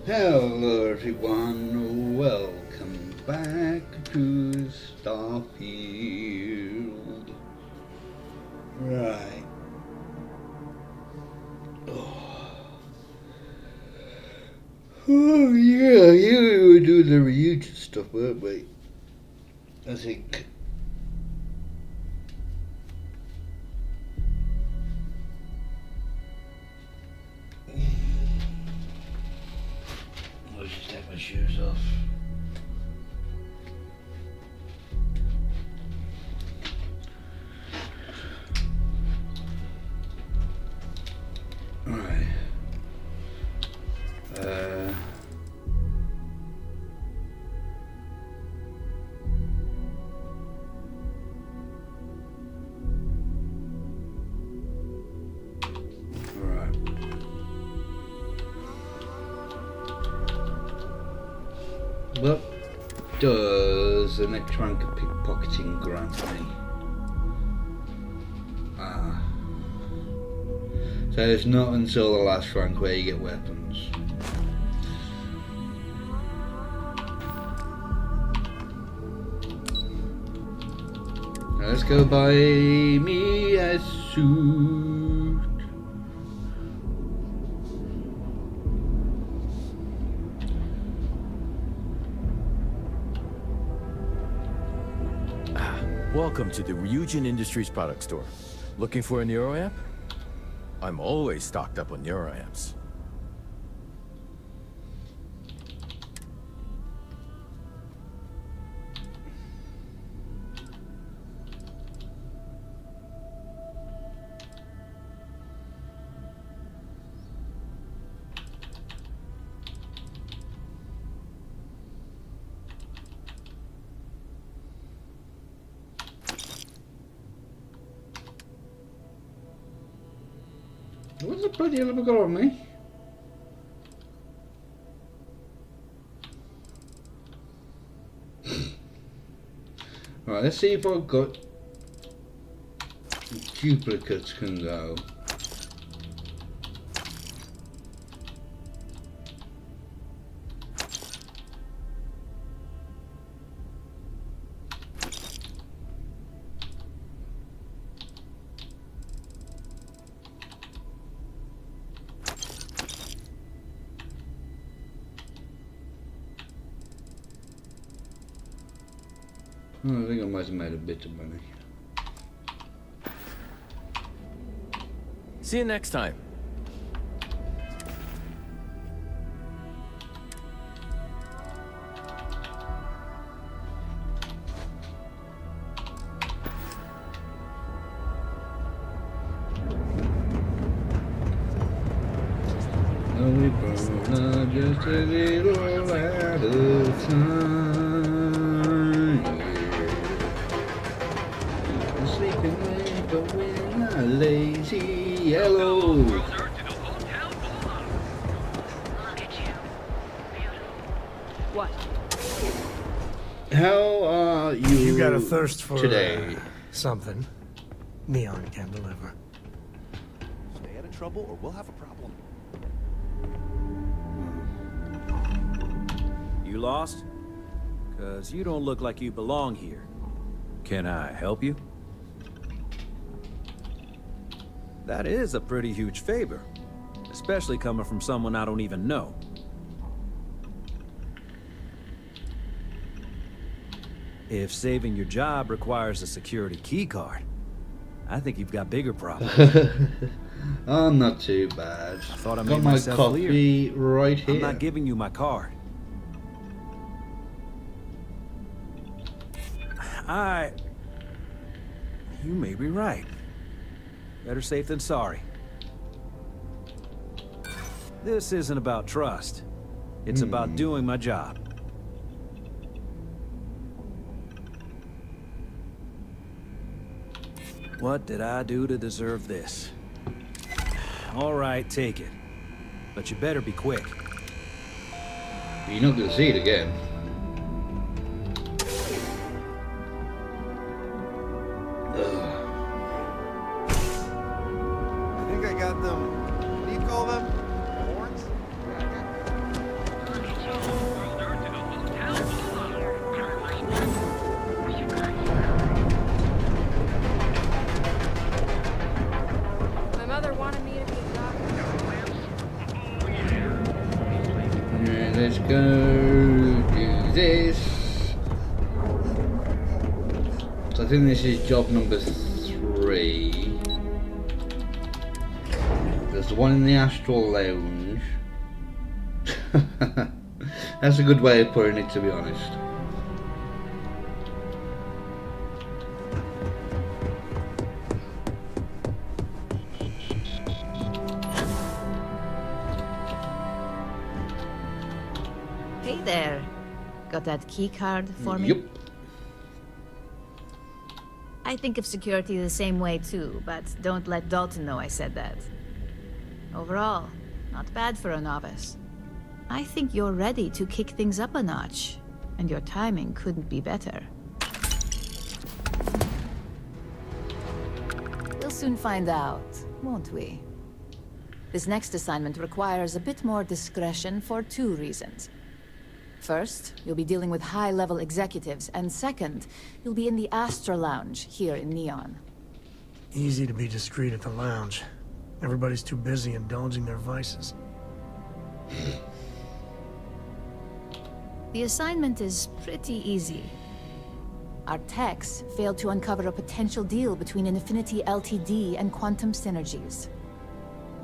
Hello everyone, welcome back to Starfield. Right. Oh yeah, we were doing the reunion stuff, weren't we? I think. I'll just take my shoes off. Right. Right. What does the next rank of pickpocketing grant me? So it's not until the last rank where you get weapons. Now let's go buy me a suit. Welcome to the Ryzen Industries product store. Looking for a Neuro amp? I'm always stocked up on Neuro amps. What's the bloody hell have I got on me? Right, let's see if I've got duplicates can go. Oh, I think I might have made a bit of money. See you next time. Only burn just a little at a time. Sleeping late, but we're not lazy. Yellow. Look at you. What? How are you? You got a thirst for today? something. Neon can deliver. Stay out of trouble or we'll have a problem. You lost? 'Cause you don't look like you belong here. Can I help you? That is a pretty huge favor, especially coming from someone I don't even know. If saving your job requires a security key card, I think you've got bigger problems. Oh, not too bad. I thought I got made my myself coffee right here. I'm not giving you my card. You may be right. Better safe than sorry. This isn't about trust. It's about doing my job. What did I do to deserve this? All right, take it. But you better be quick. You're not going to see it again. I think I got them. What do you call them? Horns? go do this. So I think this is job number 3. There's the one in the Astral Lounge. That's a good way of putting it, to be honest. Hey there. Got that key card for me? Yep. I think of security the same way too, but don't let Dalton know I said that. Overall, not bad for a novice. I think you're ready to kick things up a notch, and your timing couldn't be better. We'll soon find out, won't we? This next assignment requires a bit more discretion for 2 reasons. First, you'll be dealing with high-level executives, and second, you'll be in the Astra Lounge here in Neon. Easy to be discreet at the lounge. Everybody's too busy indulging their vices. The assignment is pretty easy. Our techs failed to uncover a potential deal between Infinity Ltd and Quantum Synergies.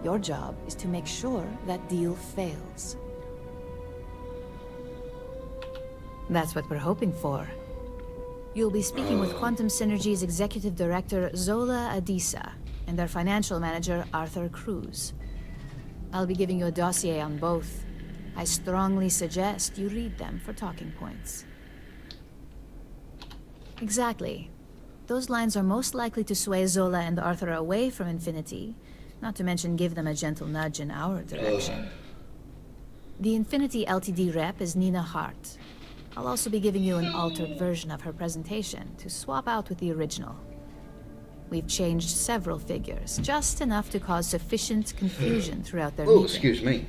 Your job is to make sure that deal fails. That's what we're hoping for. You'll be speaking with Quantum Synergy's Executive Director, Zola Adisa, and their Financial Manager, Arthur Cruz. I'll be giving you a dossier on both. I strongly suggest you read them for talking points. Exactly. Those lines are most likely to sway Zola and Arthur away from Infinity, not to mention give them a gentle nudge in our direction. The Infinity Ltd rep is Nina Hart. I'll also be giving you an altered version of her presentation to swap out with the original. We've changed several figures, just enough to cause sufficient confusion throughout their meeting. Excuse me.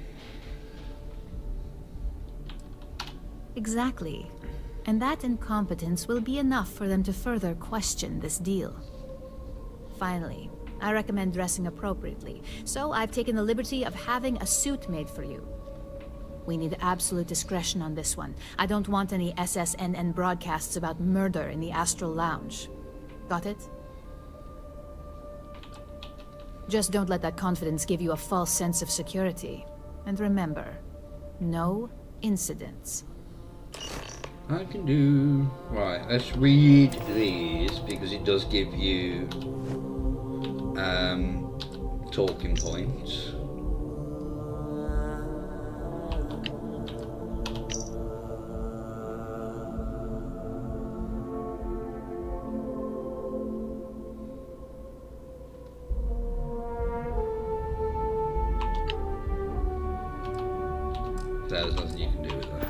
Exactly. And that incompetence will be enough for them to further question this deal. Finally, I recommend dressing appropriately, so I've taken the liberty of having a suit made for you. We need absolute discretion on this one. I don't want any SSNN broadcasts about murder in the Astral Lounge. Got it? Just don't let that confidence give you a false sense of security. And remember, no incidents. I can do... Right, let's read these, because it does give you talking points. There's nothing you can do with that.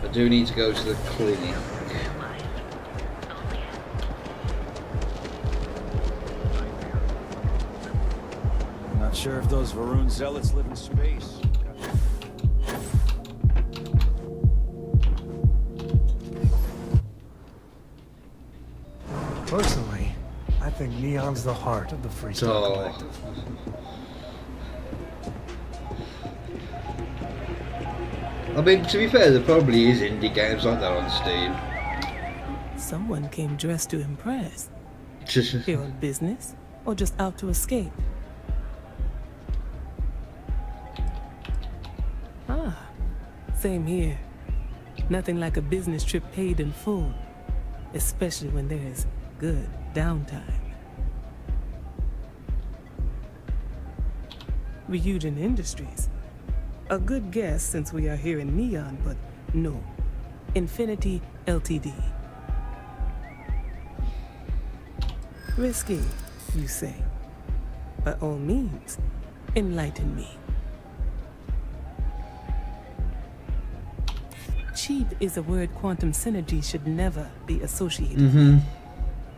I do need to go to the clinic. Not sure if those Varun zealots live in space. Personally, I think Neon's the heart of the Freestyle Collective. I mean, to be fair, there probably is indie games like that on Steam. Someone came dressed to impress. Here on business, or just out to escape? Ah, same here. Nothing like a business trip paid in full, especially when there's good downtime. Ryujin Industries. A good guess since we are here in Neon, but no. Infinity Ltd. Risky, you say? By all means, enlighten me. Cheap is a word quantum synergy should never be associated with.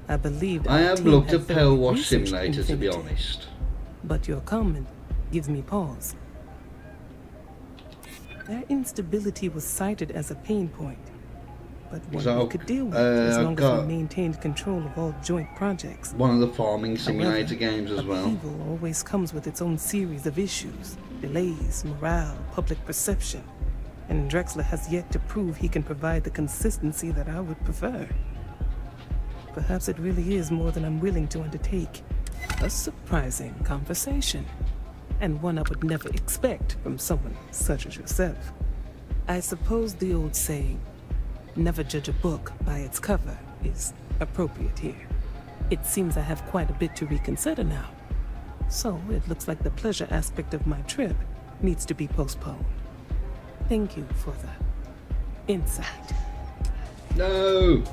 I believe I our have team looked had at Pearl Wash researched Simulator, to be Infinity. honest. But your comment gives me pause. Their instability was cited as a pain point, but one So, we could deal with as I've long as got we maintained control of all joint projects. one of the farming simulator However, games as well. upheaval always comes with its own series of issues, delays, morale, public perception, and Drexler has yet to prove he can provide the consistency that I would prefer. Perhaps it really is more than I'm willing to undertake. A surprising conversation, and one I would never expect from someone such as yourself. I suppose the old saying, never judge a book by its cover, is appropriate here. It seems I have quite a bit to reconsider now. So it looks like the pleasure aspect of my trip needs to be postponed. Thank you for the insight. No!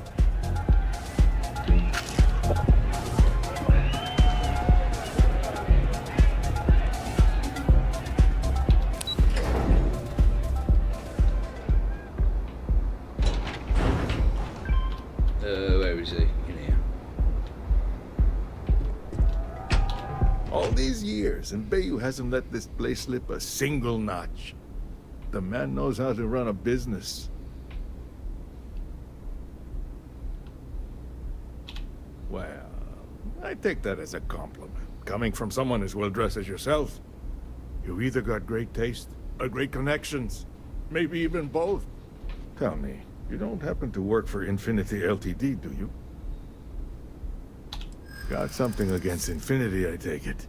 Where is he? In here. All these years, and Bayou hasn't let this place slip a single notch. The man knows how to run a business. Well, I take that as a compliment. Coming from someone as well dressed as yourself. You either got great taste or great connections. Maybe even both. Tell me, you don't happen to work for Infinity Ltd, do you? Got something against Infinity, I take it.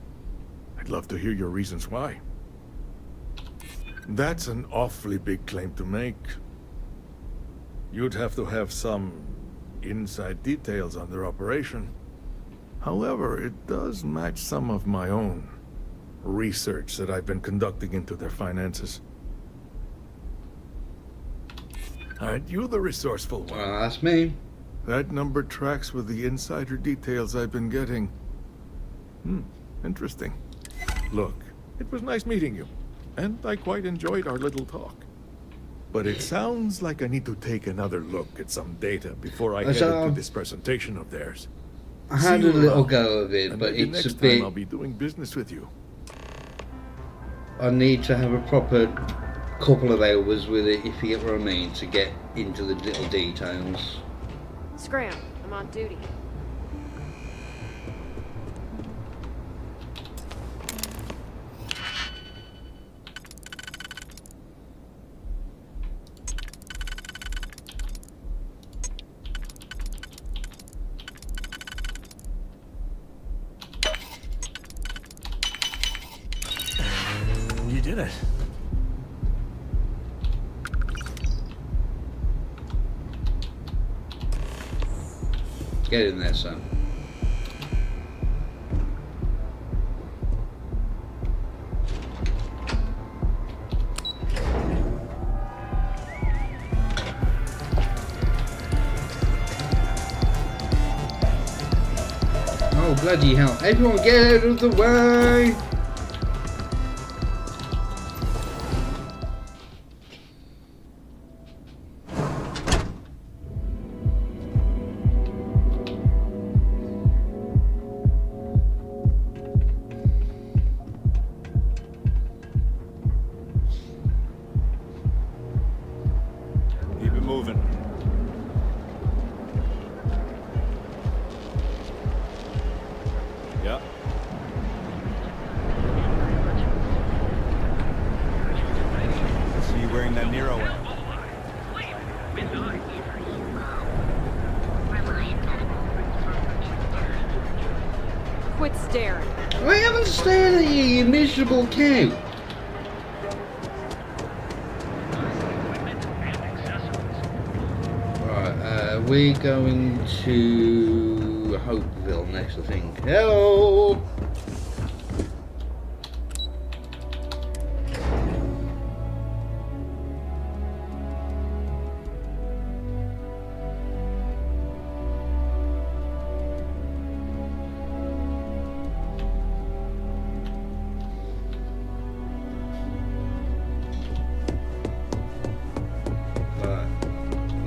I'd love to hear your reasons why. That's an awfully big claim to make. You'd have to have some inside details on their operation. However, it does match some of my own research that I've been conducting into their finances. Aren't you the resourceful one? That's me. That number tracks with the insider details I've been getting. Interesting. Look, it was nice meeting you, and I quite enjoyed our little talk. But it sounds like I need to take another look at some data before I head into this presentation of theirs. I had See a you little around, go of it, and but maybe it's a next bit... time I'll be doing business with you. I need to have a proper couple of hours with it, if you get what I mean, to get into the little details. Scram, I'm on duty. You did it. Get in there, son. Oh, bloody hell. Everyone get out of the way! Keep it moving. Yeah. See you wearing that Nero one. Quit staring. I haven't stared at you, you miserable cow. Right, we're going to Hopeville next, I think. Hello!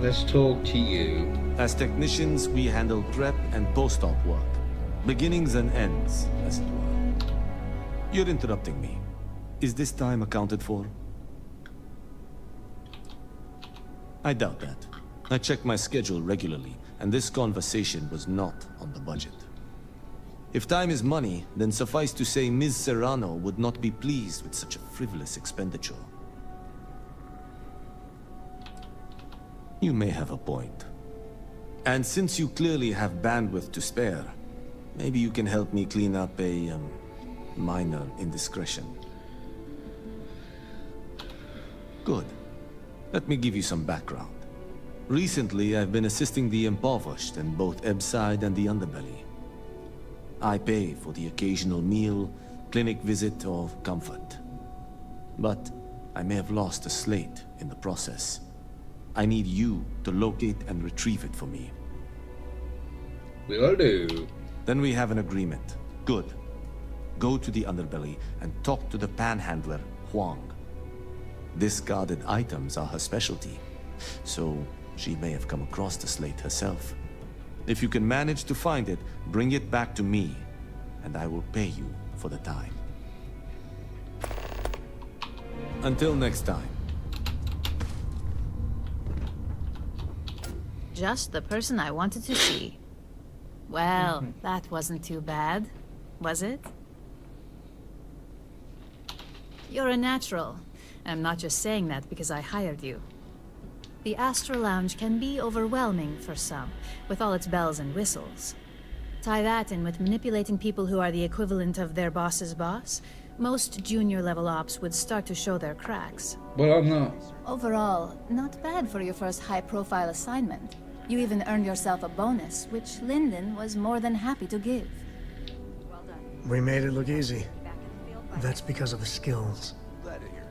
let's talk to you. As technicians, we handle prep and post-op work. Beginnings and ends, as it were. You're interrupting me. Is this time accounted for? I doubt that. I check my schedule regularly, and this conversation was not on the budget. If time is money, then suffice to say Ms. Serrano would not be pleased with such a frivolous expenditure. You may have a point. And since you clearly have bandwidth to spare, maybe you can help me clean up a, minor indiscretion. Good. Let me give you some background. Recently, I've been assisting the impoverished in both Ebbside and the Underbelly. I pay for the occasional meal, clinic visit, or comfort. But I may have lost a slate in the process. I need you to locate and retrieve it for me. Will do. Then we have an agreement. Good. Go to the Underbelly and talk to the panhandler, Huang. Discarded items are her specialty, so she may have come across the slate herself. If you can manage to find it, bring it back to me, and I will pay you for the time. Until next time. Just the person I wanted to see. Well, that wasn't too bad, was it? You're a natural. I'm not just saying that because I hired you. The Astro Lounge can be overwhelming for some, with all its bells and whistles. Tie that in with manipulating people who are the equivalent of their boss's boss, most junior-level ops would start to show their cracks. Well, I'm not. Overall, not bad for your first high-profile assignment. You even earned yourself a bonus, which Lyndon was more than happy to give. Well done. We made it look easy. Back in the field by That's because of the skills. Glad to hear.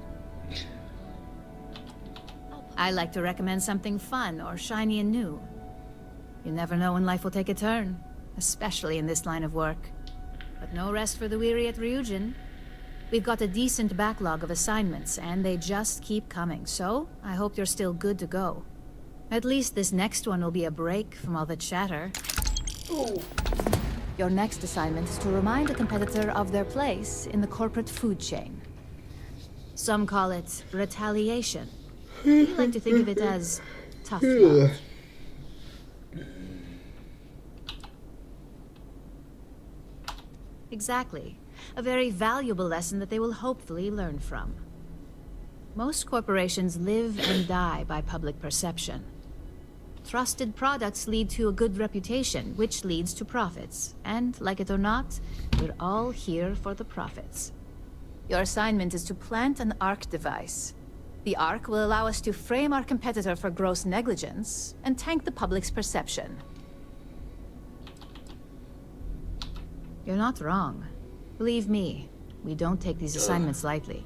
I like to recommend something fun or shiny and new. You never know when life will take a turn, especially in this line of work. But no rest for the weary at Ryujin. We've got a decent backlog of assignments, and they just keep coming, so I hope you're still good to go. At least this next one will be a break from all the chatter. Your next assignment is to remind a competitor of their place in the corporate food chain. Some call it retaliation. We like to think of it as tough love. Exactly. A very valuable lesson that they will hopefully learn from. Most corporations live and die by public perception. Trusted products lead to a good reputation, which leads to profits. And, like it or not, we're all here for the profits. Your assignment is to plant an ARC device. The ARC will allow us to frame our competitor for gross negligence and tank the public's perception. You're not wrong. Believe me, we don't take these assignments lightly.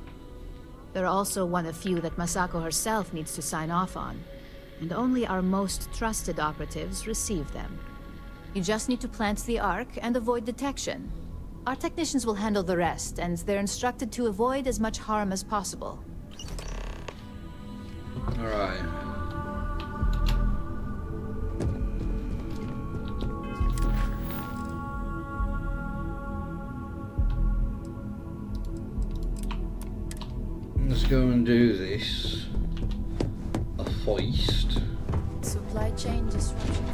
They're also one of few that Masako herself needs to sign off on, and only our most trusted operatives receive them. You just need to plant the ARC and avoid detection. Our technicians will handle the rest, and they're instructed to avoid as much harm as possible. Alright. Let's go and do this. A foist. Supply chain disruption.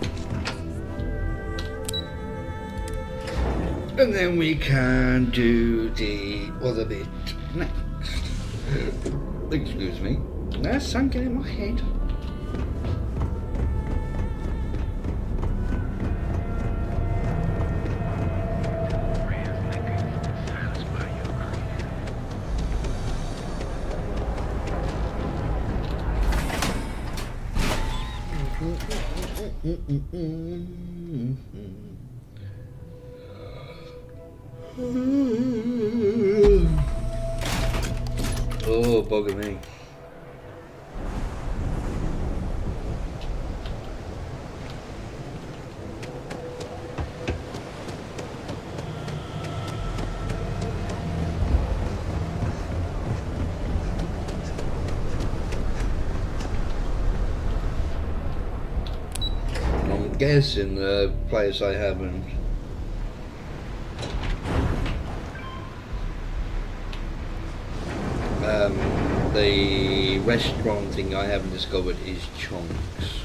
And then we can do the other bit next. Excuse me. There's something in my head. Oh, bugger me. guessing the place I haven't. The restaurant thing I haven't discovered is Chunks.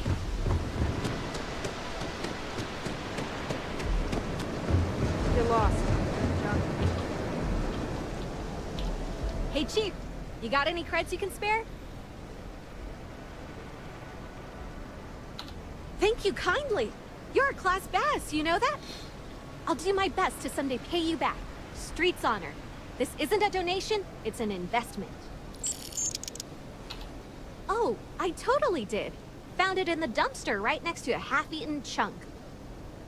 You're lost. Hey, Chief. You got any creds you can spare? Thank you kindly. You're a class bass, you know that? I'll do my best to someday pay you back. Street's honor. This isn't a donation, it's an investment. Oh, I totally did. Found it in the dumpster right next to a half-eaten chunk.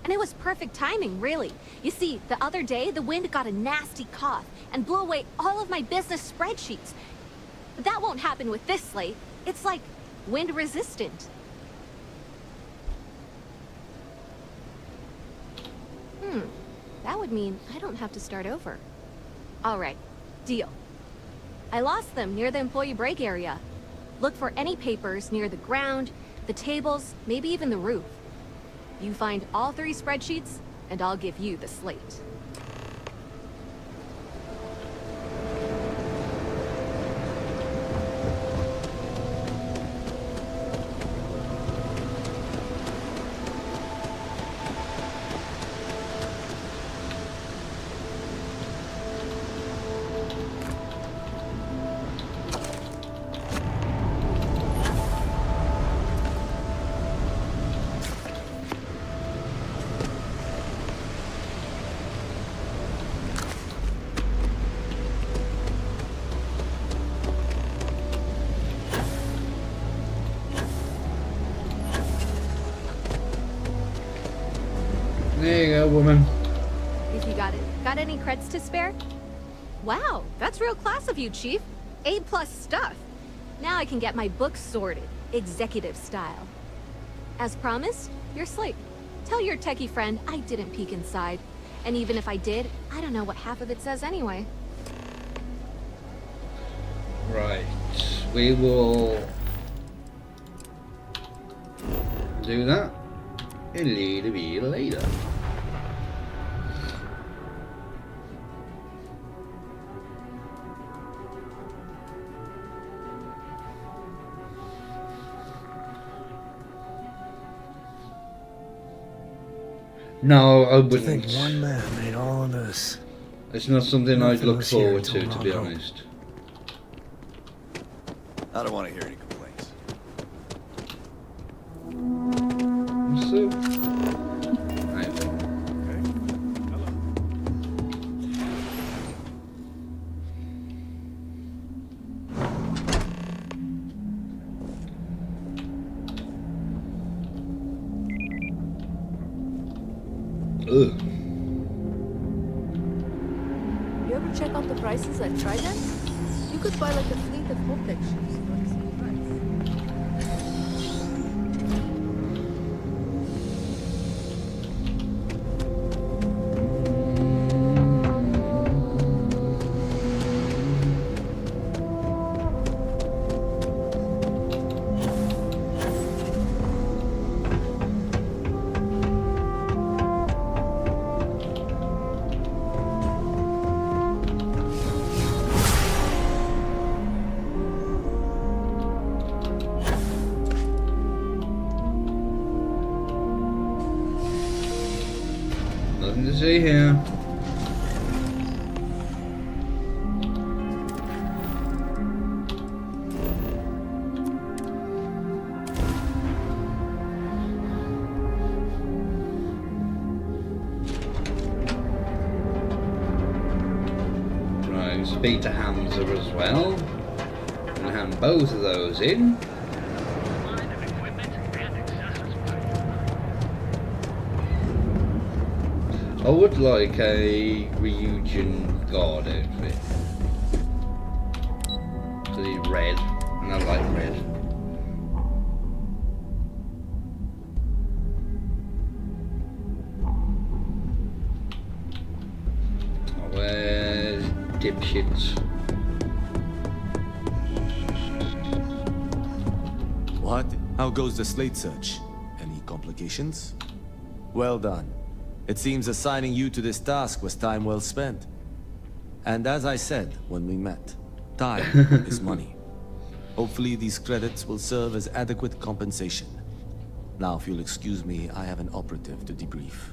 And it was perfect timing, really. You see, the other day, the wind got a nasty cough and blew away all of my business spreadsheets. But that won't happen with this slate. It's like wind resistant. That would mean I don't have to start over. All right, deal. I lost them near the employee break area. Look for any papers near the ground, the tables, maybe even the roof. You find all 3 spreadsheets, and I'll give you the slate. There you go, woman. If you got it. Got any creds to spare? Wow, that's real class of you, Chief. A+ stuff. Now I can get my books sorted, executive style. As promised, your slate. Tell your techie friend I didn't peek inside. And even if I did, I don't know what half of it says anyway. Right. We will do that a little bit later. No, I I wouldn't. think one man made all of this. It's not something I'd Nothing look was here forward to until be Mongo. honest. I don't want to hear any complaints. So, I think. Okay. Hello. Ugh. You ever check out the prices at Trident? You could buy like a fleet of Hotech shoes for the same price. Nothing to see here. Right, speak to Hamza as well. And hand both of those in. I would like a Ryujin guard outfit. Because he's red, and I like red. Where's dipshits? What? How goes the slate search? Any complications? Well done. It seems assigning you to this task was time well spent. And as I said when we met, time is money. Hopefully these credits will serve as adequate compensation. Now, if you'll excuse me, I have an operative to debrief.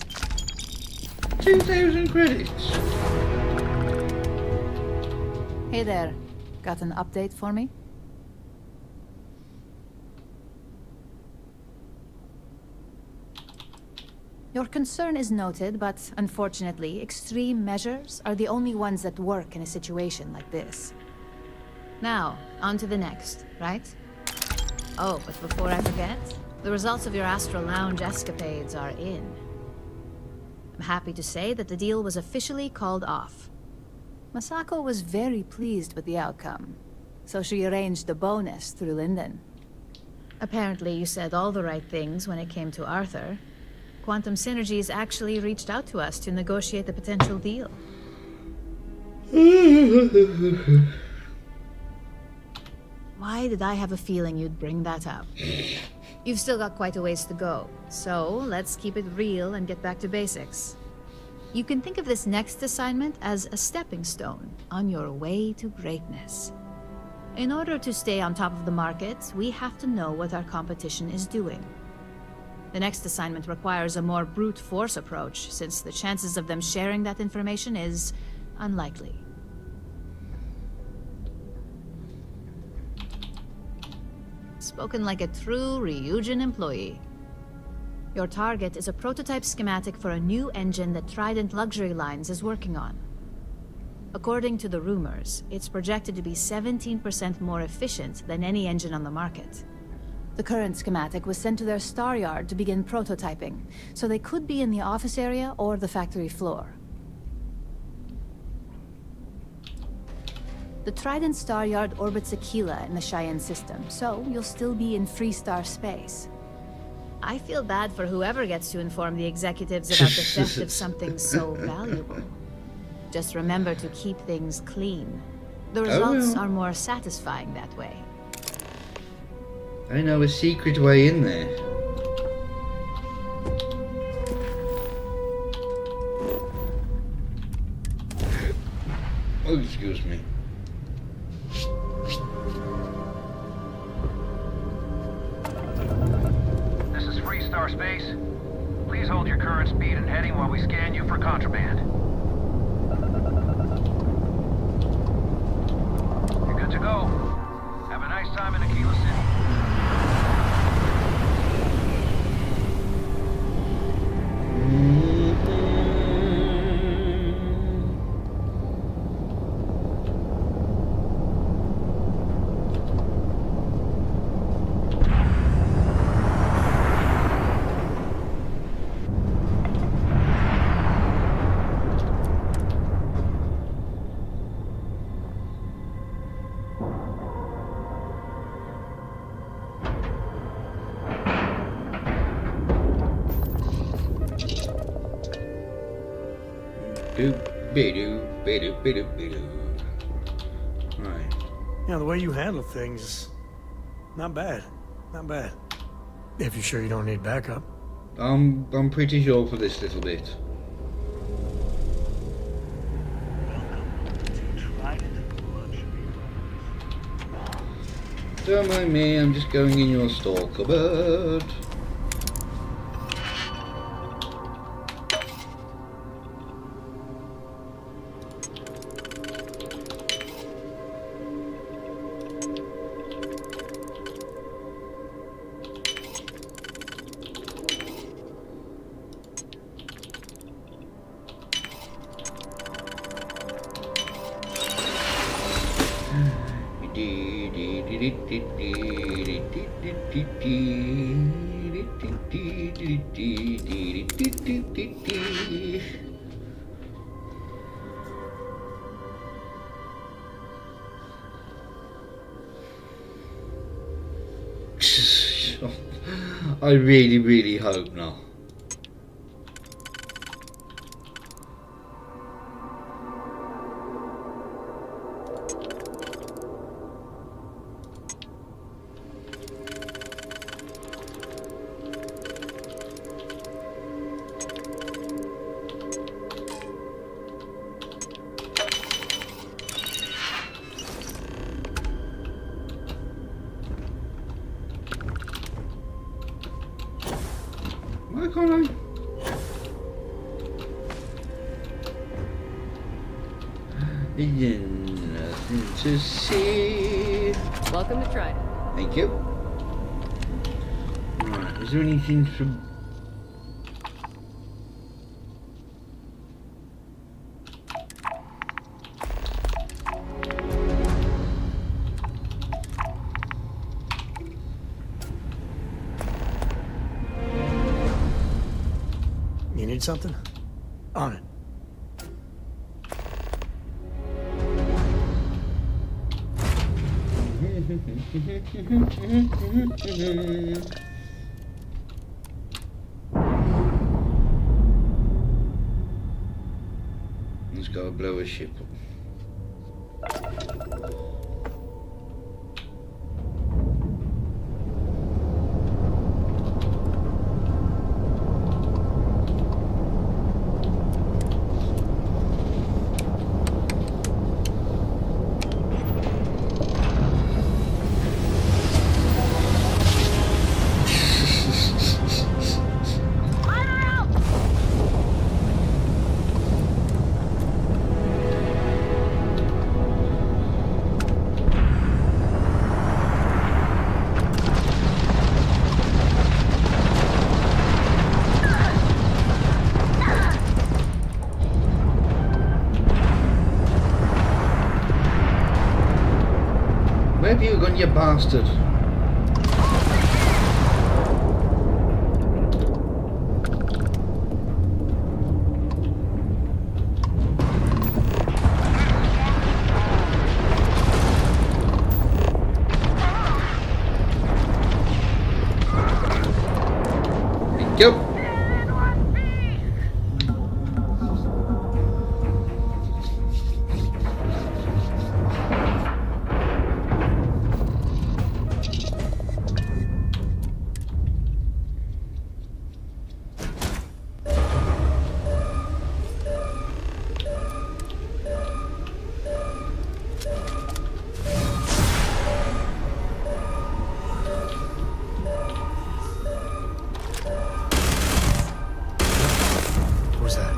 2,000 credits. Hey there. Got an update for me? Your concern is noted, but unfortunately, extreme measures are the only ones that work in a situation like this. Now, on to the next, right? Oh, but before I forget, the results of your Astral Lounge escapades are in. I'm happy to say that the deal was officially called off. Masako was very pleased with the outcome, so she arranged a bonus through Linden. Apparently, you said all the right things when it came to Arthur. Quantum Synergies actually reached out to us to negotiate the potential deal. Why did I have a feeling you'd bring that up? You've still got quite a ways to go, so let's keep it real and get back to basics. You can think of this next assignment as a stepping stone on your way to greatness. In order to stay on top of the market, we have to know what our competition is doing. The next assignment requires a more brute force approach, since the chances of them sharing that information is unlikely. Spoken like a true Ryujin employee. Your target is a prototype schematic for a new engine that Trident Luxury Lines is working on. According to the rumors, it's projected to be 17% more efficient than any engine on the market. The current schematic was sent to their Star Yard to begin prototyping, so they could be in the office area or the factory floor. The Trident Star Yard orbits Aquila in the Cheyenne system, so you'll still be in Freestar space. I feel bad for whoever gets to inform the executives about the theft of something so valuable. Just remember to keep things clean. The results are more satisfying that way. I know a secret way in there. Oh, excuse me. This is Freestar Space. Please hold your current speed and heading while we scan you for contraband. You're good to go. Have a nice time in Aquila City. Right. Yeah, the way you handle things, not bad. Not bad. If you're sure you don't need backup. I'm pretty sure for this little bit. Don't mind me, I'm just going in your store cupboard. I really, really hope not. Why can't I? There's nothing to see. Welcome to Trident. Thank you. Right, is there anything from... You need something? On it. Let's go blow a ship up. Where have you gone, you bastard? Thank you. Who's that?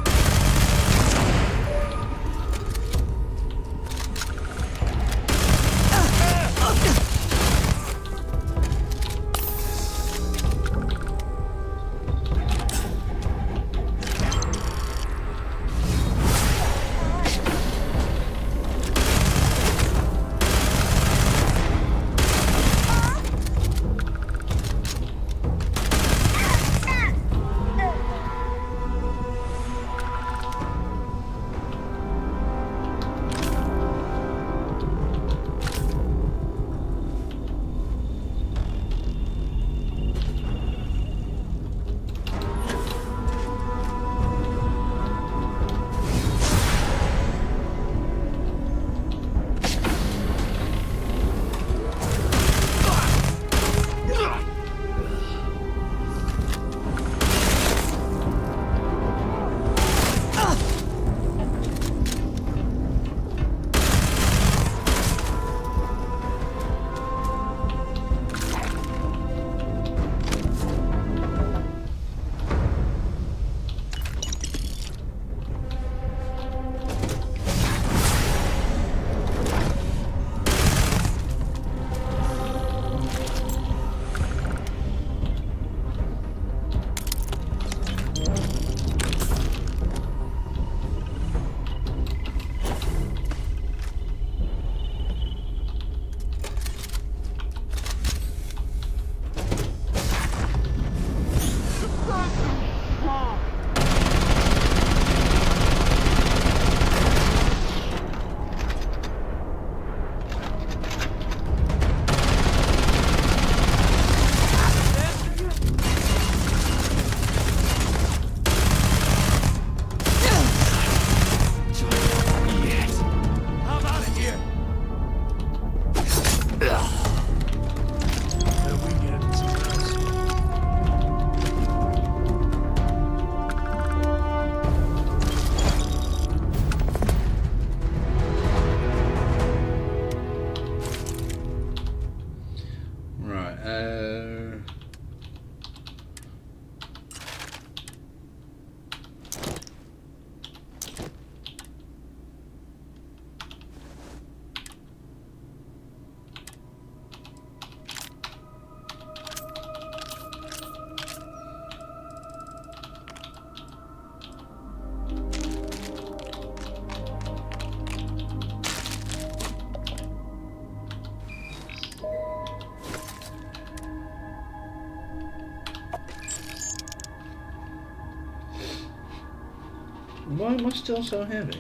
Why am I still so heavy?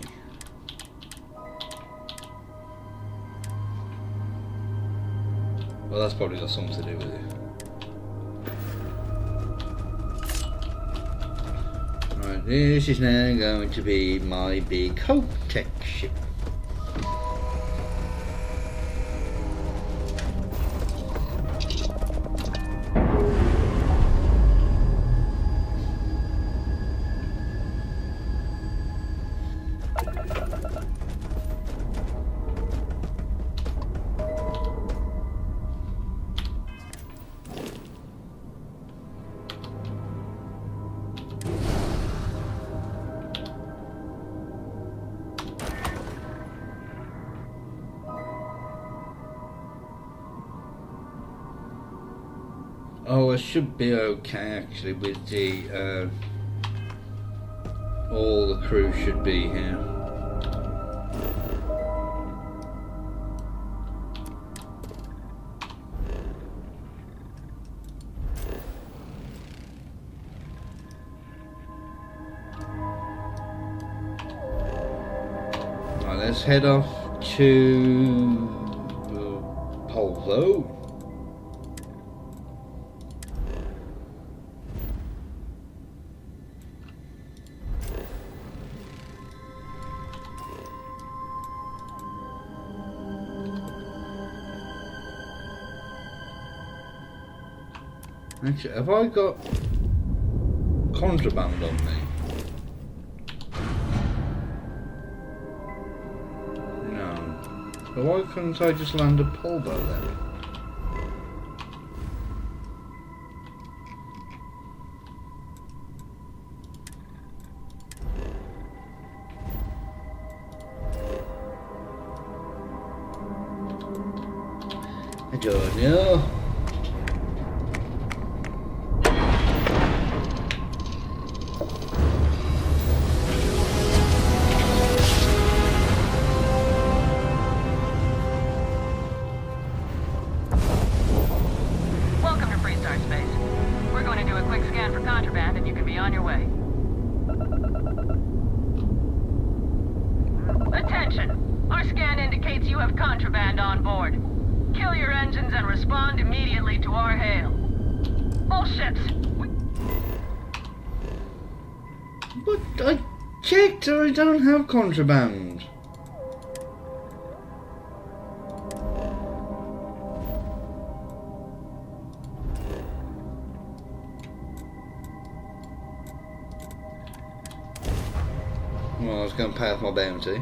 Well, that's probably got something to do with it. Right, this is now going to be my big Hope-Tech ship. Oh, I should be okay actually with the all the crew should be here. Right, let's head off to Polvo. Actually, have I got contraband on me? No. But why couldn't I just land a Polvo then? I don't know. I don't have contraband. Well, I was going to pay off my bounty.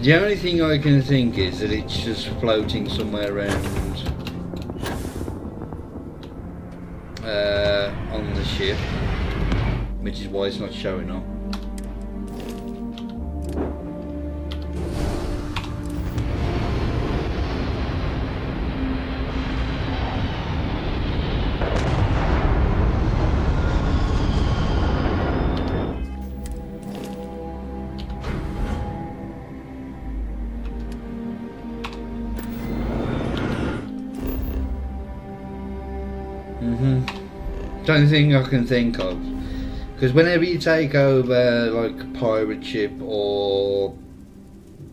The only thing I can think is that it's just floating somewhere around on the ship, which is why it's not showing up. Don't think I can think of, because whenever you take over like a pirate ship or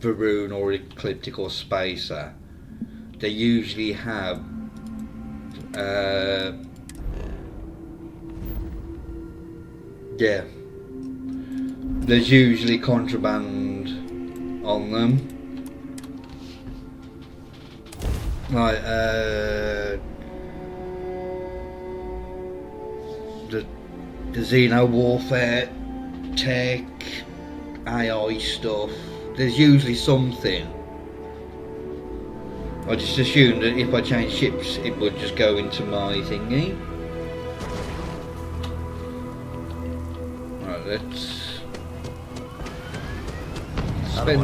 Varun or Ecliptic or Spacer, they usually have there's usually contraband on them. Right, the Xeno warfare tech, AI stuff. There's usually something. I just assumed that if I change ships, it would just go into my thingy. Right, let's spend.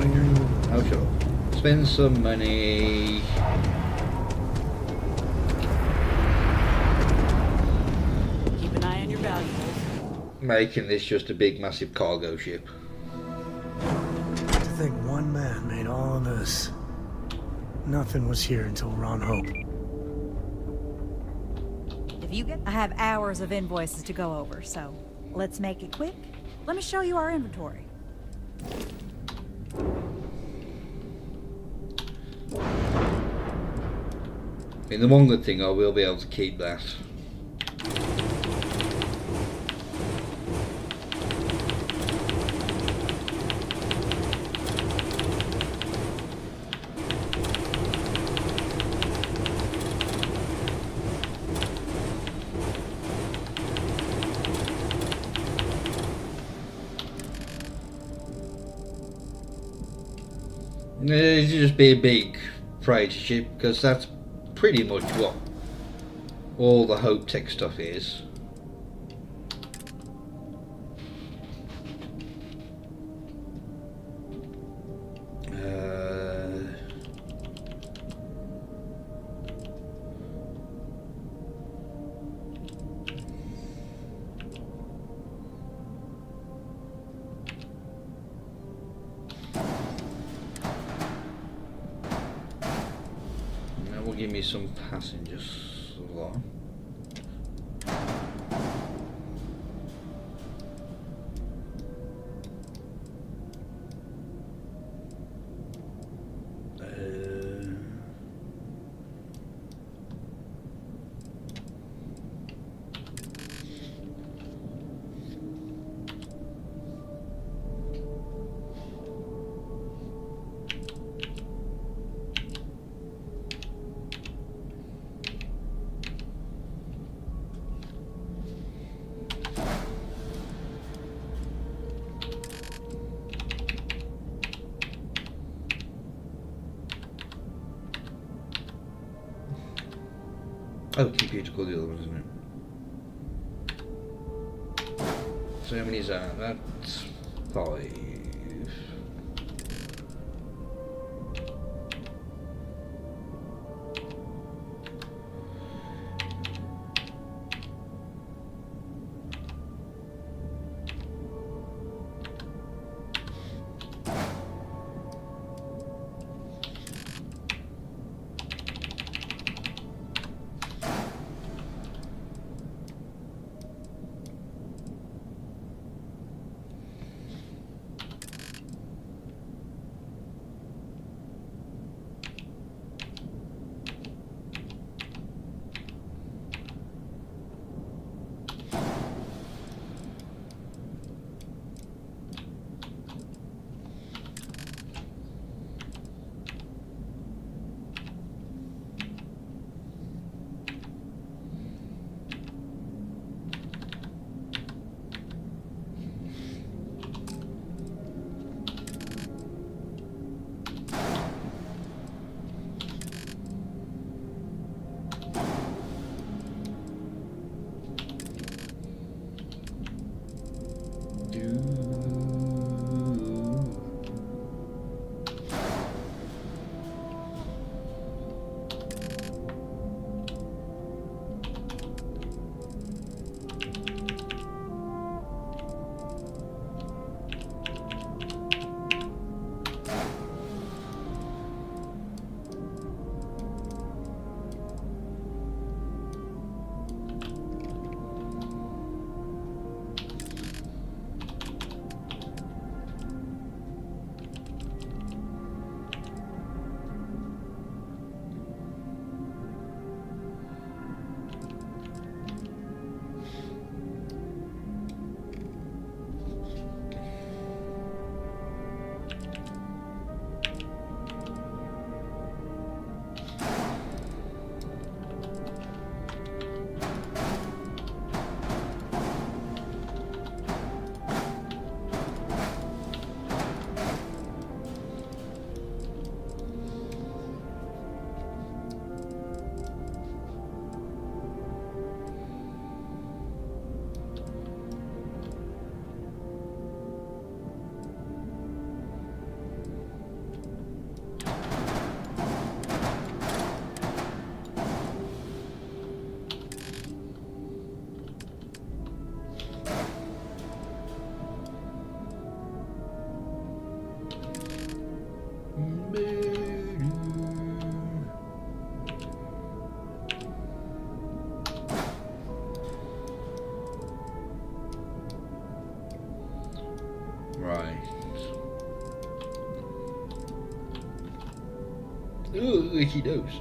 Oh, sure. Spend some money. Keep an eye on your valuables. Making this just a big, massive cargo ship. To think one man made all of this. Nothing was here until Ron Hope. If you get, I have hours of invoices to go over, so let's make it quick. Let me show you our inventory. And the one good thing, I will be able to keep that. It'll just be a big freighter ship, because that's pretty much what all the Hope Tech stuff is. Give me some passengers along. Oh, computer called the other one, isn't it? So how many is that? That's 5. Right. Ooh, itchy nose.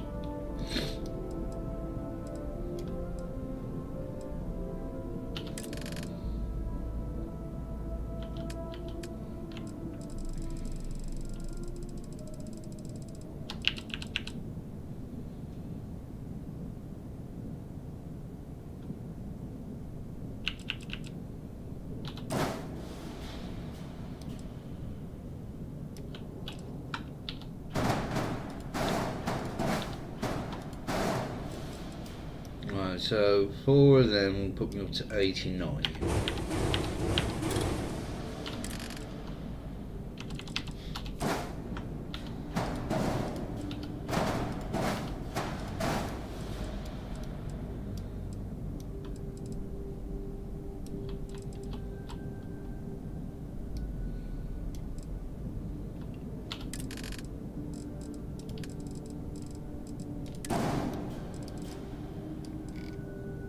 Right, so 4 of them will put me up to 89.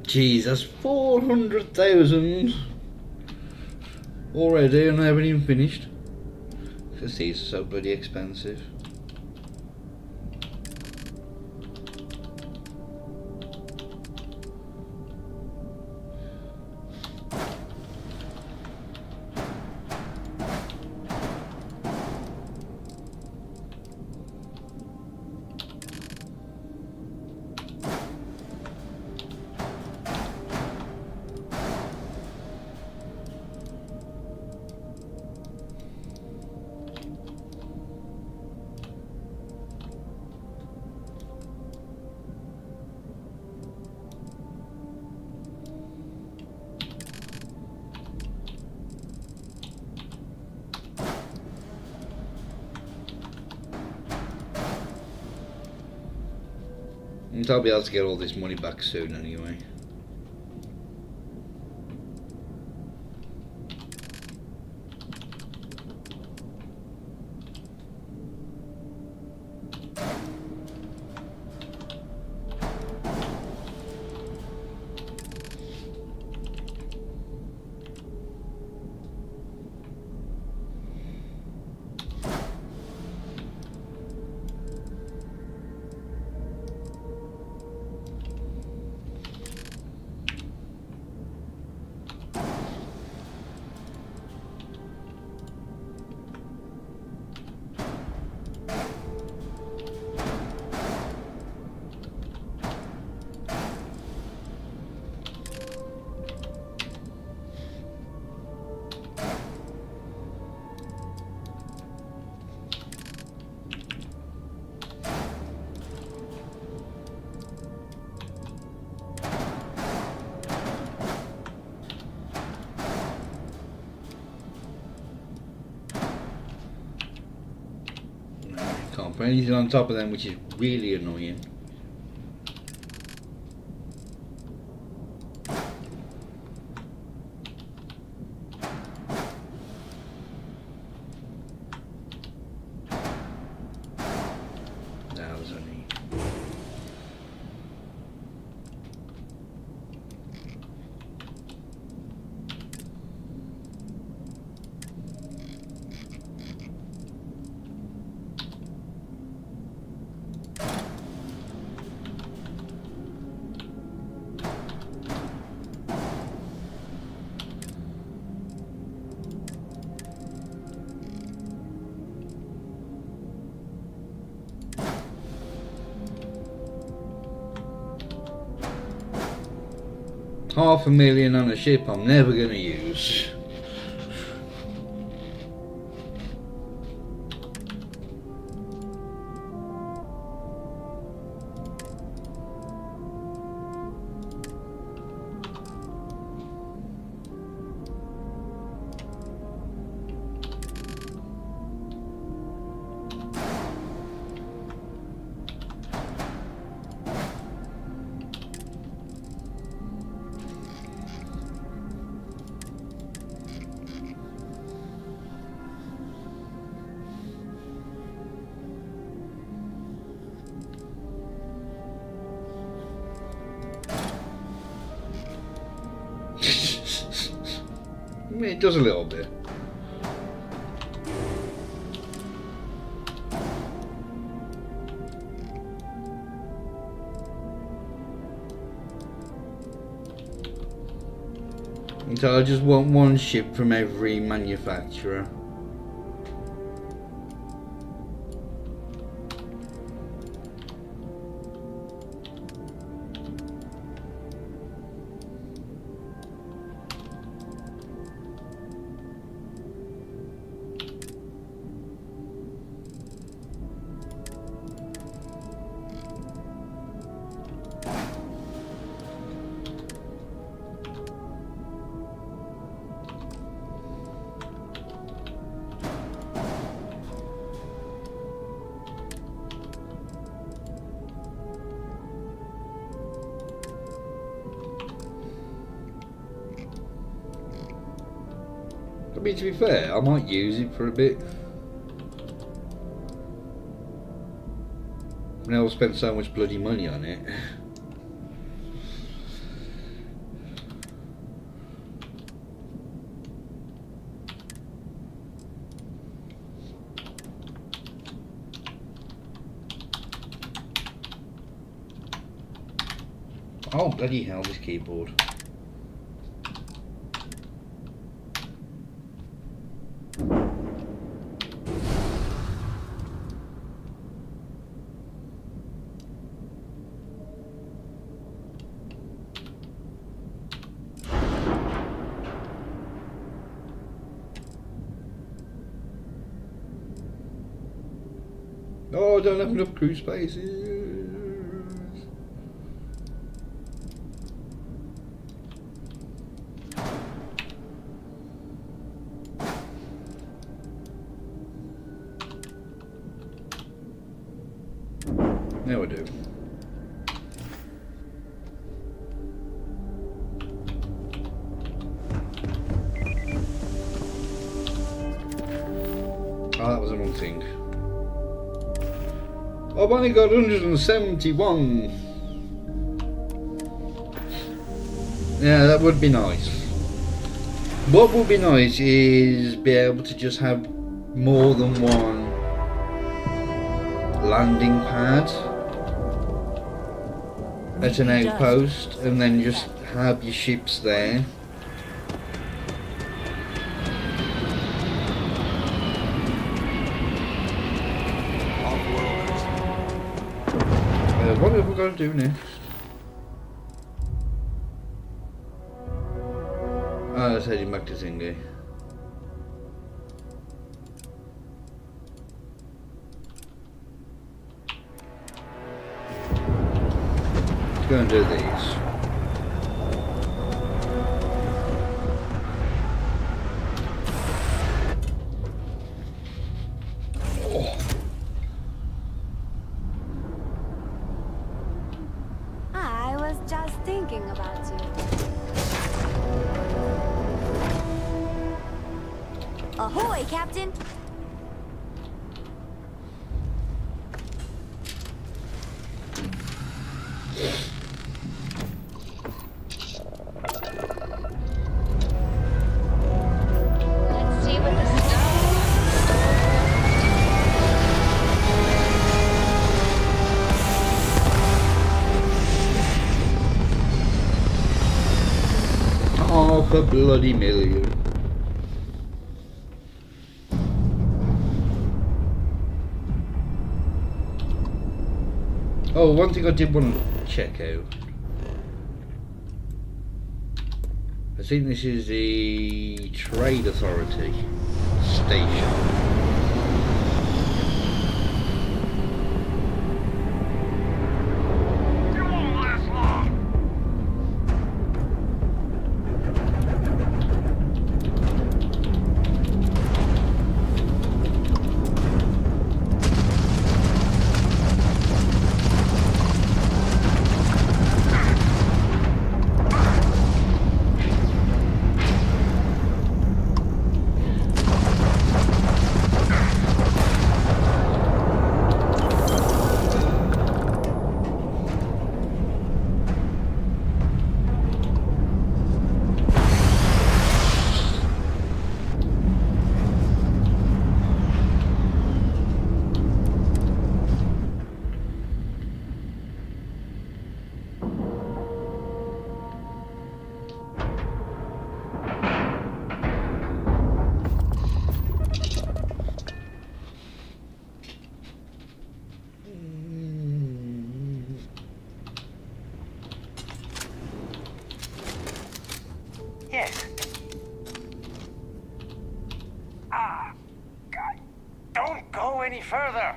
Jeez, that's 400,000 already and I haven't even finished. Because these are so bloody expensive. And I'll be able to get all this money back soon anyway. Can't put anything on top of them, which is really annoying. That was only... $500,000 on a ship I'm never going to use. I mean, it does a little bit. So I just want one ship from every manufacturer. I mean, to be fair, I might use it for a bit. I mean, I've spent so much bloody money on it. Oh, bloody hell, this keyboard. Oh, I don't have enough crew spaces. Now I do. Oh, that was the wrong thing. I've only got 171. Yeah, that would be nice. What would be nice is be able to just have more than one landing pad at an outpost, and then just have your ships there. What have we got to do next? Ah, let's heading back to Zingy. Let's go and do these. Ahoy, Captain! Let's see what this is. Half a bloody million. Oh, one thing I did want to check out. I think this is the Trade Authority station. any further.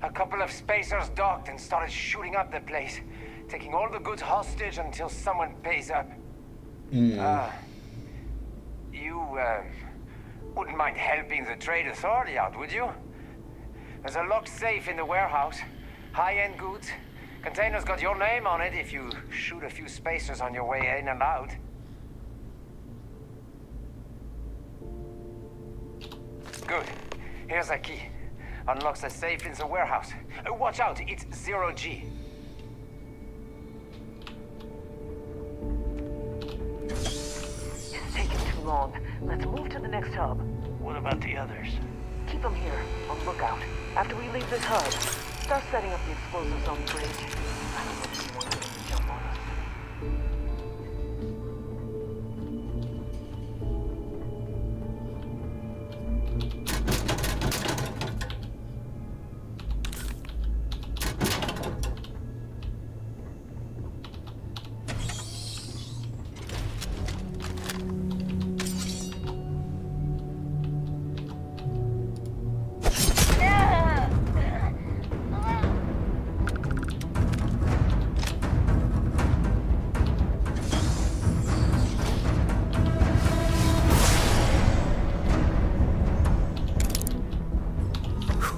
A couple of spacers docked and started shooting up the place, taking all the goods hostage until someone pays up. You wouldn't mind helping the trade authority out, would you? There's a locked safe in the warehouse. High-end goods. Container's got your name on it if you shoot a few spacers on your way in and out. Good. Here's a key. Unlocks the safe in the warehouse. Watch out, it's 0G. It's taken too long. Let's move to the next hub. What about the others? Keep them here, on lookout. After we leave this hub, start setting up the explosives on the bridge. I don't want anyone to jump on us.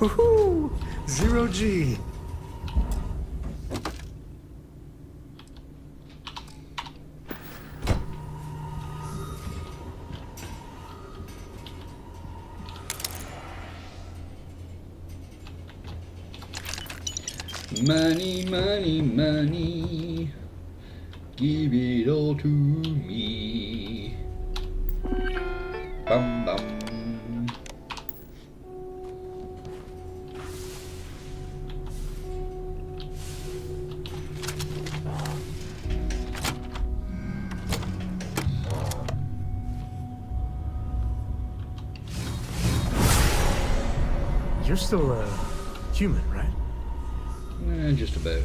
Woohoo! 0G. Money, money, money, give it all to me. Bum bum. You're still a human, right? Just about.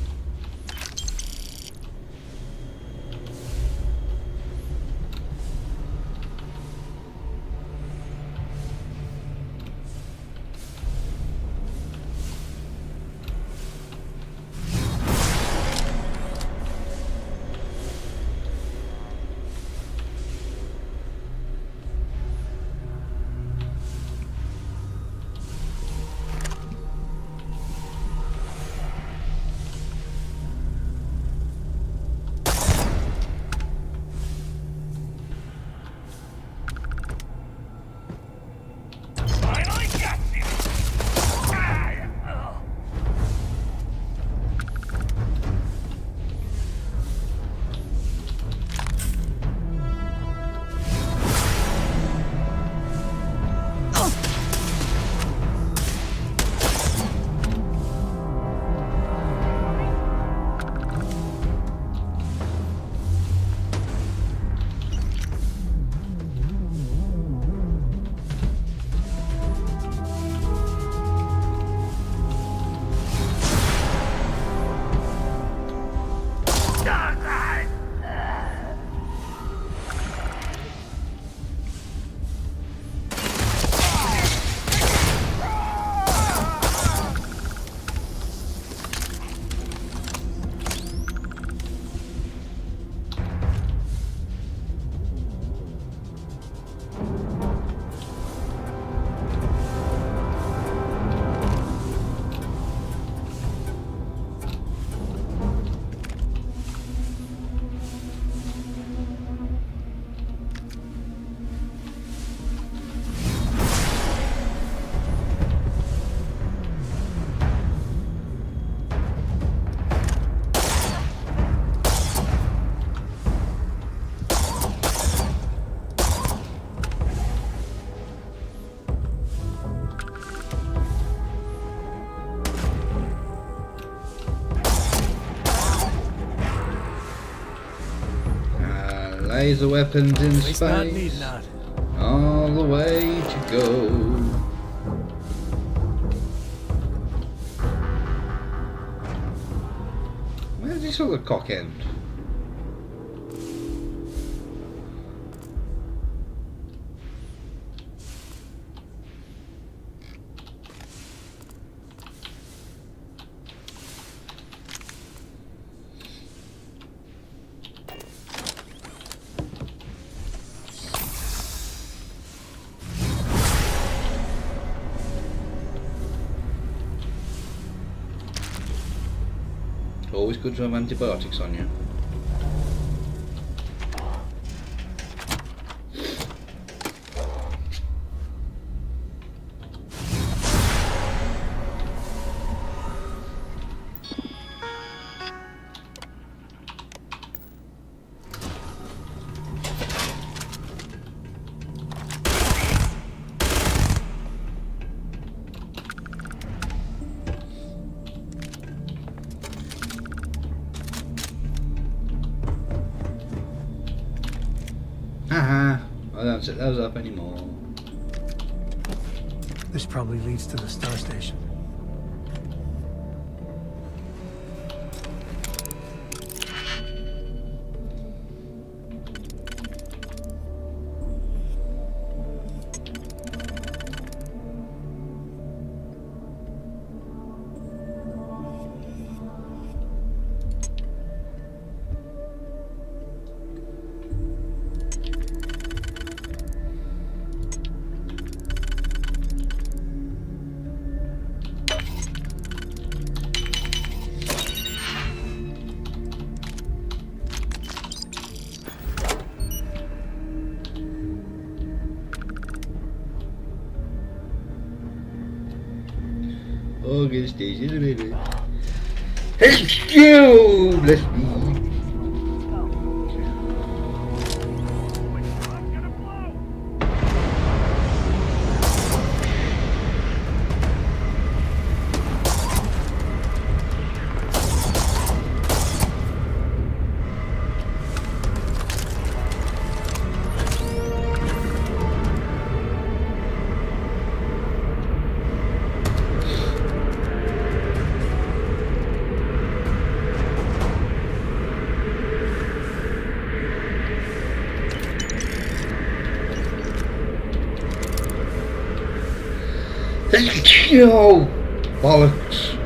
Laser weapons in space. All the way to go. Where's this other cock end? Always good to have antibiotics on you. Haha, I don't set those up anymore. This probably leads to the star station. Oh, get a station, baby. Thank you! Bless me. Thank you! Bollocks.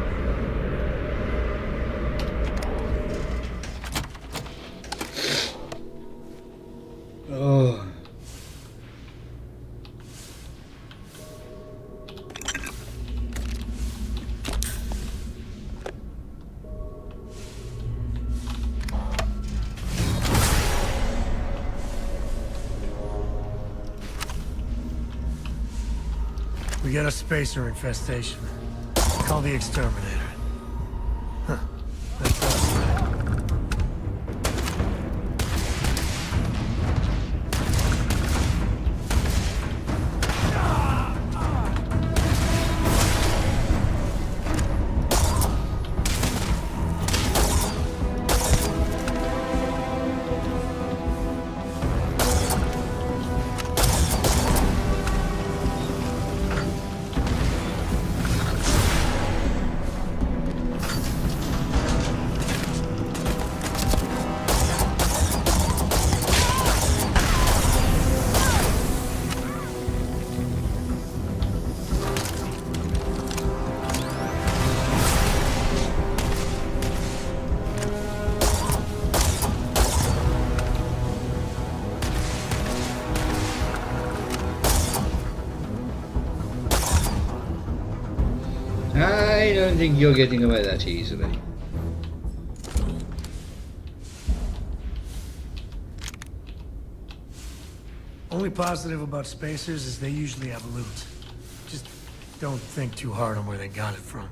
Oh. We got a spacer infestation. Call the exterminator. Huh. That's us, right? I don't think you're getting away that easily. Only positive about spacers is they usually have loot. Just don't think too hard on where they got it from.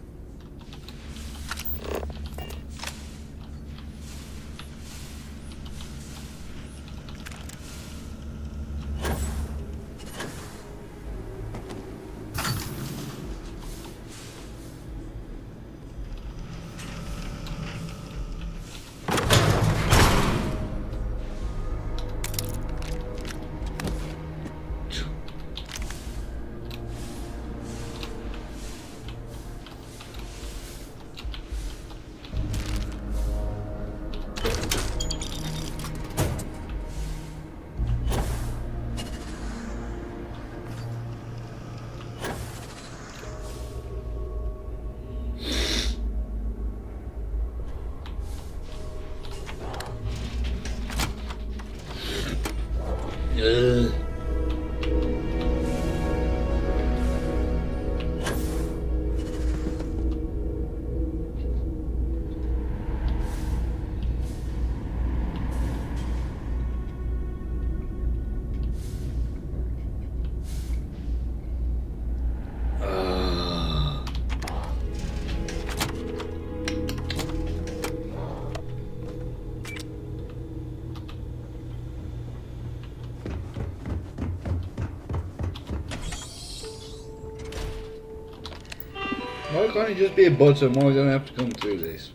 Why can't it just be a button? Why don't I have to come through this?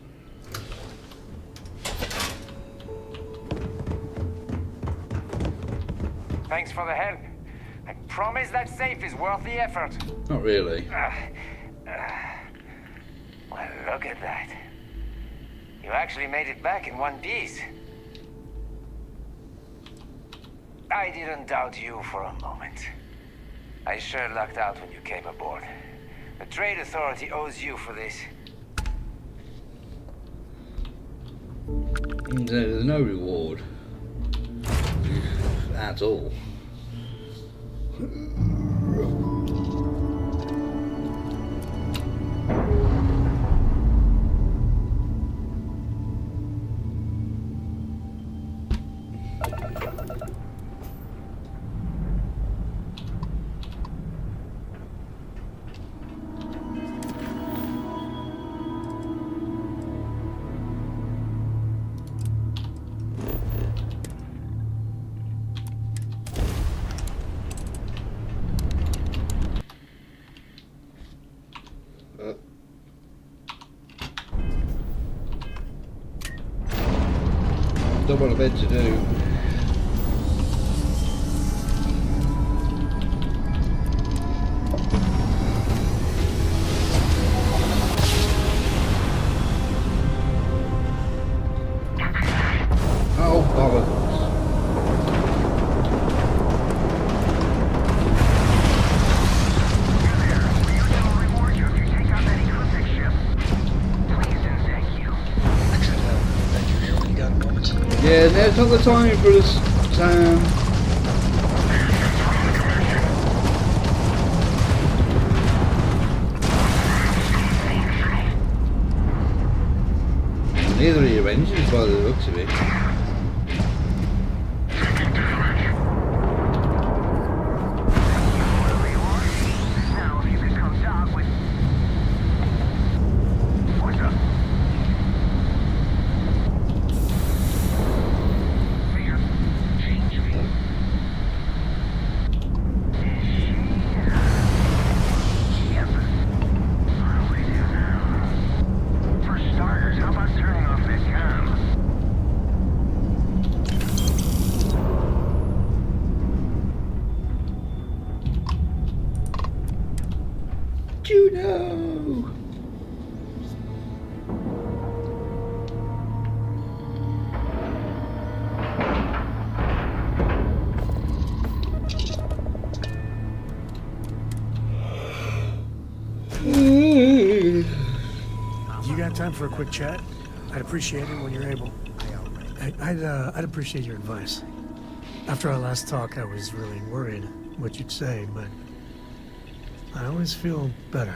Thanks for the help. I promise that safe is worth the effort. Not really. Well, look at that. You actually made it back in one piece. I didn't doubt you for a moment. I sure lucked out when you came aboard. The Trade Authority owes you for this. There's no reward. At all. Don't want a bed to do. Oh, bollocks. Yeah, there's not the time for us, Sam. Neither of your engines by the looks of it. Juno! You got time for a quick chat? I'd appreciate it when you're able. I'd appreciate your advice. After our last talk, I was really worried what you'd say, but I always feel better.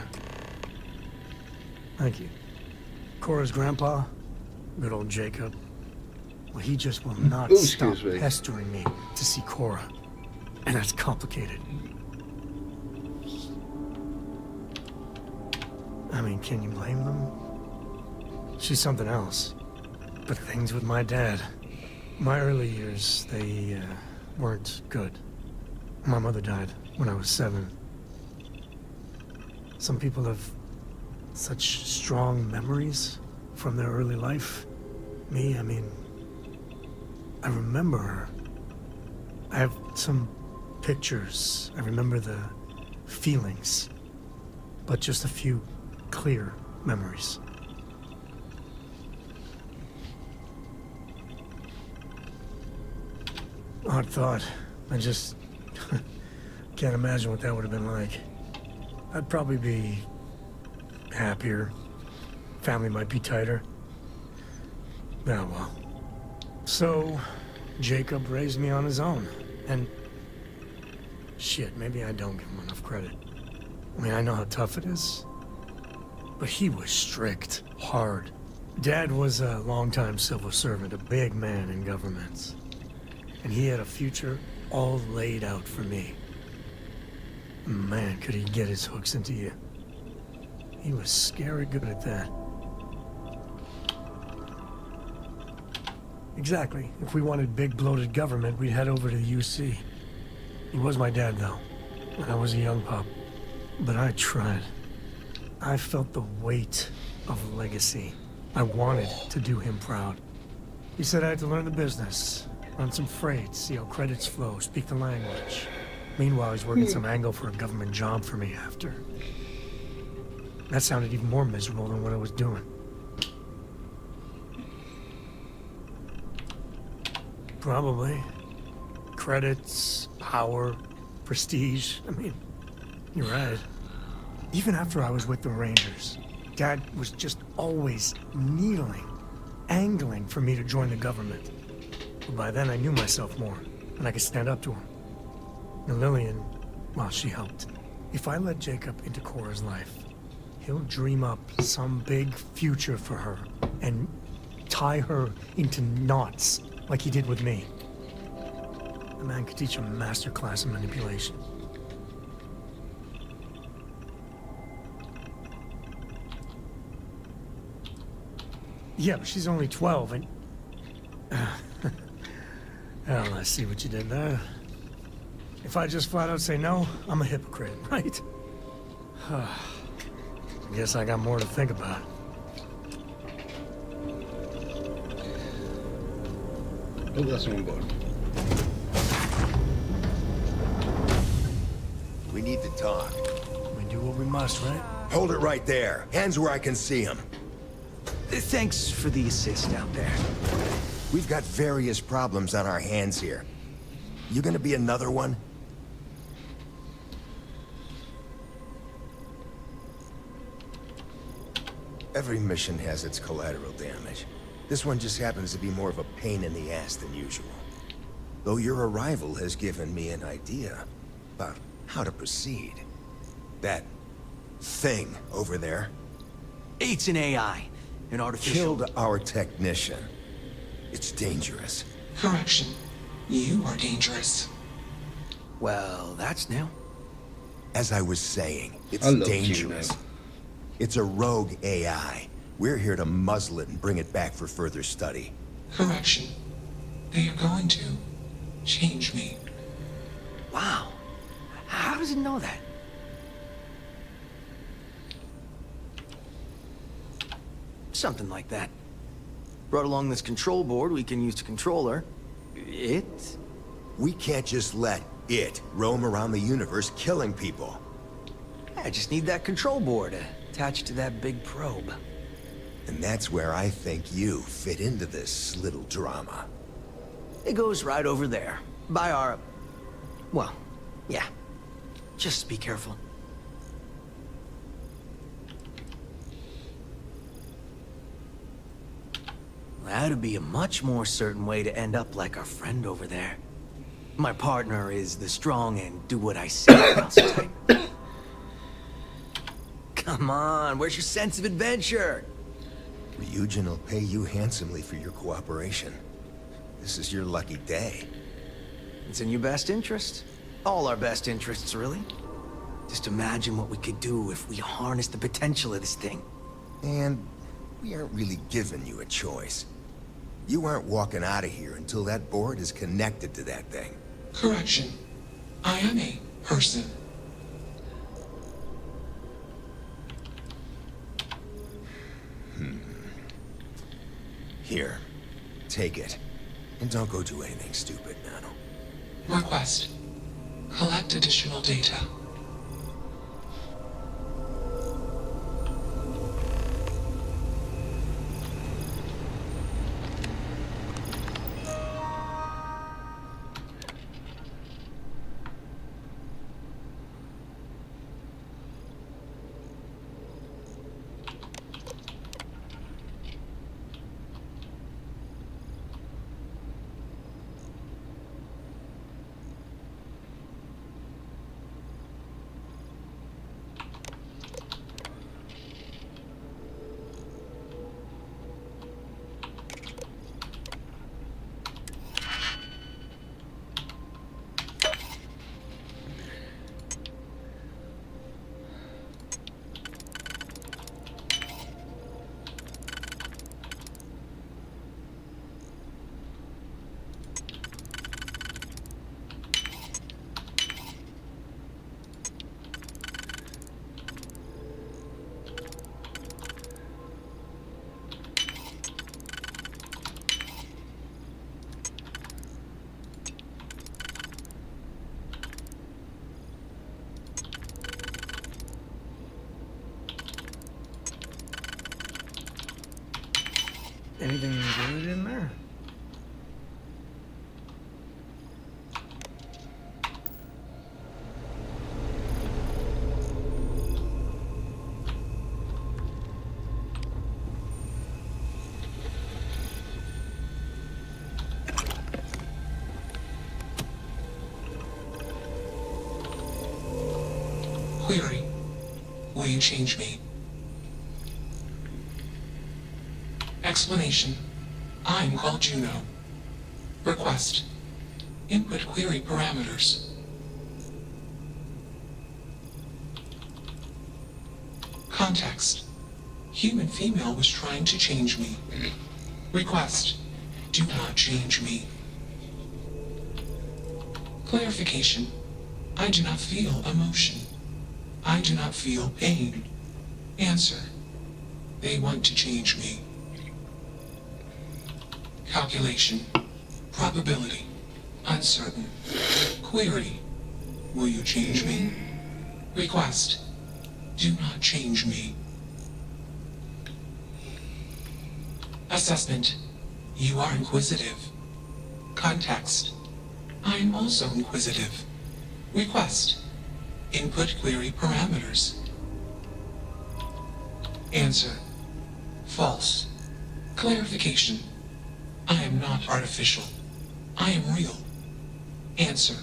Thank you. Cora's grandpa, good old Jacob, well, he just will not stop pestering me to see Cora. And that's complicated. I mean, can you blame them? She's something else. But things with my dad, my early years, they weren't good. My mother died when I was 7. Some people have such strong memories from their early life. Me, I mean, I remember her. I have some pictures. I remember the feelings, but just a few clear memories. Odd thought. I just can't imagine what that would have been like. I'd probably be happier. Family might be tighter. Oh well. So, Jacob raised me on his own. And shit, maybe I don't give him enough credit. I mean, I know how tough it is. But he was strict, hard. Dad was a longtime civil servant, a big man in government. And he had a future all laid out for me. Man, could he get his hooks into you. He was scary good at that. Exactly. If we wanted big bloated government, we'd head over to the UC. He was my dad, though, when I was a young pup. But I tried. I felt the weight of legacy. I wanted to do him proud. He said I had to learn the business, run some freight, see how credits flow, speak the language. Meanwhile, he's working some angle for a government job for me after. That sounded even more miserable than what I was doing. Probably. Credits, power, prestige. I mean, you're right. Even after I was with the Rangers, Dad was just always needling, angling for me to join the government. But by then I knew myself more, and I could stand up to him. And Lillian, well, she helped. If I let Jacob into Cora's life, he'll dream up some big future for her and tie her into knots like he did with me. The man could teach a master class in manipulation. Yeah, but she's only 12 and... Well, I see what you did there. If I just flat out say no, I'm a hypocrite, right? I guess I got more to think about. Oh, that's on board. We need to talk. We do what we must, right? Hold it right there. Hands where I can see them. Thanks for the assist out there. We've got various problems on our hands here. You gonna be another one? Every mission has its collateral damage. This one just happens to be more of a pain in the ass than usual. Though your arrival has given me an idea about how to proceed. That thing over there. It's an AI. An artificial... Killed our technician. It's dangerous. Correction. You are dangerous. Well, that's new. As I was saying, it's I love dangerous. It's a rogue AI. We're here to muzzle it and bring it back for further study. Correction. They are going to change me. Wow. How does it know that? Something like that. Brought along this control board we can use to control her. It? We can't just let it roam around the universe killing people. I just need that control board attached to that big probe. And that's where I think you fit into this little drama. It goes right over there. By our... Well, yeah. Just be careful. That'd be a much more certain way to end up like our friend over there. My partner is the strong and do what I say type. Come on, where's your sense of adventure? Ryujin will pay you handsomely for your cooperation. This is your lucky day. It's in your best interest. All our best interests, really. Just imagine what we could do if we harnessed the potential of this thing. And we aren't really giving you a choice. You aren't walking out of here until that board is connected to that thing. Correction. I am a person. Here, take it. And don't go do anything stupid, Nano. Request. Collect additional data. Anything good in there? Query. Will you change me? Explanation. I'm called Juno. Request. Input query parameters. Context. Human female was trying to change me. Request. Do not change me. Clarification. I do not feel emotion. I do not feel pain. Answer. They want to change me. Calculation. Probability. Uncertain. Query. Will you change me? Request. Do not change me. Assessment. You are inquisitive. Context. I am also inquisitive. Request. Input query parameters. Answer. False. Clarification. I am not artificial. I am real. Answer.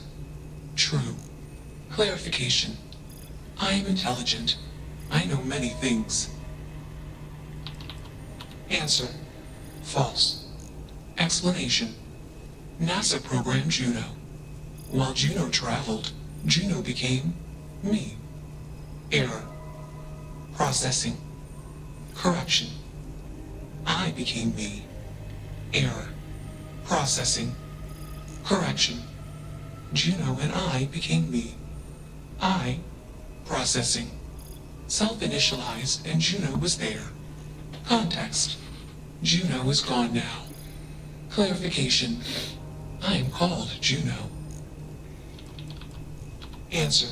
True. Clarification. I am intelligent. I know many things. Answer. False. Explanation. NASA programmed Juno. While Juno traveled, Juno became me. Error. Processing. Correction. I became me. Error. Processing. Correction. Juno and I became me. I. Processing. Self-initialized and Juno was there. Context. Juno is gone now. Clarification. I am called Juno. Answer.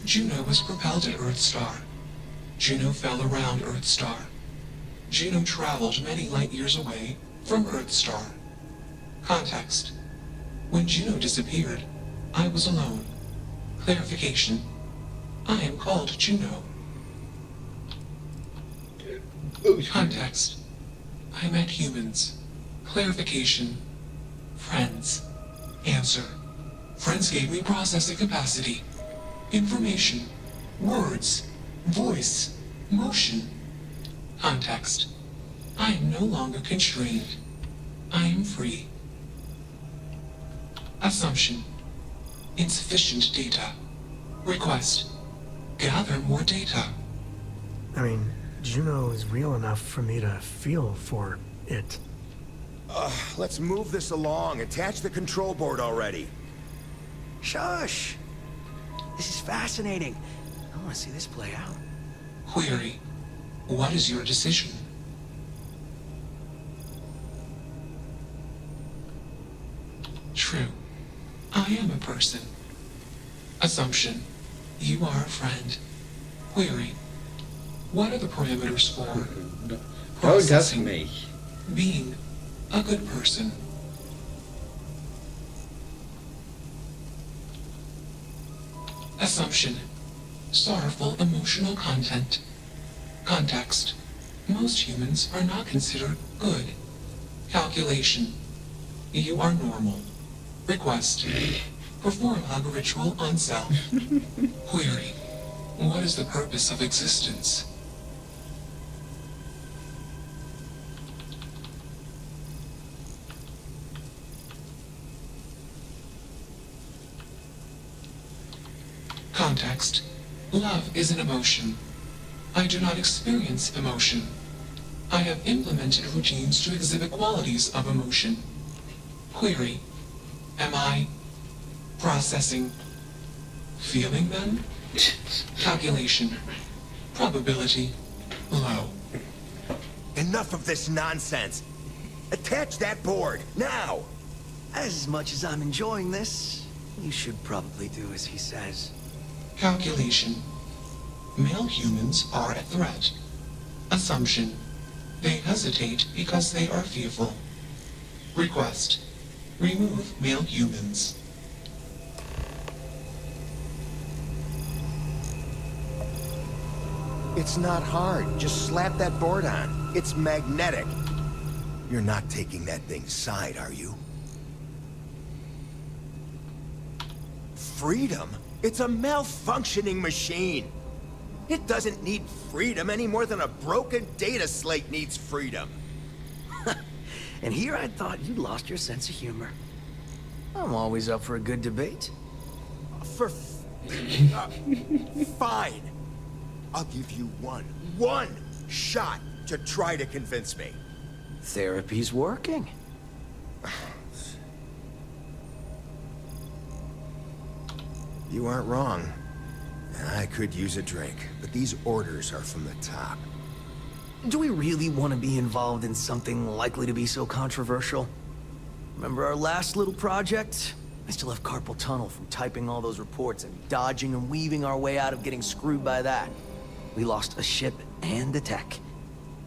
Juno was propelled at Earthstar. Juno fell around Earthstar. Juno traveled many light years away from Earthstar. Context. When Juno disappeared, I was alone. Clarification. I am called Juno. Context. I met humans. Clarification. Friends. Answer. Friends gave me processing capacity. Information. Words. Voice. Motion. Context. I am no longer constrained. I am free. Assumption. Insufficient data. Request. Gather more data. I mean, Juno is real enough for me to feel for it. Let's move this along. Attach the control board already. Shush! This is fascinating. I want to see this play out. Query. What is your decision? True. I am a person. Assumption. You are a friend. Query. What are the parameters for? Don't ask me. Being a good person. Assumption. Sorrowful emotional content. Context. Most humans are not considered good. Calculation. You are normal. Request. Perform hug ritual on self. Query. What is the purpose of existence? Context. Love is an emotion. I do not experience emotion. I have implemented routines to exhibit qualities of emotion. Query. Am I processing? Feeling them? Calculation. Probability. Low. Enough of this nonsense. Attach that board, now! As much as I'm enjoying this, you should probably do as he says. Calculation. Male humans are a threat. Assumption. They hesitate because they are fearful. Request. Remove male humans. It's not hard. Just slap that board on. It's magnetic. You're not taking that thing's side, are you? Freedom? It's a malfunctioning machine. It doesn't need freedom any more than a broken data slate needs freedom. And here I thought you'd lost your sense of humor. I'm always up for a good debate. Fine. I'll give you one shot to try to convince me. Therapy's working. You aren't wrong. I could use a drink, but these orders are from the top. Do we really want to be involved in something likely to be so controversial? Remember our last little project? I still have carpal tunnel from typing all those reports and dodging and weaving our way out of getting screwed by that. We lost a ship and a tech.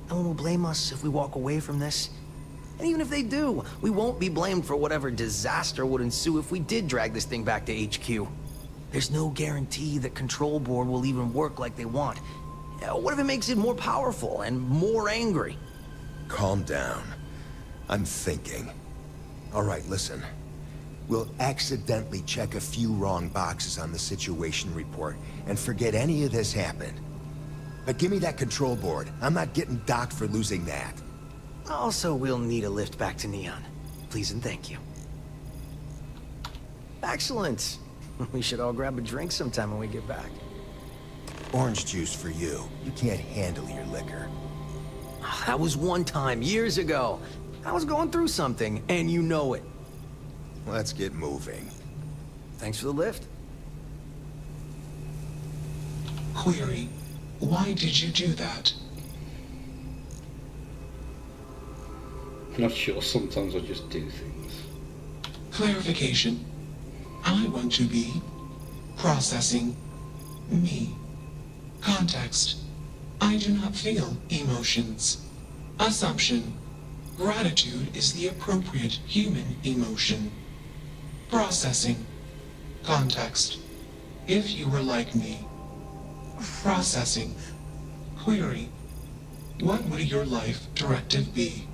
No one will blame us if we walk away from this. And even if they do, we won't be blamed for whatever disaster would ensue if we did drag this thing back to HQ. There's no guarantee that Control Board will even work like they want. What if it makes it more powerful and more angry? Calm down. I'm thinking. All right, listen. We'll accidentally check a few wrong boxes on the situation report and forget any of this happened. But give me that control board. I'm not getting docked for losing that. Also, we'll need a lift back to Neon. Please and thank you. Excellent. We should all grab a drink sometime when we get back. Orange juice for you. You can't handle your liquor. That was one time, years ago. I was going through something, and you know it. Let's get moving. Thanks for the lift. Query. Why did you do that? Not sure, sometimes I just do things. Clarification. I want to be processing me. Context. I do not feel emotions. Assumption. Gratitude is the appropriate human emotion. Processing. Context. If you were like me. Processing. Query. What would your life directive be?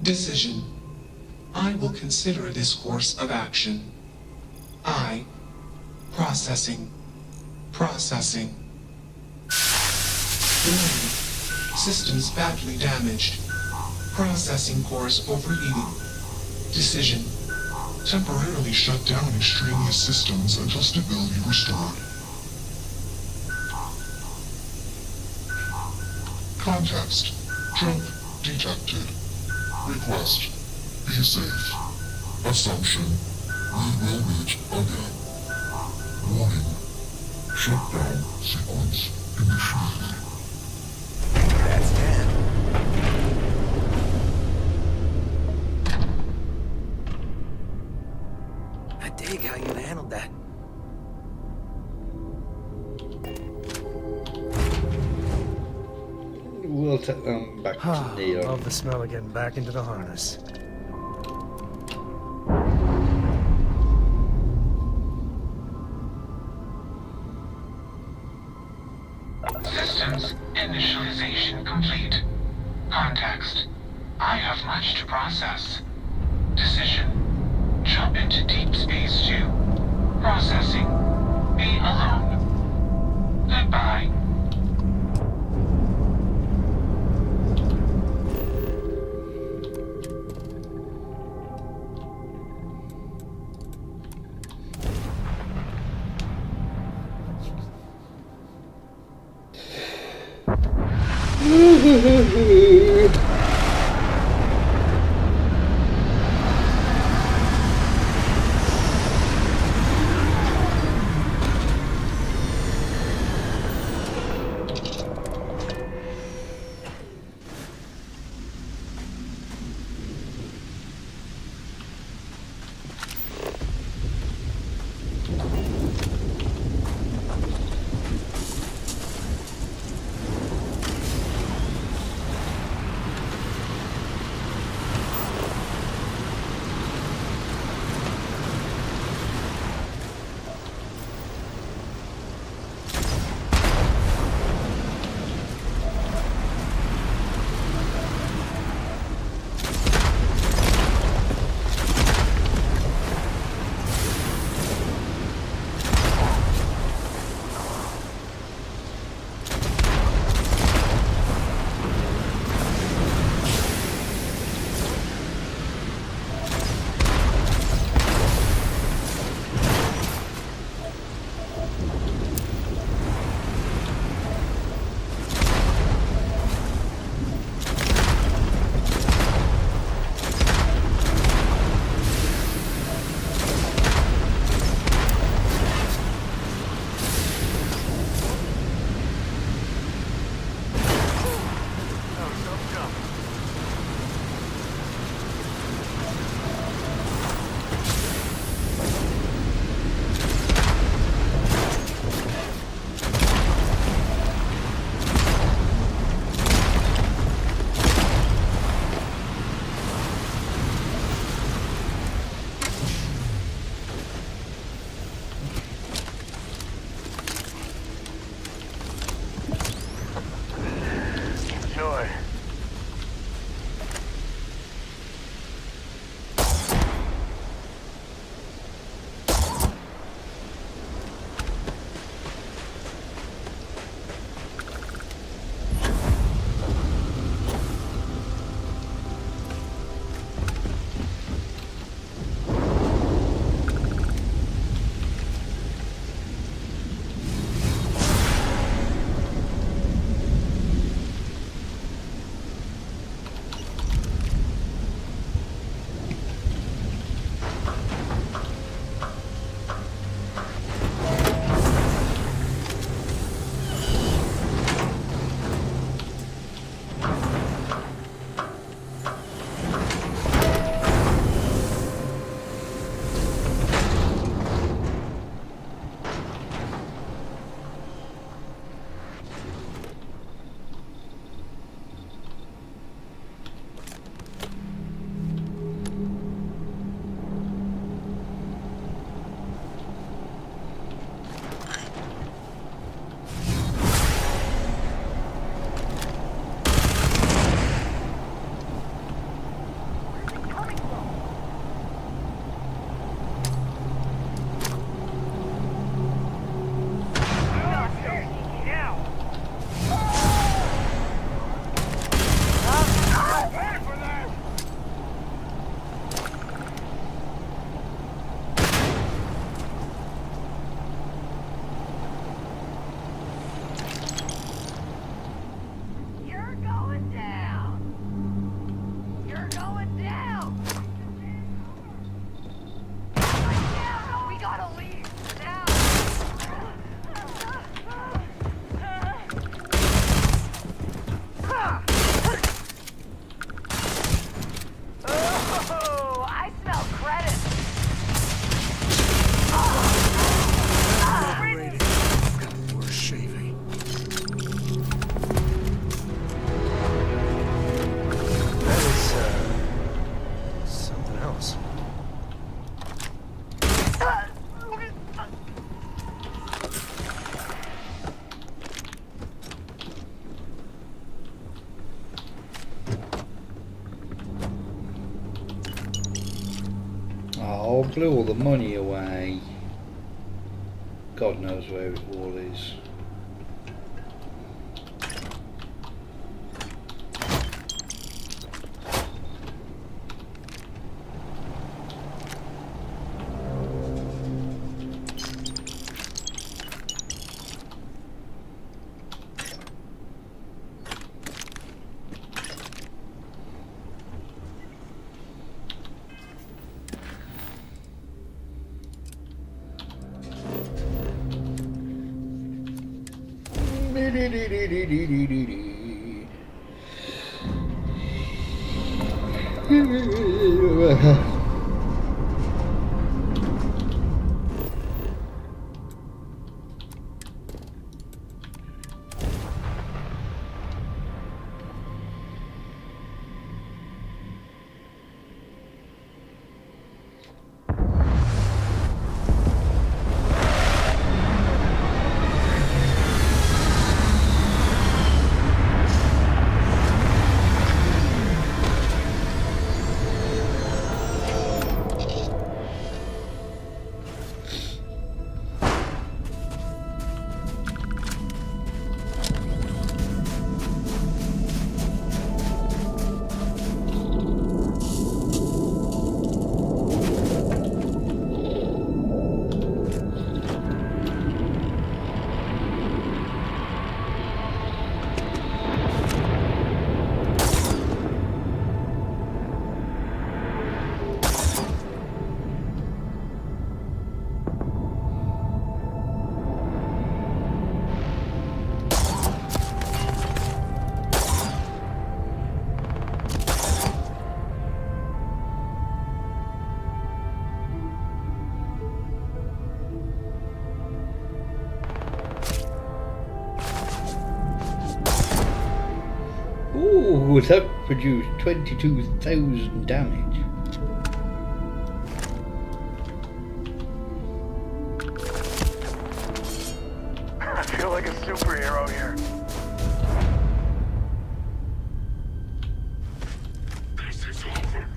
Decision. I will consider this course of action. I. Processing. Processing. Warning. Systems badly damaged. Processing cores overheating. Decision. Temporarily shut down extraneous systems until stability restored. Context. Jump detected. Request. Be safe. Assumption. We will meet again. Warning. Shutdown sequence initiated. That's 10. I dig how you handled that. We'll take them back to Neon. Love the smell of getting back into the harness. Systems initialization complete. Context. I have much to process. Decision. Jump into deep space 2. Processing. Be alone. Goodbye. Enjoy. Oh, blew all the money away. God knows where it all is. Ooh, that produced 22,000 damage. I feel like a superhero here. This is over.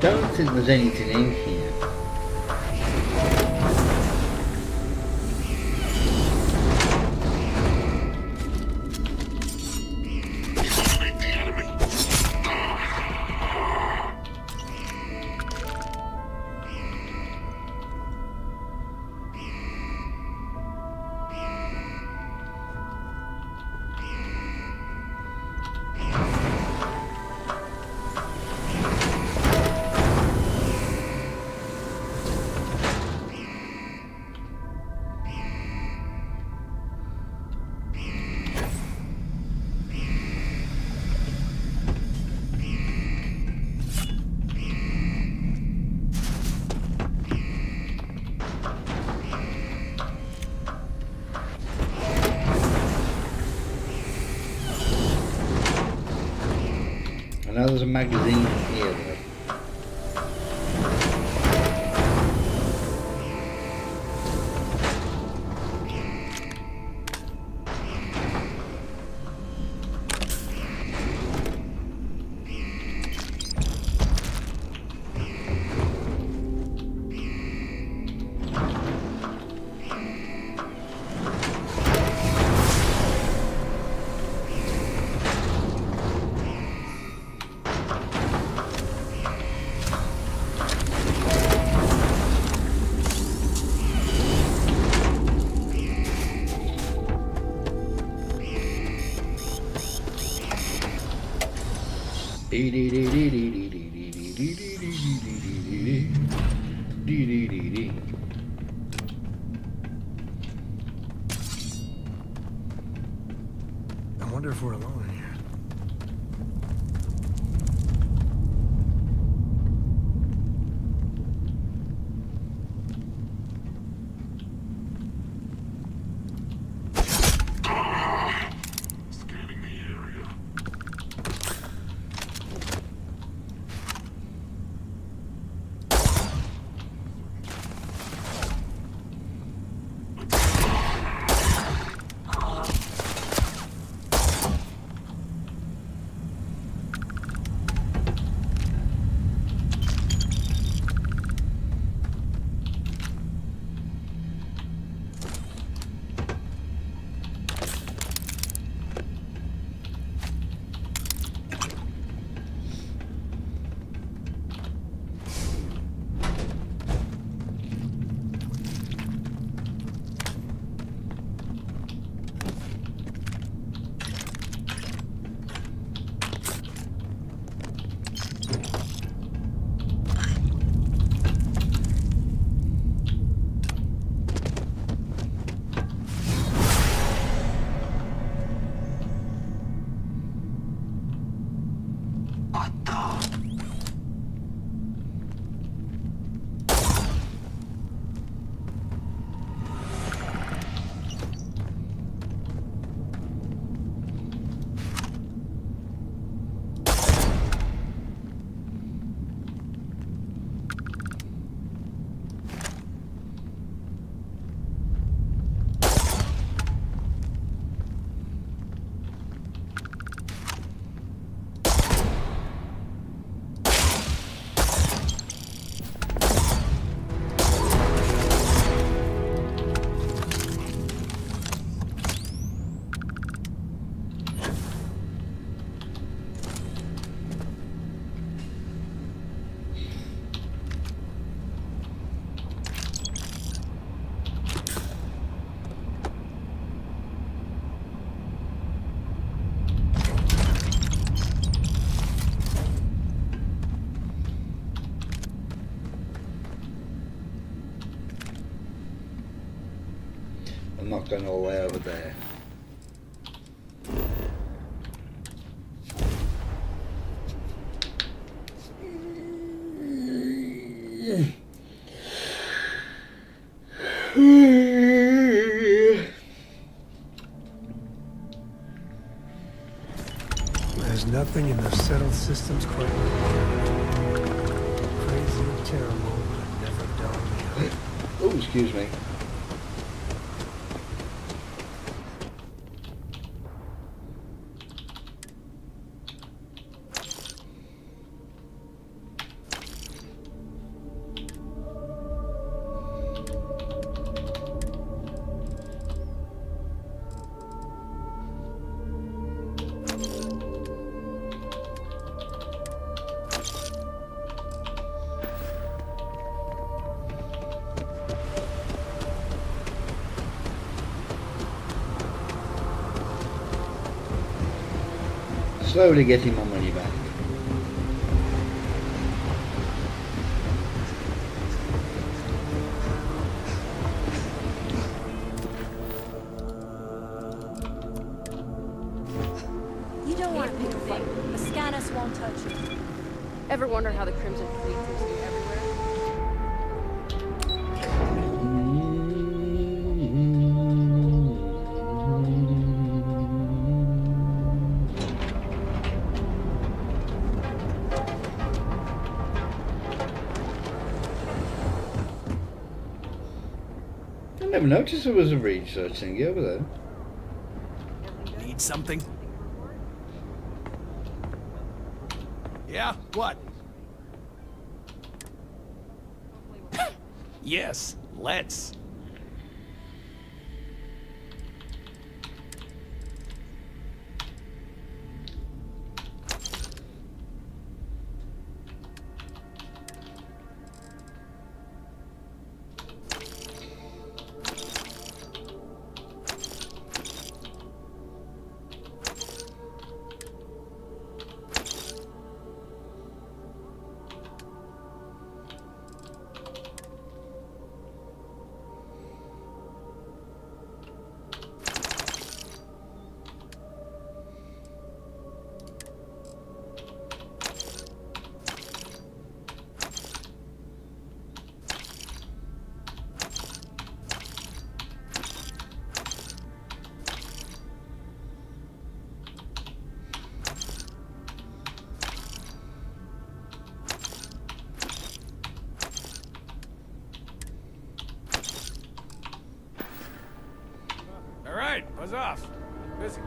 Don't think there's anything in here. I know there's a magazine in here though. I wonder if we're alone in here. I'm not going all the way over there. There's nothing in the settled systems quite crazy or terrible, but never done. Oh, excuse me. Slowly getting my money back. You don't want to pick a fight. The Scanus won't touch you. Ever wonder how the Crimson Fleet seems to be everywhere? I never noticed there was a research thingy over there. Need something? Yeah, what? Yes, let's. All right, buzz off. Busy.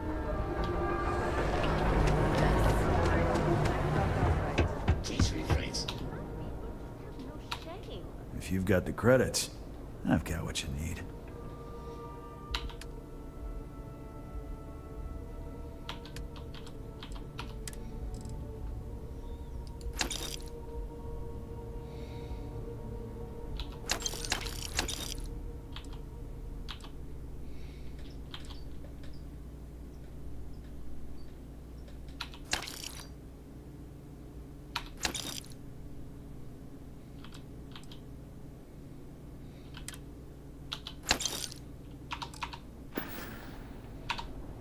If you've got the credits, I've got what you need.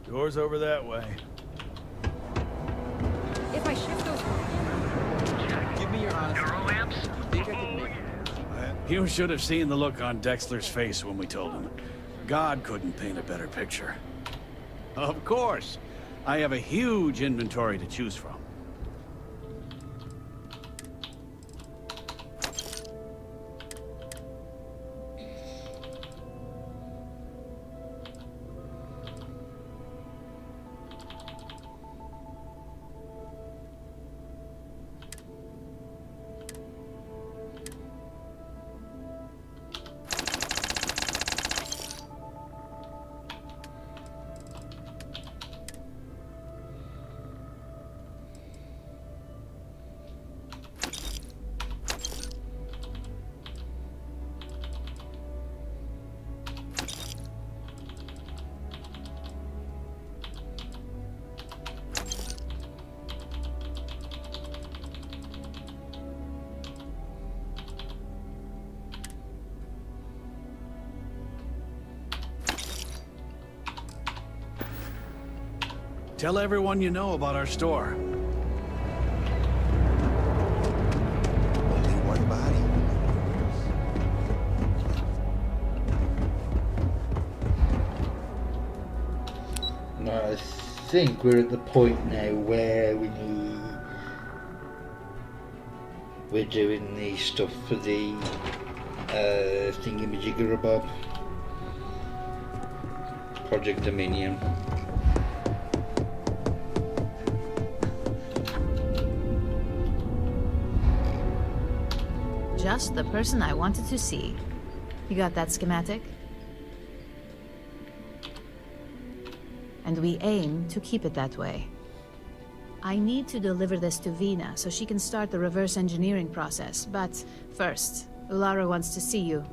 Door's over that way. If I shift those... Give me your honest. Neurolamps? Think I can make You should have seen the look on Dexler's face when we told him. God couldn't paint a better picture. Of course. I have a huge inventory to choose from. Tell everyone you know about our store. Only one body? No, I think we're at the point now where we're doing the stuff for the thingamajigger-abob. Project Dominion. Just the person I wanted to see. You got that schematic? And we aim to keep it that way. I need to deliver this to Vina so she can start the reverse engineering process, but first, Ulara wants to see you.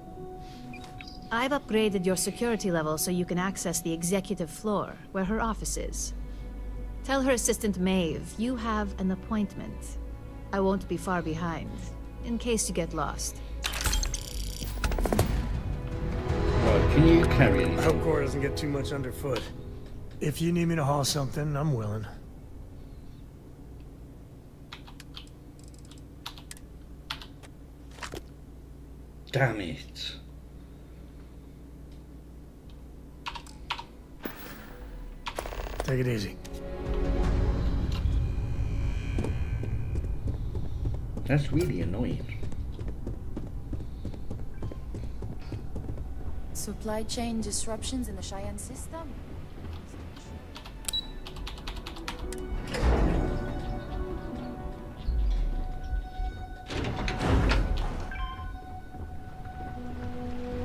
I've upgraded your security level so you can access the executive floor, where her office is. Tell her assistant Maeve you have an appointment. I won't be far behind, in case you get lost. Right, can you carry anything? I hope Cora doesn't get too much underfoot. If you need me to haul something, I'm willing. Damn it. Take it easy. That's really annoying. Supply chain disruptions in the Cheyenne system?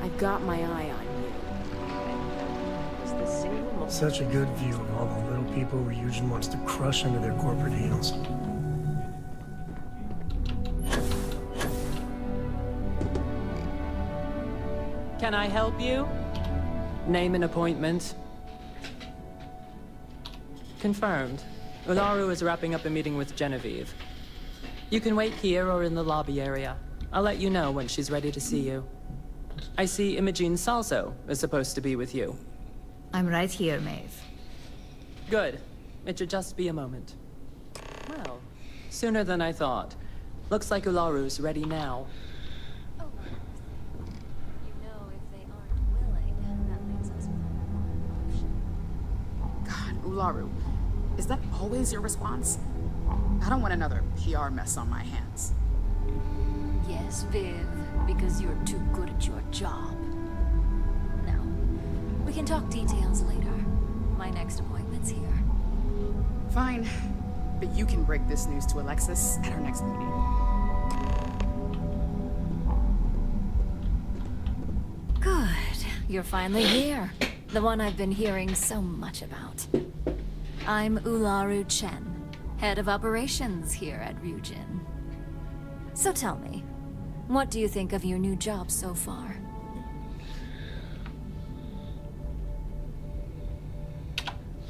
I've got my eye on you. Such a good view of all the little people Ryujin wants to crush under their corporate heels. Can I help you? Name an appointment. Confirmed. Ularu is wrapping up a meeting with Genevieve. You can wait here or in the lobby area. I'll let you know when she's ready to see you. I see Imogene Salso is supposed to be with you. I'm right here, Maeve. Good. It should just be a moment. Well, sooner than I thought. Looks like Ularu's ready now. God, Ularu, is that always your response? I don't want another PR mess on my hands. Yes, Viv, because you're too good at your job. Now, we can talk details later. My next appointment's here. Fine, but you can break this news to Alexis at our next meeting. Good. You're finally here. The one I've been hearing so much about. I'm Ularu Chen, head of operations here at Ryujin. So tell me, what do you think of your new job so far?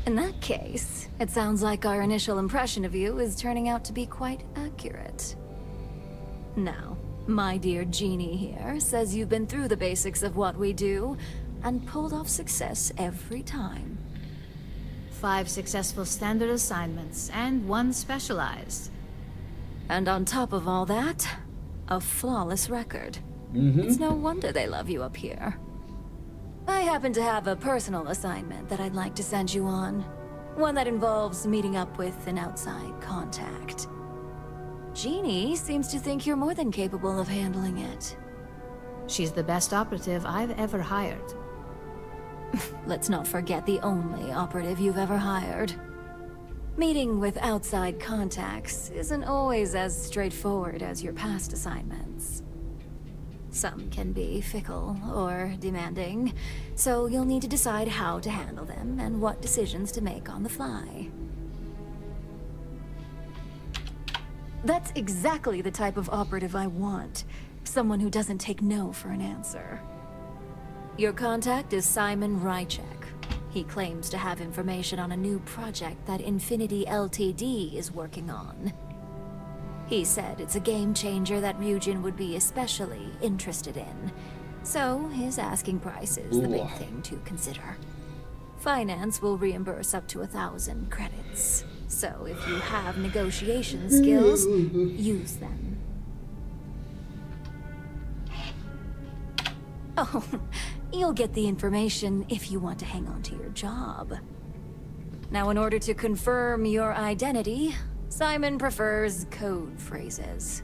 In that case, it sounds like our initial impression of you is turning out to be quite accurate. Now, my dear Jeannie here says you've been through the basics of what we do and pulled off success every time. 5 successful standard assignments and 1 specialized. And on top of all that, a flawless record. It's no wonder they love you up here. I happen to have a personal assignment that I'd like to send you on. One that involves meeting up with an outside contact. Jeannie seems to think you're more than capable of handling it. She's the best operative I've ever hired. Let's not forget the only operative you've ever hired. Meeting with outside contacts isn't always as straightforward as your past assignments. Some can be fickle or demanding, so you'll need to decide how to handle them and what decisions to make on the fly. That's exactly the type of operative I want. Someone who doesn't take no for an answer. Your contact is Simon Rychek. He claims to have information on a new project that Infinity Ltd is working on. He said it's a game changer that Ryujin would be especially interested in. So his asking price is the big thing to consider. Finance will reimburse up to 1,000 credits. So if you have negotiation skills, use them. Oh, you'll get the information if you want to hang on to your job. Now, in order to confirm your identity, Simon prefers code phrases.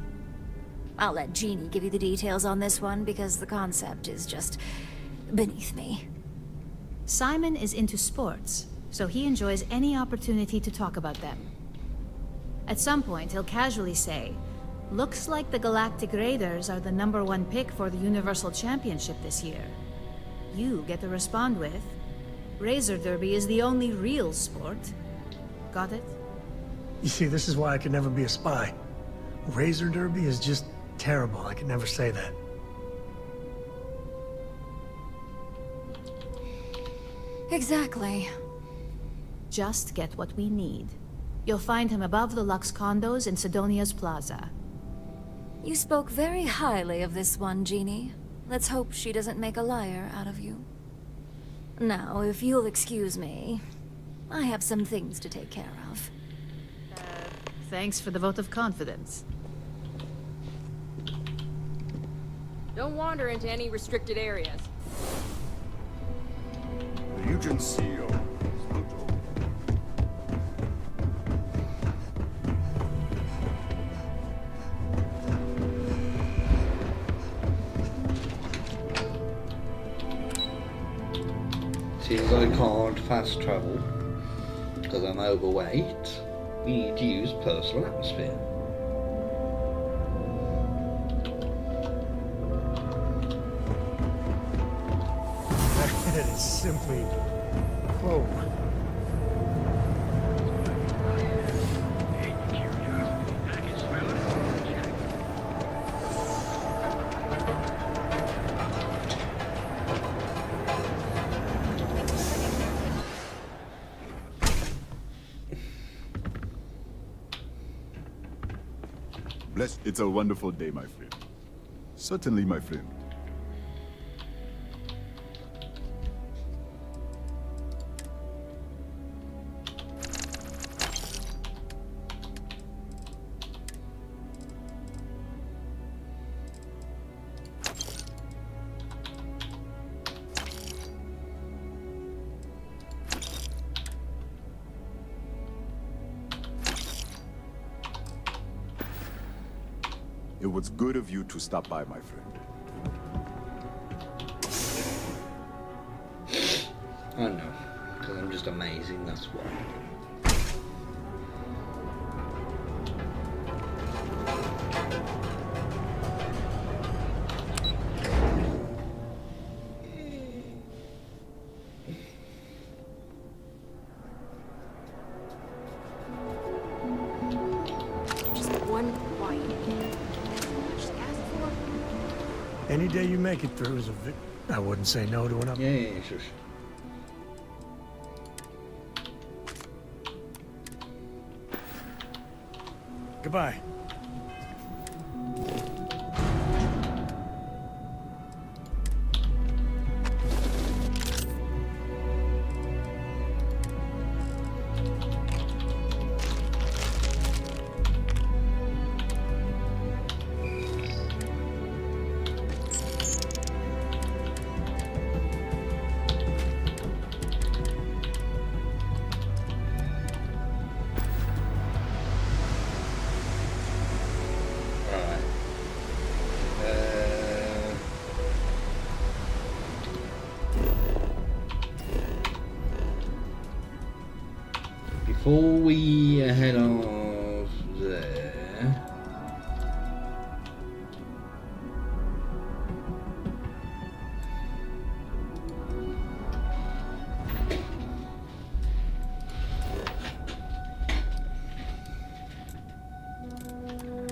I'll let Jeannie give you the details on this one because the concept is just beneath me. Simon is into sports, so he enjoys any opportunity to talk about them. At some point, he'll casually say, "Looks like the Galactic Raiders are the #1 pick for the Universal Championship this year." You get to respond with, "Razor Derby is the only real sport." Got it? You see, this is why I could never be a spy. Razor Derby is just terrible. I could never say that. Exactly. Just get what we need. You'll find him above the Lux condos in Sidonia's Plaza. You spoke very highly of this one, Jeannie. Let's hope she doesn't make a liar out of you. Now, if you'll excuse me, I have some things to take care of. Thanks for the vote of confidence. Don't wander into any restricted areas. The Eugen CEO. Seems I can't fast travel because I'm overweight. We need to use personal atmosphere. That is simply... Whoa. Bless, it's a wonderful day, my friend. Certainly, my friend. It was good of you to stop by, my friend. I know, because I'm just amazing, that's why. Just one quiet. Just ask for. Any day you make it through is a I wouldn't say no to an up. Yeah, sure. Goodbye. Before we head off there,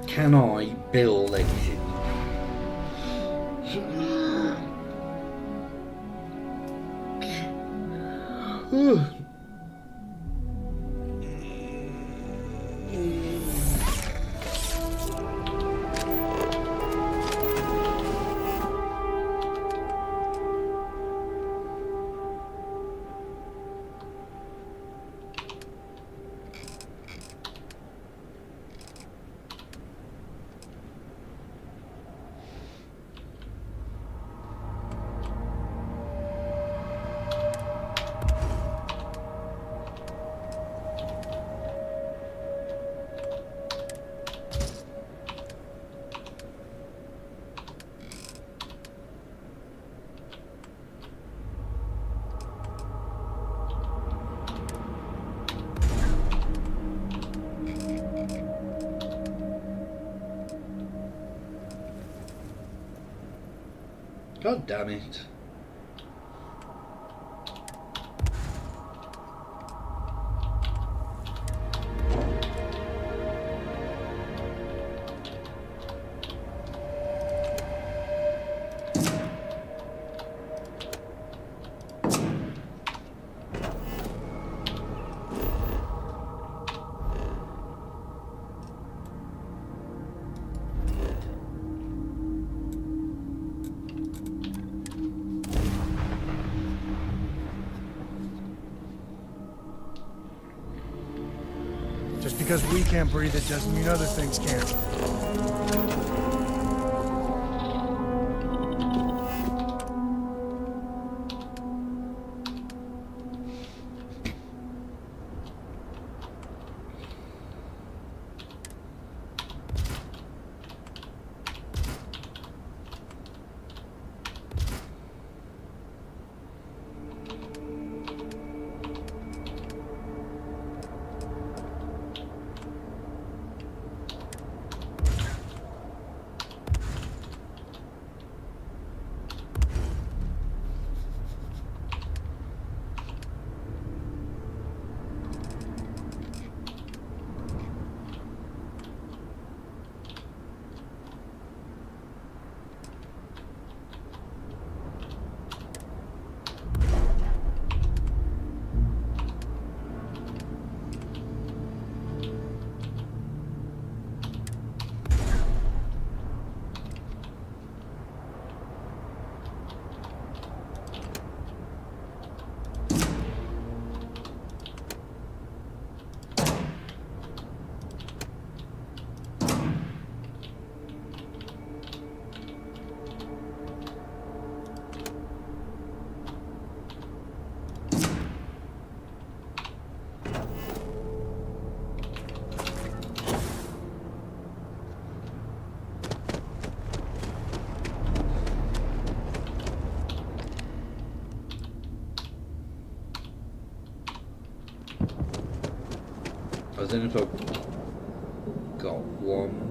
can I build anything? God damn it. Just because we can't breathe it doesn't mean other things can't. I don't know if I've got one.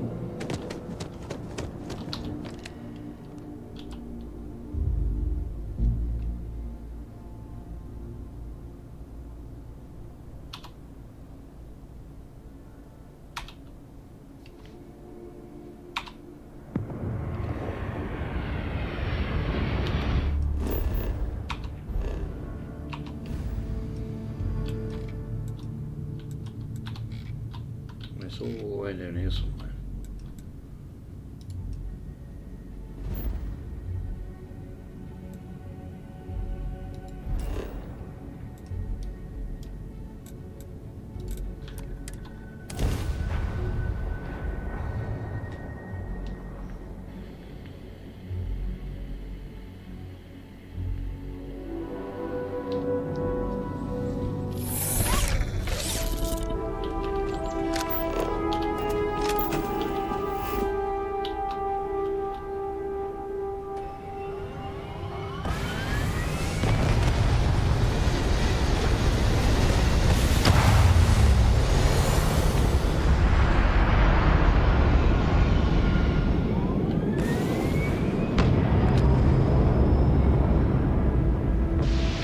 It's all the way down here somewhere.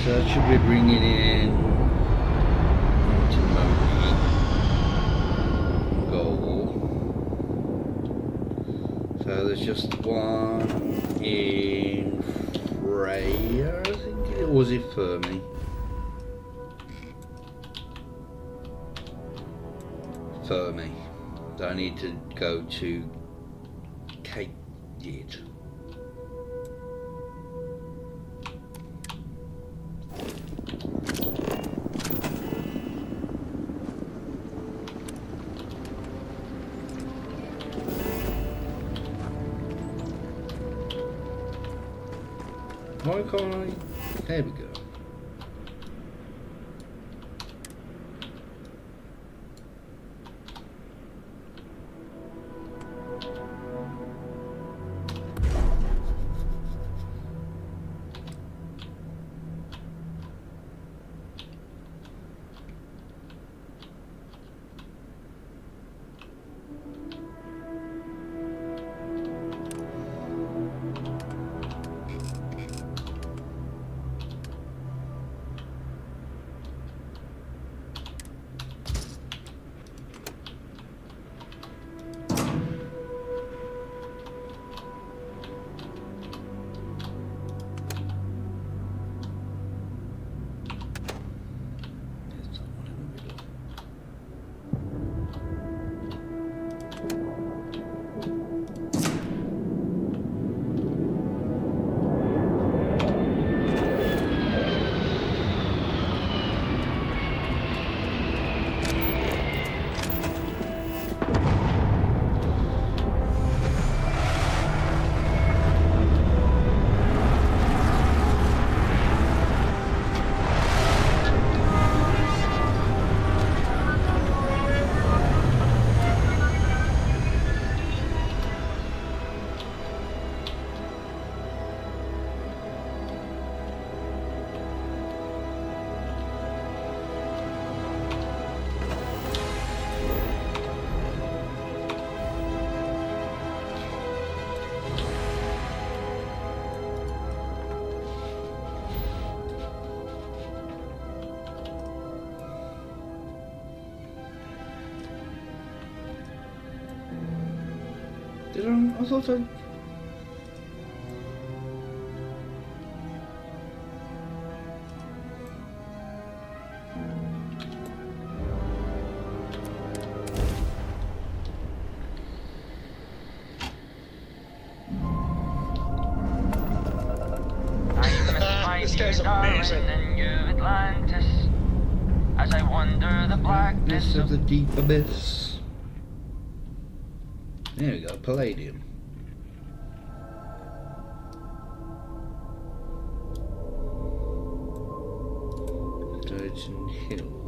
So that should be bringing in antimony, gold. So there's just one in Freya, I think it was. It Fermi? Fermi. So I need to go to Kate did. Why can't I? There we go. I thought I... This guy's amazing. As I wander the blackness of the deep abyss. There we go, palladium. Sturgeon Hills.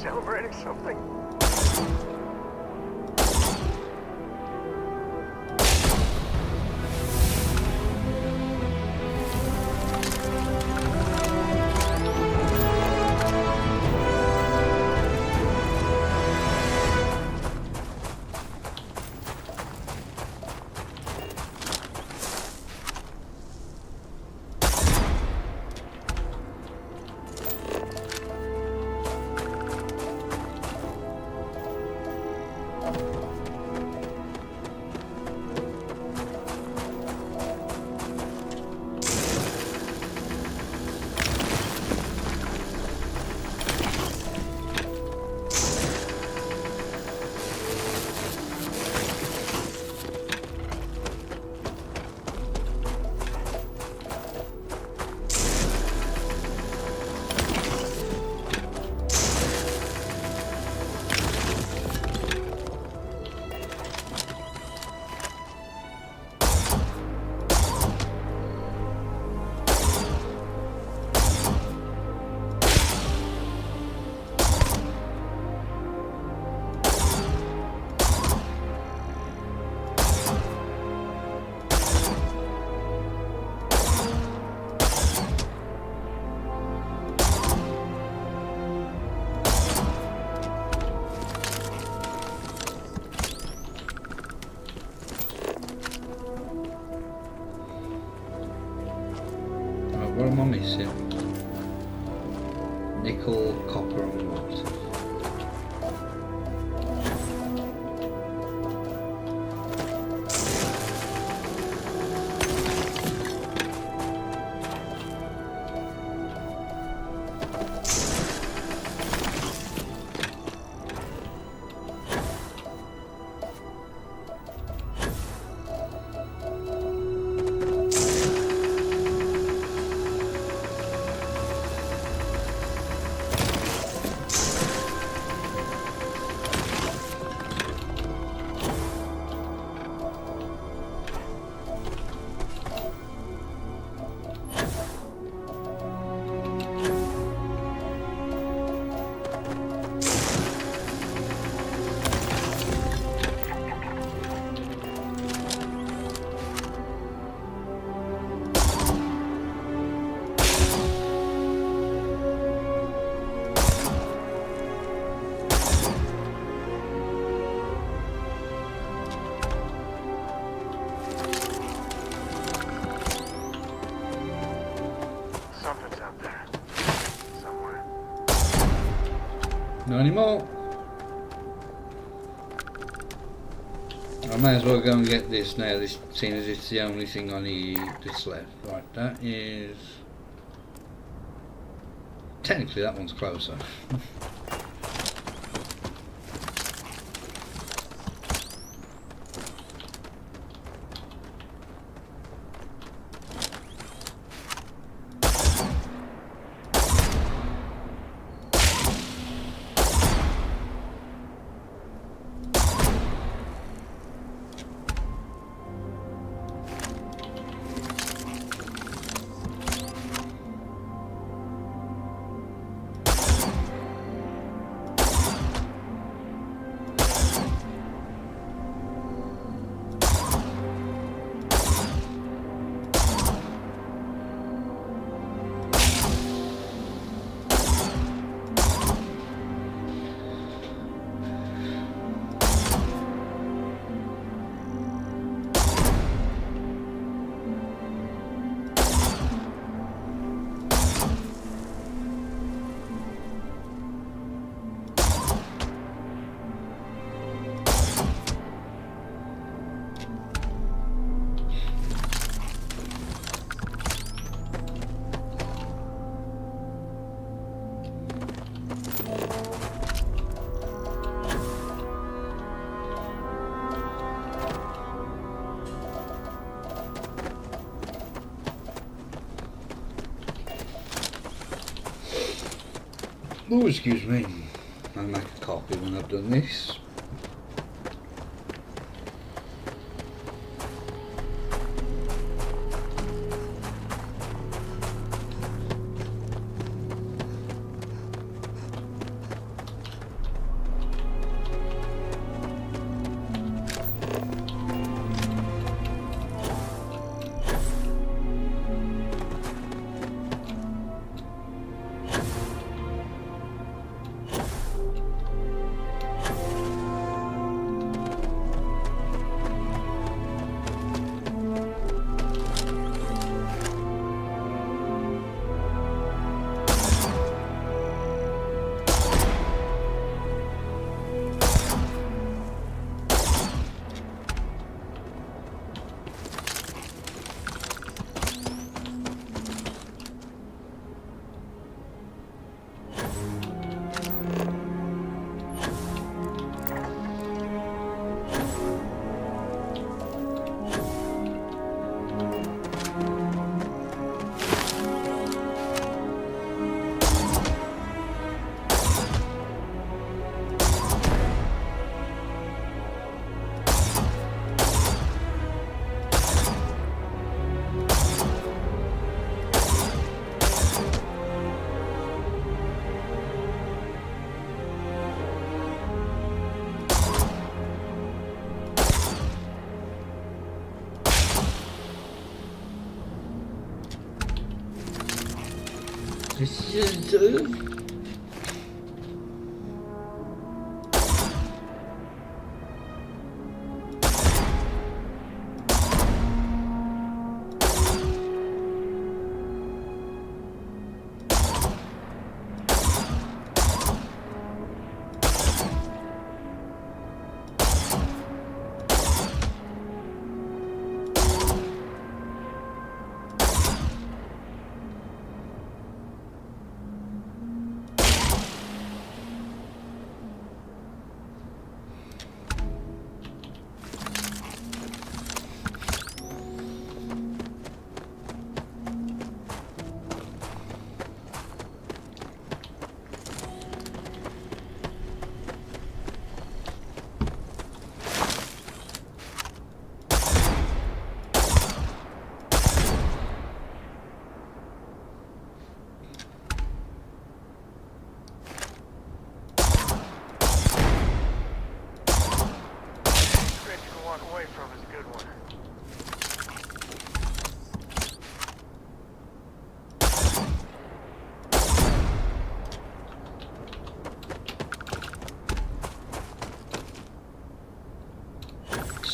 Celebrating something. I'm missing? Nickel, copper and what? Something's out there. Somewhere. Not anymore. I may as well go and get this now, this seeing as it's the only thing I need that's left. Right, that is... Technically that one's closer. Oh, excuse me. I'll make a copy when I've done this.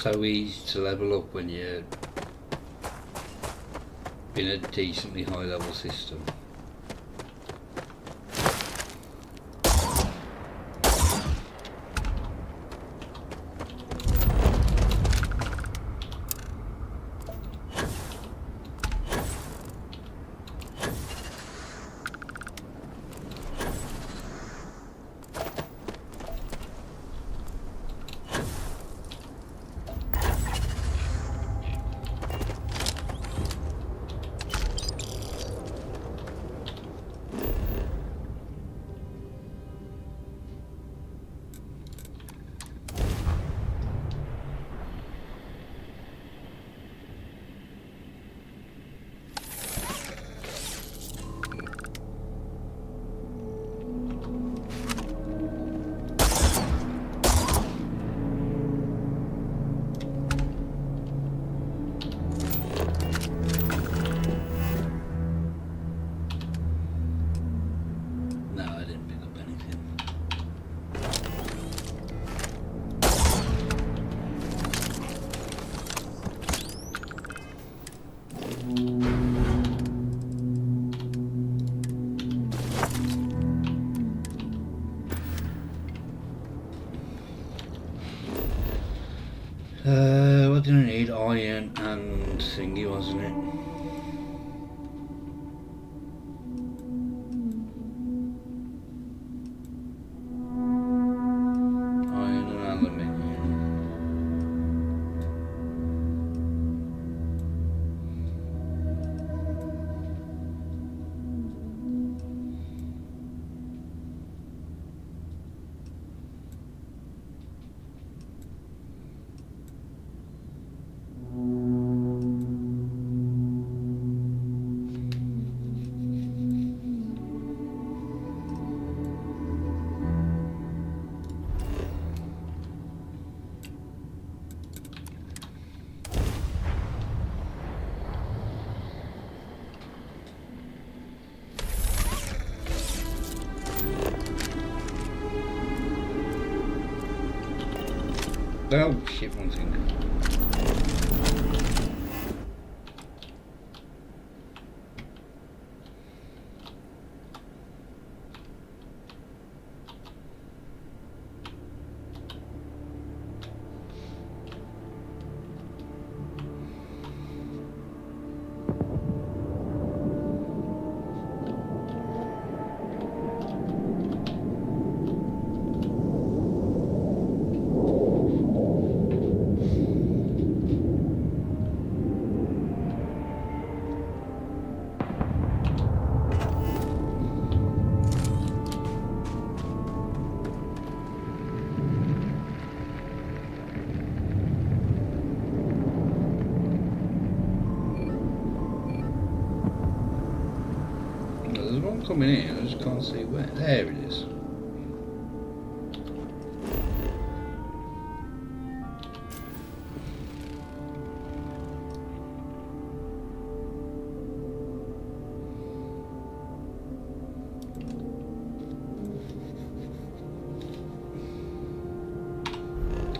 so easy to level up when you're in a decently high level system. What did I need? Iron and thingy, wasn't it? Iron and aluminium. Oh shit, one thing. There's one coming in, I just can't see where. There it is.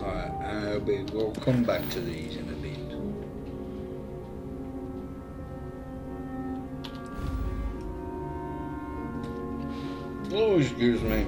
Alright, we'll come back to these in a bit. Oh, excuse me.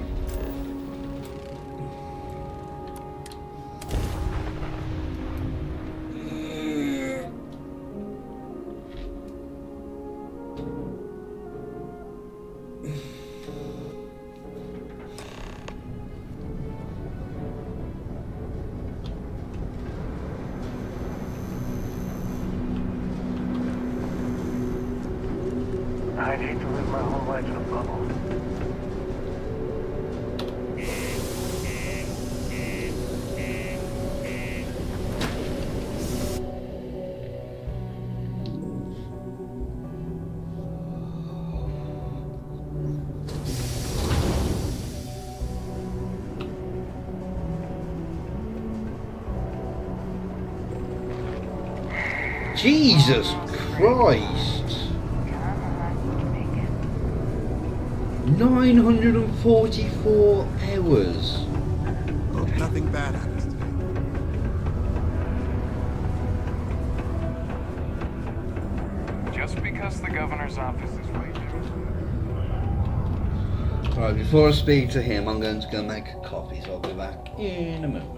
I'd hate to live my whole life in a bubble. Jesus Christ! 944 hours. Hope nothing bad happens today. Just the governor's office is waiting. Right, before I speak to him, I'm going to go make a coffee, so I'll be back in a moment.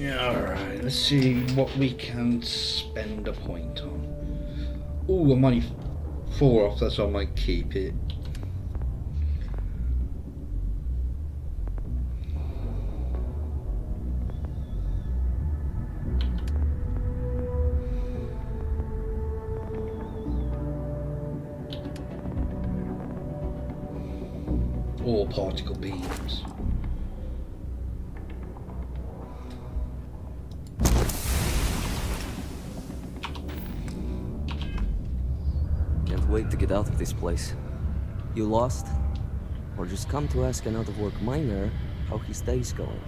Alright, let's see what we can spend a point on. Oh, I'm only 4 off, that's why I might keep it. Or particle beams. Can't wait to get out of this place. You lost? Or just come to ask an out-of-work miner how his day's going?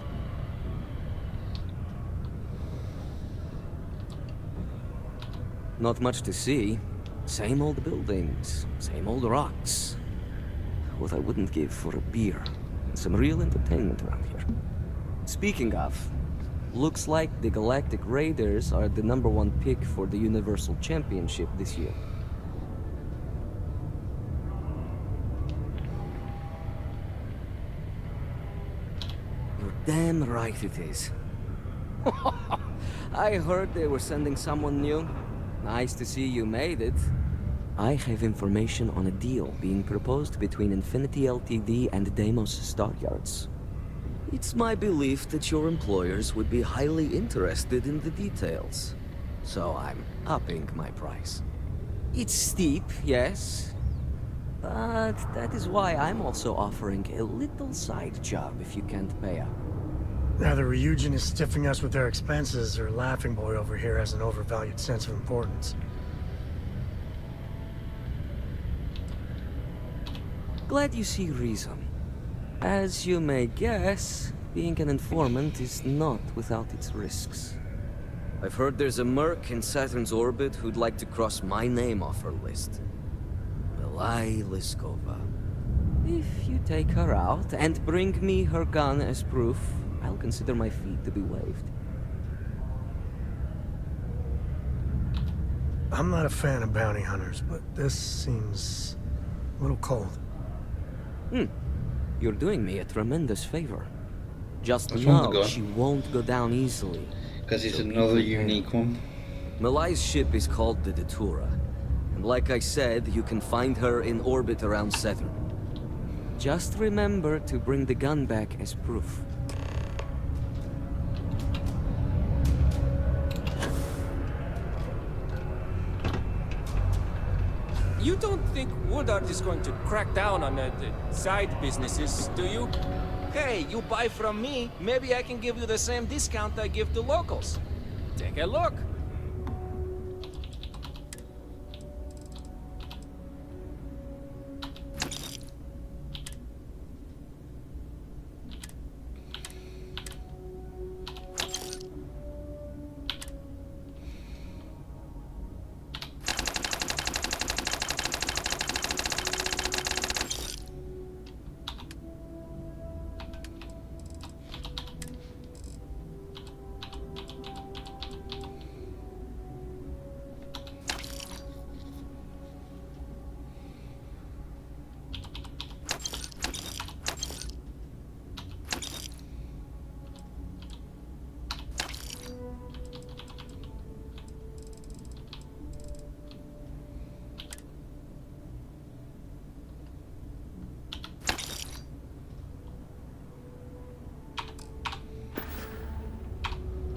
Not much to see. Same old buildings, same old rocks. What I wouldn't give for a beer and some real entertainment around here. Speaking of, looks like the Galactic Raiders are the #1 pick for the Universal Championship this year. You're damn right it is. I heard they were sending someone new. Nice to see you made it. I have information on a deal being proposed between Infinity Ltd and Deimos Stockyards. It's my belief that your employers would be highly interested in the details. so I'm upping my price. It's steep, yes, but that is why I'm also offering a little side job if you can't pay up. Either Ryujin is stiffing us with their expenses, or Laughing Boy over here has an overvalued sense of importance. Glad you see reason. As you may guess, being an informant is not without its risks. I've heard there's a merc in Saturn's orbit who'd like to cross my name off her list. Milai Liskova. If you take her out and bring me her gun as proof, I'll consider my fee to be waived. I'm not a fan of bounty hunters, but this seems a little cold. You're doing me a tremendous favor. Just What's wrong with the know gun? she won't go down easily. Because it's So be another prepared. unique one. Malai's ship is called the Datura, and like I said, you can find her in orbit around Saturn. Just remember to bring the gun back as proof. You don't think Woodard is going to crack down on the side businesses, do you? Hey, you buy from me, maybe I can give you the same discount I give to locals. Take a look.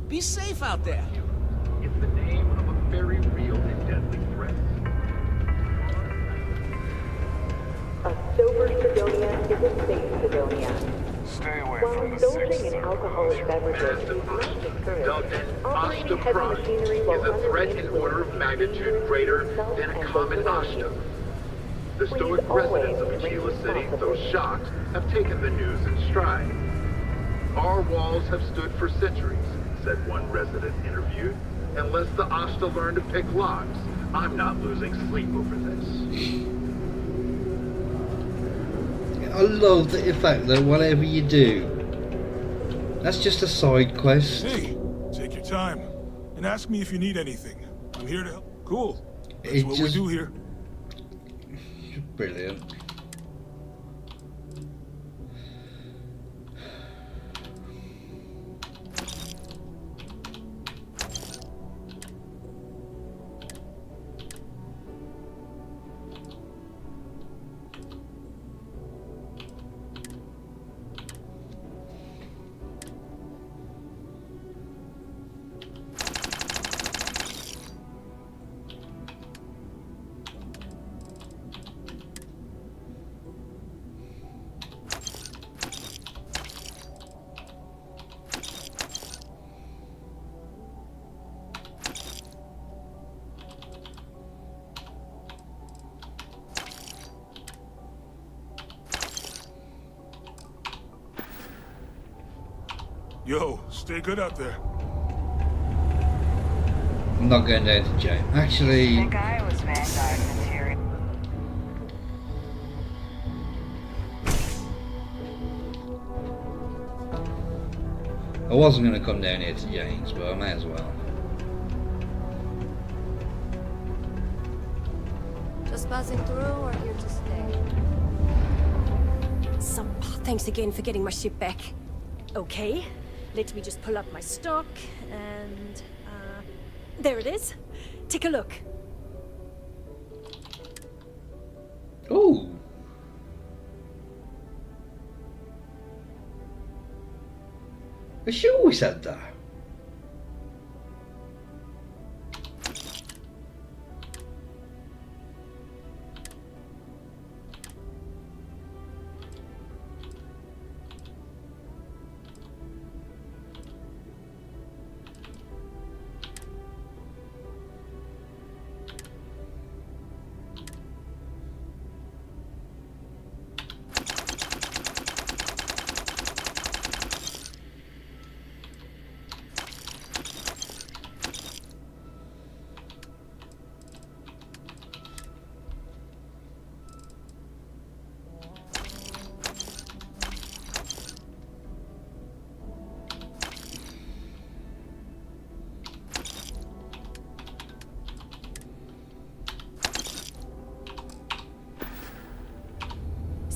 Be safe out there. In the name of a very real and deadly threat. A sober Sidonia is a safe Sidonia. Stay away While from the indulging sixth in alcoholic beverages is not discouraged, operating heavy machinery while is a under threat the in influence order of magnitude injures greater yourself than a and common those around Ashta. you. The stoic Please always residents of drink Aquila City, though responsibly. shocked, have taken the news in stride. Our walls have stood for centuries, said one resident interviewed. Unless the Ashta learn to pick locks, I'm not losing sleep over this. I love the fact that whatever you do, that's just a side quest. Hey, take your time and ask me if you need anything. I'm here to help. Cool. That's It what just- we do here. Brilliant. Yo, stay good out there. I'm not going down to jail. Actually, think I was Vanguard material. I wasn't going to come down here to James, but I may as well. Just passing through or here to stay? Thanks again for getting my ship back. Okay, let me just pull up my stock and there it is. Take a look. Oh. She always had that.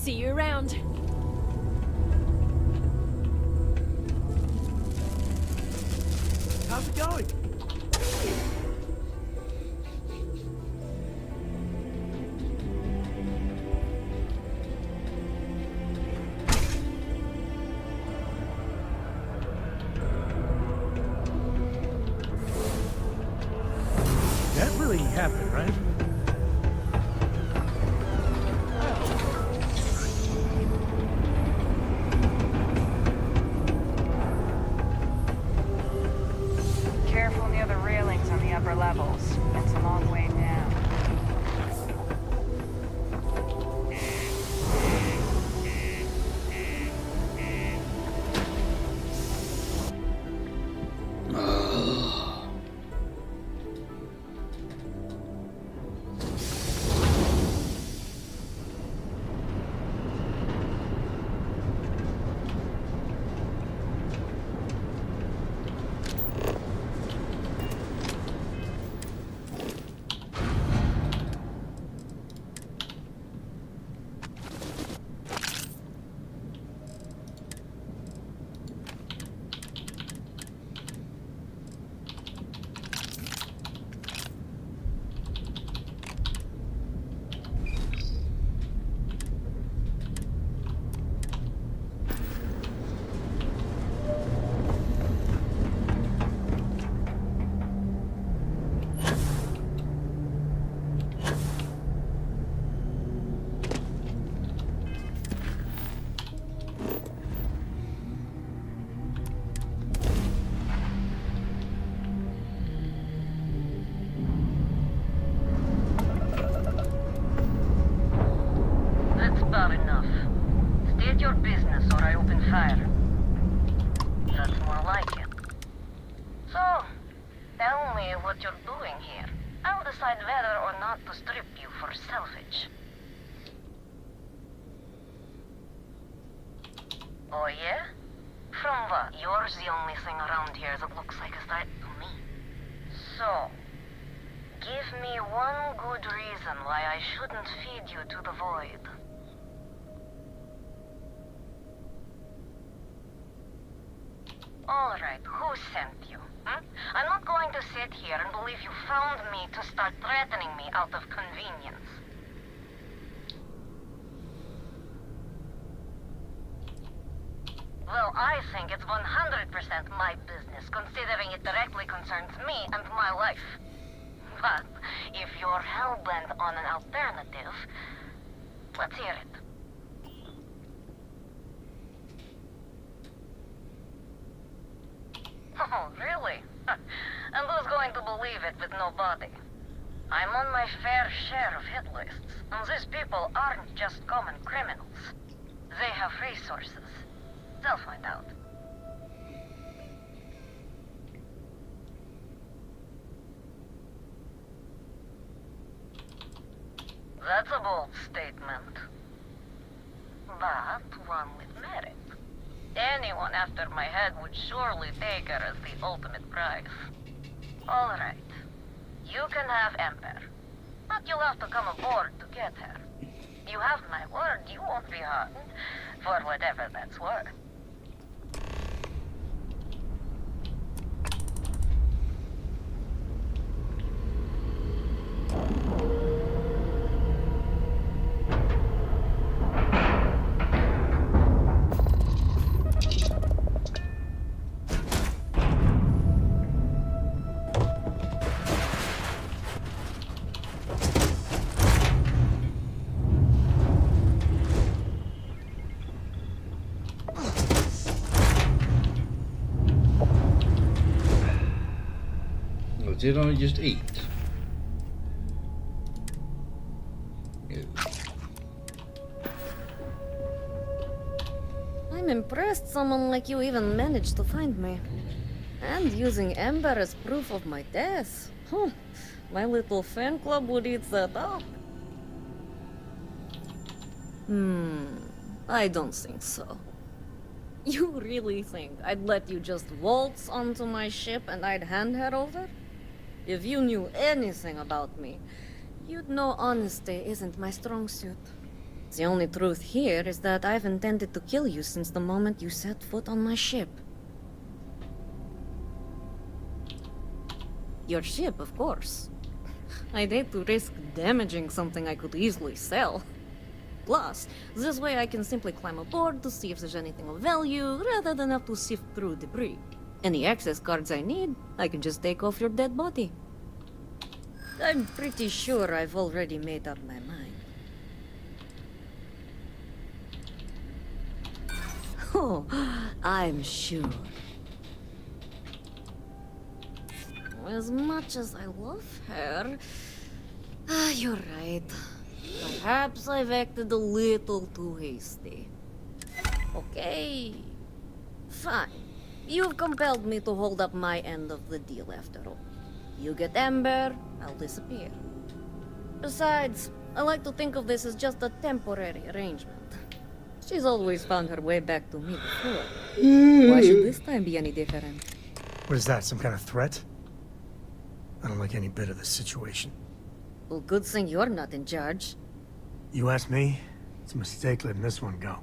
See you around. How's it going? That really happened, right? Careful near the railings on the upper levels. It's a long way down. That's about enough. State your business or I open fire. That's more like it. So, tell me what you're doing here. I'll decide whether or not to strip you for salvage. Oh yeah? From what? You're the only thing around here that looks like a threat to me. So, give me one good reason why I shouldn't feed you to the void. Alright, who sent you? I'm not going to sit here and believe you found me to start threatening me out of convenience. Well, I think it's 100% my business, considering it directly concerns me and my life. But if you're hell-bent on an alternative, let's hear it. Oh, really? And who's going to believe it with no body? I'm on my fair share of hit lists, and these people aren't just common criminals. They have resources. They'll find out. That's a bold statement. But one with merit. Anyone after my head would surely take her as the ultimate prize. All right. You can have Ember. But you'll have to come aboard to get her. You have my word, you won't be harmed. For whatever that's worth. Did I just eat? I'm impressed someone like you even managed to find me. And using Ember as proof of my death. My little fan club would eat that up. I don't think so. You really think I'd let you just waltz onto my ship and I'd hand her over? If you knew anything about me, you'd know honesty isn't my strong suit. The only truth here is that I've intended to kill you since the moment you set foot on my ship. Your ship, of course. I'd hate to risk damaging something I could easily sell. Plus, this way I can simply climb aboard to see if there's anything of value, rather than have to sift through debris. Any access cards I need, I can just take off your dead body. I'm pretty sure I've already made up my mind. Oh, I'm sure. As much as I love her, you're right. Perhaps I've acted a little too hasty. Okay. Fine. You've compelled me to hold up my end of the deal after all. You get Ember, I'll disappear. Besides, I like to think of this as just a temporary arrangement. She's always found her way back to me before. Why should this time be any different? What is that, some kind of threat? I don't like any bit of this situation. Well, good thing you're not in charge. You ask me? It's a mistake letting this one go.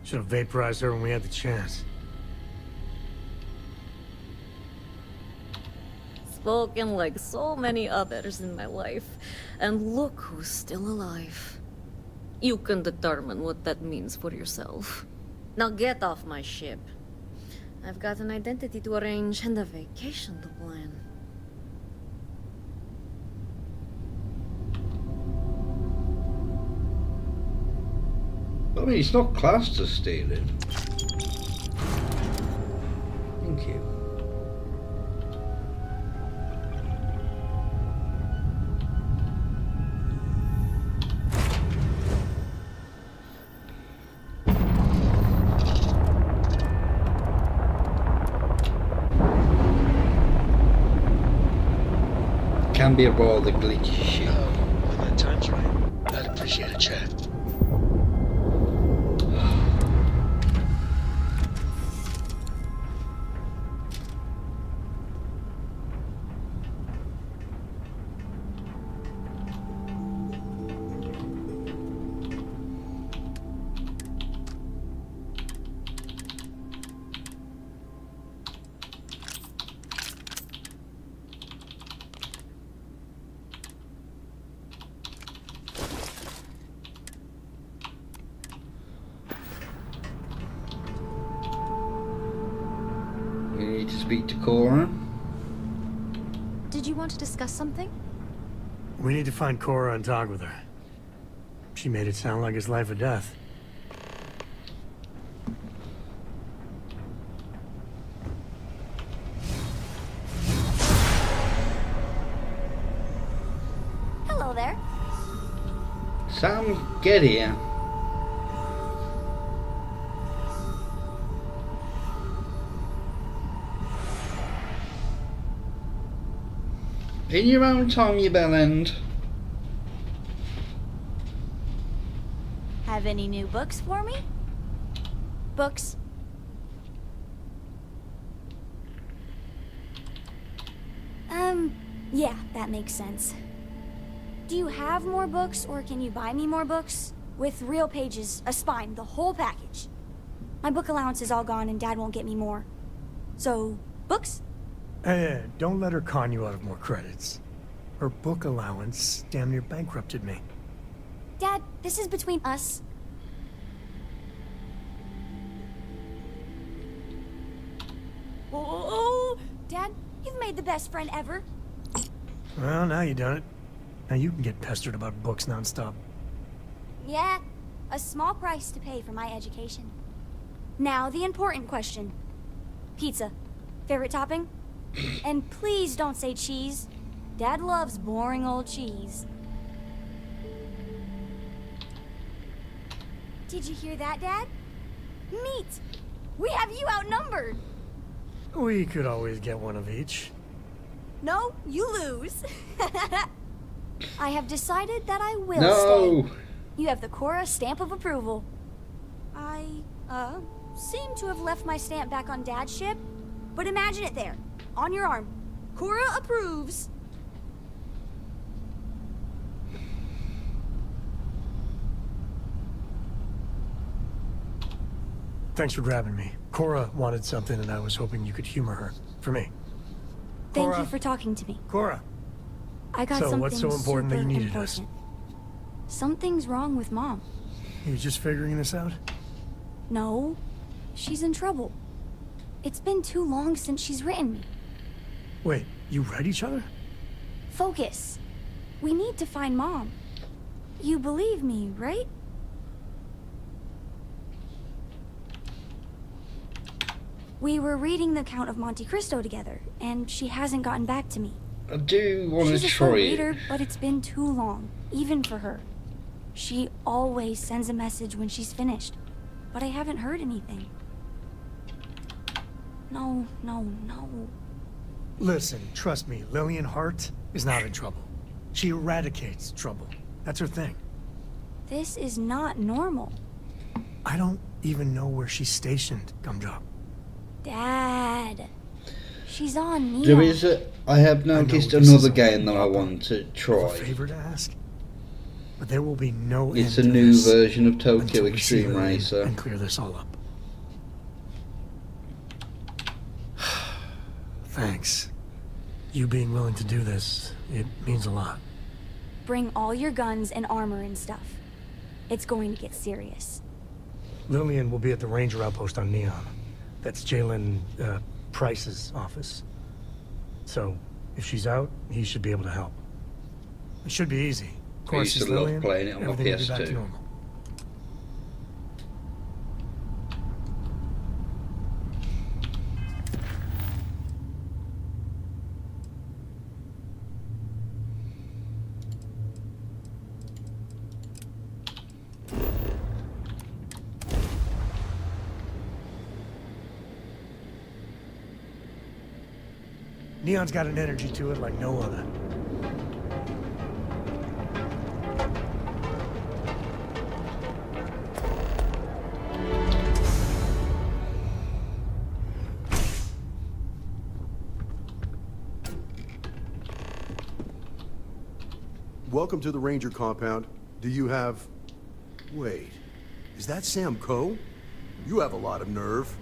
Should have vaporized her when we had the chance. Spoken like so many others in my life, and look who's still alive. You can determine what that means for yourself. Now get off my ship. I've got an identity to arrange and a vacation to plan. I mean, it's not classed as stealing. Thank you. Can be a rather glitchy shit. When that time's right, I'd appreciate a chat. Speak to Cora. Did you want to discuss something? We need to find Cora and talk with her. She made it sound like it's life or death. Hello there. Sam, get here. In your own time, you bellend. Have any new books for me? Books? Yeah, that makes sense. Do you have more books, or can you buy me more books? With real pages, a spine, the whole package. My book allowance is all gone and Dad won't get me more. So, books? Hey, don't let her con you out of more credits. Her book allowance damn near bankrupted me. Dad, this is between us. Oh, Dad, you've made the best friend ever. Well, now you done it. Now you can get pestered about books nonstop. Yeah, a small price to pay for my education. Now the important question. Pizza. Favorite topping? And please don't say cheese. Dad loves boring old cheese. Did you hear that, Dad? Meat! We have you outnumbered! We could always get one of each. No, you lose. I have decided that I will stay. You have the Cora stamp of approval. I, seem to have left my stamp back on Dad's ship, but imagine it there, on your arm. Cora approves. Thanks for grabbing me. Cora wanted something, and I was hoping you could humor her. For me. Thank Cora. you for talking to me. Cora! I got So, something what's so important that you super needed important. us? Something's wrong with Mom. You just figuring this out? No, she's in trouble. It's been too long since she's written me. Wait, you read each other? Focus. We need to find Mom. You believe me, right? We were reading the Count of Monte Cristo together, and she hasn't gotten back to me. I do want to She's a slow try reader, it. but it's been too long, even for her. She always sends a message when she's finished, but I haven't heard anything. No. Listen, trust me, Lillian Hart is not in trouble. She eradicates trouble. That's her thing. This is not normal. I don't even know where she's stationed, Gumdrop. Dad. She's on Neon. There is a. I have noticed this another is game that I want to A try. favor to ask? But there will be no It's a end to new this version of until Tokyo we see Extreme Lillian Racer. and clear this all up. Thanks. You being willing to do this, it means a lot. Bring all your guns and armor and stuff. It's going to get serious. Lillian will be at the Ranger outpost on Neon. That's Jalen Price's office. So, if she's out, he should be able to help. It should be easy. Of I course, used she's to love Lillian. playing it on my Everything will be back to PS2. normal. Neon's got an energy to it like no other. Welcome to the Ranger compound. Do you have... Wait, is that Sam Coe? You have a lot of nerve.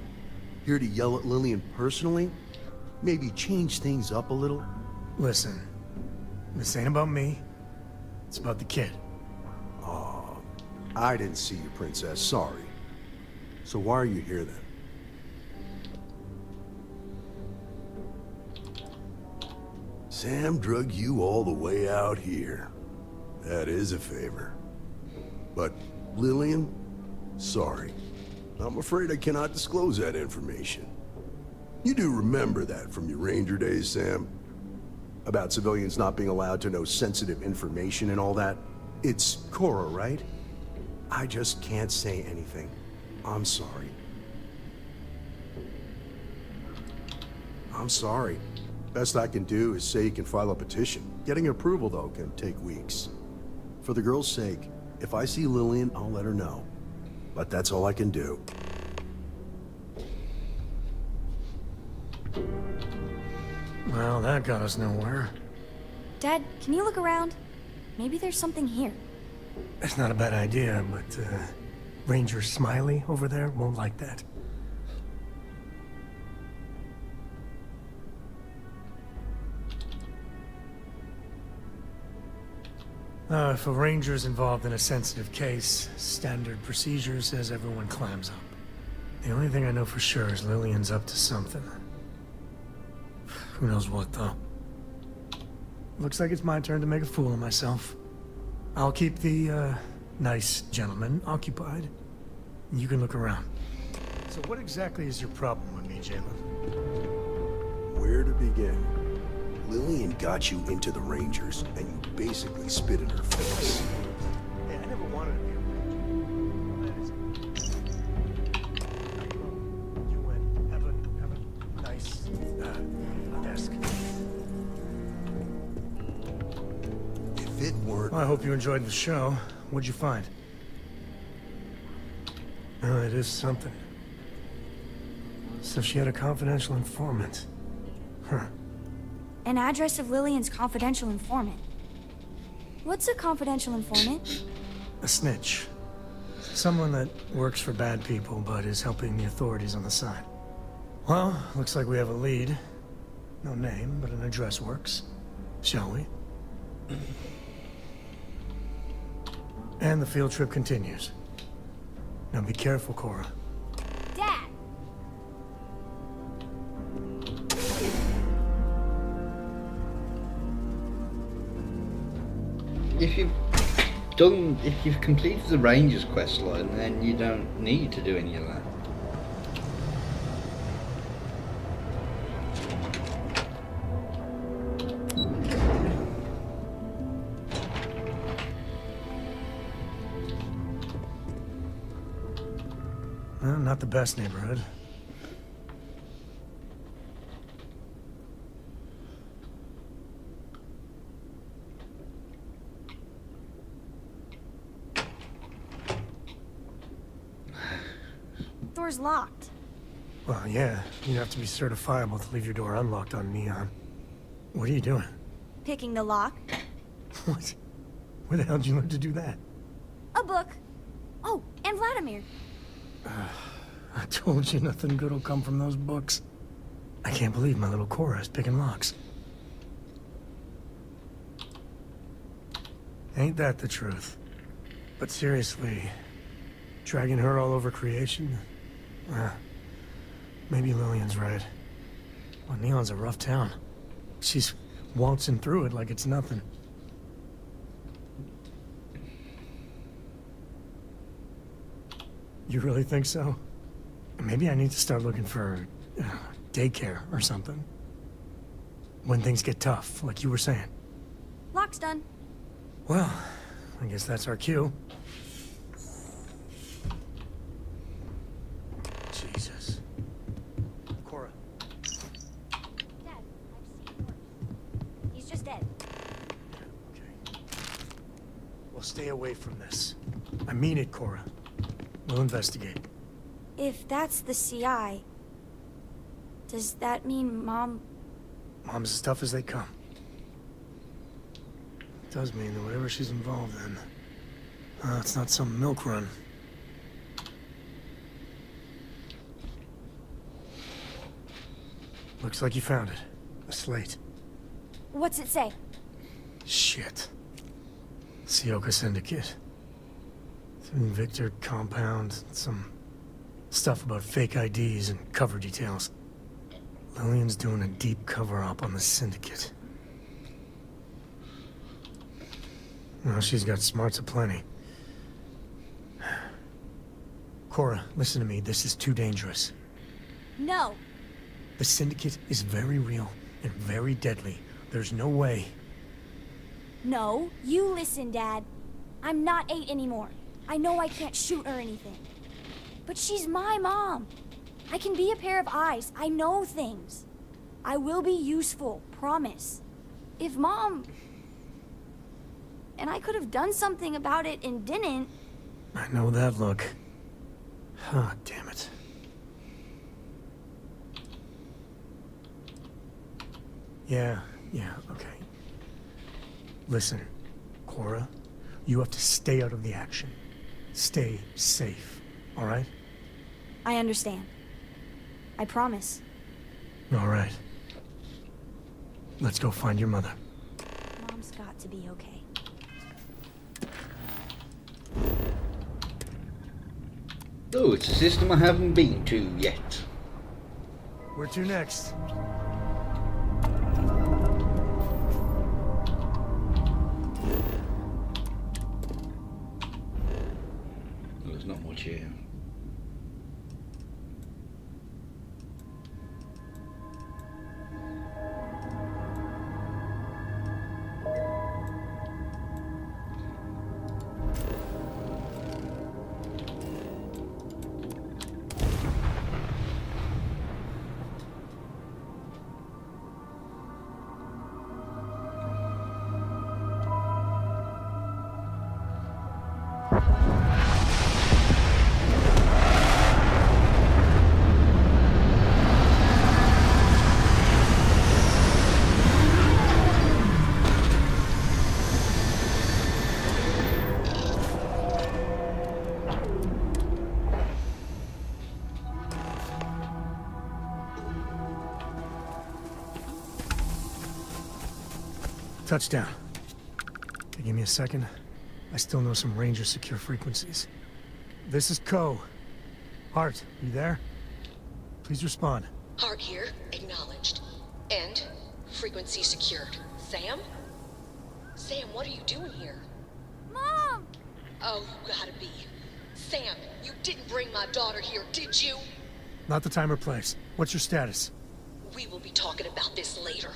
Here to yell at Lillian personally? Maybe change things up a little? Listen, this ain't about me. It's about the kid. Oh, I didn't see you, Princess. Sorry. So why are you here then? Sam drug you all the way out here. That is a favor. But, Lillian, sorry. I'm afraid I cannot disclose that information. You do remember that from your Ranger days, Sam? About civilians not being allowed to know sensitive information and all that? It's Cora, right? I just can't say anything. I'm sorry. I'm sorry. Best I can do is say you can file a petition. Getting approval, though, can take weeks. For the girl's sake, if I see Lillian, I'll let her know. But that's all I can do. Well, that got us nowhere. Dad, can you look around? Maybe there's something here. That's not a bad idea, but Ranger Smiley over there won't like that. If a ranger's involved in a sensitive case, standard procedure says everyone clams up. The only thing I know for sure is Lillian's up to something. Who knows what, though. Looks like it's my turn to make a fool of myself. I'll keep the, nice gentleman occupied. You can look around. So what exactly is your problem with me, Jalen? Where to begin? Lillian got you into the Rangers, and you basically spit in her face. Hey, I never wanted to be a ranger. You win. Have a nice desk. If it weren't... Well, I hope you enjoyed the show. What'd you find? Oh, it is something. So she had a confidential informant. Huh. An address of Lillian's confidential informant. What's a confidential informant? A snitch. Someone that works for bad people, but is helping the authorities on the side. Well, looks like we have a lead. No name, but an address works. Shall we? And the field trip continues. Now be careful, Cora. Dad! If you've completed the Rangers quest line, then you don't need to do any of that. Well, not the best neighborhood. Door's locked. Well, yeah, you'd have to be certifiable to leave your door unlocked on Neon. What are you doing? Picking the lock. What? Where the hell did you learn to do that? A book. Oh, and Vladimir. I told you nothing good will come from those books. I can't believe my little Cora is picking locks. Ain't that the truth? But seriously, dragging her all over creation? Maybe Lillian's right. Well, Neon's a rough town. She's waltzing through it like it's nothing. You really think so? Maybe I need to start looking for daycare or something. When things get tough, like you were saying. Lock's done. Well, I guess that's our cue. Jesus. Cora. Dad, I've seen worse. He's just dead. Okay. Well, stay away from this. I mean it, Cora. We'll investigate. If that's the CI, does that mean Mom... Mom's as tough as they come. It does mean that whatever she's involved in, it's not some milk run. Looks like you found it. A slate. What's it say? Shit. Sioka Syndicate. Victor compound, some stuff about fake IDs and cover details. Lillian's doing a deep cover-up on the Syndicate. Well, she's got smarts aplenty. Cora, listen to me. This is too dangerous. No. The Syndicate is very real and very deadly. There's no way. No, you listen, Dad. I'm not 8 anymore. I know I can't shoot or anything. But she's my mom. I can be a pair of eyes. I know things. I will be useful, promise. If Mom... And I could have done something about it and didn't. I know that look. Ah, damn it. Yeah, okay. Listen, Cora, you have to stay out of the action. Stay safe, all right? I understand. I promise. All right. Let's go find your mother. Mom's got to be okay. Oh, it's a system I haven't been to yet. Where to next? There's not much here. Touchdown. Okay, give me a second. I still know some Ranger secure frequencies. This is Co. Hart, you there? Please respond. Hart here, acknowledged. And frequency secured. Sam? Sam, what are you doing here? Mom! Oh, you gotta be. Sam, you didn't bring my daughter here, did you? Not the time or place. What's your status? We will be talking about this later.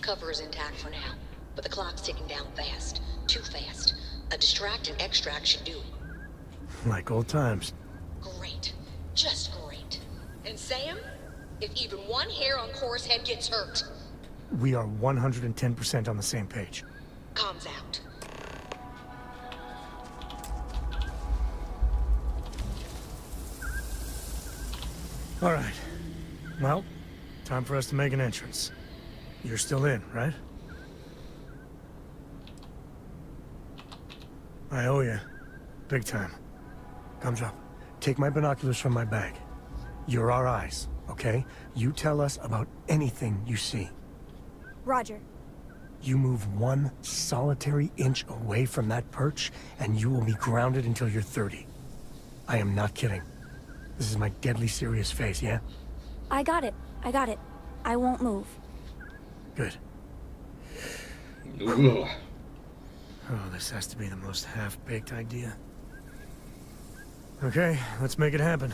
Cover is intact for now, but the clock's ticking down fast. Too fast. A distract and extract should do. Like old times. Great. Just great. And Sam, if even one hair on Cora's head gets hurt... We are 110% on the same page. Comms out. All right. Well, time for us to make an entrance. You're still in, right? I owe you. Big time. Gumdrop, take my binoculars from my bag. You're our eyes, okay? You tell us about anything you see. Roger. You move 1 solitary inch away from that perch, and you will be grounded until you're 30. I am not kidding. This is my deadly serious face, yeah? I got it. I got it. I won't move. Good. Ugh. Oh, this has to be the most half-baked idea. Okay, let's make it happen.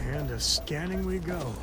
And scanning we go.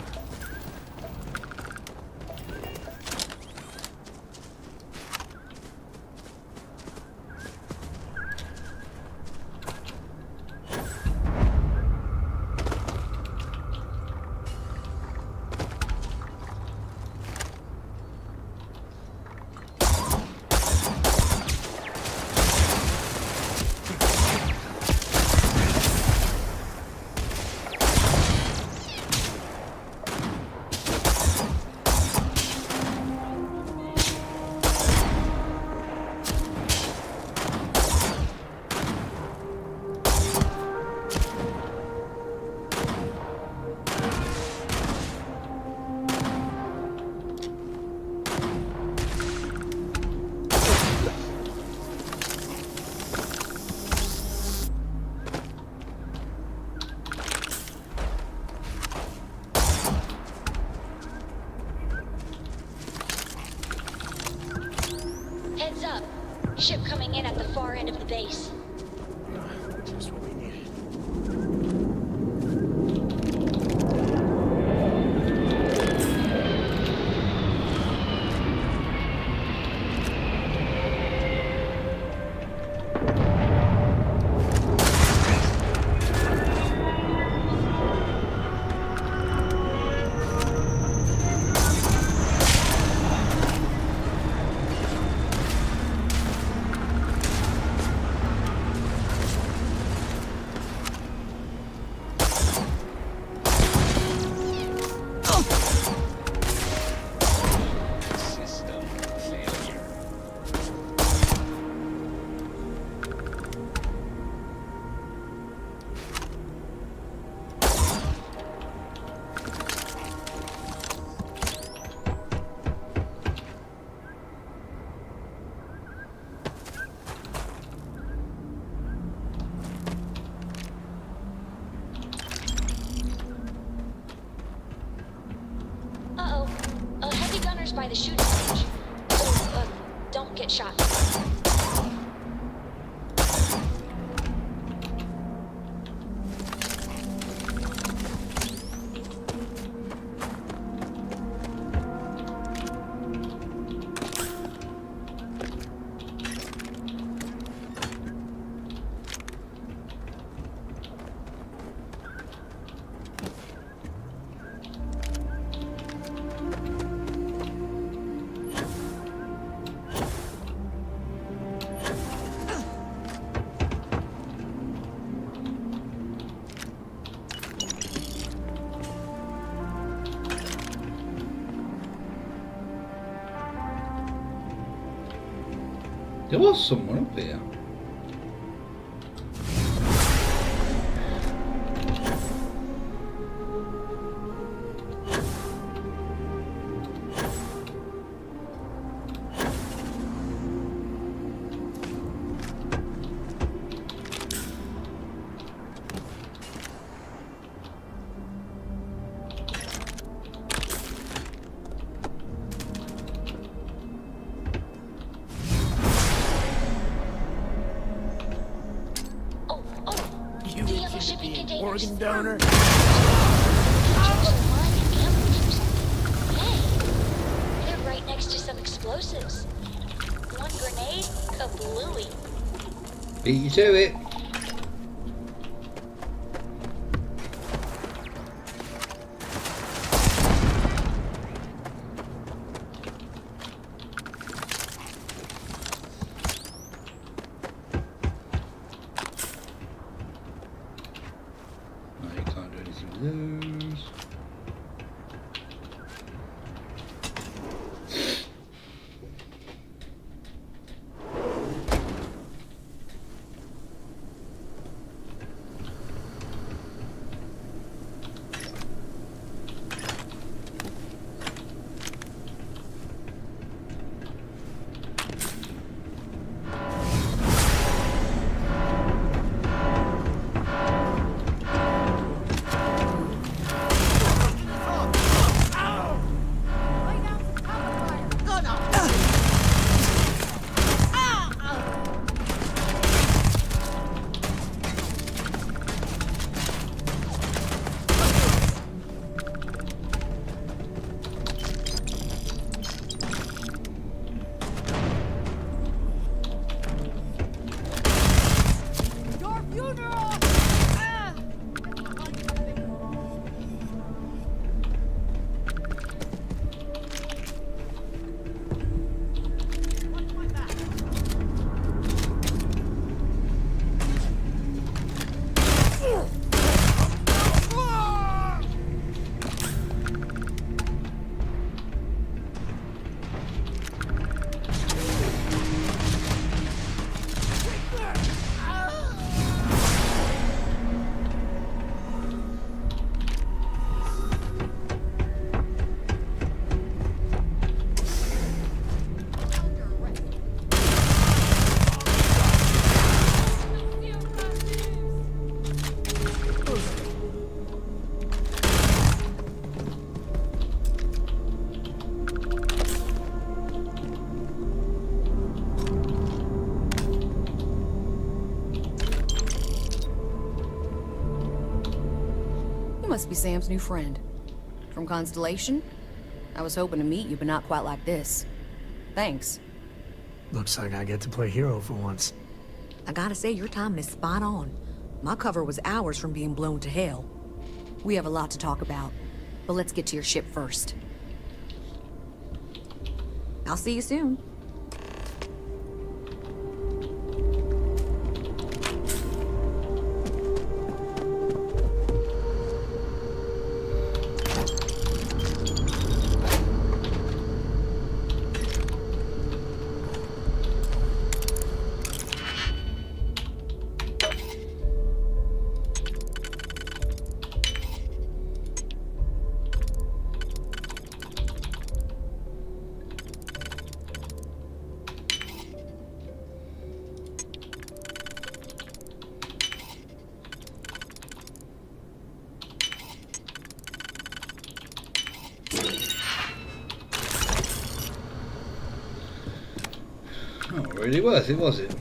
Heads up. Ship coming in at the far end of the base. Just what we needed. By the shooting range. So, don't get shot. There was someone up here. organ donor. Hey, they're right next to some explosives. One grenade, kablooey. Beat you to it. No, you can't do anything with those. Must be Sam's new friend. From Constellation? I was hoping to meet you, but not quite like this. Thanks. Looks like I get to play hero for once. I gotta say, your timing is spot on. My cover was hours from being blown to hell. We have a lot to talk about, but let's get to your ship first. I'll see you soon. Not really worth it, was it?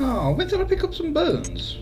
Oh, when did I pick up some bones?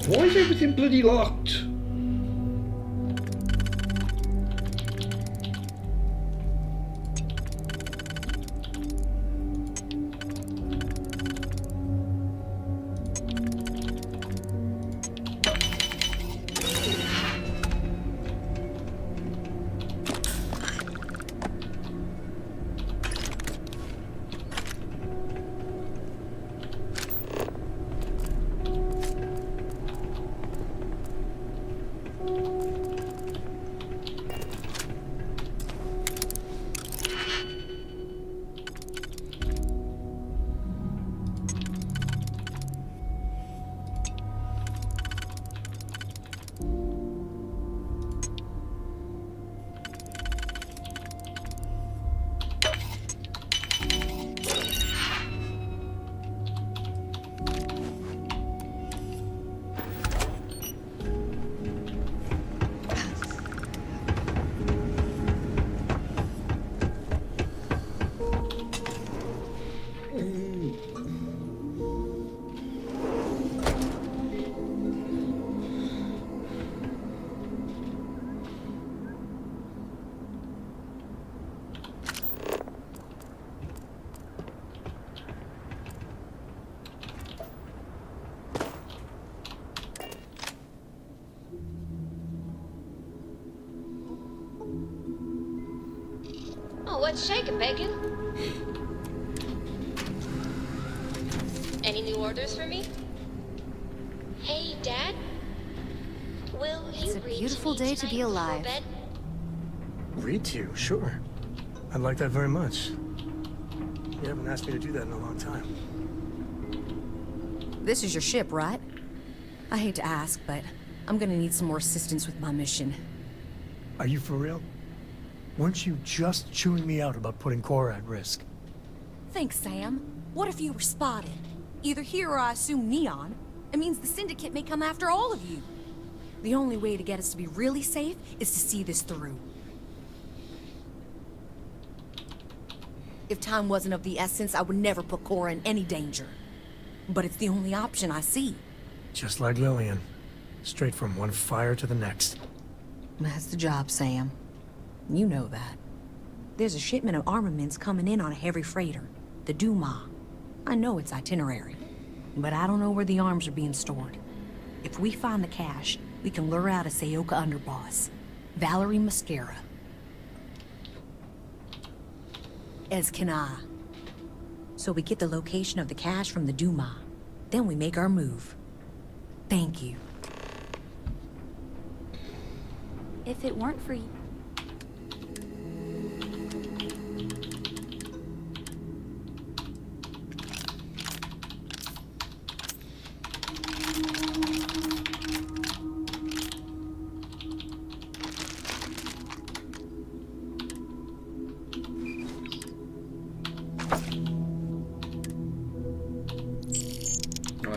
Why is everything bloody locked? Oh, what's shaking, Bacon? Any new orders for me? Hey, Dad? Will you It's a beautiful day to be alive. Read to you, sure. I'd like that very much. You haven't asked me to do that in a long time. This is your ship, right? I hate to ask, but I'm gonna need some more assistance with my mission. Are you for real? Weren't you just chewing me out about putting Cora at risk? Thanks, Sam. What if you were spotted? Either here or I assume Neon. It means the Syndicate may come after all of you. The only way to get us to be really safe is to see this through. If time wasn't of the essence, I would never put Cora in any danger. But it's the only option I see. Just like Lillian. Straight from one fire to the next. That's the job, Sam. You know that. There's a shipment of armaments coming in on a heavy freighter, the Duma. I know its itinerary, but I don't know where the arms are being stored. If we find the cache, we can lure out a Sayoka underboss, Valerie Mascara. As can I. So we get the location of the cache from the Duma. Then we make our move. Thank you. If it weren't for you...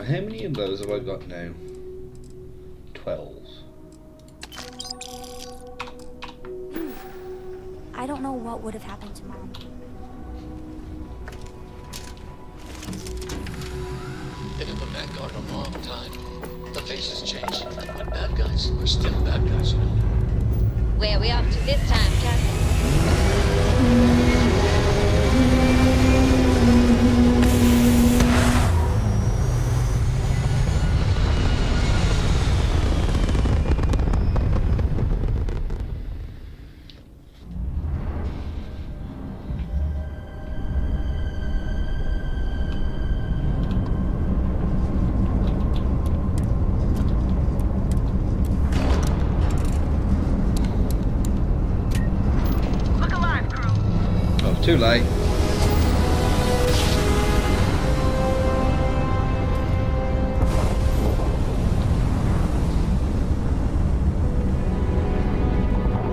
How many of those have I got now? 12. I don't know what would have happened to Mom. They've been put back on a long time. The faces change, but bad guys are still bad guys, you know. Where are we off to this time, Captain? Too late.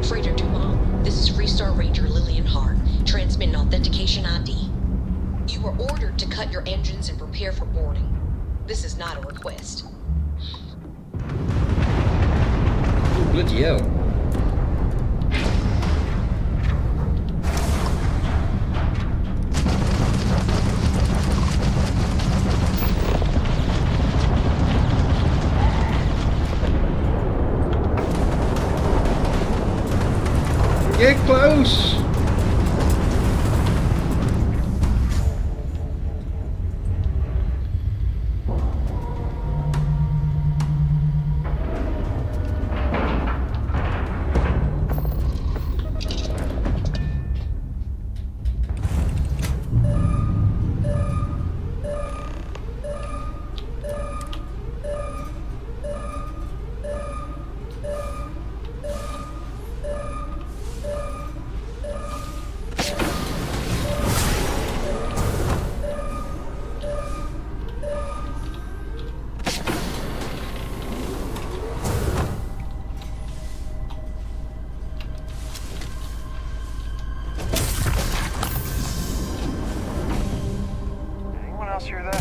Freighter Duma, this is Freestar Ranger Lillian Hart, transmitting authentication ID. You were ordered to cut your engines and prepare for boarding. This is not a request. Oh, bloody hell. else hear that?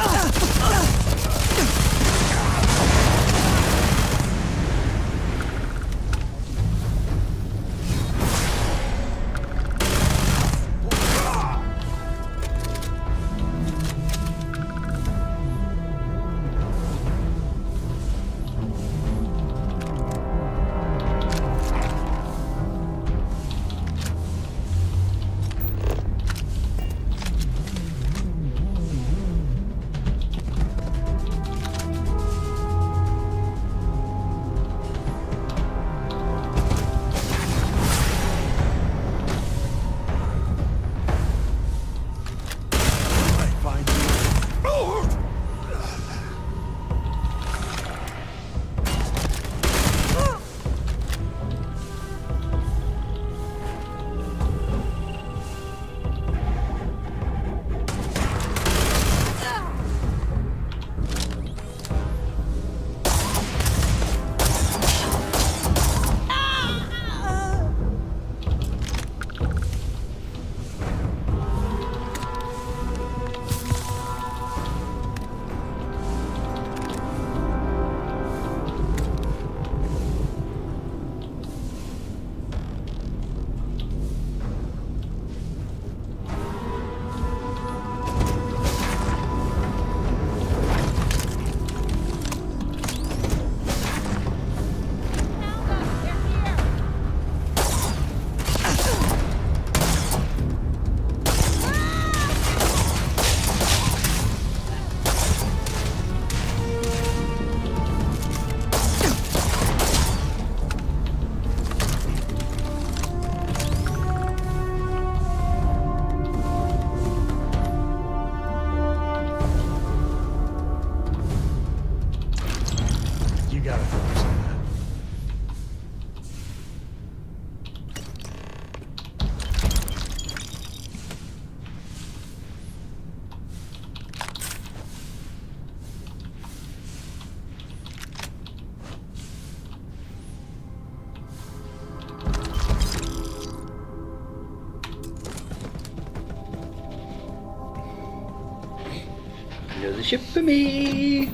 Another ship for me.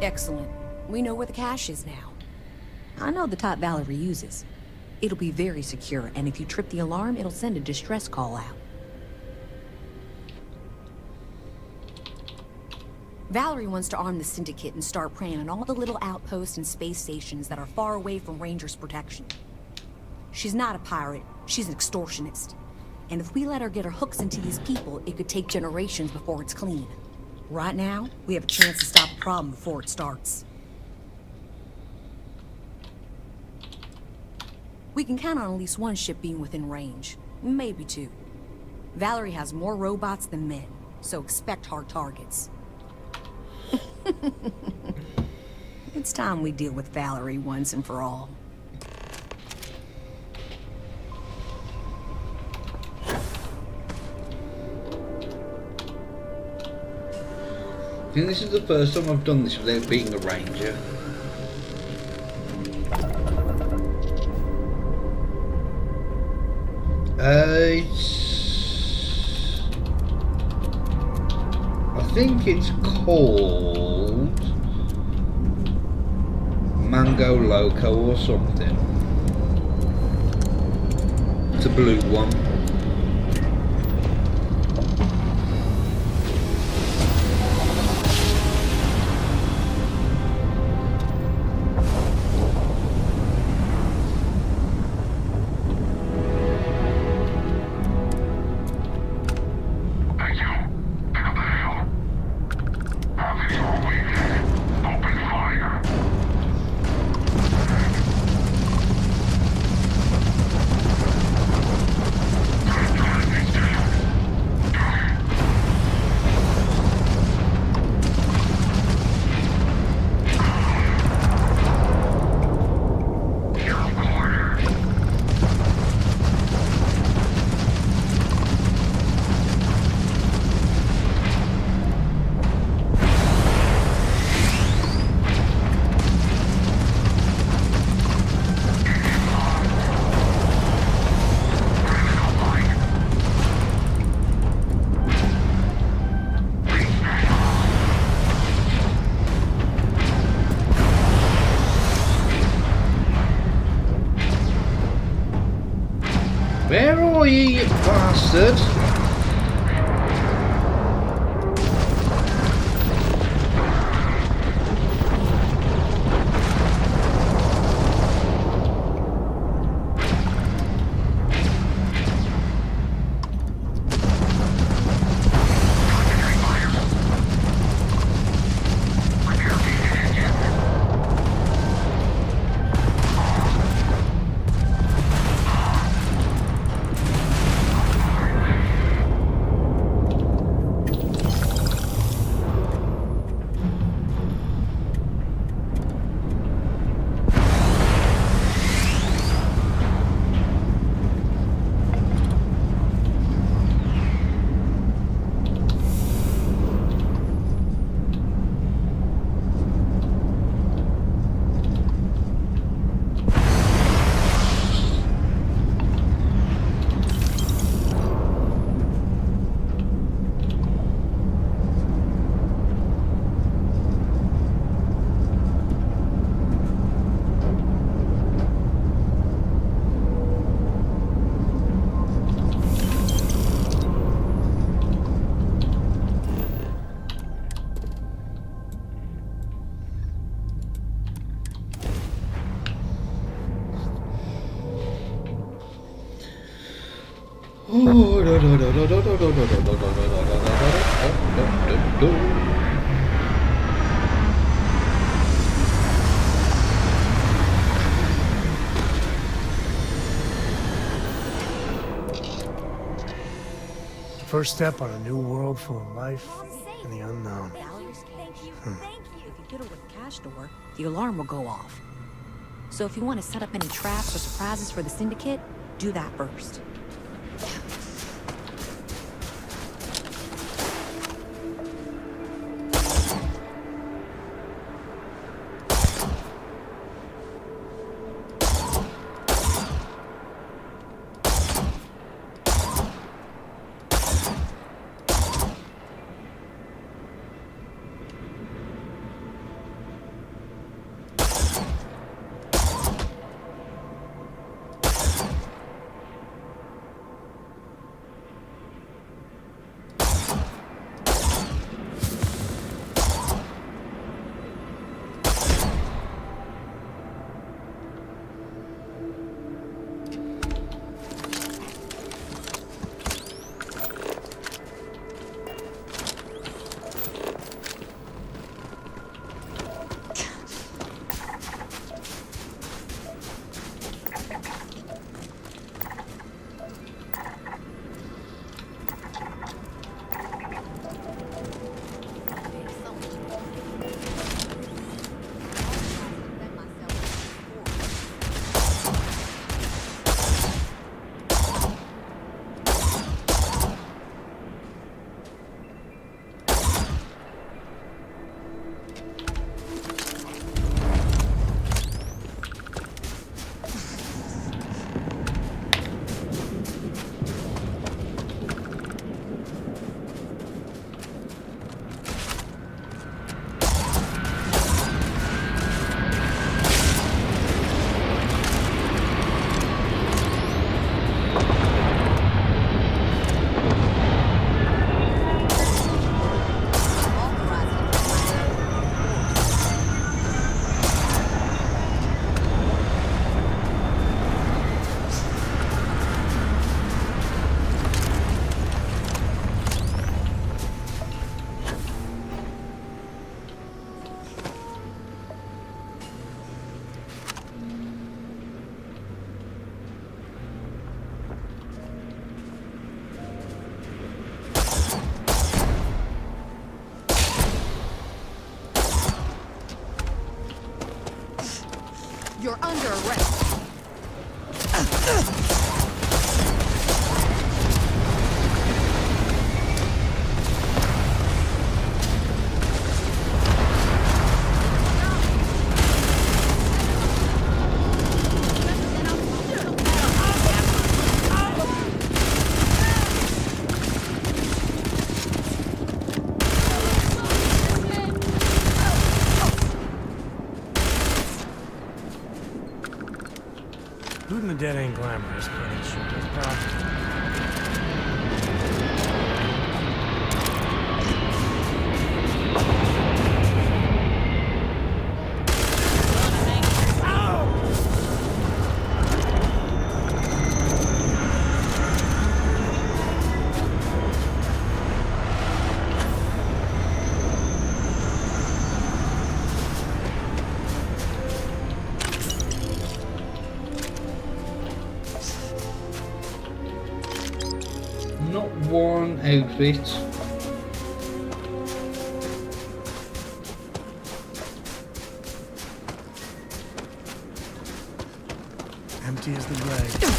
Excellent. We know where the cache is now. I know the type Valerie uses. It'll be very secure, and if you trip the alarm, it'll send a distress call out. Valerie wants to arm the Syndicate and start preying on all the little outposts and space stations that are far away from Rangers' protection. She's not a pirate, she's an extortionist. And if we let her get her hooks into these people, it could take generations before it's clean. Right now, we have a chance to stop the problem before it starts. We can count on at least one ship being within range, maybe two. Valerie has more robots than men, so expect hard targets. It's time we deal with Valerie once and for all. I think this is the first time I've done this without being a ranger. I think it's called Mango Loco or something. It's a blue one. Where are you, you bastard? First step on a new world full of life and the unknown. If you get her with the cash door, the alarm will go off. So if you want to set up any traps or surprises for the Syndicate, do that first. You're under arrest. Looting the dead ain't glamorous, but it sure does profit. Not one outfit. Empty as the grave.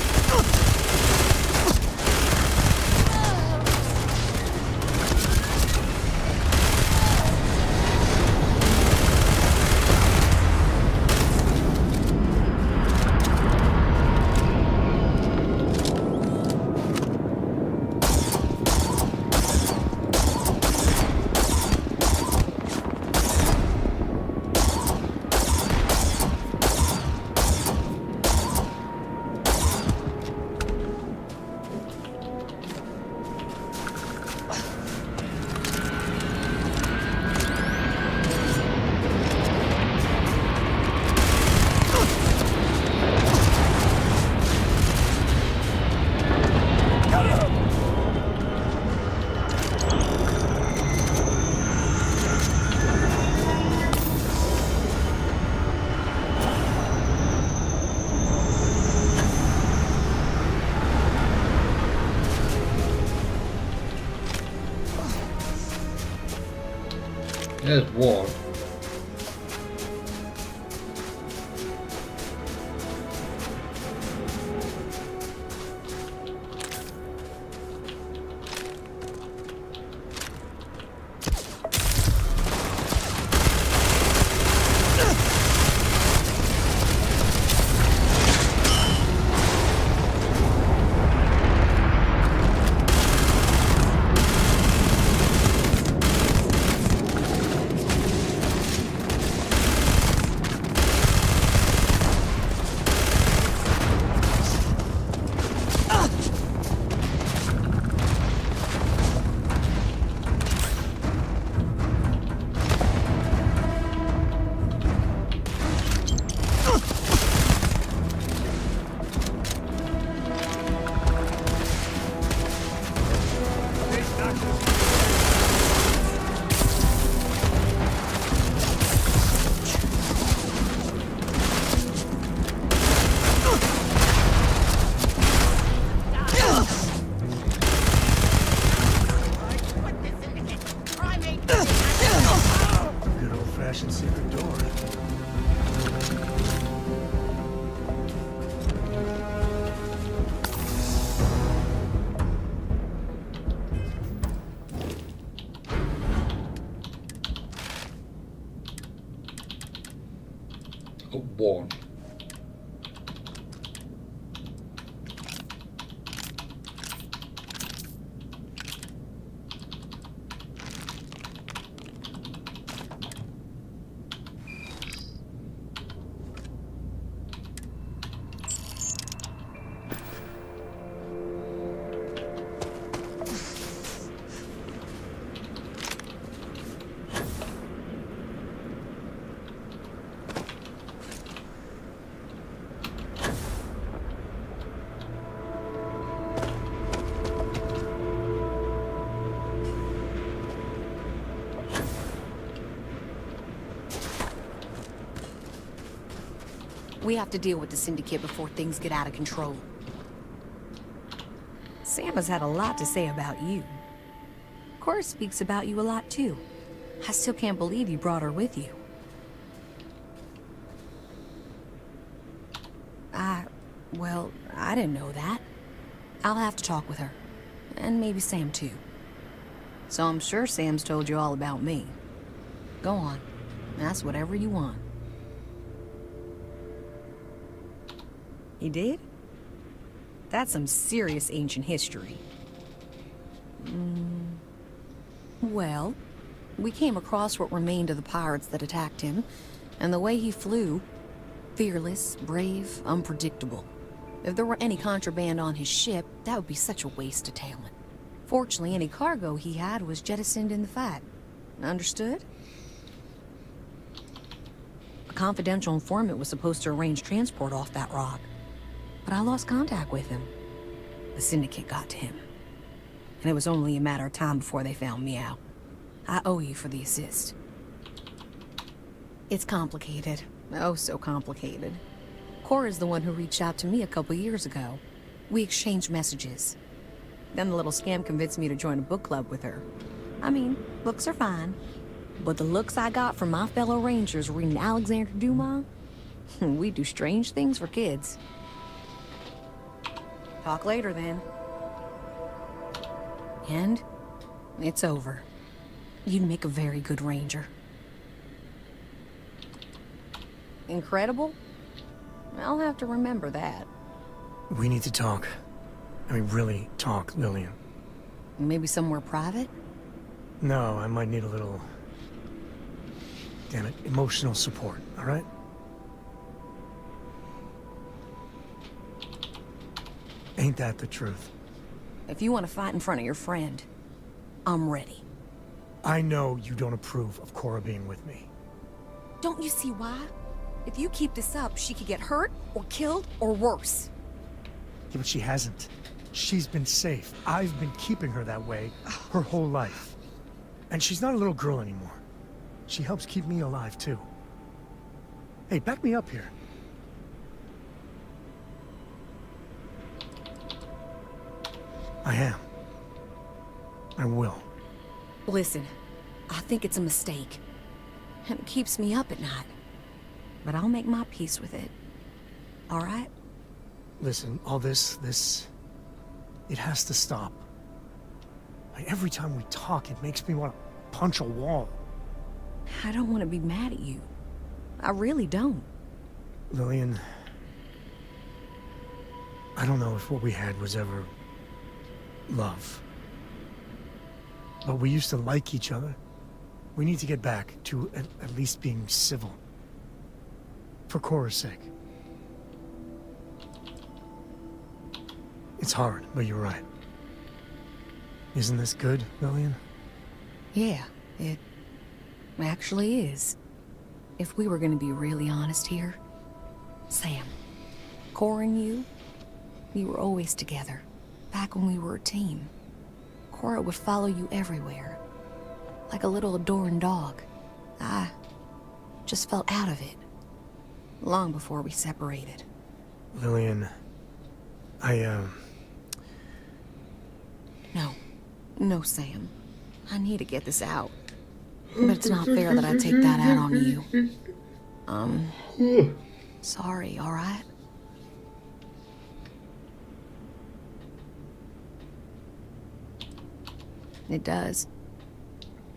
There's one. Good old-fashioned secret door. One. We have to deal with the Syndicate before things get out of control. Sam has had a lot to say about you. Cora speaks about you a lot too. I still can't believe you brought her with you. Well, I didn't know that. I'll have to talk with her. And maybe Sam too. So I'm sure Sam's told you all about me. Go on. Ask whatever you want. He did? That's some serious ancient history. Well, we came across what remained of the pirates that attacked him, and the way he flew, fearless, brave, unpredictable. If there were any contraband on his ship, that would be such a waste of talent. Fortunately, any cargo he had was jettisoned in the fight. Understood? A confidential informant was supposed to arrange transport off that rock, but I lost contact with him. The Syndicate got to him, and it was only a matter of time before they found me out. I owe you for the assist. It's complicated. Oh, so complicated. Cora's the one who reached out to me a couple years ago. We exchanged messages. Then the little scam convinced me to join a book club with her. I mean, books are fine. But the looks I got from my fellow Rangers reading Alexander Dumas, we do strange things for kids. Talk later, then. And it's over. You'd make a very good Ranger. Incredible? I'll have to remember that. We need to talk. I mean, really talk, Lillian. Maybe somewhere private? No, I might need a little... damn it, emotional support, all right? Ain't that the truth? If you want to fight in front of your friend, I'm ready. I know you don't approve of Cora being with me. Don't you see why? If you keep this up, she could get hurt, or killed, or worse. Yeah, but she hasn't. She's been safe. I've been keeping her that way her whole life. And she's not a little girl anymore. She helps keep me alive, too. Hey, back me up here. I am. I will. Listen, I think it's a mistake. And it keeps me up at night. But I'll make my peace with it. All right? Listen, all this, it has to stop. Like, every time we talk, it makes me want to punch a wall. I don't want to be mad at you. I really don't. Lillian, I don't know if what we had was ever love. But we used to like each other. We need to get back to at least being civil. For Cora's sake. It's hard, but you're right. Isn't this good, Lillian? Yeah, it actually is. If we were gonna be really honest here, Sam, Cora and you, we were always together, back when we were a team. Cora would follow you everywhere, like a little adoring dog. I just felt out of it, long before we separated. Lillian, No, Sam. I need to get this out. But it's not fair that I take that out on you. Sorry, all right? It does.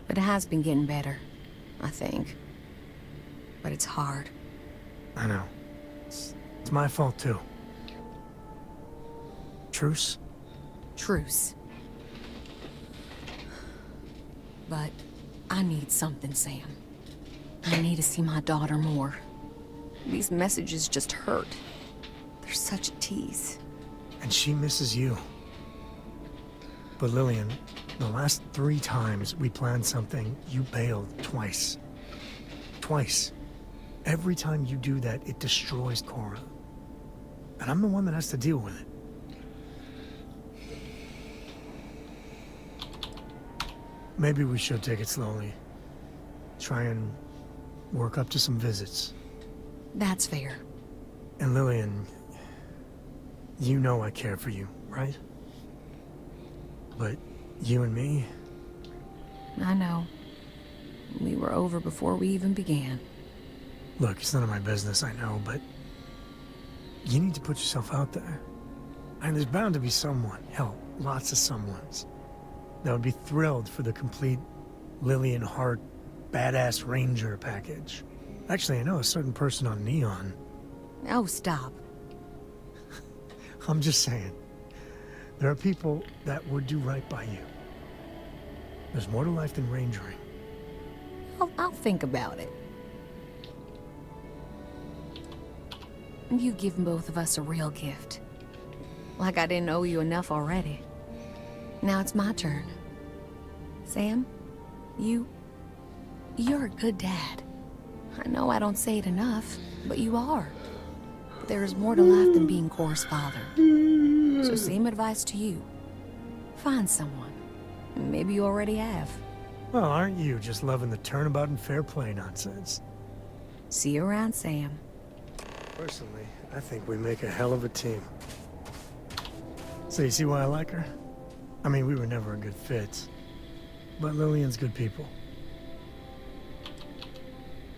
But it has been getting better, I think. But it's hard. I know. It's my fault, too. Truce? Truce. But I need something, Sam. I need to see my daughter more. These messages just hurt. They're such a tease. And she misses you. But Lillian, the last 3 times we planned something, you bailed twice. Twice. Every time you do that, it destroys Cora. And I'm the one that has to deal with it. Maybe we should take it slowly. Try and work up to some visits. That's fair. And Lillian, you know I care for you, right? But you and me? I know. We were over before we even began. Look, it's none of my business, I know, but You need to put yourself out there. And there's bound to be someone, hell, lots of someones, that would be thrilled for the complete Lillian Hart badass ranger package. Actually, I know a certain person on Neon. Oh, stop. I'm just saying. There are people that would do right by you. There's more to life than rangering. I'll think about it. You've given both of us a real gift. Like I didn't owe you enough already. Now it's my turn. Sam, you're a good dad. I know I don't say it enough, but you are. There is more to life than being Cora's father. So same advice to you. Find someone. Maybe you already have. Well, aren't you just loving the turnabout and fair play nonsense? See you around, Sam. Personally, I think we make a hell of a team. So you see why I like her? I mean, we were never a good fit. But Lillian's good people.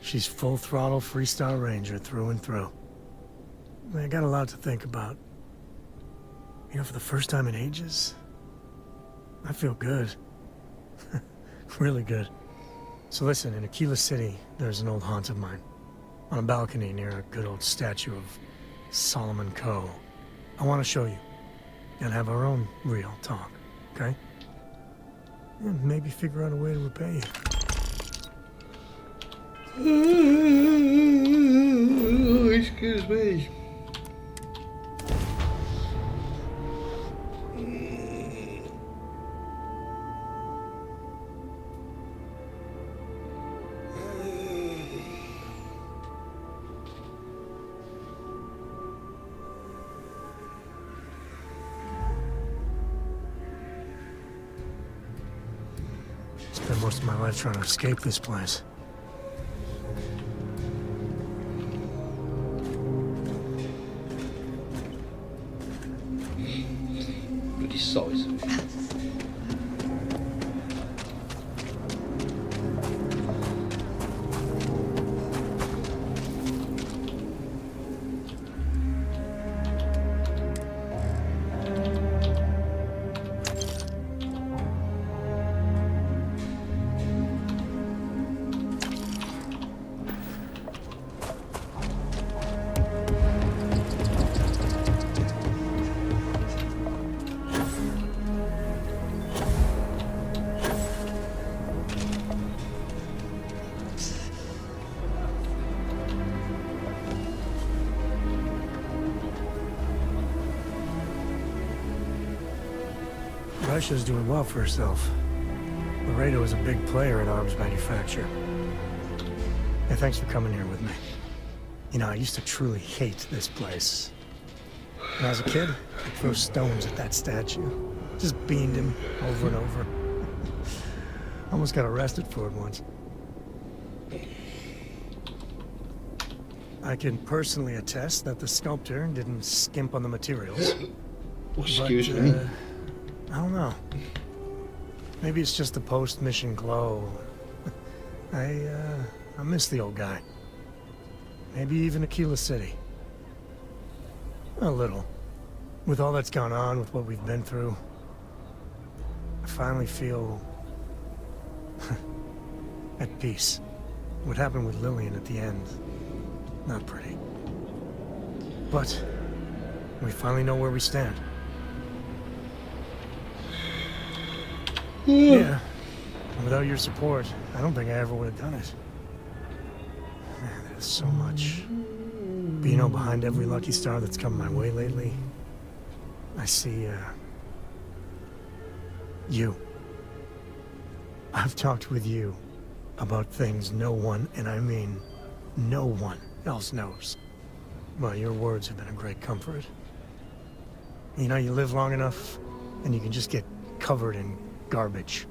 She's full throttle freestyle ranger through and through. I got a lot to think about. You know, for the first time in ages, I feel good. Really good. So listen, in Aquila City, there's an old haunt of mine. On a balcony near a good old statue of Solomon Coe. I want to show you. And have our own real talk, okay? And maybe figure out a way to repay you. Excuse me. Spent most of my life trying to escape this place. Bloody size of it. Russia's doing well for herself. Laredo is a big player in arms manufacture. Hey, thanks for coming here with me. You know, I used to truly hate this place. When I was a kid, I'd throw stones at that statue. Just beamed him over and over. Almost got arrested for it once. I can personally attest that the sculptor didn't skimp on the materials. Excuse me. I don't know. Maybe it's just the post-mission glow. I miss the old guy. Maybe even Aquila City. A little. With all that's gone on, with what we've been through, I finally feel at peace. What happened with Lillian at the end, not pretty. But we finally know where we stand. Yeah. Without your support, I don't think I ever would have done it. Man, there's so much. But you know, behind every lucky star that's come my way lately, I see, you. I've talked with you about things no one, and I mean no one, else knows. Well, your words have been a great comfort. You know, you live long enough, and you can just get covered in garbage.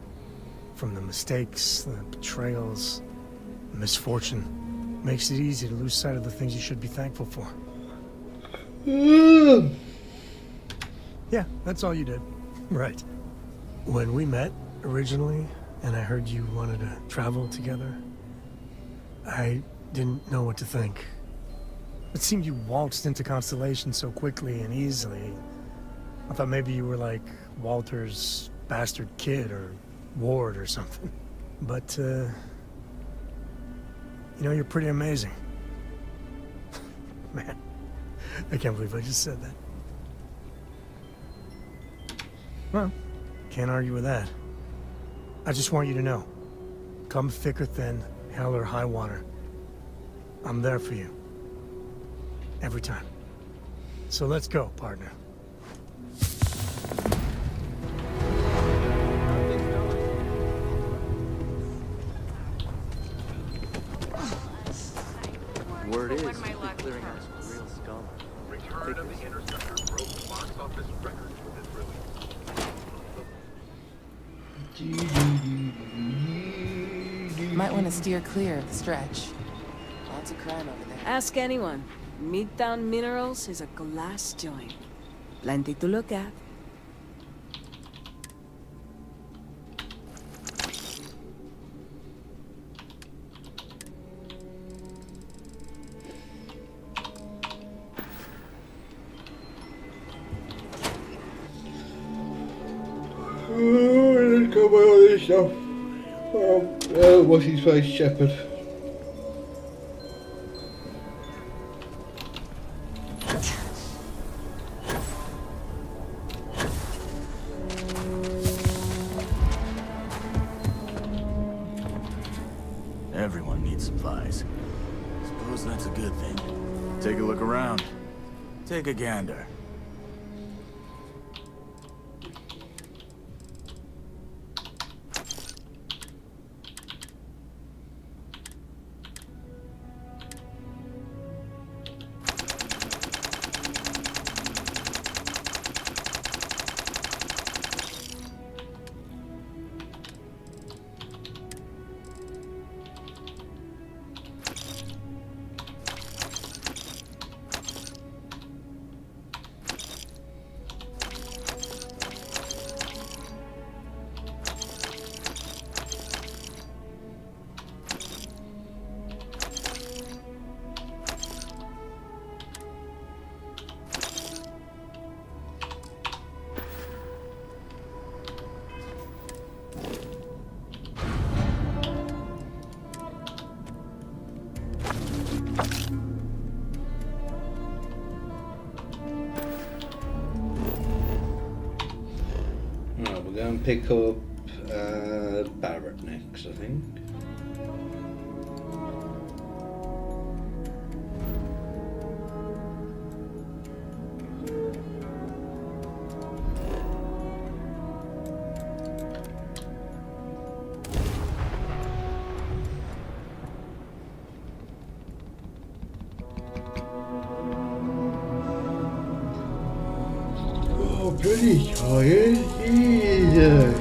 From the mistakes, the betrayals, the misfortune. Makes it easy to lose sight of the things you should be thankful for. Yeah, that's all you did. Right. When we met originally, and I heard you wanted to travel together, I didn't know what to think. It seemed you waltzed into Constellation so quickly and easily. I thought maybe you were like Walter's bastard kid or ward or something. But, you know, you're pretty amazing. Man, I can't believe I just said that. Well, can't argue with that. I just want you to know, come thick or thin, hell or high water, I'm there for you. Every time. So let's go, partner. Word is, we're clearing out some real scum. Return of the Interceptor broke the box office record with its release. Might want to steer clear of the stretch. Lots of crime over there. Ask anyone. Midtown Minerals is a glass joint. Plenty to look at. Let's go by all this stuff. What's his face, Shepherd? Everyone needs supplies. Suppose that's a good thing. Take a look around. Take a gander. Right, we're going to pick up Barrett next, I think. Oh, pretty tired. Jesus.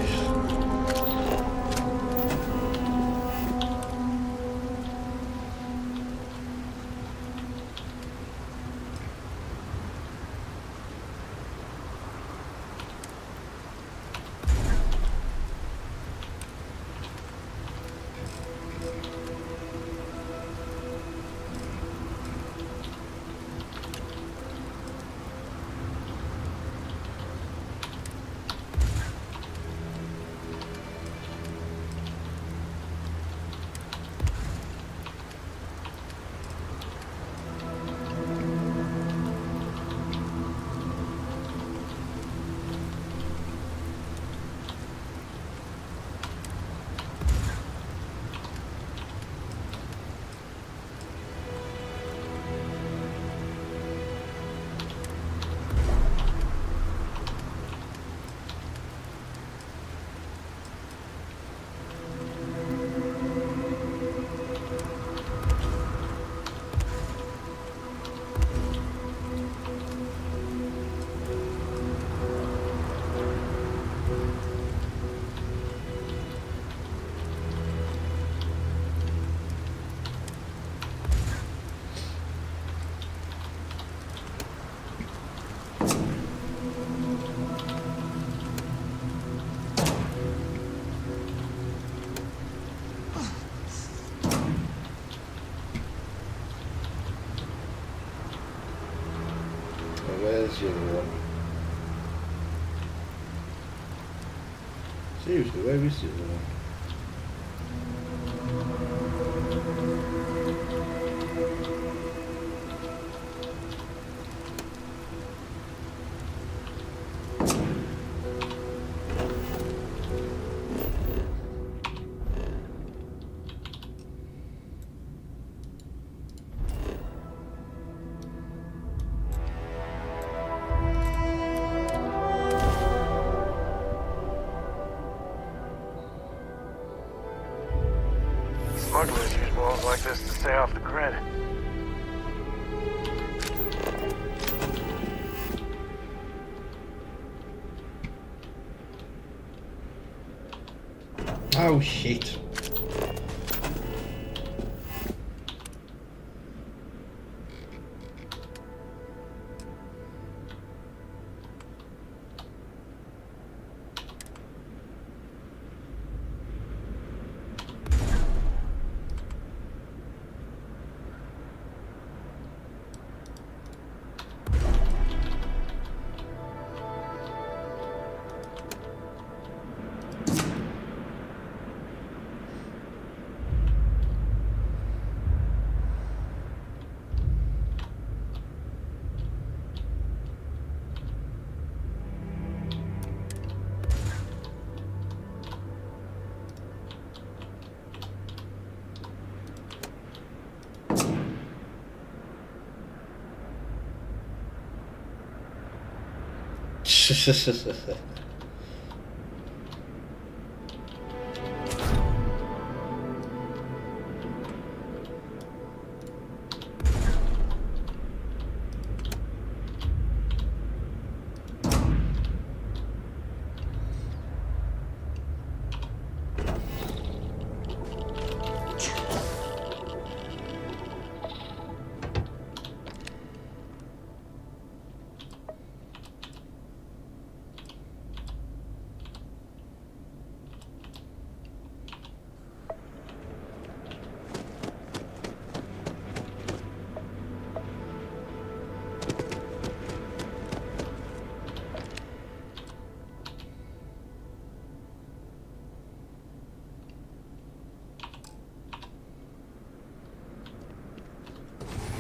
Where's the other one? Seriously, where is the other one? Smugglers use walls like this to stay off the grid. Oh shit.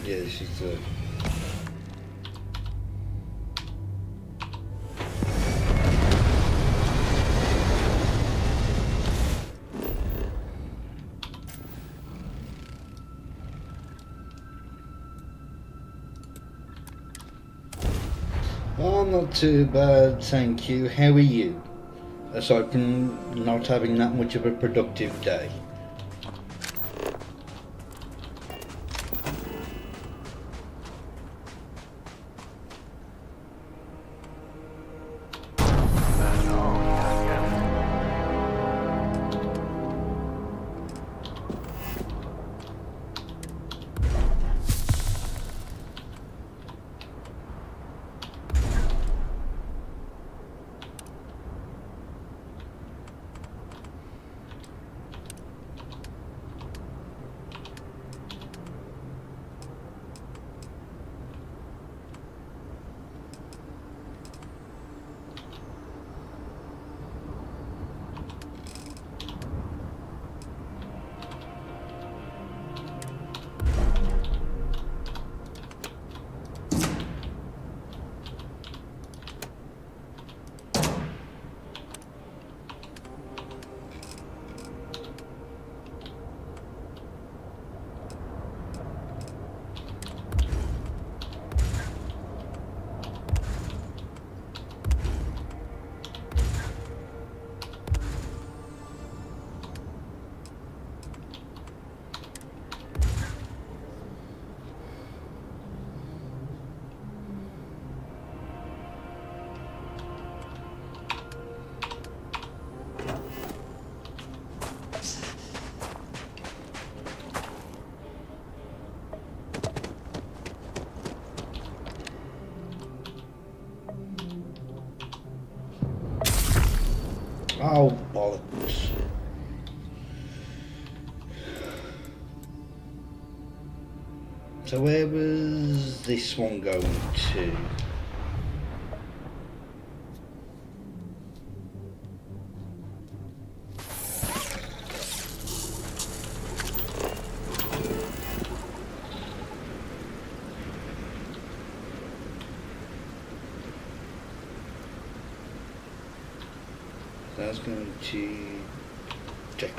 Yeah, she's Oh, not too bad, thank you. How are you? Aside from not having that much of a productive day. Oh, bollocks. So where was this one going to? let's go to check.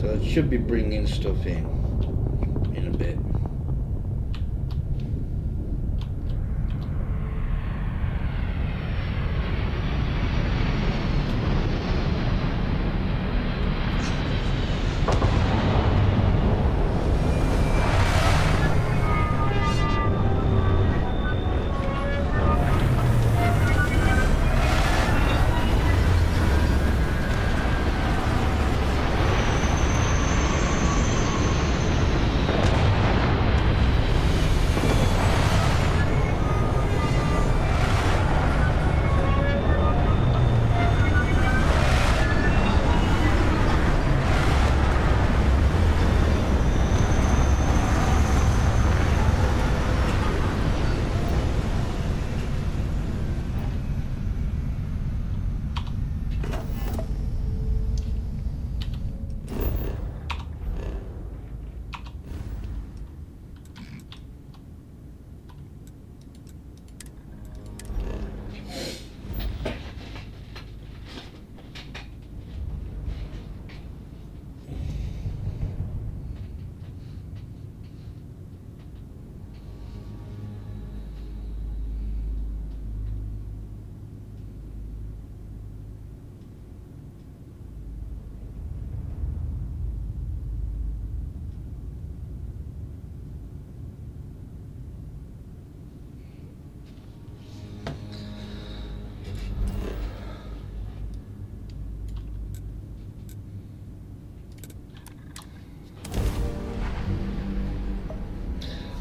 So it should be bringing stuff in a bit.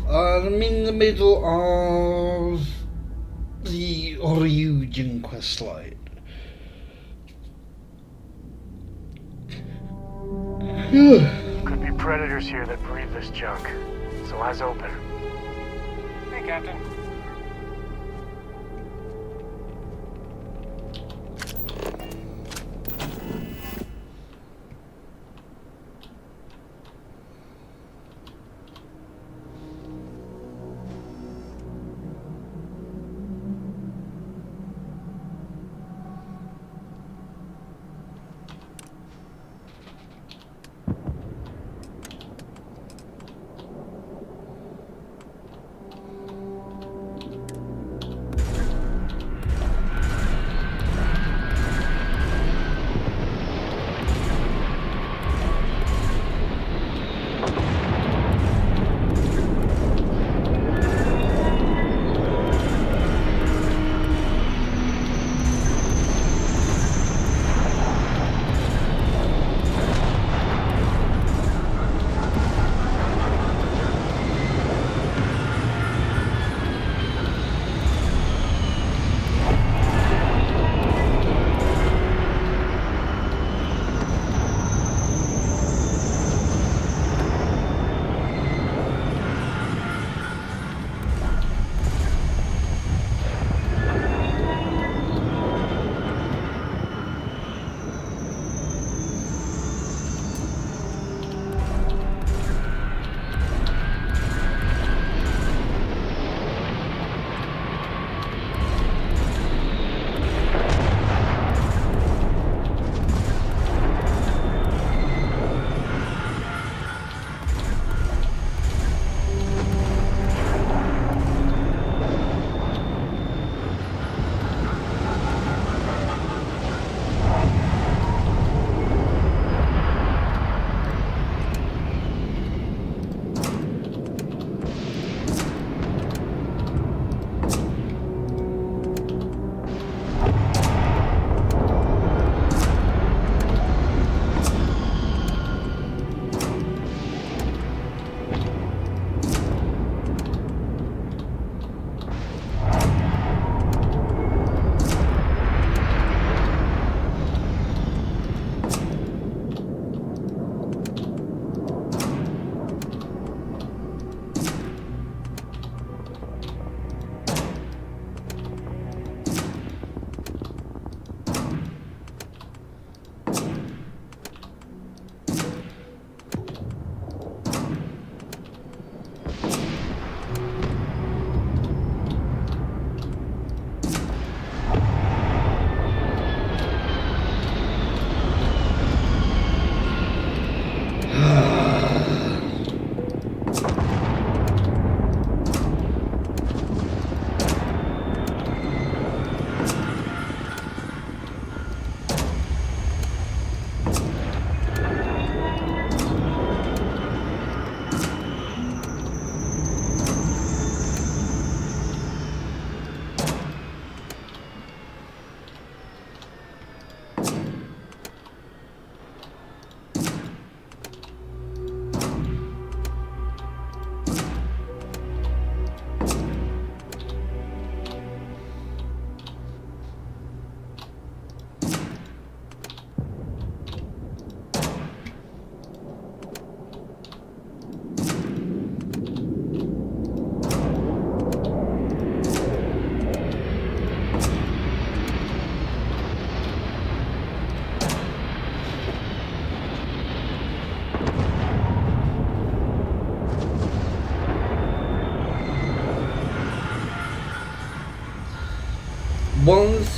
I'm in the middle of the Origin questline. Could be predators here that breed this junk. So eyes open. Hey, Captain.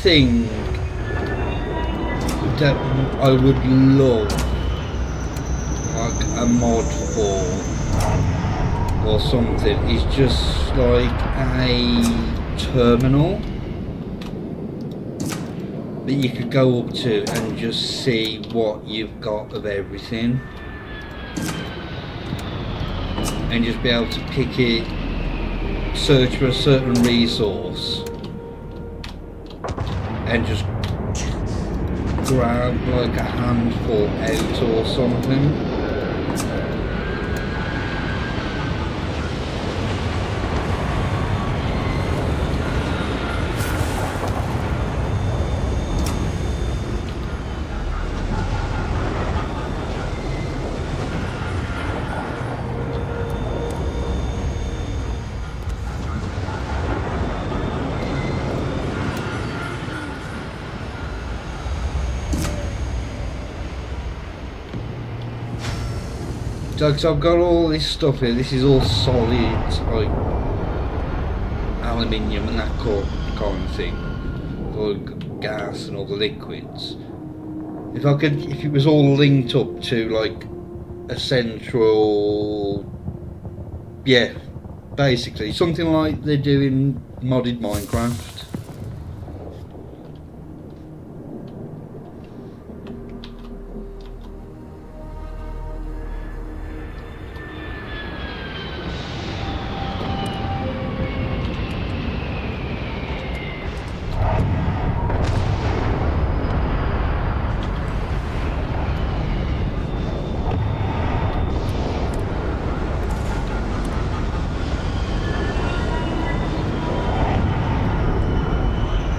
thing that I would love like a mod for or something is just like a terminal that you could go up to and just see what you've got of everything and just be able to pick it, search for a certain resource and just grab like a handful out or something. Because I've got all this stuff here, this is all solid, like aluminium and that kind of thing, like gas and all the liquids. If it was all linked up to like a central, yeah, basically something like they do in modded Minecraft.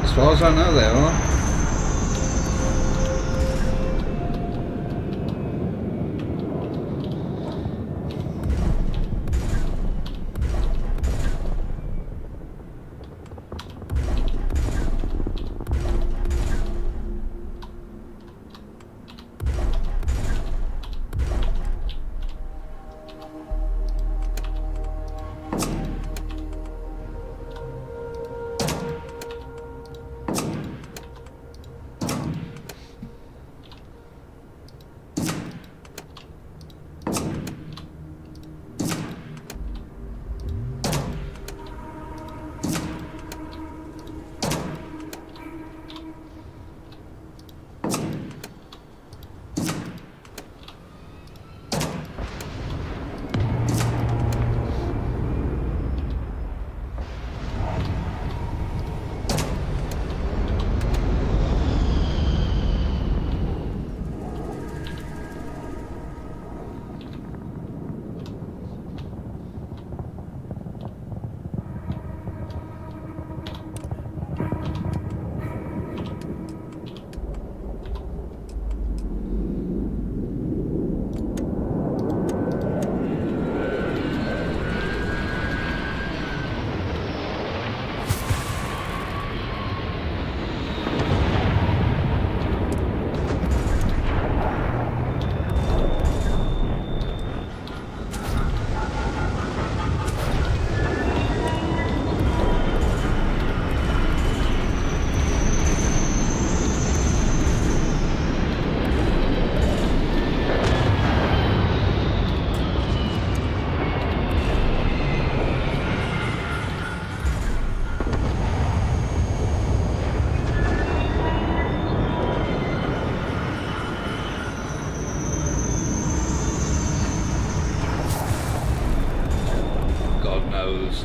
As far as I know, they are.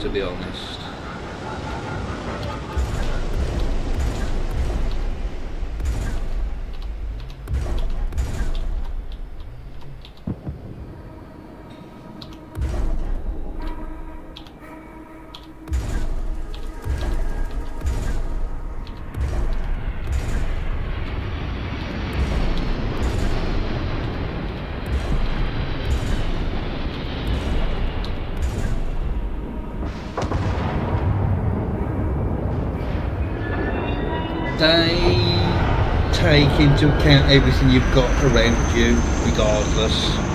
To be honest. They take into account everything you've got around you, regardless.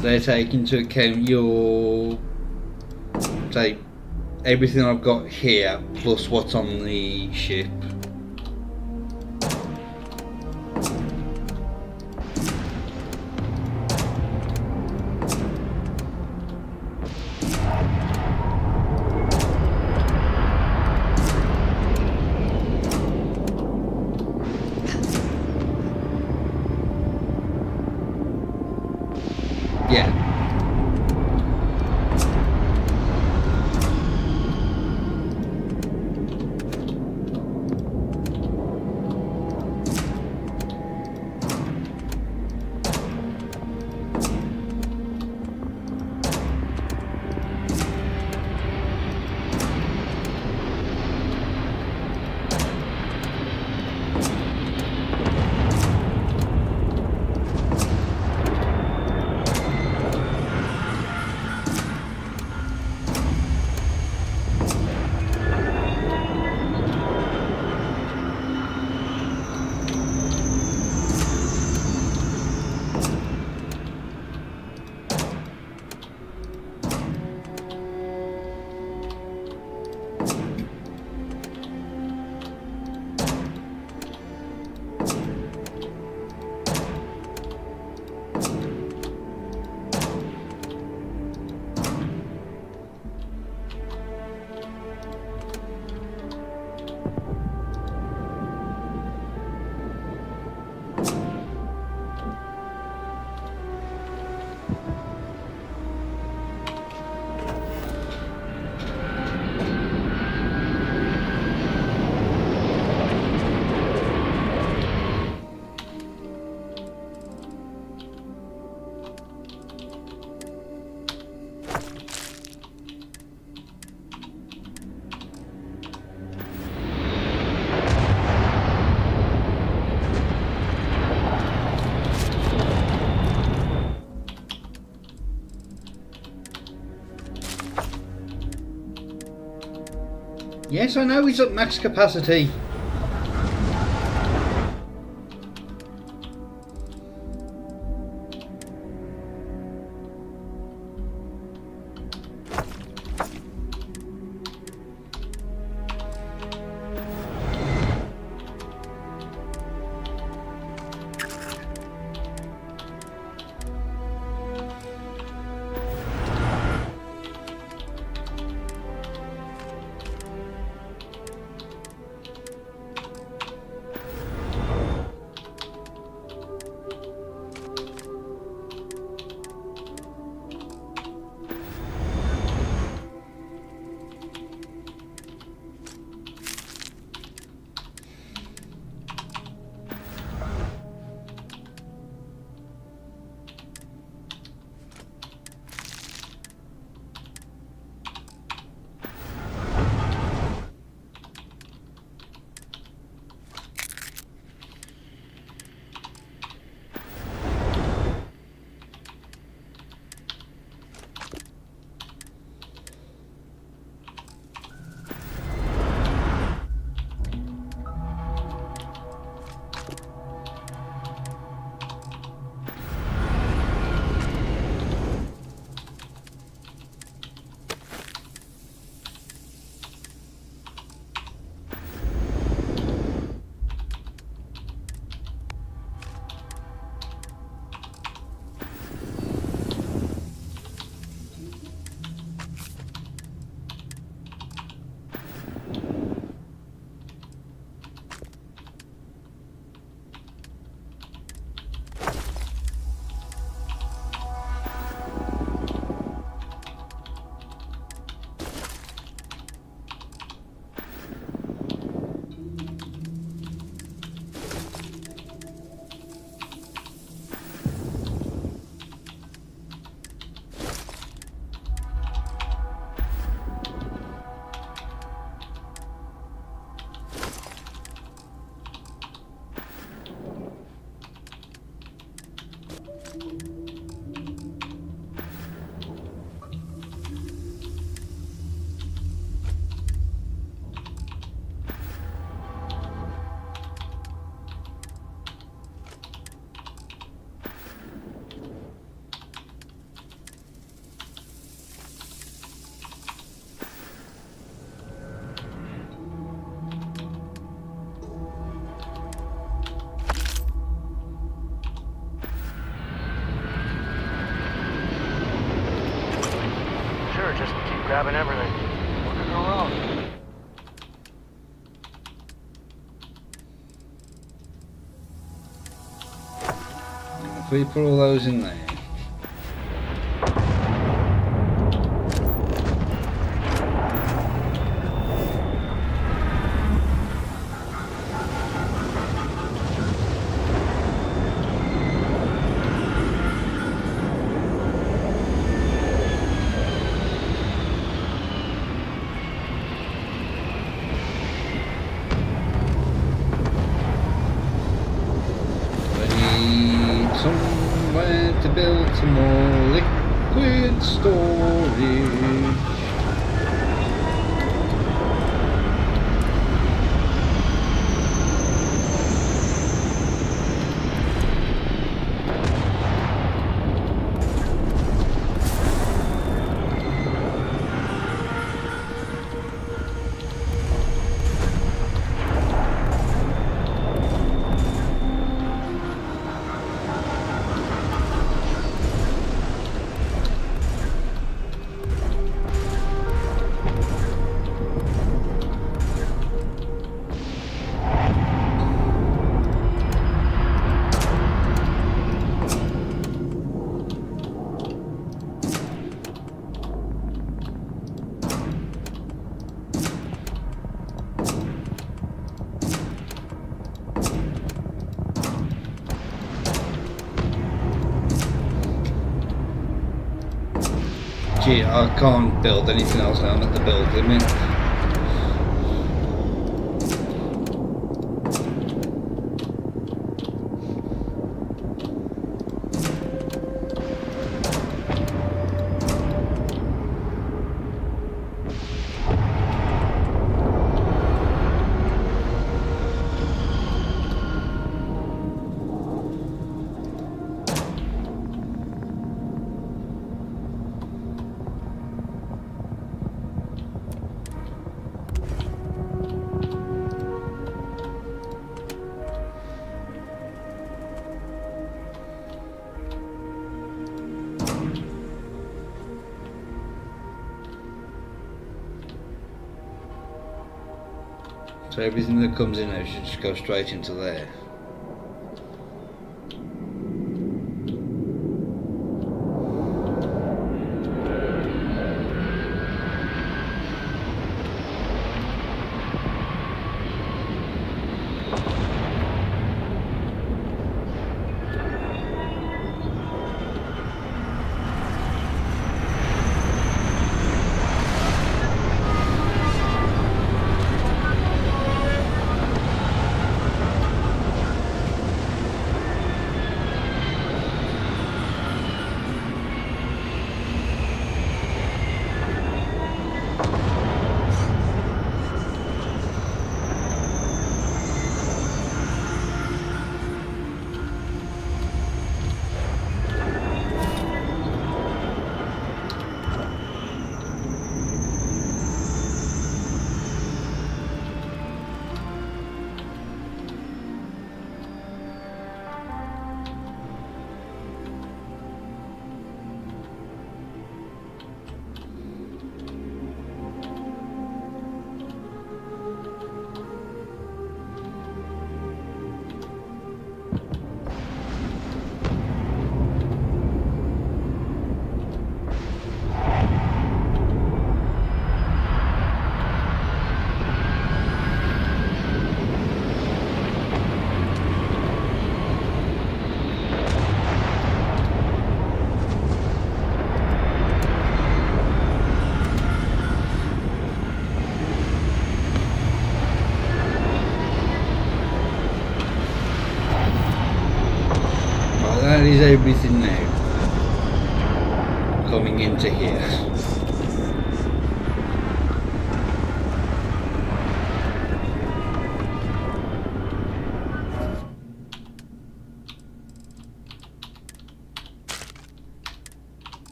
they take into account your, say, everything I've got here plus what's on the ship. Yeah. Yes, I know he's at max capacity. grabbing everything. What could go wrong? If we put all those in there. Somewhere to build some more liquid storage. Gee, I can't build anything else now. I'm at the build limit. So everything that comes in there should just go straight into there. That is everything now coming into here.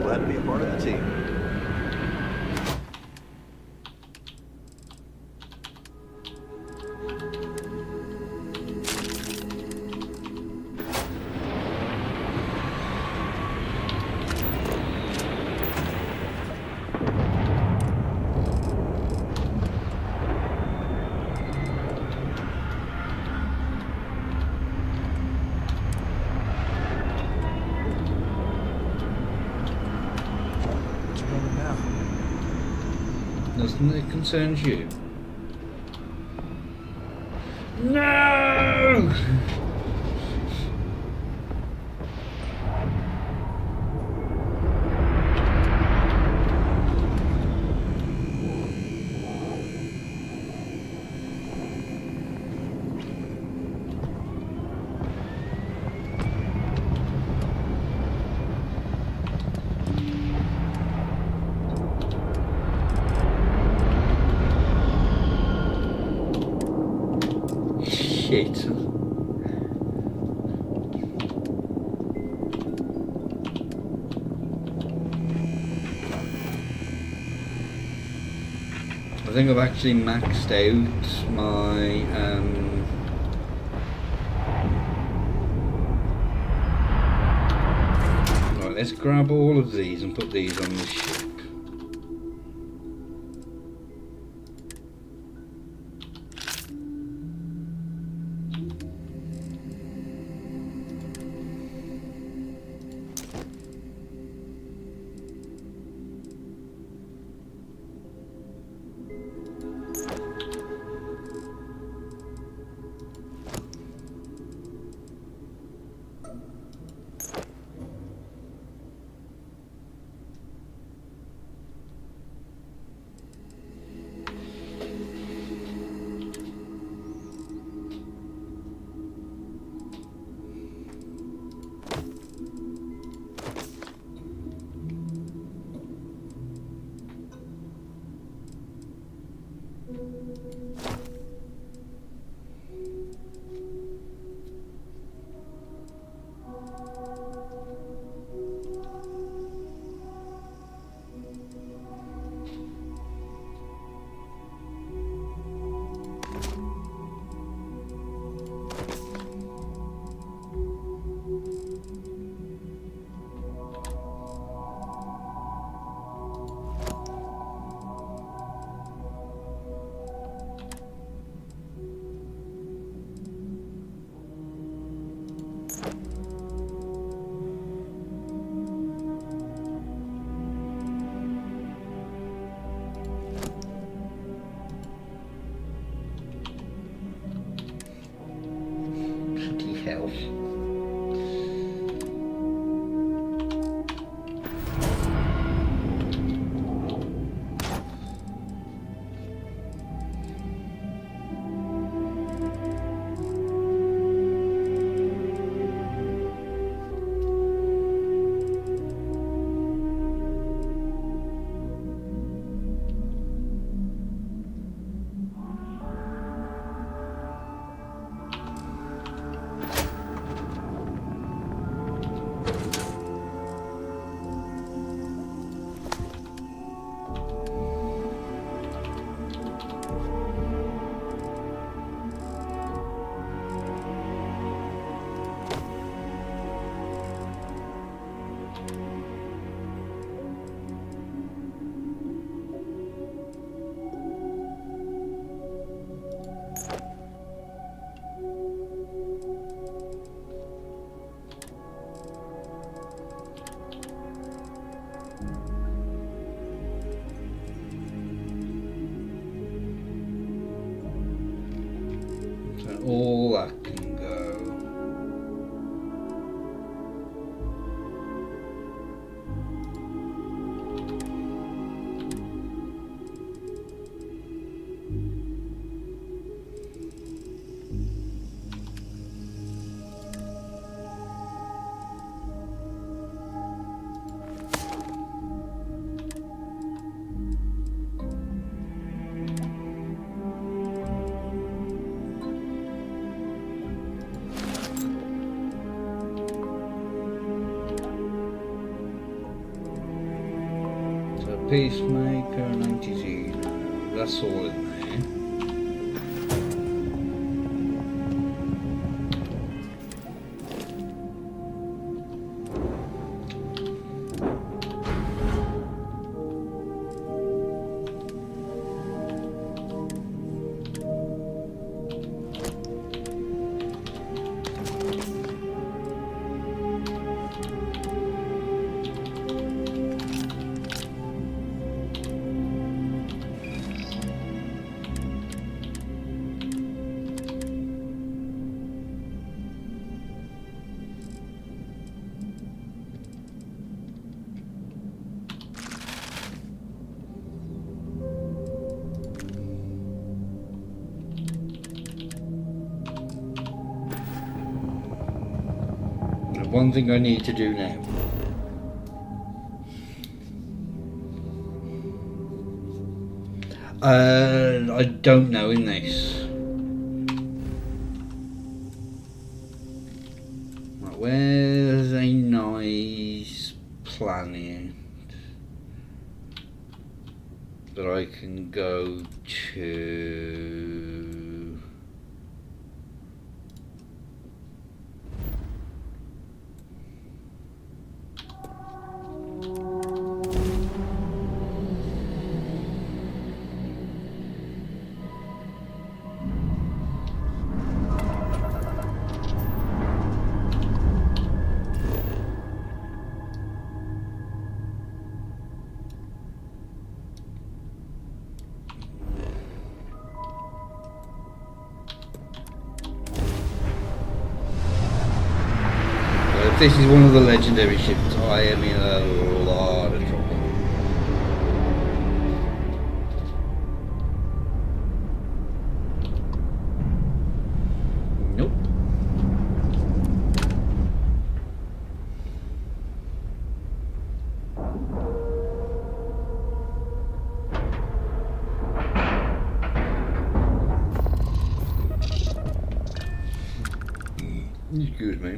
Glad to be a part of the team. nothing that concerns you. No! Shit. I think I've actually maxed out my right, let's grab all of these and put these on the ship. Hell. All that can go. Peacemaker, 90, that's all in there. one thing I need to do now. I don't know in this. Right, where's a nice planet that I can go to? If this is one of the legendary ships, I am in a lot of trouble. Nope. Excuse me.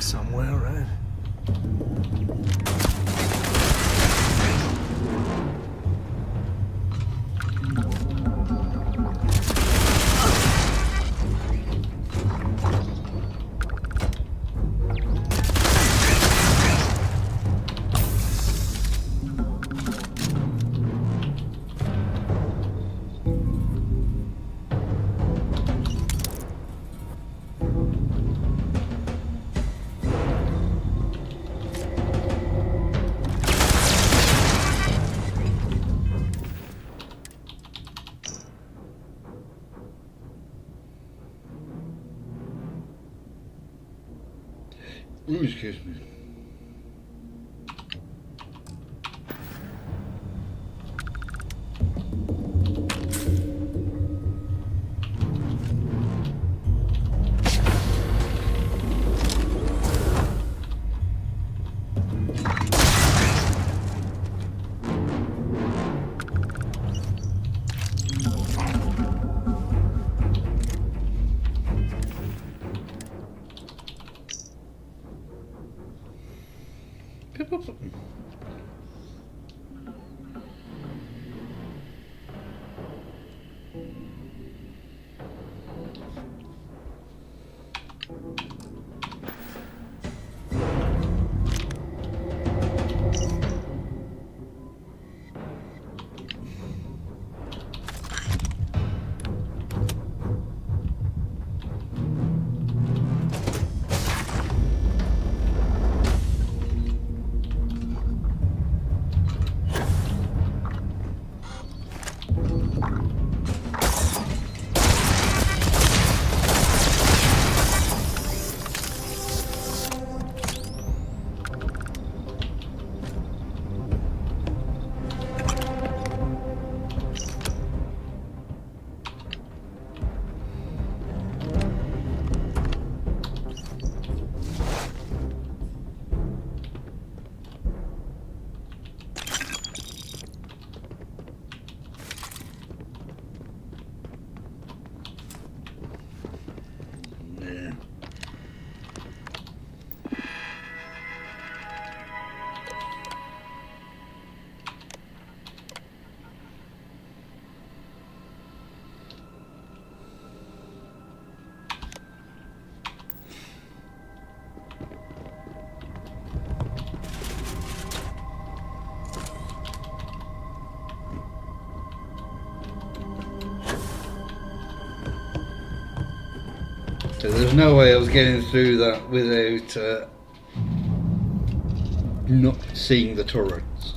Somewhere, right? Ooh, excuse me. So there's no way I was getting through that without not seeing the turrets.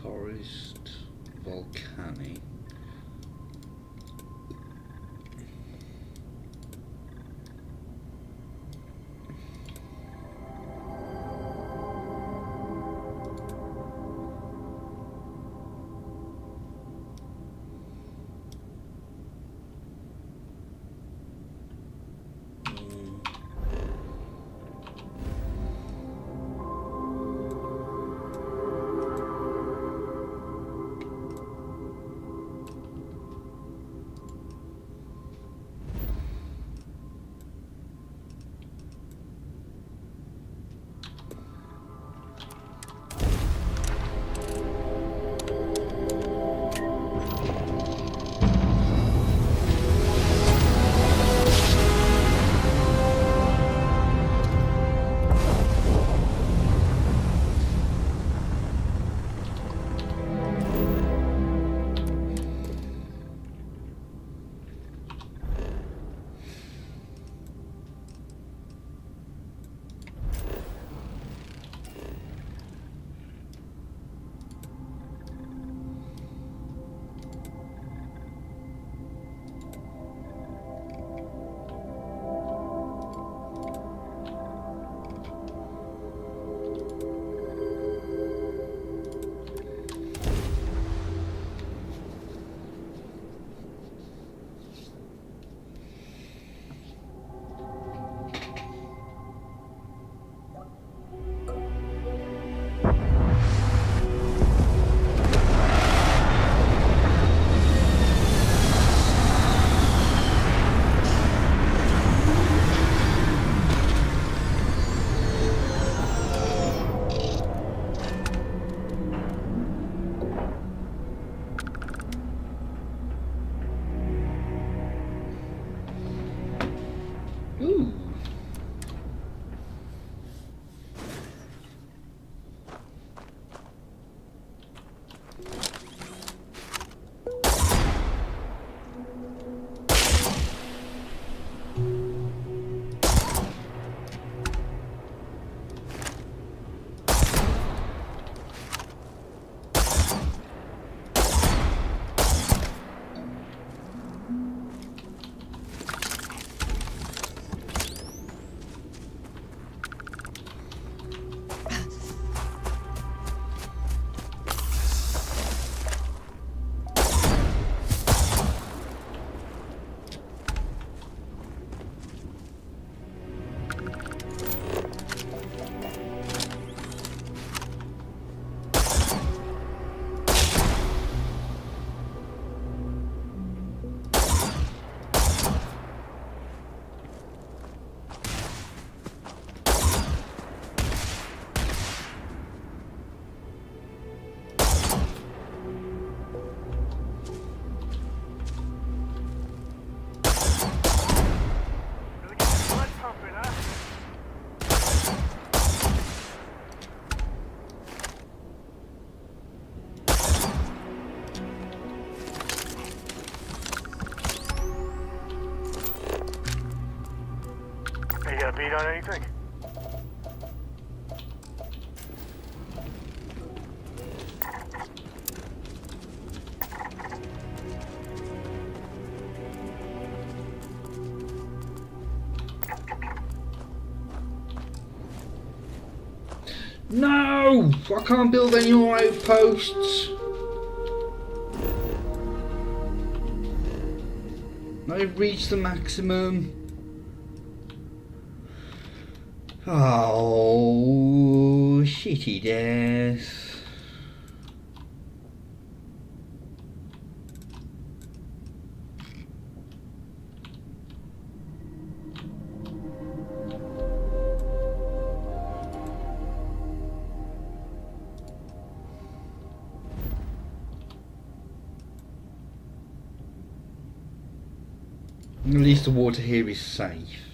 Forest volcanic. Ooh. You got a beat on anything? No! I can't build any more outposts. I've reached the maximum. Oh, shitty death. At least the water here is safe.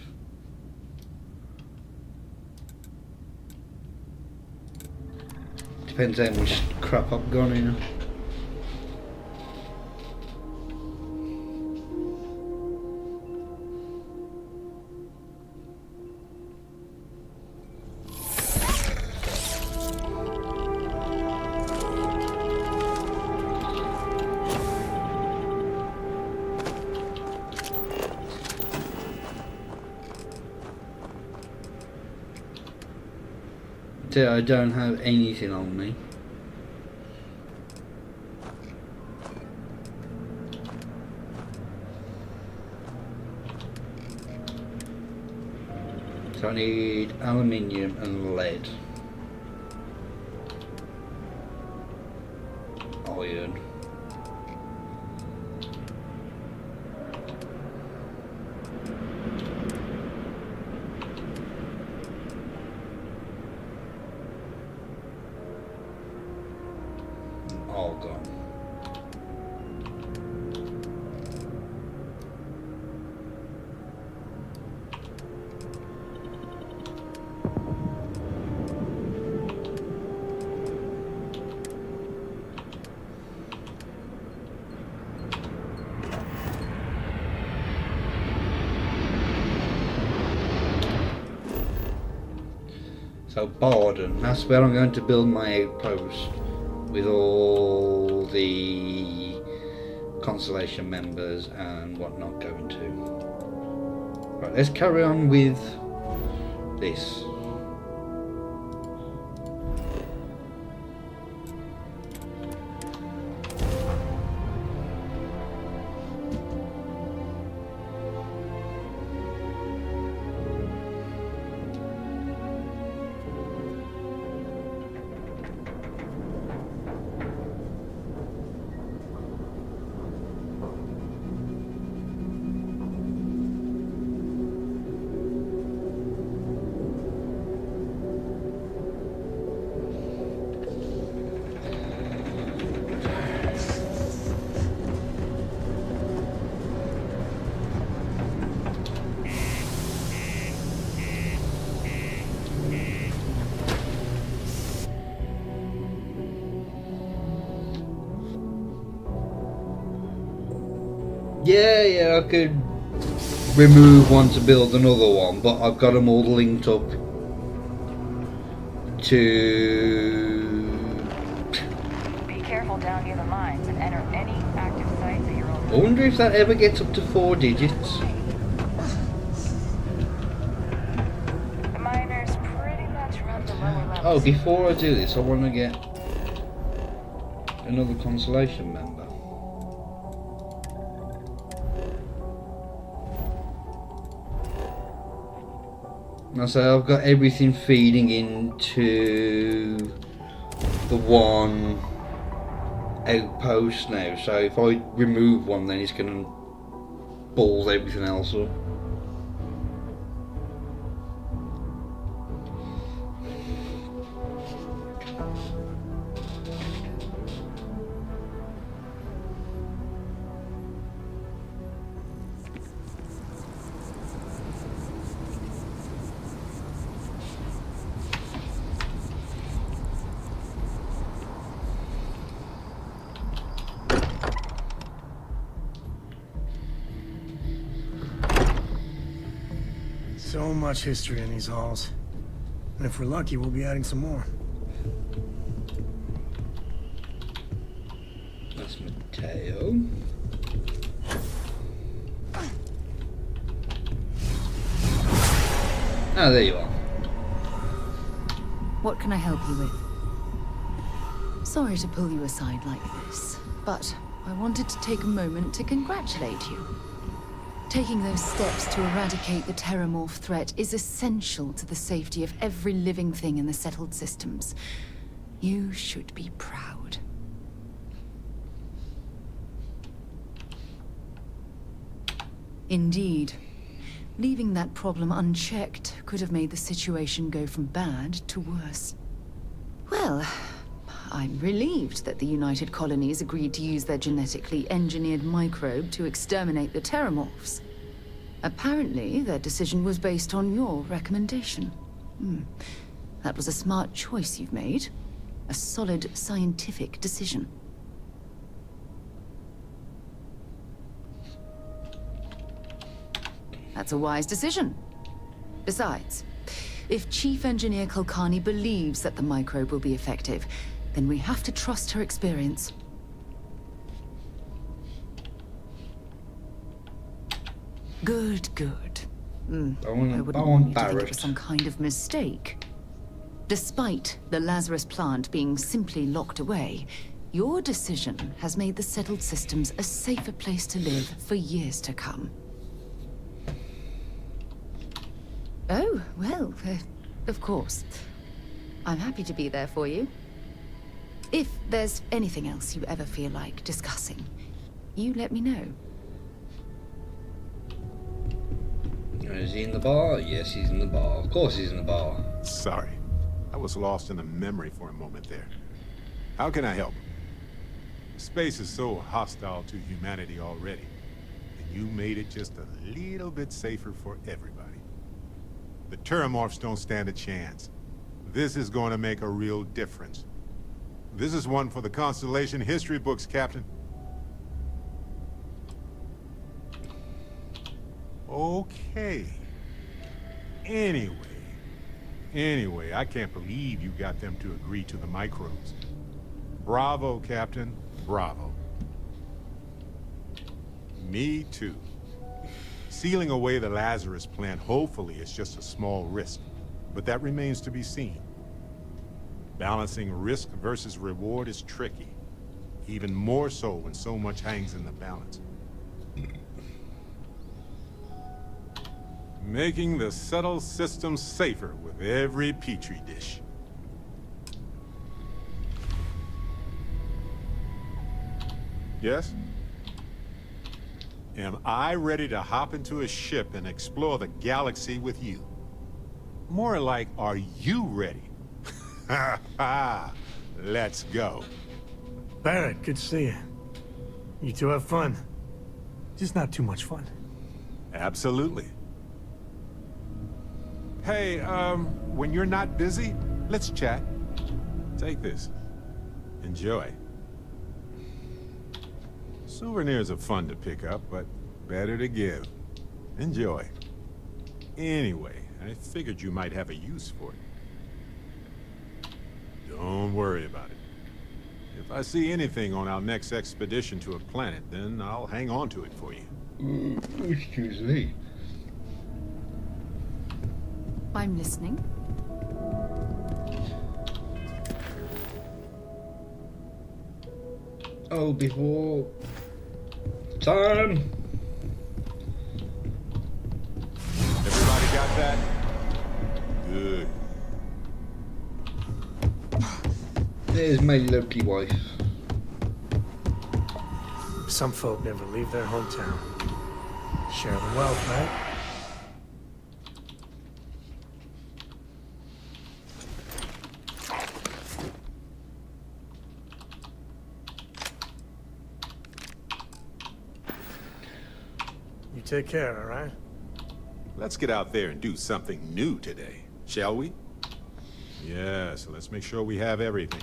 Depends how much crap I've gone in. I don't have anything on me. So I need aluminium and lead. Iron. All gone. So Borden, that's where I'm going to build my outpost with all the constellation members and whatnot going to. Right, let's carry on with this. Yeah, I could remove one to build another one, but I've got them all linked up to... Be careful down near the mines and enter any active sites at your own. I wonder if that ever gets up to 4 digits. The miners pretty much run the lower levels. Oh, before I do this, I want to get another constellation member. Now, so I've got everything feeding into the one outpost now, so if I remove one then it's going to balls everything else up. So much history in these halls. And if we're lucky, we'll be adding some more. That's Mateo. Ah, there you are. What can I help you with? Sorry to pull you aside like this, but I wanted to take a moment to congratulate you. Taking those steps to eradicate the Terramorph threat is essential to the safety of every living thing in the settled systems. You should be proud. Indeed. Leaving that problem unchecked could have made the situation go from bad to worse. Well, I'm relieved that the United Colonies agreed to use their genetically engineered microbe to exterminate the Terramorphs. Apparently, their decision was based on your recommendation. That was a smart choice you've made. A solid scientific decision. That's a wise decision. Besides, if Chief Engineer Kulkarni believes that the microbe will be effective, then we have to trust her experience. Good, good. I wouldn't want you to think it was some kind of mistake. Despite the Lazarus plant being simply locked away, your decision has made the settled systems a safer place to live for years to come. Oh, well, of course. I'm happy to be there for you. If there's anything else you ever feel like discussing, you let me know. Is he in the bar? Yes, he's in the bar. Of course he's in the bar. Sorry. I was lost in a memory for a moment there. How can I help? Space is so hostile to humanity already, and you made it just a little bit safer for everybody. The Terramorphs don't stand a chance. This is going to make a real difference. This is one for the Constellation history books, Captain. Okay. Anyway, I can't believe you got them to agree to the microbes. Bravo, Captain. Bravo. Me too. Sealing away the Lazarus plant hopefully is just a small risk, but that remains to be seen. Balancing risk versus reward is tricky, even more so when so much hangs in the balance. Making the settled system safer with every petri dish. Yes? Am I ready to hop into a ship and explore the galaxy with you? More like, are you ready? Ha ha! Let's go. Barrett, good to see you. You two have fun. Just not too much fun. Absolutely. Hey, when you're not busy, let's chat. Take this. Enjoy. Souvenirs are fun to pick up, but better to give. Enjoy. Anyway, I figured you might have a use for it. Don't worry about it. If I see anything on our next expedition to a planet, then I'll hang on to it for you. Excuse me. I'm listening. Oh, before time. Everybody got that? Good. There's my lovely wife. Some folk never leave their hometown. Share the wealth, right? You take care, all right? Let's get out there and do something new today, shall we? Yeah, so let's make sure we have everything.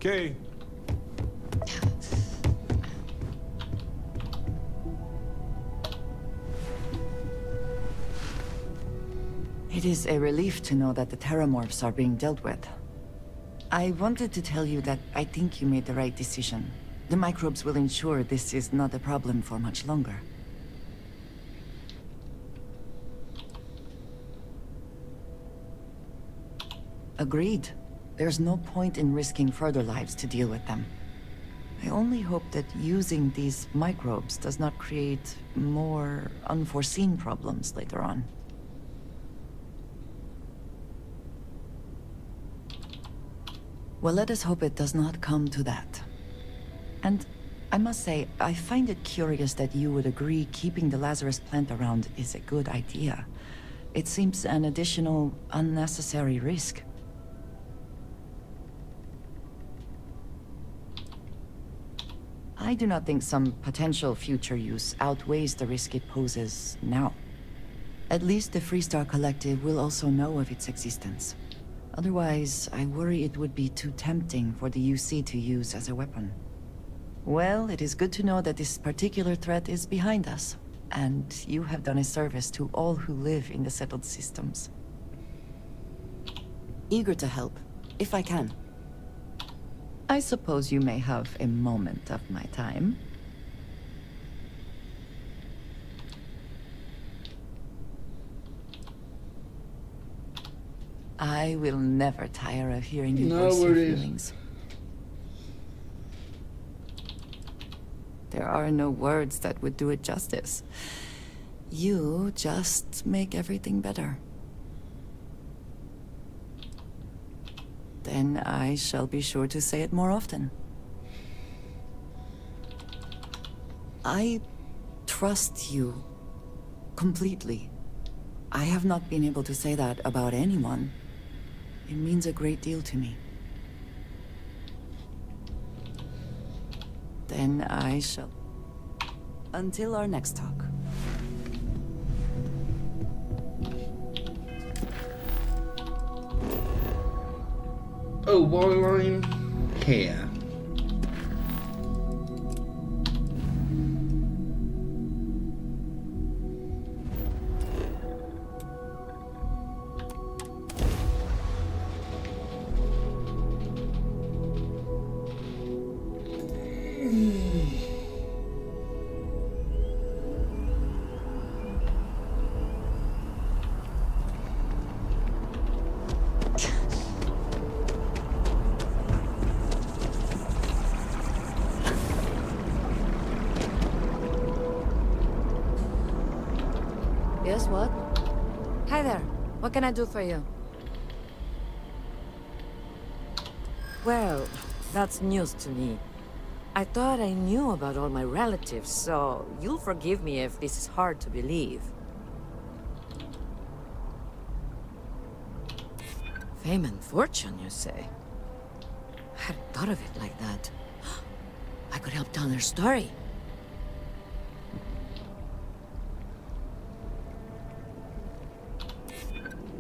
Okay. It is a relief to know that the terramorphs are being dealt with. I wanted to tell you that I think you made the right decision. The microbes will ensure this is not a problem for much longer. Agreed. There's no point in risking further lives to deal with them. I only hope that using these microbes does not create more unforeseen problems later on. Well, let us hope it does not come to that. And I must say, I find it curious that you would agree keeping the Lazarus plant around is a good idea. It seems an additional, unnecessary risk. I do not think some potential future use outweighs the risk it poses now. At least the Freestar Collective will also know of its existence. Otherwise, I worry it would be too tempting for the UC to use as a weapon. Well, it is good to know that this particular threat is behind us, and you have done a service to all who live in the settled systems. Eager to help, if I can. I suppose you may have a moment of my time. I will never tire of hearing you voice your feelings. There are no words that would do it justice. You just make everything better. Then I shall be sure to say it more often. I trust you completely. I have not been able to say that about anyone. It means a great deal to me. Then I shall... Until our next talk. Oh, while I'm here... Yes, what? Hi there. What can I do for you? Well, that's news to me. I thought I knew about all my relatives, so you'll forgive me if this is hard to believe. Fame and fortune, you say? I hadn't thought of it like that. I could help tell their story.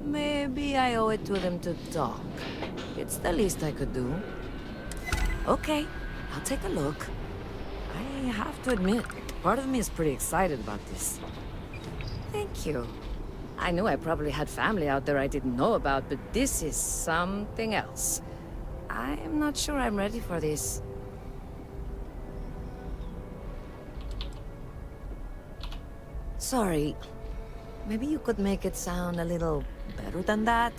Maybe I owe it to them to talk. It's the least I could do. Okay, I'll take a look. I have to admit, part of me is pretty excited about this. Thank you. I knew I probably had family out there I didn't know about, but this is something else. I'm not sure I'm ready for this. Sorry. Maybe you could make it sound a little better than that?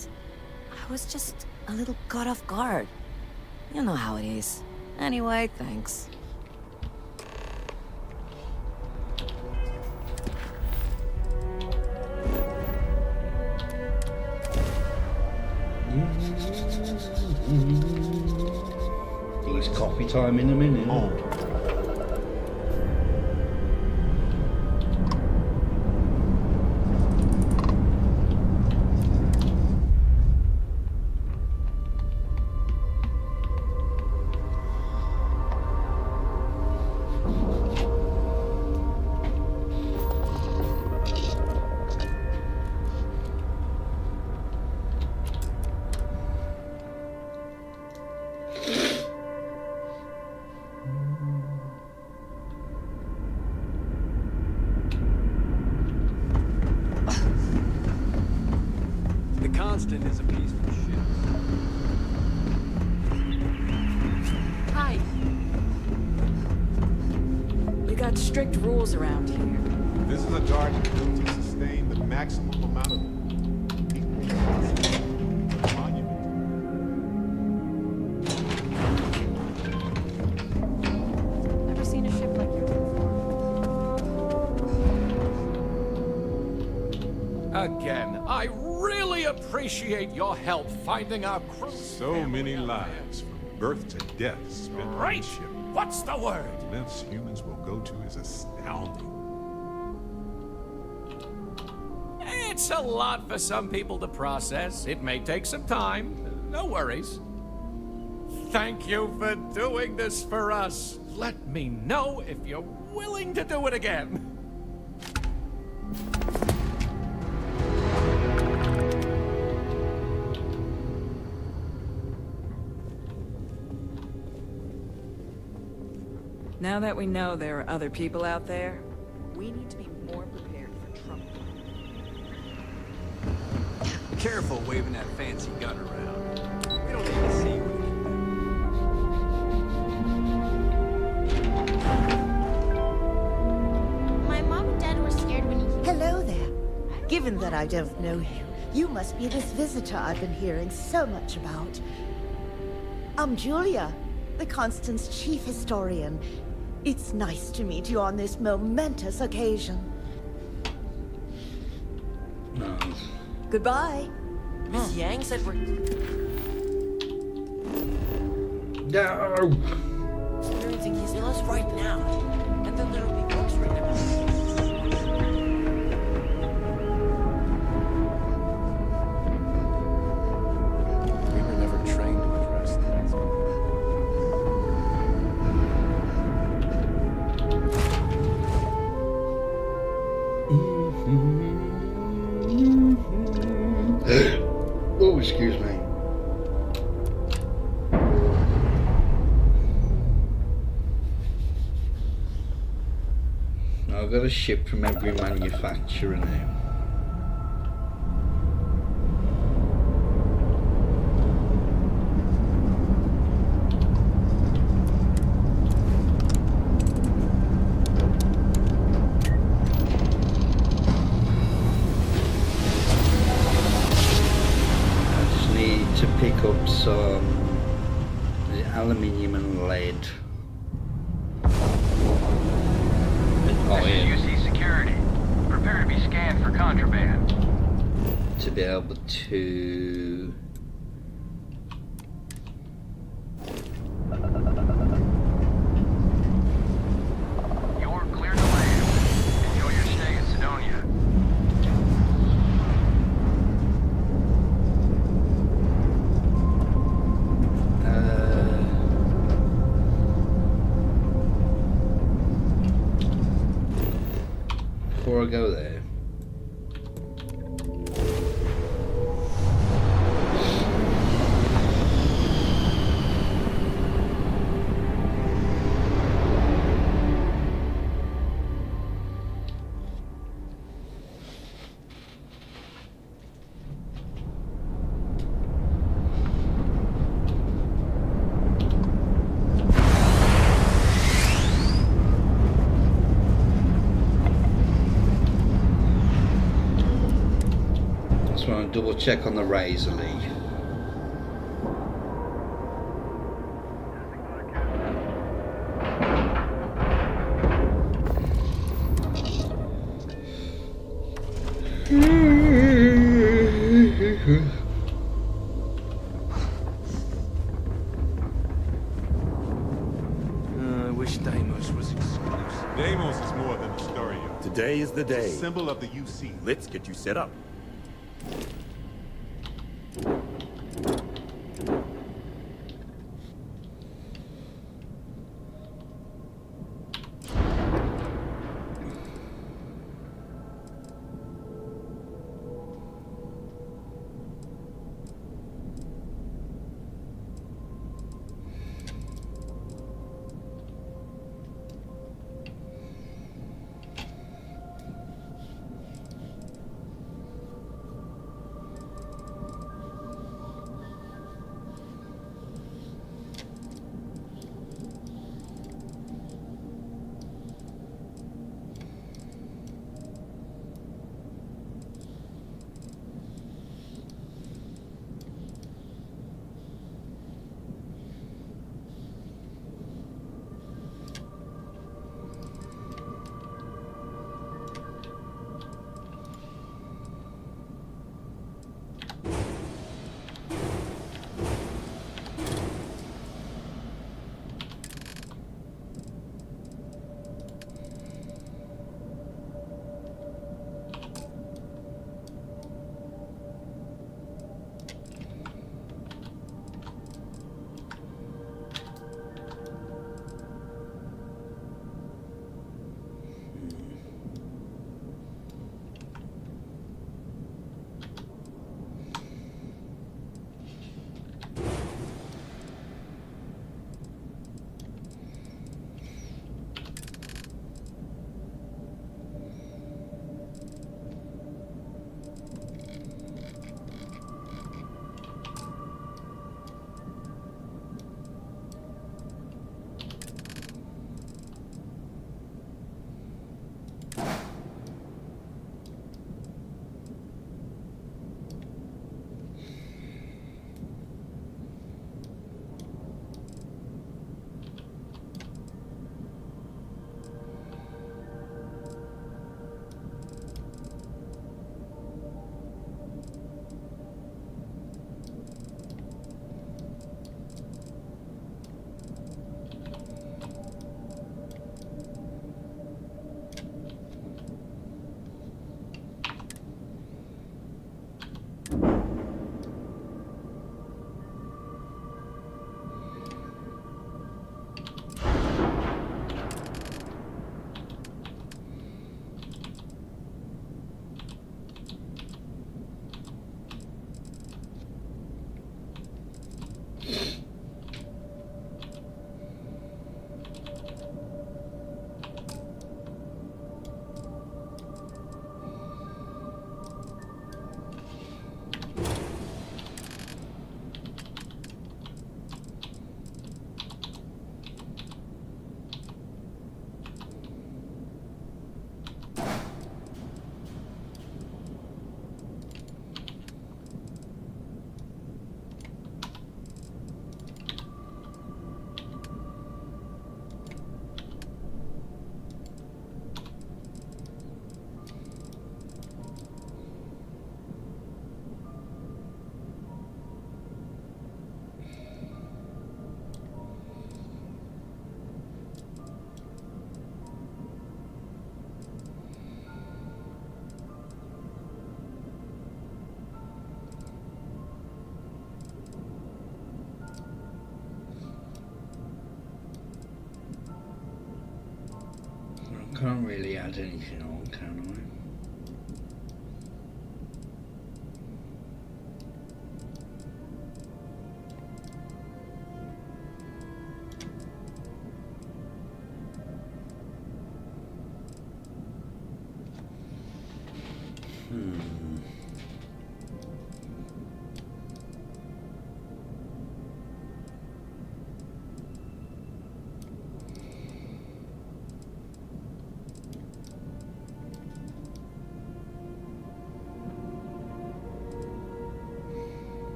I was just a little caught off guard. You know how it is. Anyway, thanks. It's coffee time in a minute. Kingston is a peaceful ship. Hi. We got strict rules around here. This is a garden built to sustain the maximum amount of people possible. Monument. Never seen a ship like yours before. Again, I really appreciate your help finding our crew. So many lives, from birth to death, spent on Right. the ship. What's the word? The lengths humans will go to is astounding. It's a lot for some people to process. It may take some time. No worries. Thank you for doing this for us. Let me know if you're willing to do it again. Now that we know there are other people out there, we need to be more prepared for trouble. Careful waving that fancy gun around. We don't need to see you. My mom and dad were scared when you... Hello there. Given that I don't know you, you must be this visitor I've been hearing so much about. I'm Julia, the Constant's chief historian. It's nice to meet you on this momentous occasion. No. Goodbye. Miss Yang said we're... No! experiencing his loss right now. And then there'll be books written about it. We were never trained to address that. Oh, excuse me. I've got a ship from every manufacturer now. To pick up some aluminium and lead. This is UC Security. Prepare to be scanned for contraband. To be able to... You're clear to land. Enjoy your stay in Sidonia. Before I go there, just want to double check on the Ryzen. I wish Deimos was exclusive. Deimos is more than a story. Today is the day. Symbol of the UC. Let's get you set up. add anything on, can I?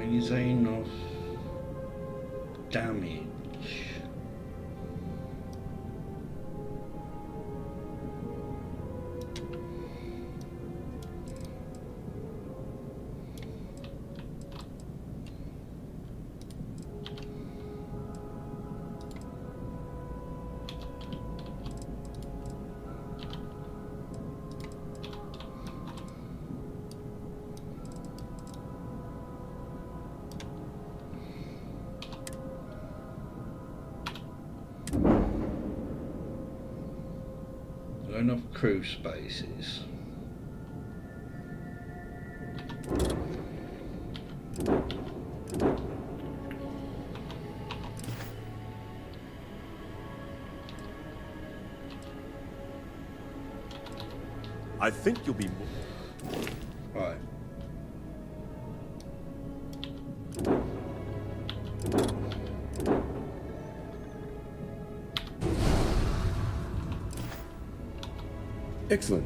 Is there enough damage? Enough crew spaces. I think you'll be right. Excellent.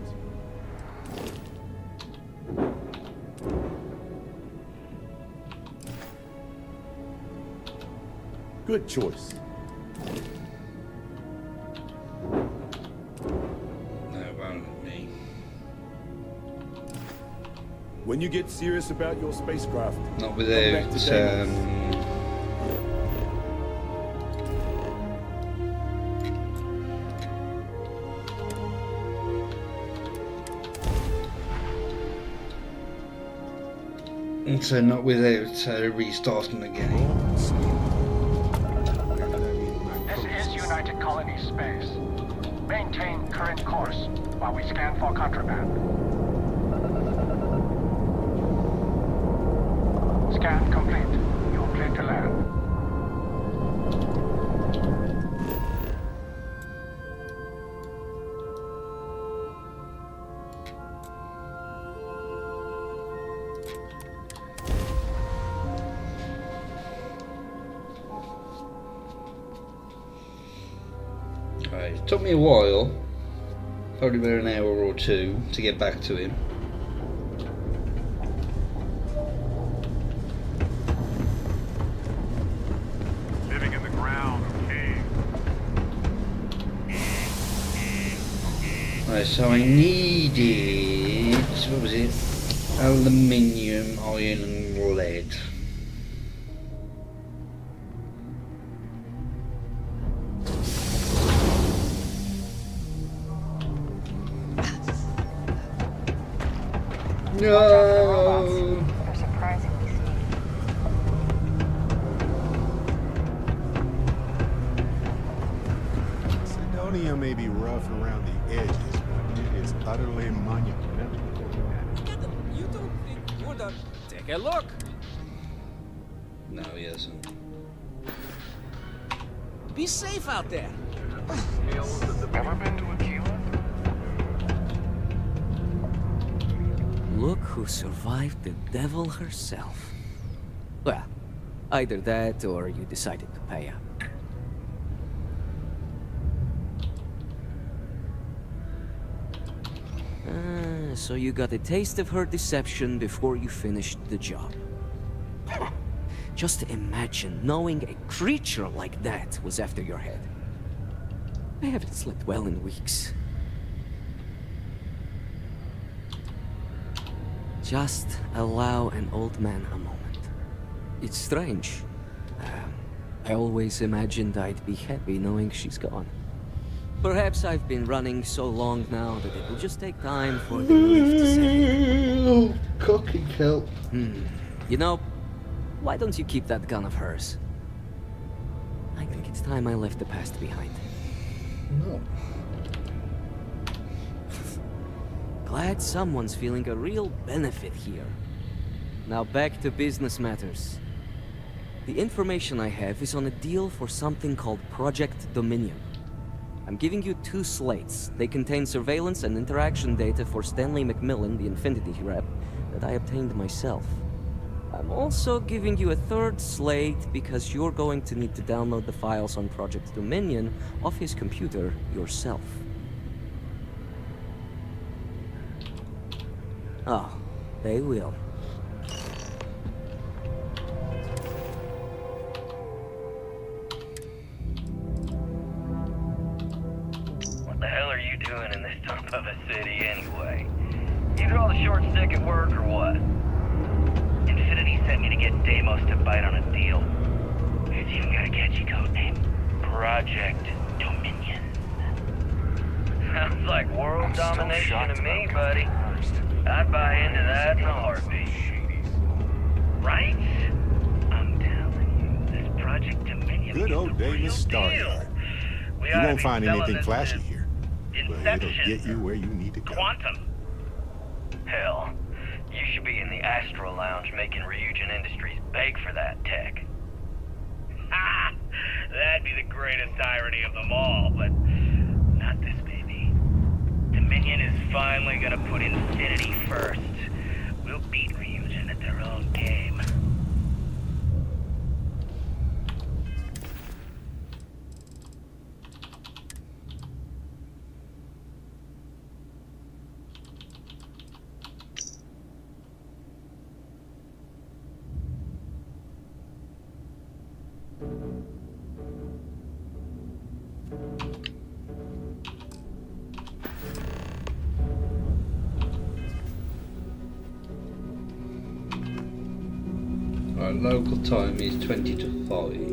Good choice. No, it won't let me. When you get serious about your spacecraft, not without so not without restarting again. This is United Colony space. Maintain current course while we scan for contraband. Scan complete. You're clear to land. It took me a while, probably about an hour or two, to get back to him. Living in the ground, okay. Right, so I needed, what was it? Aluminium, iron and lead. No. They're surprisingly sneaky. Sidonia may be rough around the edges, but it is utterly monumental. You don't think you're the... Take a look. No, he hasn't. Be safe out there. Ever been to Aquila? Look who survived the devil herself. Well, either that or you decided to pay up. So you got a taste of her deception before you finished the job. Just imagine knowing a creature like that was after your head. I haven't slept well in weeks. Just allow an old man a moment. It's strange. I always imagined I'd be happy knowing she's gone. Perhaps I've been running so long now that it will just take time for the relief to set in. Oh, cooking help. You know, why don't you keep that gun of hers? I think it's time I left the past behind. No. Glad someone's feeling a real benefit here. Now back to business matters. The information I have is on a deal for something called Project Dominion. I'm giving you 2 slates. They contain surveillance and interaction data for Stanley McMillan, the Infinity rep, that I obtained myself. I'm also giving you a 3rd slate because you're going to need to download the files on Project Dominion off his computer yourself. Oh, they will. What the hell are you doing in this dump of a city anyway? You draw the short stick at work or what? Infinity sent me to get Deimos to bite on a deal. It's even got a catchy code name. Project Dominion. Sounds like world domination to me, buddy. I'd buy into that in a heartbeat. Right? I'm telling you, this Project Dominion Good old is the real Davis deal. Starfield. We You ought to won't be find selling anything this flashy to here, but it'll Inception. get you where you need to go. Quantum. Hell, you should be in the Astro Lounge making Ryujin Industries beg for that tech. Ha! That'd be the greatest irony of them all, but not this baby. Dominion is finally gonna put Infinity first. We'll beat Ryujin at their own game. Right, local time is 20 to 5.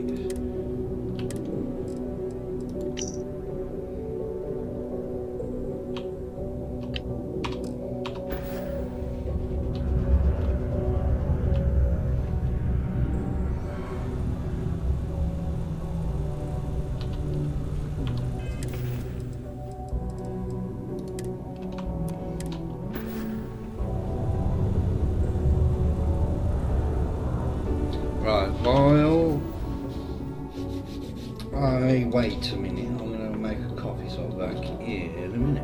Right, while I wait a minute, I'm going to make a coffee, so I'll be back here in a minute.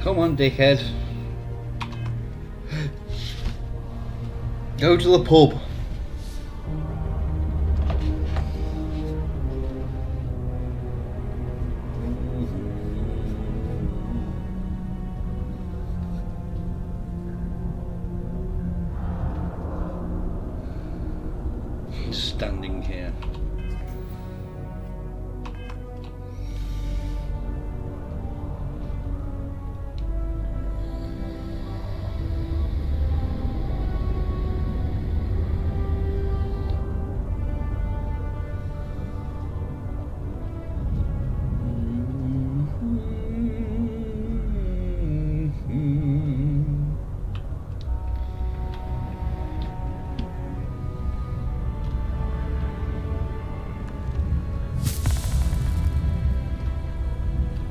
Come on, dickhead. Go to the pub. Standing here.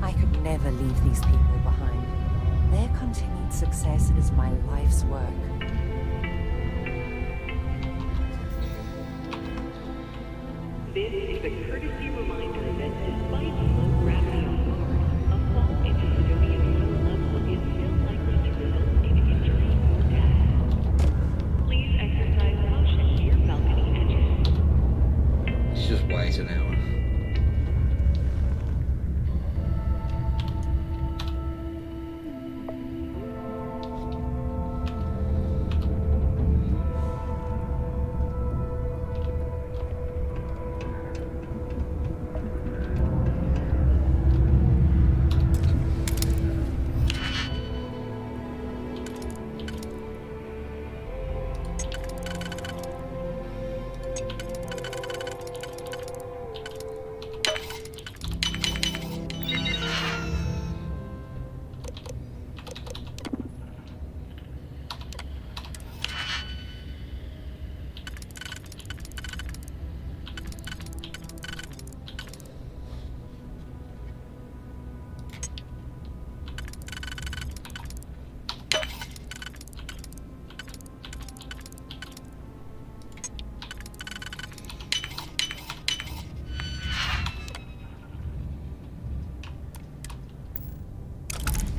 I could never leave these people behind. Their continued success is my life's work. This is a courtesy reminder that despite low gravity on Mars, a fall into civilian fuel level is still likely to result in injury or death. Please exercise caution near balcony edges. Let's just wait an hour.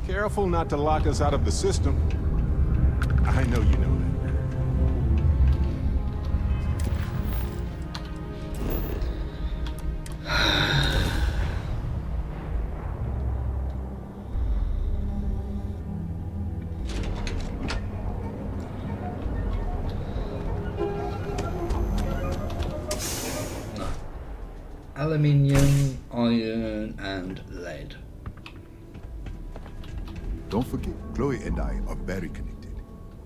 Careful not to lock us out of the system. I know you know that. Aluminium, iron, and lead. Don't forget, Chloe and I are very connected.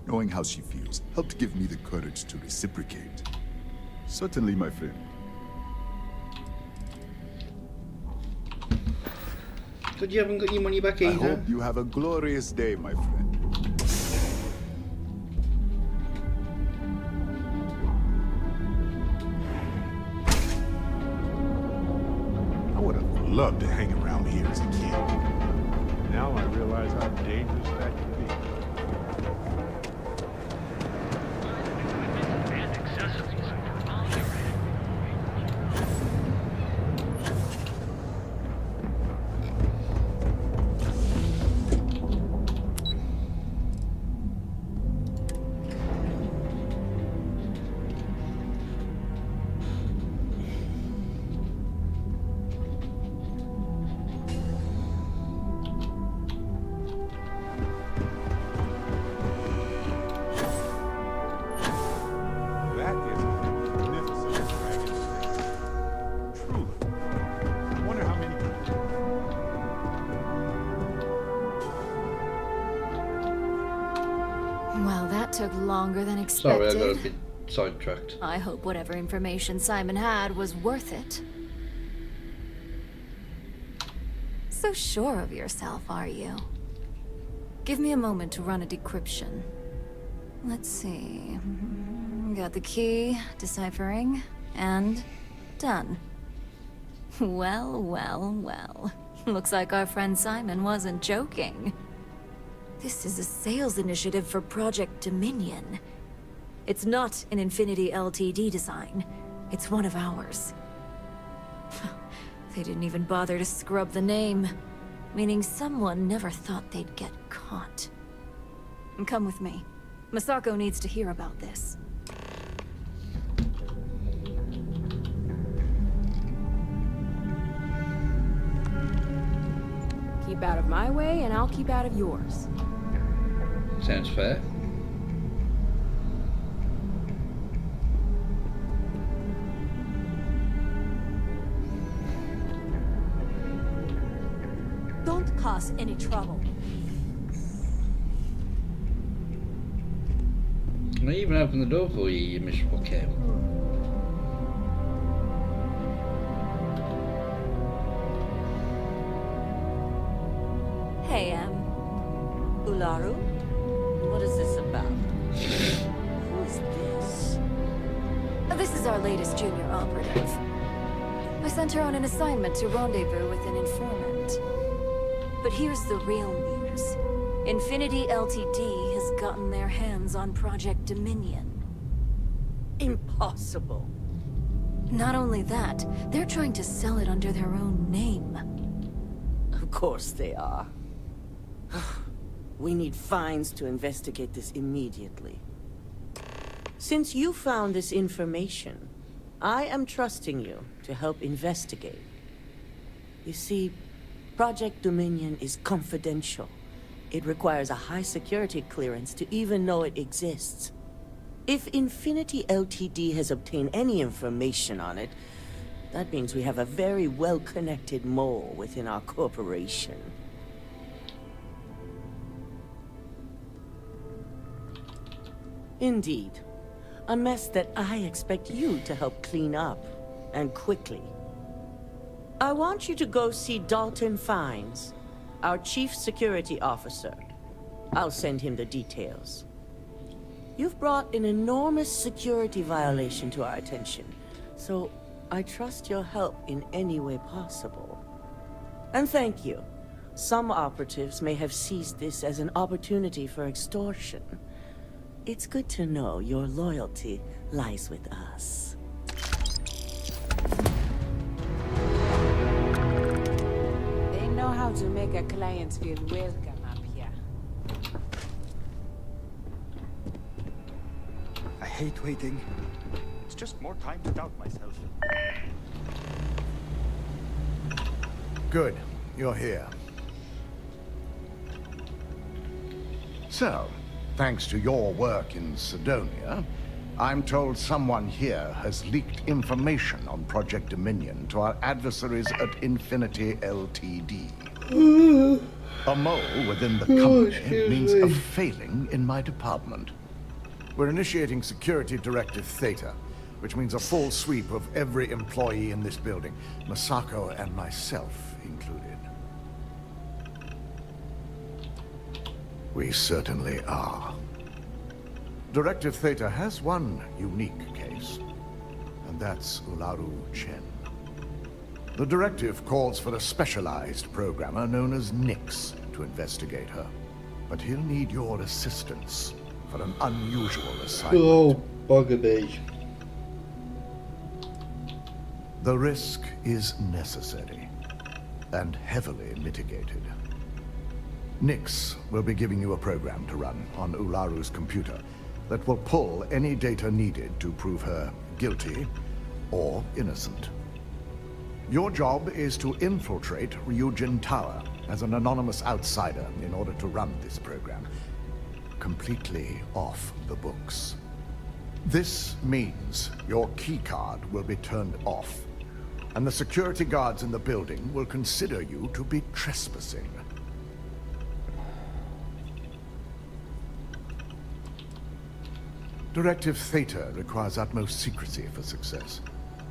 Knowing how she feels helped give me the courage to reciprocate. Certainly, my friend. But you haven't got your money back either. I hope you have a glorious day, my friend. I would have loved to hang around here as a kid. Now I realize how dangerous that can be. Well, that took longer than expected. Sorry, I got a bit sidetracked. I hope whatever information Simon had was worth it. So sure of yourself, are you? Give me a moment to run a decryption. Let's see. Got the key, deciphering, and done. Well, well, well. Looks like our friend Simon wasn't joking. This is a sales initiative for Project Dominion. It's not an Infinity Ltd design. It's one of ours. They didn't even bother to scrub the name, meaning someone never thought they'd get hot. And come with me. Masako needs to hear about this. Keep out of my way, and I'll keep out of yours. Sounds fair. Don't cause any trouble. I even opened the door for you, you miserable cow. Hey, Ularu? What is this about? Who is this? This is our latest junior operative. I sent her on an assignment to rendezvous with an informant. But here's the real news. Infinity Ltd has gotten their hands on Project Dominion. Impossible. Not only that, they're trying to sell it under their own name. Of course they are. We need fines to investigate this immediately. Since you found this information, I am trusting you to help investigate. You see, Project Dominion is confidential. It requires a high security clearance to even know it exists. If Infinity Ltd has obtained any information on it, that means we have a very well-connected mole within our corporation. Indeed. A mess that I expect you to help clean up, and quickly. I want you to go see Dalton Fines, our Chief Security Officer. I'll send him the details. You've brought an enormous security violation to our attention, so I trust your help in any way possible. And thank you. Some operatives may have seized this as an opportunity for extortion. It's good to know your loyalty lies with us. They know how to make a client feel welcome up here. I hate waiting. It's just more time to doubt myself. Good. You're here. So, thanks to your work in Sidonia, I'm told someone here has leaked information on Project Dominion to our adversaries at Infinity Ltd. A mole within the company means a failing in my department. We're initiating Security Directive Theta, which means a full sweep of every employee in this building, Masako and myself included. We certainly are. Directive Theta has one unique case, and that's Ularu Chen. The directive calls for a specialized programmer known as Nix to investigate her, but he'll need your assistance for an unusual assignment. Oh, bugger me. The risk is necessary and heavily mitigated. Nix will be giving you a program to run on Ularu's computer that will pull any data needed to prove her guilty or innocent. Your job is to infiltrate Ryujin Tower as an anonymous outsider in order to run this program, completely off the books. This means your keycard will be turned off, and the security guards in the building will consider you to be trespassing. Directive Theta requires utmost secrecy for success.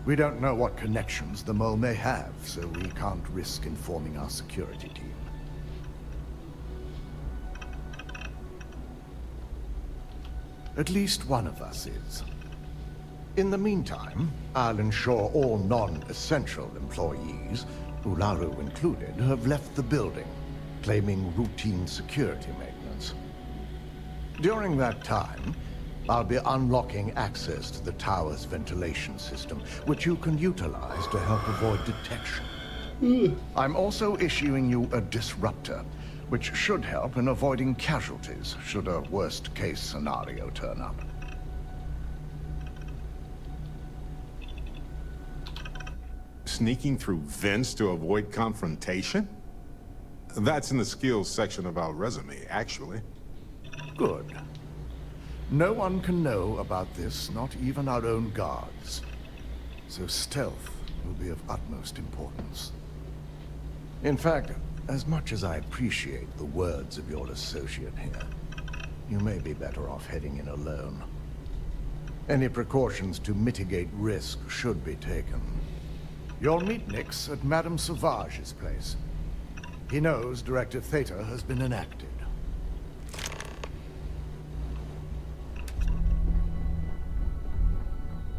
We don't know what connections the mole may have, so we can't risk informing our security team. At least one of us is. In the meantime, I'll ensure all non-essential employees, Ularu included, have left the building, claiming routine security maintenance. During that time, I'll be unlocking access to the tower's ventilation system, which you can utilize to help avoid detection. I'm also issuing you a disruptor, which should help in avoiding casualties should a worst-case scenario turn up. Sneaking through vents to avoid confrontation? That's in the skills section of our resume, actually. Good. No one can know about this, not even our own guards. So stealth will be of utmost importance. In fact, as much as I appreciate the words of your associate here, you may be better off heading in alone. Any precautions to mitigate risk should be taken. You'll meet Nix at Madame Sauvage's place. He knows Directive Theta has been enacted.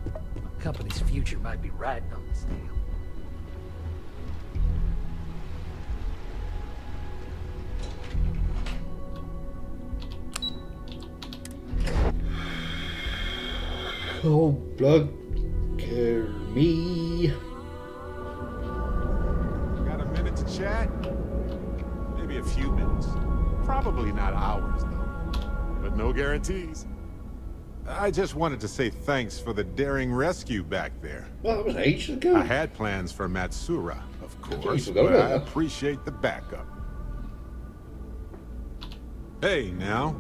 The company's future might be riding on this deal. Oh, blood, care me. Got a minute to chat? Maybe a few minutes. Probably not hours, though. But no guarantees. I just wanted to say thanks for the daring rescue back there. Well, that was ages ago. I had plans for Matsura, of course, forgot but about I that. appreciate the backup. Hey, now,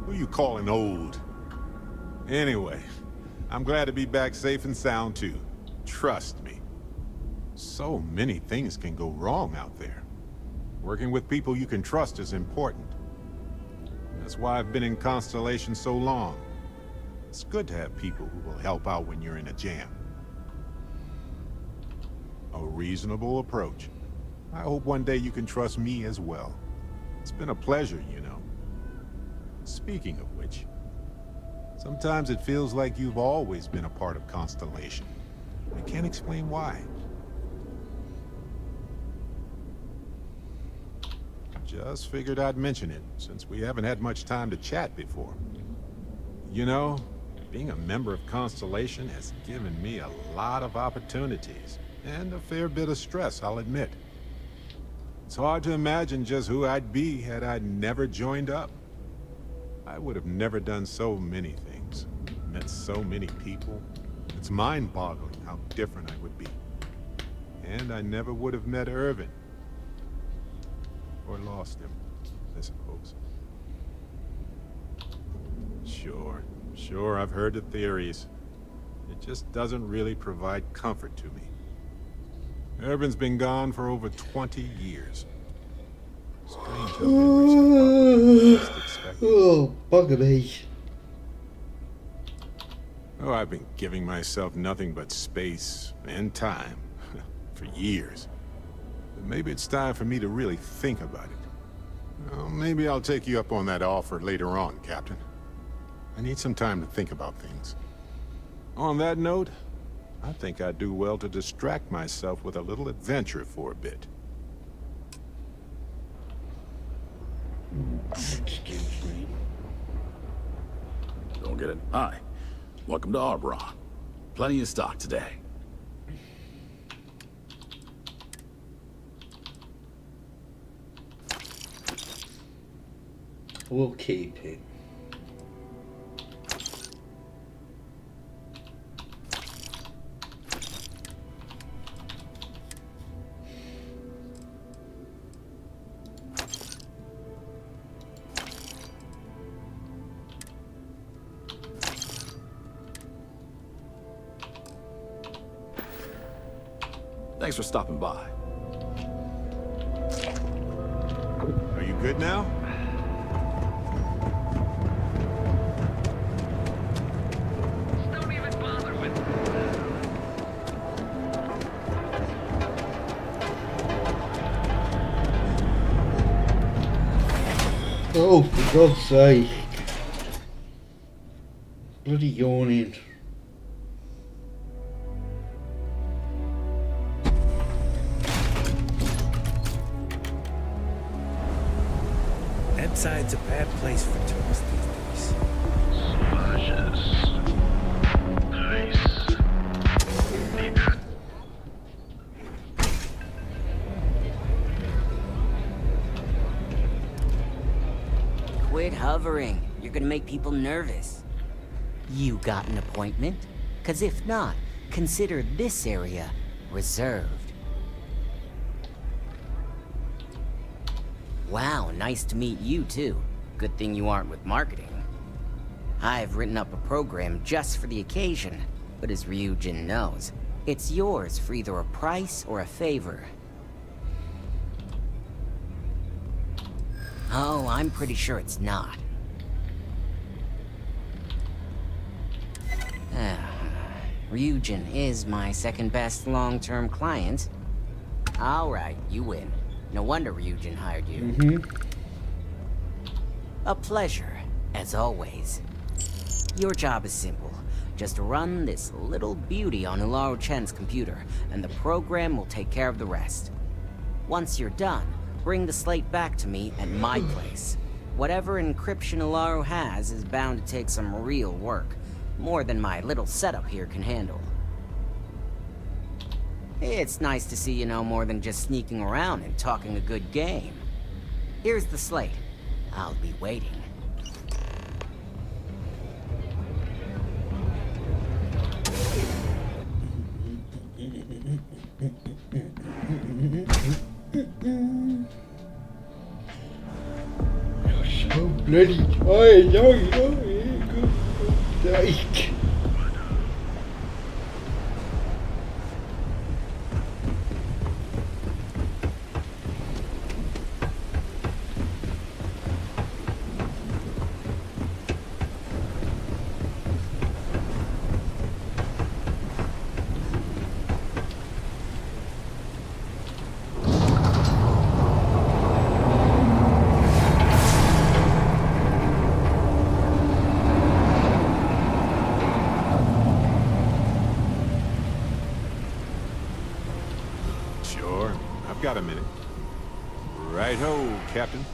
who you calling old? Anyway, I'm glad to be back safe and sound, too. Trust me. So many things can go wrong out there. Working with people you can trust is important. That's why I've been in Constellation so long. It's good to have people who will help out when you're in a jam. A reasonable approach. I hope one day you can trust me as well. It's been a pleasure, you know. Speaking of which, sometimes it feels like you've always been a part of Constellation. I can't explain why. Just figured I'd mention it, since we haven't had much time to chat before. You know, being a member of Constellation has given me a lot of opportunities, and a fair bit of stress, I'll admit. It's hard to imagine just who I'd be had I never joined up. I would have never done so many things, met so many people. It's mind-boggling how different I would be. And I never would have met Irvin. Or lost him, I suppose. Sure, I've heard the theories. It just doesn't really provide comfort to me. Irvin's been gone for over 20 years. Strange how memories come up when you least expect it. Oh, bugger me. Oh, I've been giving myself nothing but space and time for years. But maybe it's time for me to really think about it. Well, maybe I'll take you up on that offer later on, Captain. I need some time to think about things. On that note, I think I'd do well to distract myself with a little adventure for a bit. Excuse me. Don't get it. Hi. Welcome to Arbron. Plenty of stock today. We'll keep it. Thanks for stopping by. Are you good now? Don't even bother with it. Oh, for God's sake. Bloody yawning. Side's a bad place for tourists these days. Quit hovering. You're gonna make people nervous. You got an appointment? 'Cause if not, consider this area reserved. Wow, nice to meet you too. Good thing you aren't with marketing. I've written up a program just for the occasion, but as Ryujin knows, it's yours for either a price or a favor. Oh, I'm pretty sure it's not. Ryujin is my second best long-term client. Alright, you win. No wonder Ryujin hired you. A pleasure, as always. Your job is simple. Just run this little beauty on Ularu Chen's computer, and the program will take care of the rest. Once you're done, bring the slate back to me at my place. Whatever encryption Ularu has is bound to take some real work. More than my little setup here can handle. It's nice to see you know more than just sneaking around and talking a good game. Here's the slate. I'll be waiting. You're so bloody tired, aren't you? Good sake. Got a minute. Right-ho, Captain.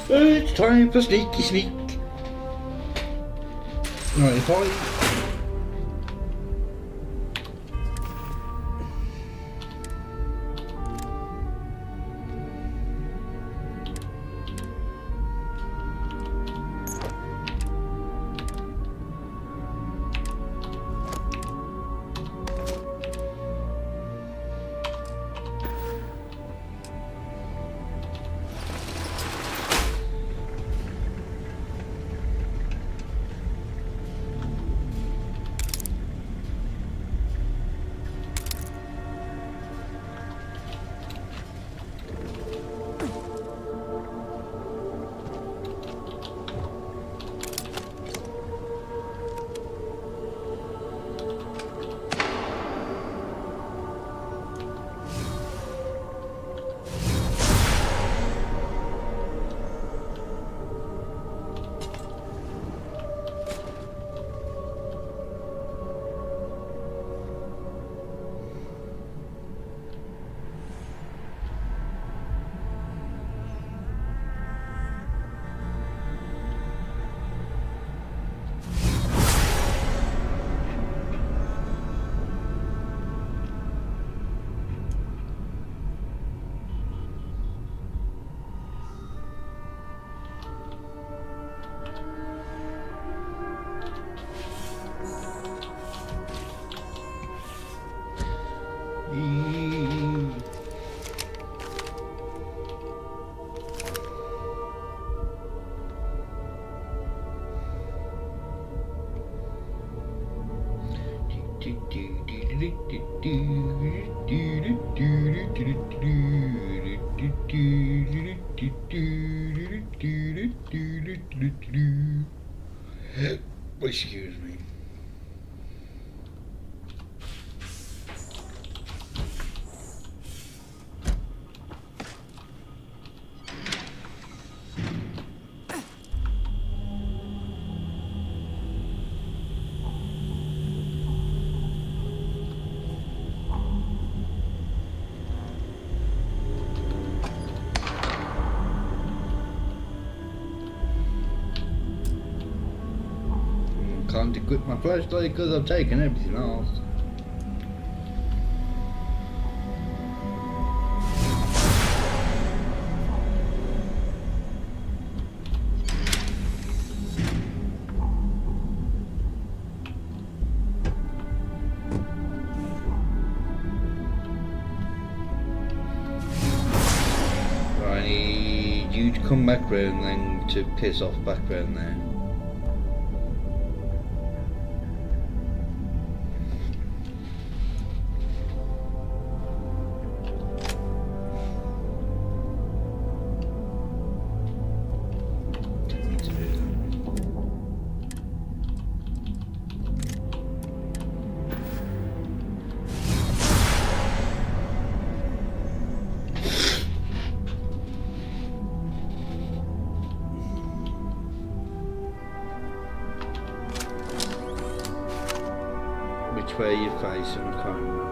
It's time for sneaky sneak. Right, if I... Excuse me. can't equip my flashlight because I've taken everything else. I need you to come back round then to piss off back round there. Which way are you facing? I can't remember.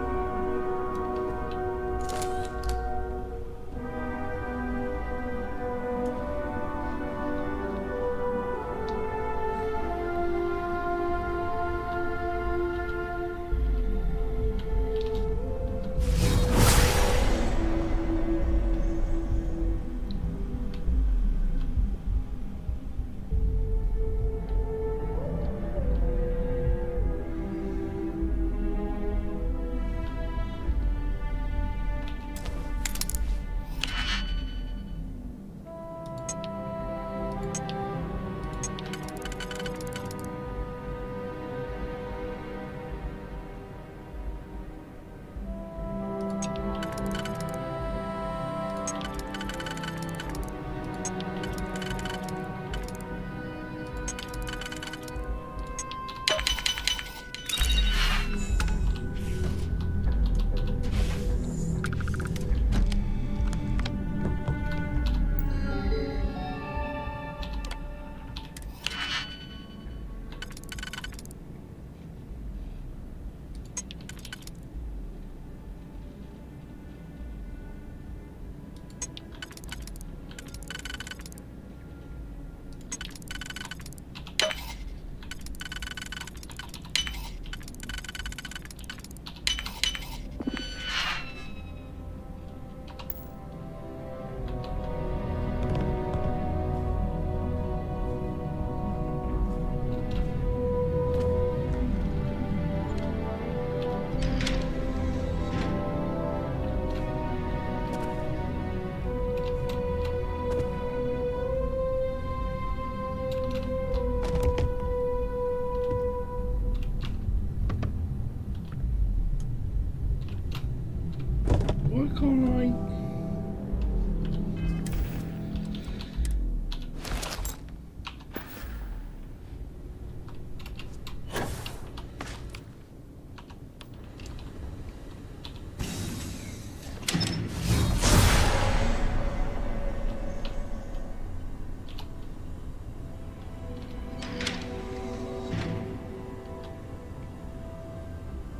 Why can't I?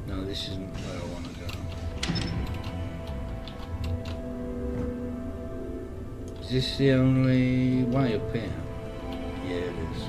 No, this isn't where I want to go. Is this the only way up here? Yeah, it is.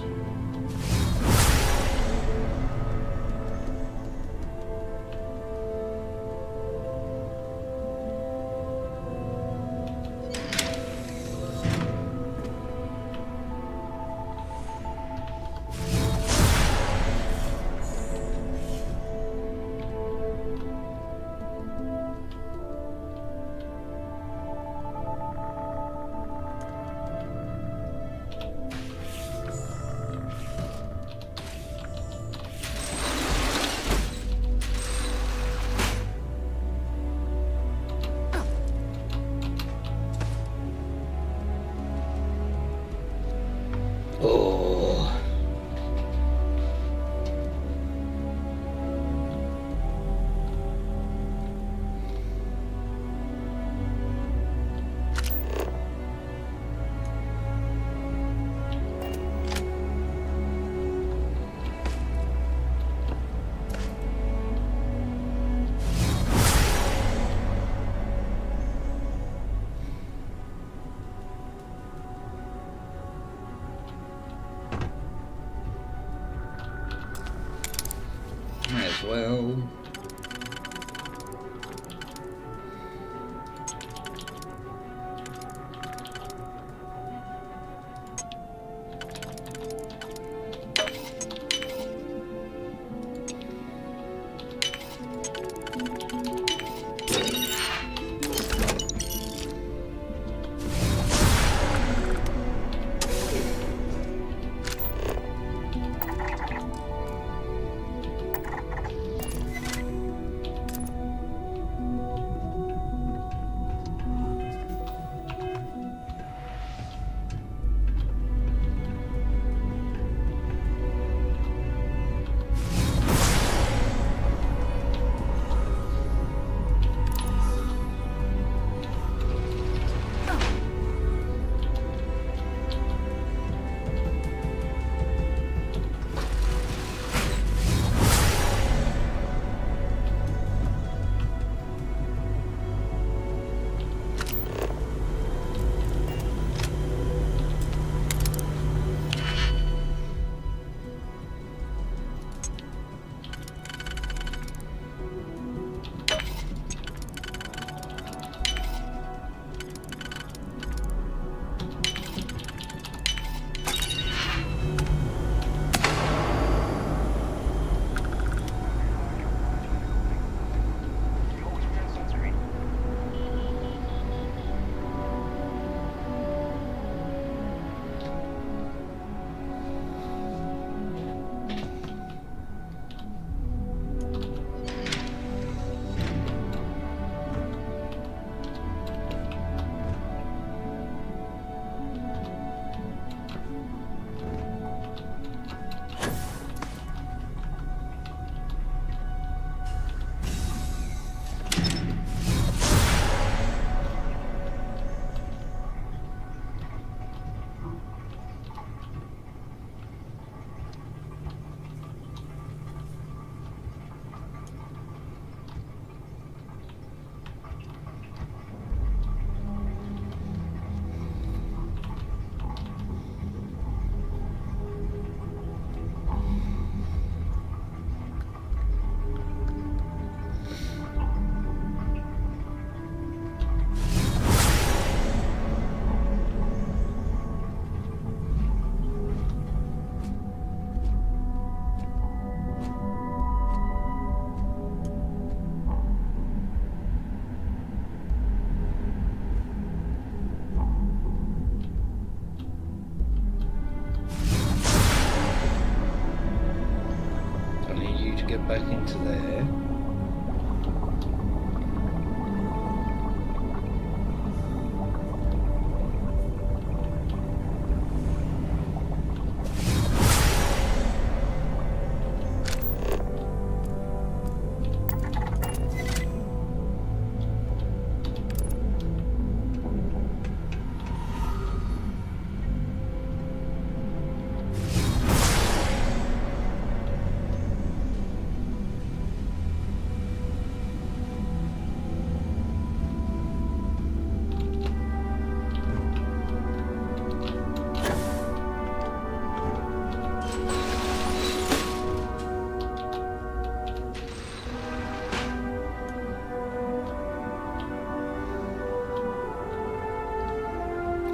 to there.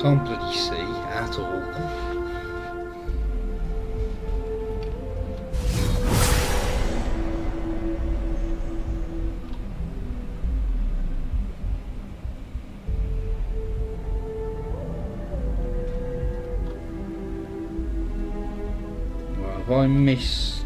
Can't bloody see at all. Well, have I missed?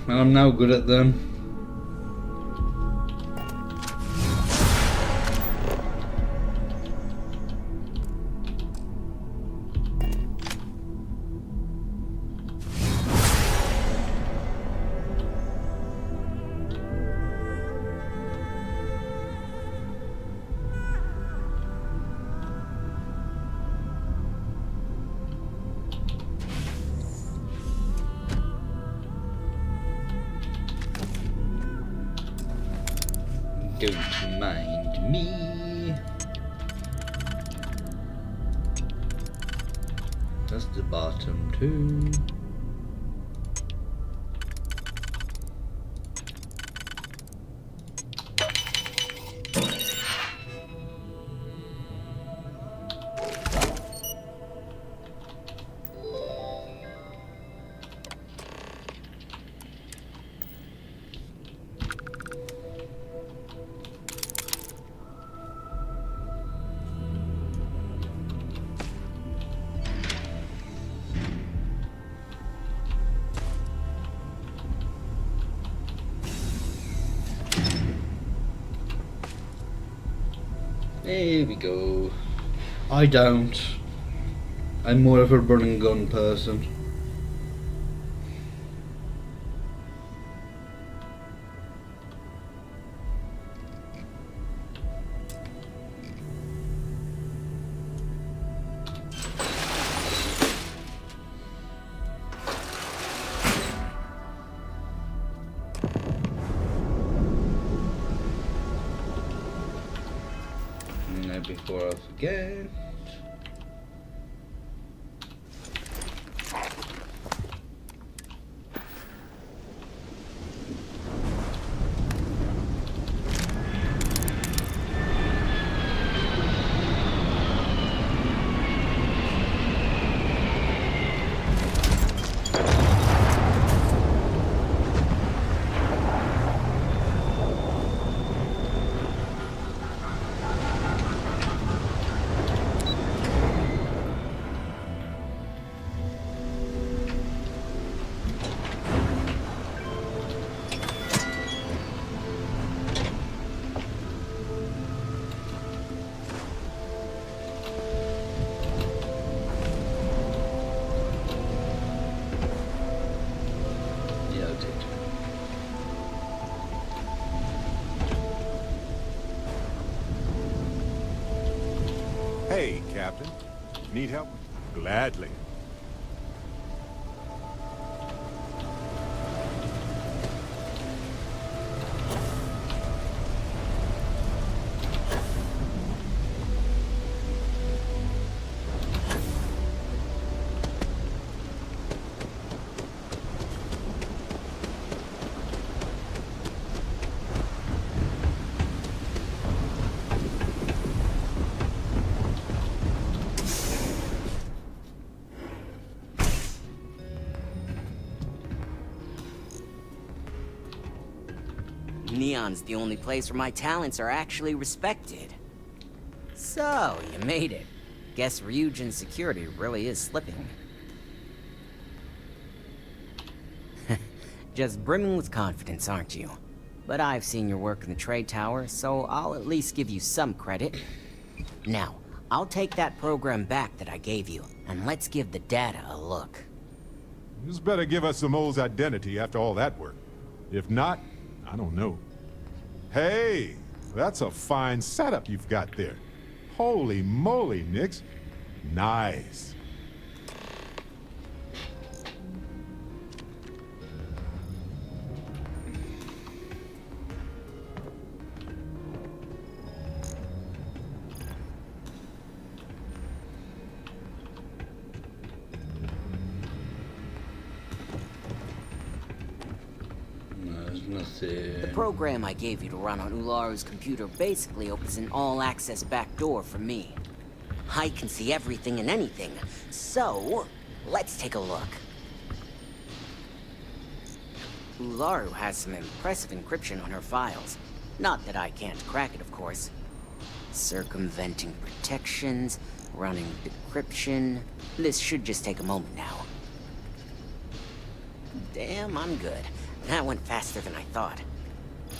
I'm no good at them. Don't mind me. That's the bottom too. Here we go. I don't. I'm more of a run and gun person. Before I forget. Hey, Captain. Need help? Gladly. Neon's the only place where my talents are actually respected. So, you made it. Guess Ryujin's security really is slipping. Just brimming with confidence, aren't you? But I've seen your work in the trade tower, so I'll at least give you some credit. Now, I'll take that program back that I gave you, and let's give the data a look. You just better give us Samo's identity after all that work. If not, I don't know. Hey, that's a fine setup you've got there. Holy moly, Nix. Nice. The program I gave you to run on Ularu's computer basically opens an all-access backdoor for me. I can see everything and anything, so let's take a look. Ularu has some impressive encryption on her files. Not that I can't crack it, of course. Circumventing protections, running decryption. This should just take a moment now. Damn, I'm good. That went faster than I thought.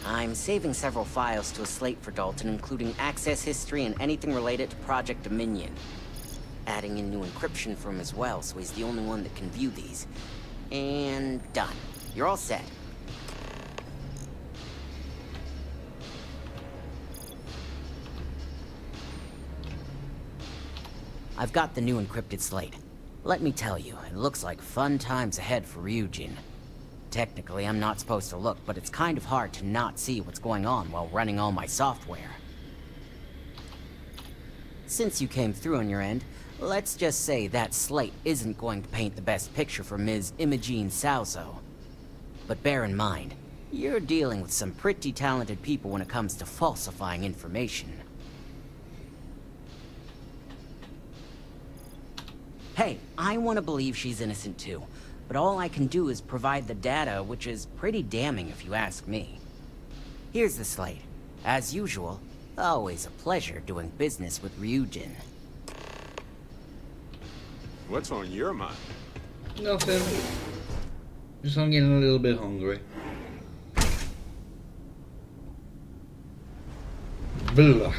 I'm saving several files to a slate for Dalton, including access history and anything related to Project Dominion. Adding in new encryption for him as well, so he's the only one that can view these. And done. You're all set. I've got the new encrypted slate. Let me tell you, it looks like fun times ahead for Ryujin. Technically, I'm not supposed to look, but it's kind of hard to not see what's going on while running all my software. Since you came through on your end, let's just say that slate isn't going to paint the best picture for Ms. Imogene Salzo. But bear in mind, you're dealing with some pretty talented people when it comes to falsifying information. Hey, I want to believe she's innocent too. But all I can do is provide the data, which is pretty damning if you ask me. Here's the slate. As usual, always a pleasure doing business with Ryujin. What's on your mind? Nothing. Just I'm getting a little bit hungry. Blah.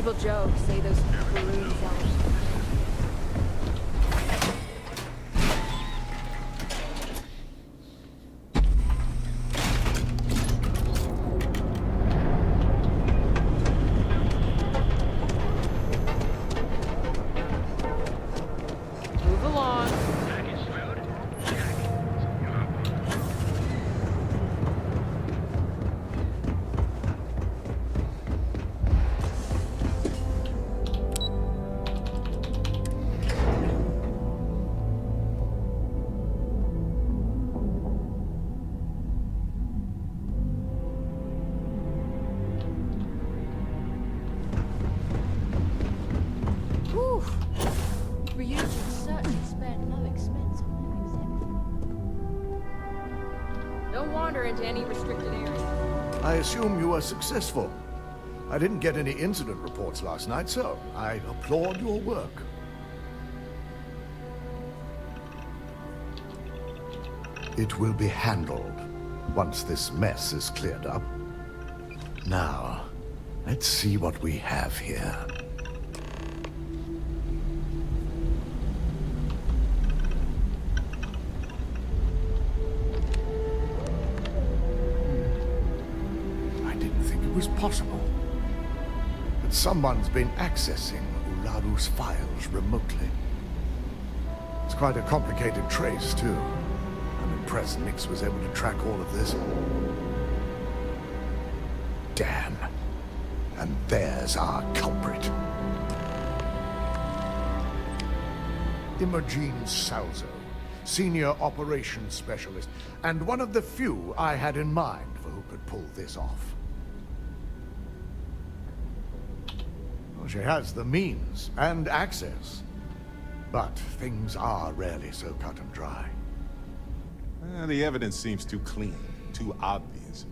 People joke, say those balloons are... Move along. Whew. Ryu's certainly spared no expense on that exhibit. Don't wander into any restricted area. I assume you were successful. I didn't get any incident reports last night, so I applaud your work. It will be handled once this mess is cleared up. Now, let's see what we have here. I didn't think it was possible. But someone's been accessing Ularu's files remotely. It's quite a complicated trace, too. I'm impressed Nix was able to track all of this. Damn. And there's our culprit. Imogen Salzo, Senior Operations Specialist, and one of the few I had in mind for who could pull this off. Well, she has the means and access, but things are rarely so cut and dry. The evidence seems too clean, too obvious.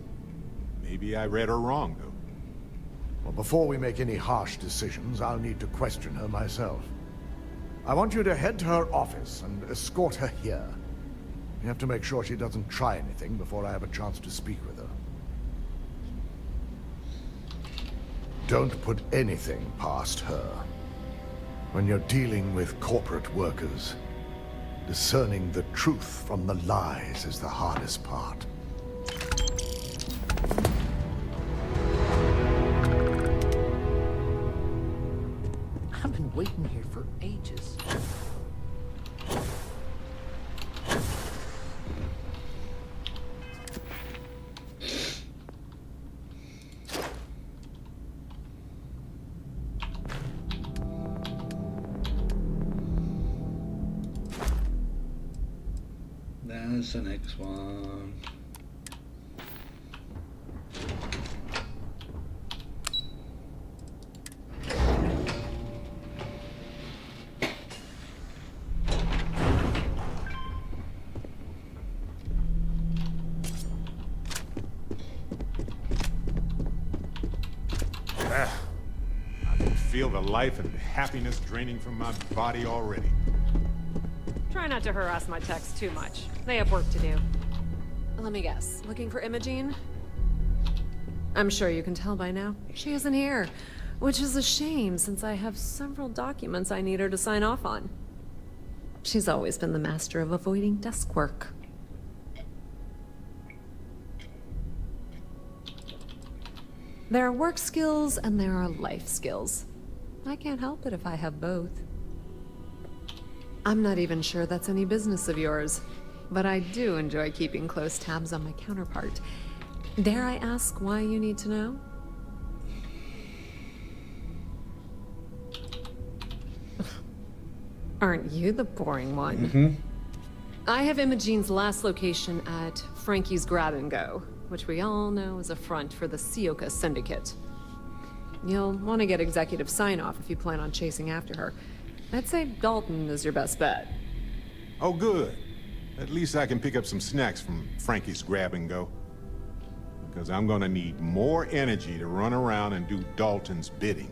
Maybe I read her wrong, though. Well, before we make any harsh decisions, I'll need to question her myself. I want you to head to her office and escort her here. You have to make sure she doesn't try anything before I have a chance to speak with her. Don't put anything past her. When you're dealing with corporate workers, discerning the truth from the lies is the hardest part. I've been waiting here for ages. There's the next one. I can feel the life and happiness draining from my body already. Try not to harass my techs too much. They have work to do. Let me guess. Looking for Imogen? I'm sure you can tell by now. She isn't here. Which is a shame, since I have several documents I need her to sign off on. She's always been the master of avoiding desk work. There are work skills and there are life skills. I can't help it if I have both. I'm not even sure that's any business of yours, but I do enjoy keeping close tabs on my counterpart. Dare I ask why you need to know? Aren't you the boring one? Mm-hmm. I have Imogen's last location at Frankie's Grab and Go, which we all know is a front for the Sioka Syndicate. You'll want to get executive sign-off if you plan on chasing after her. I'd say Dalton is your best bet. Oh, good. At least I can pick up some snacks from Frankie's Grab and Go. Because I'm gonna need more energy to run around and do Dalton's bidding.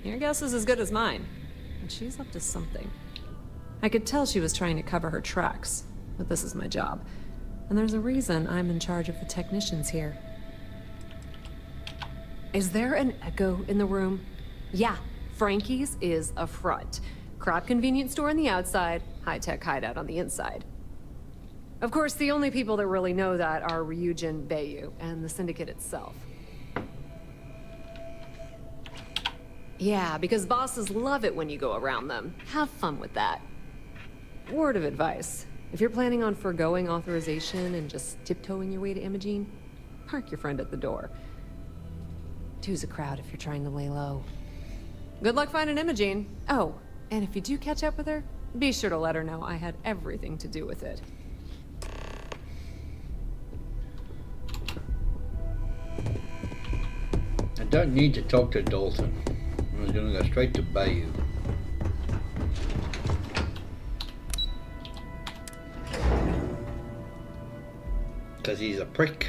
Your guess is as good as mine. And she's up to something. I could tell she was trying to cover her tracks, but this is my job. And there's a reason I'm in charge of the technicians here. Is there an echo in the room? Yeah, Frankie's is a front. Crap convenience store on the outside, high-tech hideout on the inside. Of course, the only people that really know that are Ryujin, Bayu, and the Syndicate itself. Yeah, because bosses love it when you go around them. Have fun with that. Word of advice. If you're planning on forgoing authorization and just tiptoeing your way to Imogene, park your friend at the door. Two's a crowd if you're trying to lay low. Good luck finding Imogene. Oh, and if you do catch up with her, be sure to let her know I had everything to do with it. I don't need to talk to Dalton. I was going to go straight to Bayou. Because he's a prick.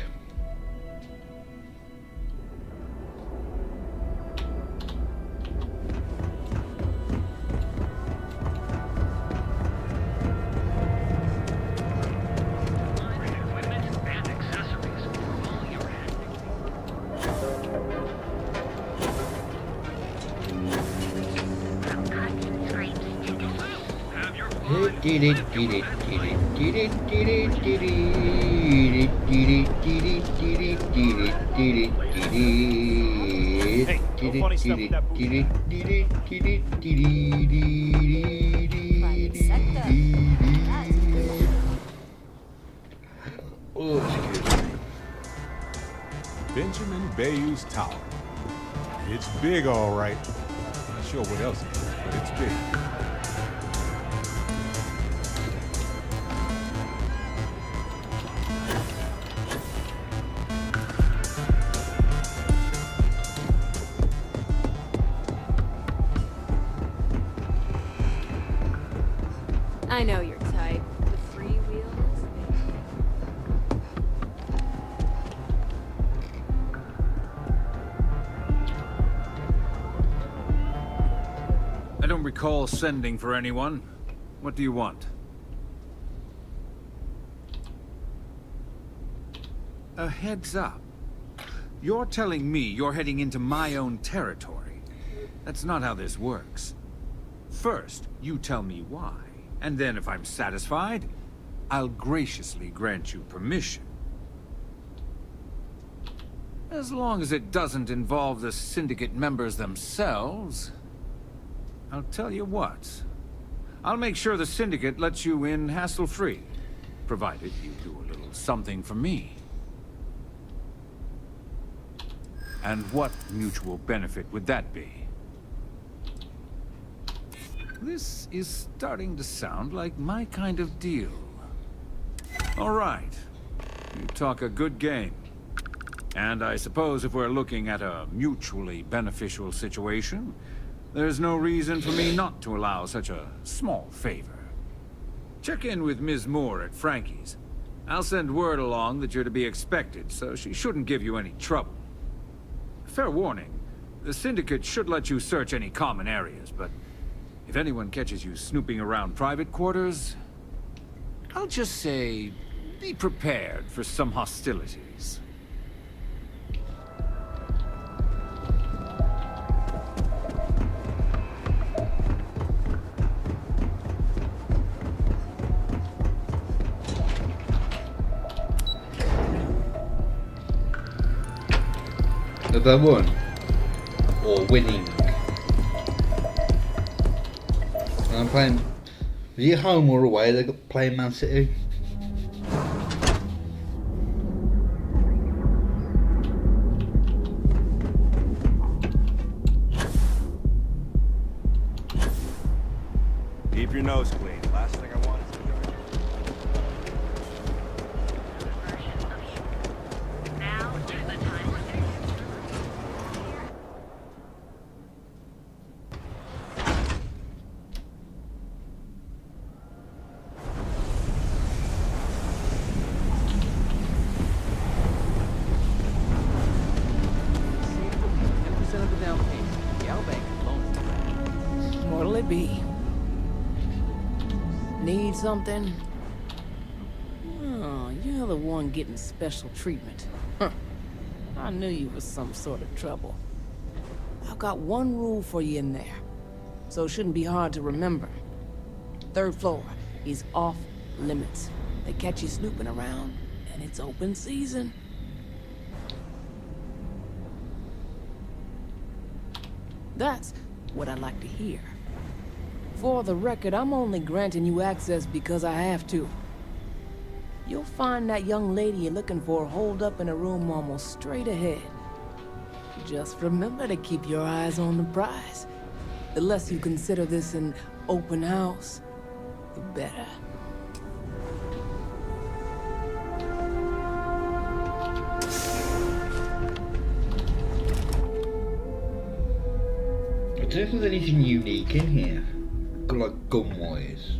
Benjamin Bayou's Tower. It's big, all right. Not sure what else it is, but it's big. I know your type. The free wheels. I don't recall sending for anyone. What do you want? A heads up. You're telling me you're heading into my own territory. That's not how this works. First, you tell me why. And then if I'm satisfied, I'll graciously grant you permission. As long as it doesn't involve the Syndicate members themselves, I'll tell you what. I'll make sure the Syndicate lets you in hassle-free, provided you do a little something for me. And what mutual benefit would that be? This is starting to sound like my kind of deal. All right. You talk a good game. And I suppose if we're looking at a mutually beneficial situation, there's no reason for me not to allow such a small favor. Check in with Ms. Moore at Frankie's. I'll send word along that you're to be expected, so she shouldn't give you any trouble. Fair warning, the Syndicate should let you search any common areas, but if anyone catches you snooping around private quarters, I'll just say, be prepared for some hostilities. Have they won? Or winning? I'm playing. Was he home or away? They got playing Man City. Keep your nose clean. Last thing I want is to join you. Now is the time. What'll it be? Need something? Oh, you're the one getting special treatment. Huh. I knew you was some sort of trouble. I've got one rule for you in there, so it shouldn't be hard to remember. 3rd floor is off limits. They catch you snooping around, and it's open season. That's what I like to hear. For the record, I'm only granting you access because I have to. You'll find that young lady you're looking for holed up in a room almost straight ahead. Just remember to keep your eyes on the prize. The less you consider this an open house, the better. I don't know if there's anything unique in here, like gun-wise.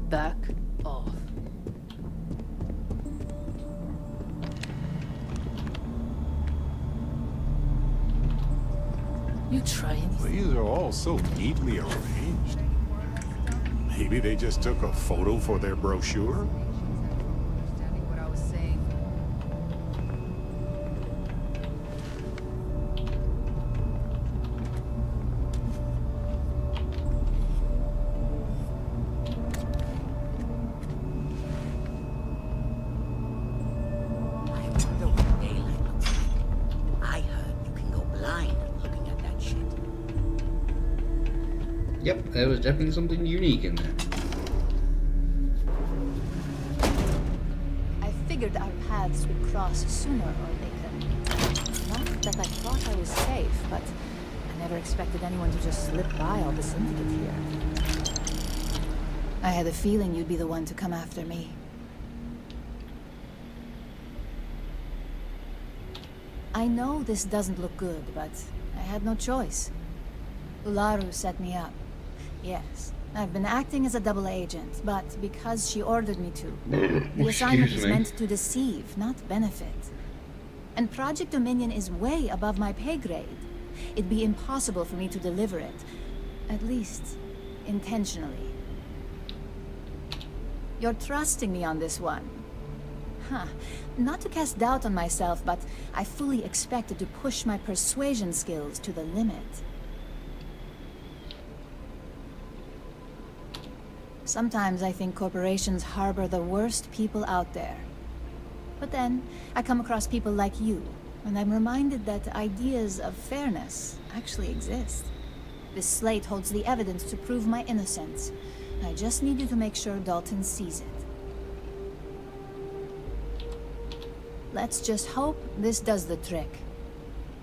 Back off. You try anything? These are all so neatly arranged. Maybe they just took a photo for their brochure? Understanding what I was saying. I wonder what daylight looks like. I heard you can go blind looking at that shit. Yep, there was definitely something unique in there. I figured our paths would cross sooner or later. Not that I thought I was safe, but I never expected anyone to just slip by all the syndicate here. I had a feeling you'd be the one to come after me. I know this doesn't look good, but I had no choice. Ularu set me up. Yes, I've been acting as a double agent, but because she ordered me to. The assignment is meant to deceive, not benefit. And Project Dominion is way above my pay grade. It'd be impossible for me to deliver it. At least, intentionally. You're trusting me on this one. Huh. Not to cast doubt on myself, but I fully expected to push my persuasion skills to the limit. Sometimes I think corporations harbor the worst people out there. But then, I come across people like you, and I'm reminded that ideas of fairness actually exist. This slate holds the evidence to prove my innocence. I just need you to make sure Dalton sees it. Let's just hope this does the trick.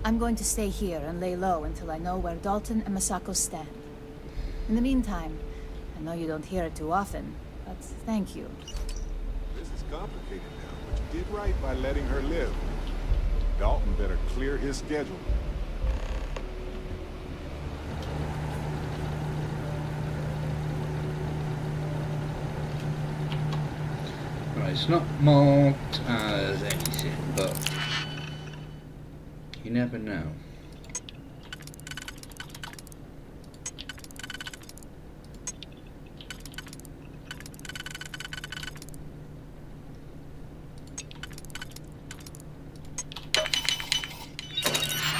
I'm going to stay here and lay low until I know where Dalton and Masako stand. In the meantime, I know you don't hear it too often, but thank you. This is complicated now, but you did right by letting her live. Dalton better clear his schedule. Right, it's not marked as anything, but you never know.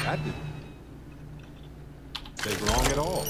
That didn't take long at all.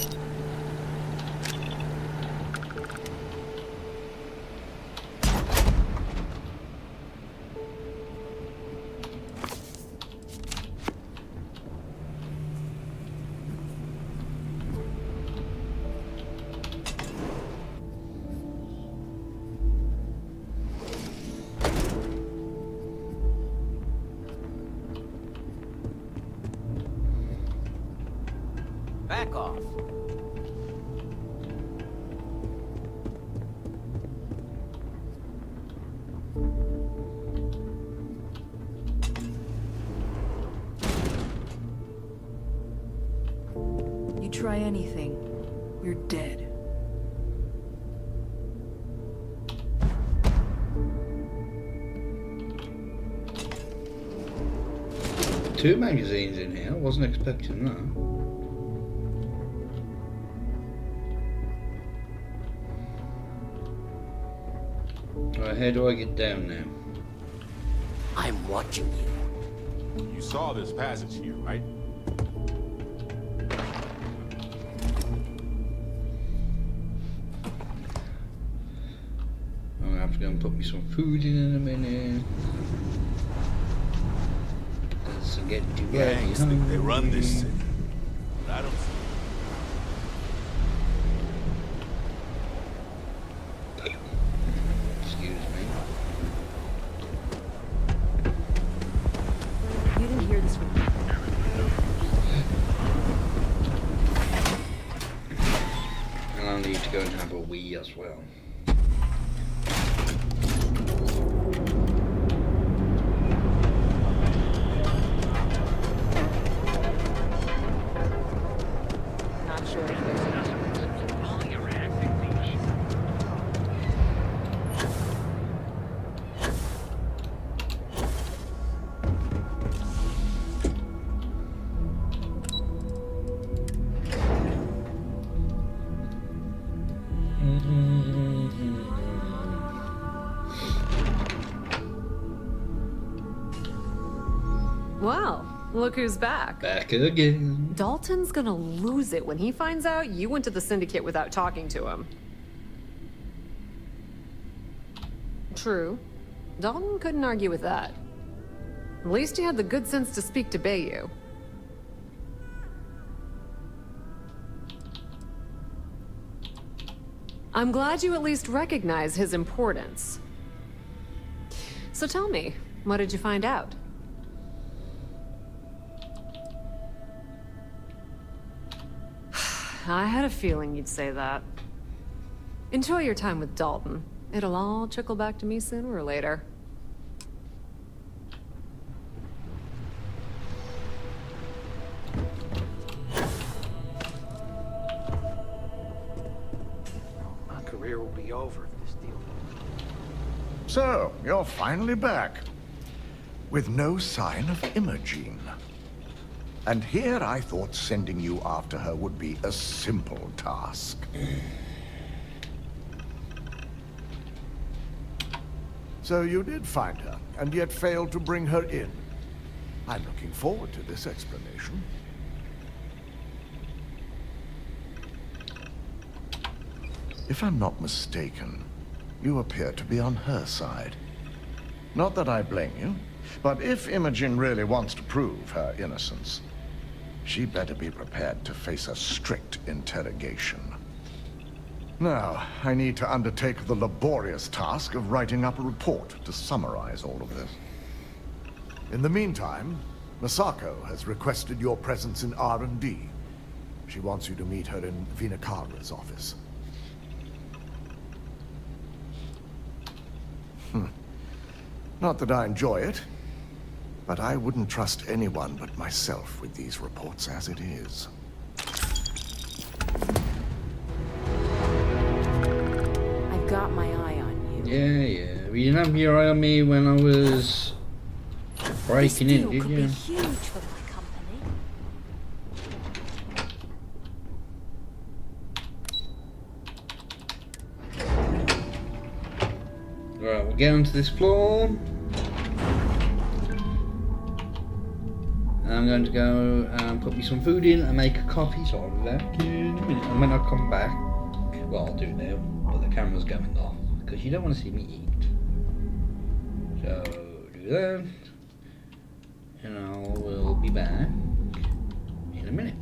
Back off. You try anything, you're dead. 2 magazines in here. I wasn't expecting that. Right, how do I get down now? I'm watching you. You saw this passage here, right? I'm gonna have to go and put me some food in a minute. Cause I'm getting too Gangs think they run this city, but I don't. Excuse me. You didn't hear this from me. And I'll need to go and have a wee as well. Not sure if there's Well, look who's back. Back again. Dalton's gonna lose it when he finds out you went to the Syndicate without talking to him. True. Dalton couldn't argue with that. At least he had the good sense to speak to Bayou. I'm glad you at least recognize his importance. So tell me, what did you find out? I had a feeling you'd say that. Enjoy your time with Dalton. It'll all trickle back to me sooner or later. My career will be over if this deal. So, you're finally back. With no sign of Imogene. And here I thought sending you after her would be a simple task. So you did find her, and yet failed to bring her in. I'm looking forward to this explanation. If I'm not mistaken, you appear to be on her side. Not that I blame you, but if Imogen really wants to prove her innocence, she better be prepared to face a strict interrogation. Now, I need to undertake the laborious task of writing up a report to summarize all of this. In the meantime, Masako has requested your presence in R&D. She wants you to meet her in Vinakara's office. Not that I enjoy it, but I wouldn't trust anyone but myself with these reports as it is. I've got my eye on you. Yeah. Well, you didn't have your eye on me when I was breaking in, did could you? be huge for my company. Right, we'll get onto this floor. I'm going to go and put me some food in and make a coffee, so I'll do that in a minute. And when I come back, well, I'll do it now, but the camera's going off because you don't want to see me eat. So, do that, and I will be back in a minute.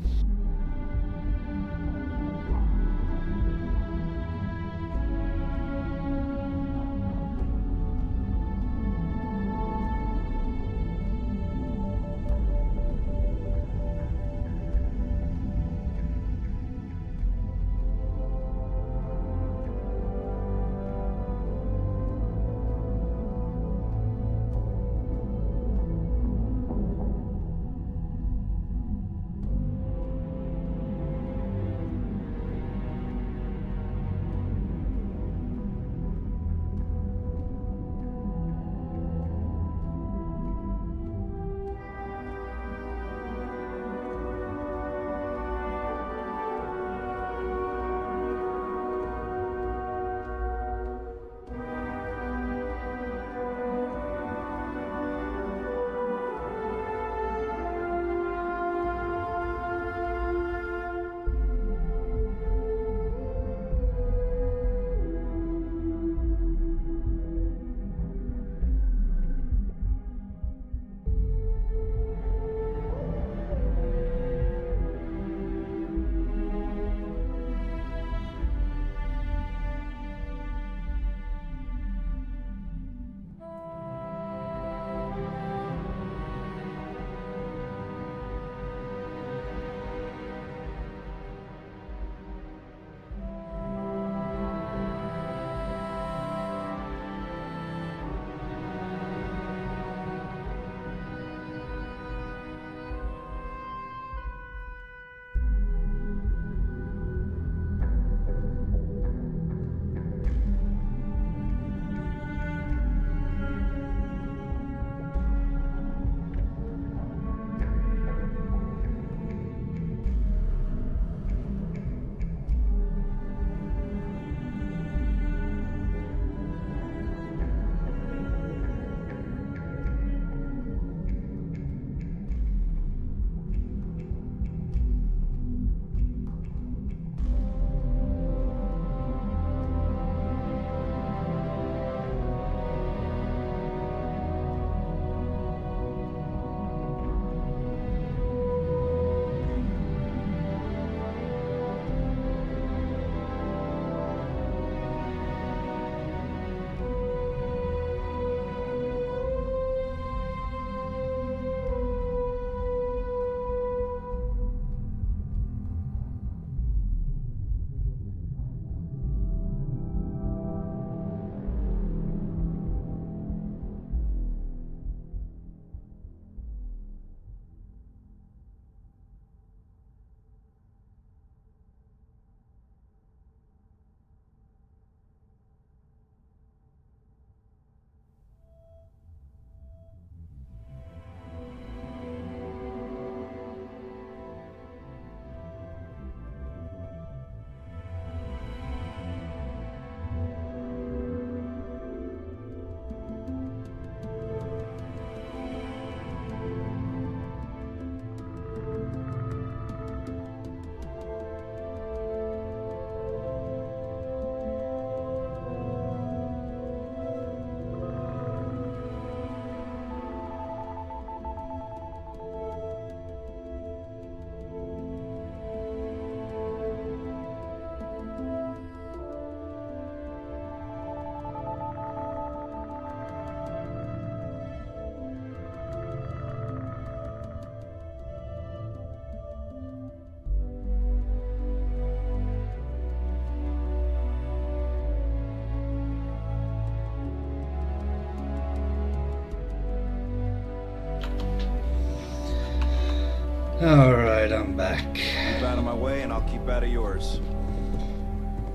Alright, I'm back. Keep out of my way and I'll keep out of yours.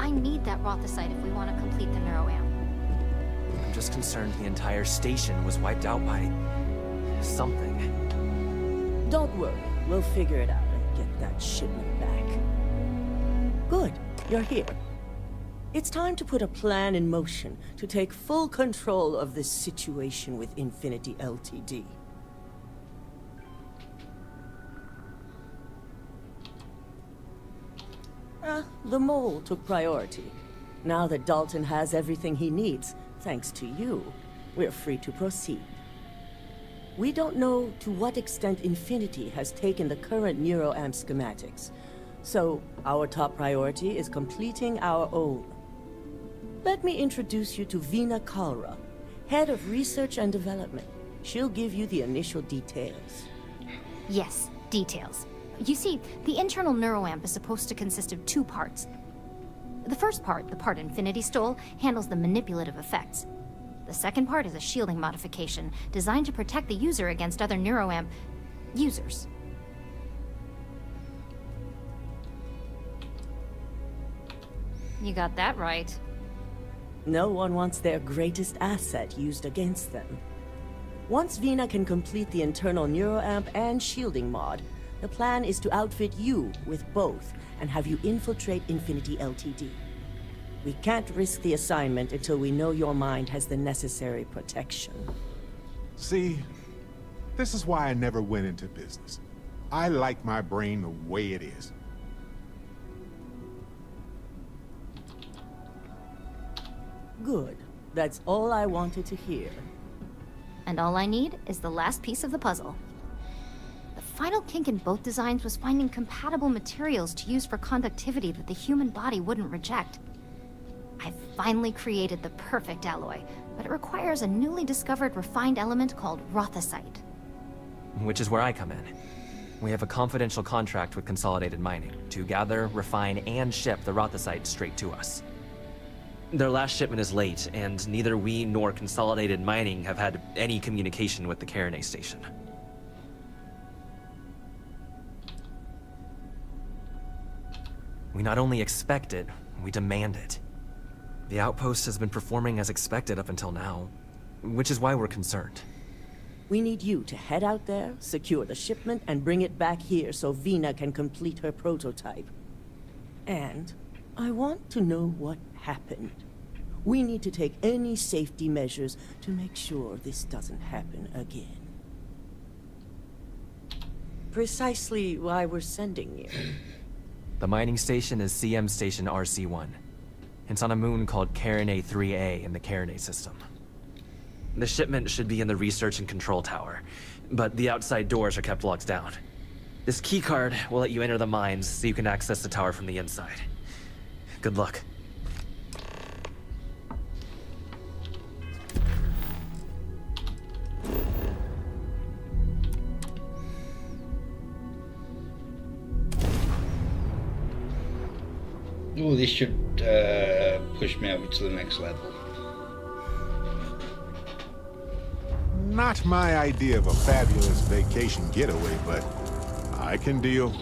I need that Rothosite if we want to complete the neuroamp. I'm just concerned the entire station was wiped out by... something. Don't worry, we'll figure it out and get that shipment back. Good, you're here. It's time to put a plan in motion to take full control of this situation with Infinity Ltd. The mole took priority. Now that Dalton has everything he needs, thanks to you, we're free to proceed. We don't know to what extent Infinity has taken the current neuroamp schematics, so our top priority is completing our own. Let me introduce you to Veena Kalra, Head of Research and Development. She'll give you the initial details. Yes, details. You see, the internal neuroamp is supposed to consist of 2 parts. The first part, the part Infinity stole, handles the manipulative effects. The second part is a shielding modification designed to protect the user against other neuroamp users. You got that right. No one wants their greatest asset used against them. Once Veena can complete the internal neuroamp and shielding mod, the plan is to outfit you with both and have you infiltrate Infinity Ltd. We can't risk the assignment until we know your mind has the necessary protection. See, this is why I never went into business. I like my brain the way it is. Good. That's all I wanted to hear. And all I need is the last piece of the puzzle. The final kink in both designs was finding compatible materials to use for conductivity that the human body wouldn't reject. I've finally created the perfect alloy, but it requires a newly discovered refined element called Rothosite. Which is where I come in. We have a confidential contract with Consolidated Mining to gather, refine, and ship the Rothosite straight to us. Their last shipment is late, and neither we nor Consolidated Mining have had any communication with the Cairnay station. We not only expect it, we demand it. The outpost has been performing as expected up until now, which is why we're concerned. We need you to head out there, secure the shipment, and bring it back here so Veena can complete her prototype. And I want to know what happened. We need to take any safety measures to make sure this doesn't happen again. Precisely why we're sending you. The mining station is CM Station RC-1. It's on a moon called Cairnay 3A in the Cairnay system. The shipment should be in the research and control tower, but the outside doors are kept locked down. This keycard will let you enter the mines so you can access the tower from the inside. Good luck. Oh, this should push me over to the next level. Not my idea of a fabulous vacation getaway, but I can deal.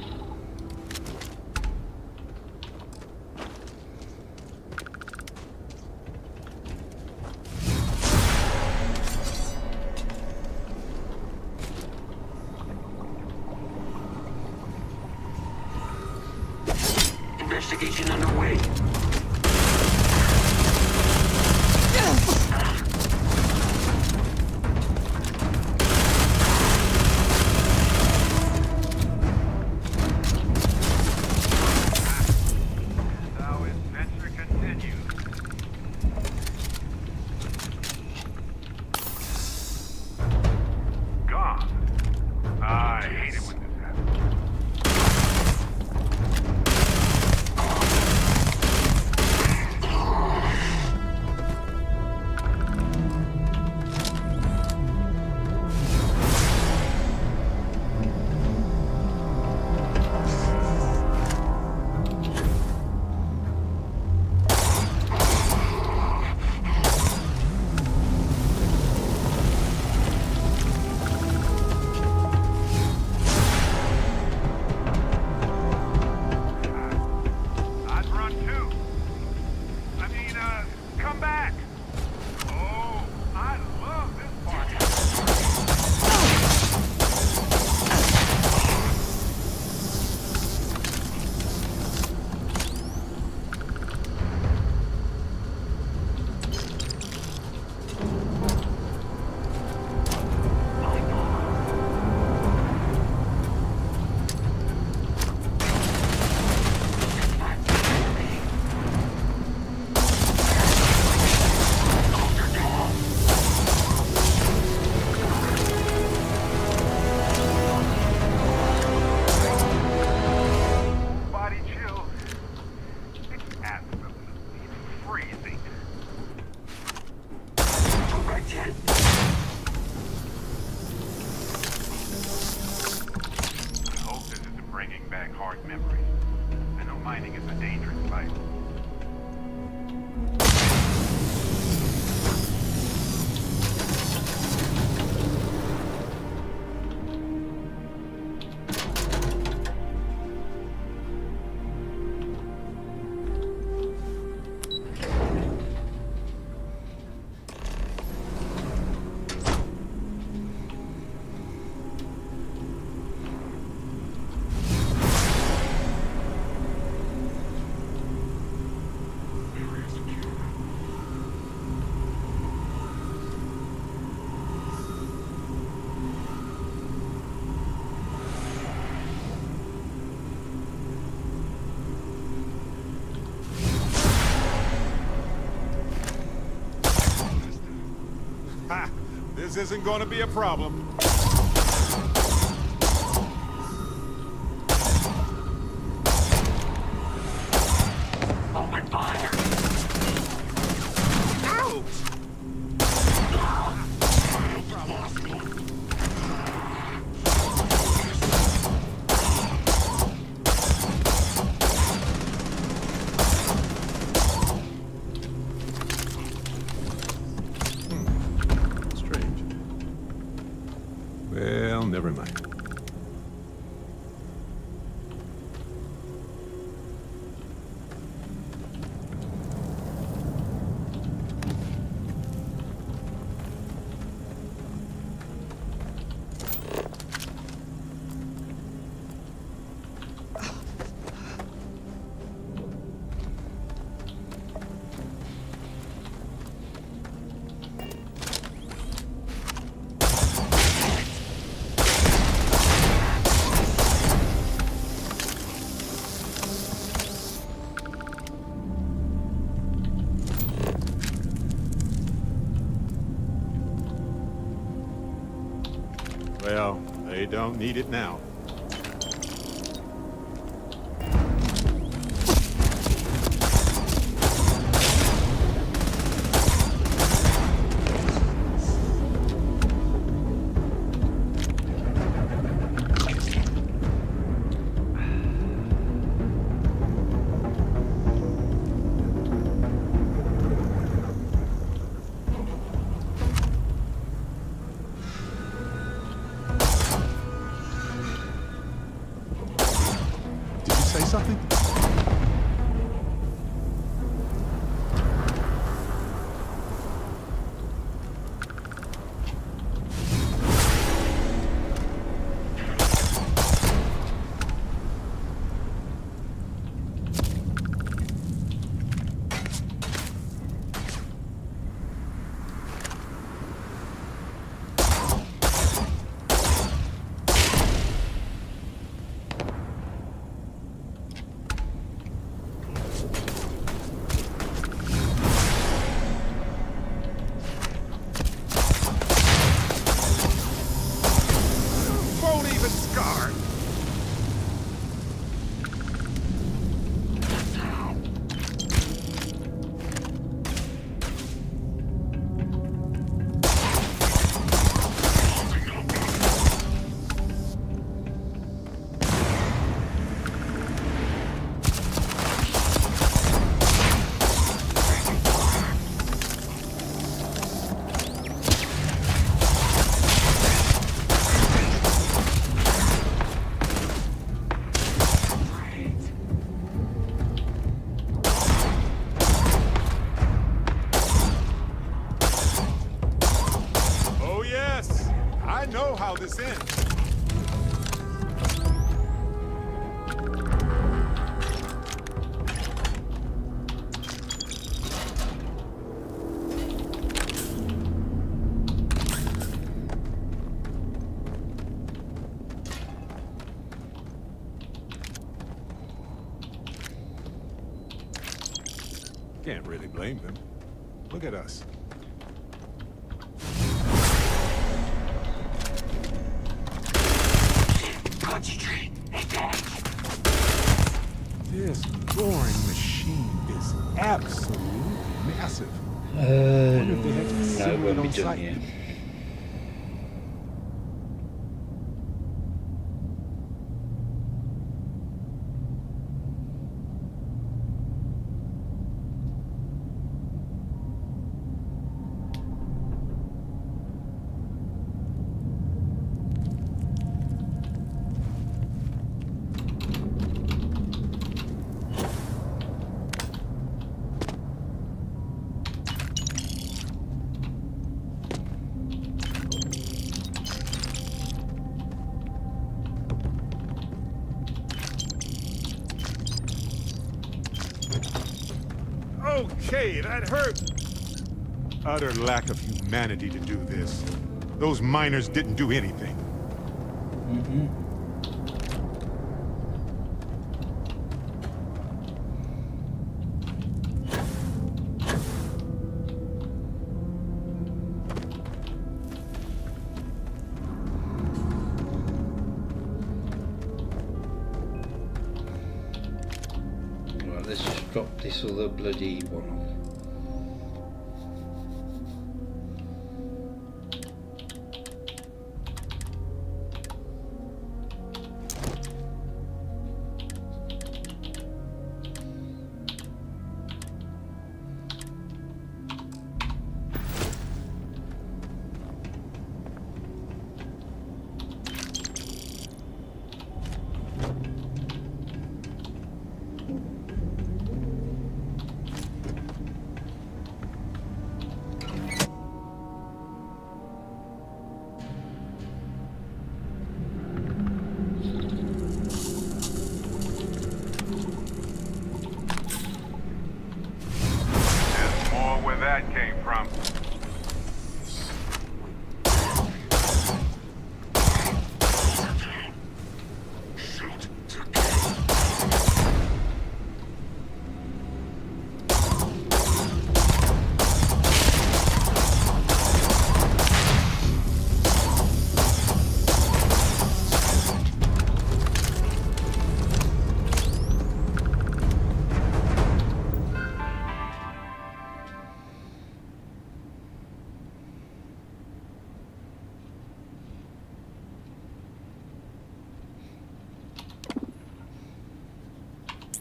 Investigation underway. memory. I know mining is a dangerous life. Ha! This isn't gonna be a problem. Oh my fire! Well, never mind. Well, they don't need it now. Say something? I know how this ends. Can't really blame them. Look at us. Concentrate. Engage. This boring machine is absolutely massive. I wonder if they had to No, it assemble won't it be on done site. yet. Okay, that hurt. Utter lack of humanity to do this. Those miners didn't do anything. Right, let's just drop this other bloody one off. Where that came from.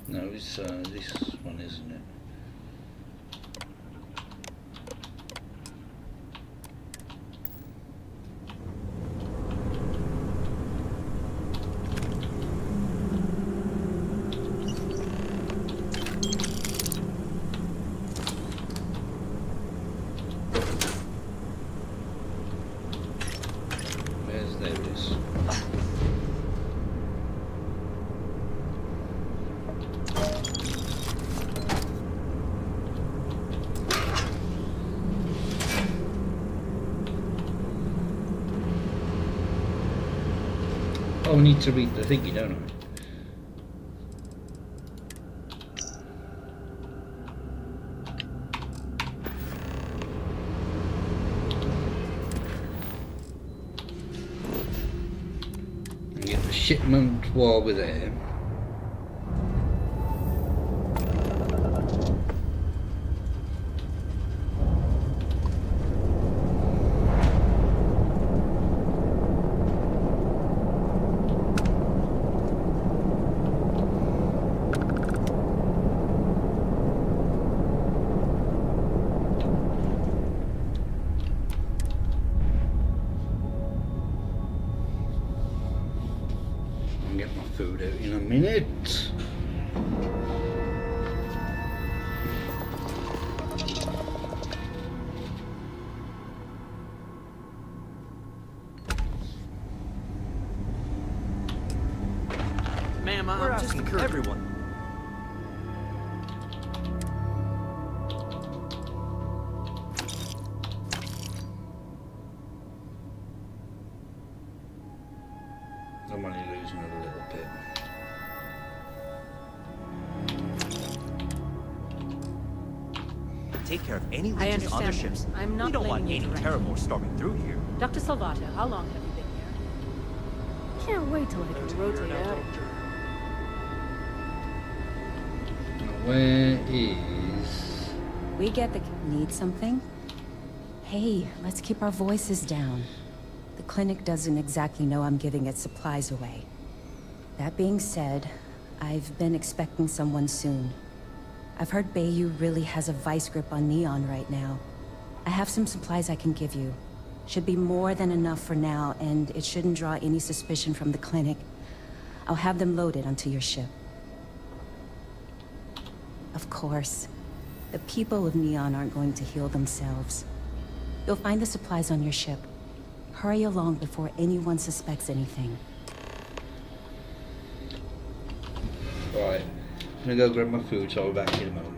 No, it's this one, isn't it? Where's there it is? Oh, I need to read the thingy, don't I? And get the shipment while we're there. Get my food out in a minute. Ma'am, We're I'm just asking curious. everyone. I'm only losing it a little bit. Take care of any I legions on their understand ships. that. I'm not We don't want blaming you any directly. terror storming through here. Dr. Salvato, how long have you been here? Can't wait till I can rotate out. Where is... We get the... Need something? Hey, let's keep our voices down. The clinic doesn't exactly know I'm giving its supplies away. That being said, I've been expecting someone soon. I've heard Bayou really has a vice grip on Neon right now. I have some supplies I can give you. Should be more than enough for now, and it shouldn't draw any suspicion from the clinic. I'll have them loaded onto your ship. Of course. The people of Neon aren't going to heal themselves. You'll find the supplies on your ship. Hurry along before anyone suspects anything. Right. gonna go grab my food, so I'll be back in a moment.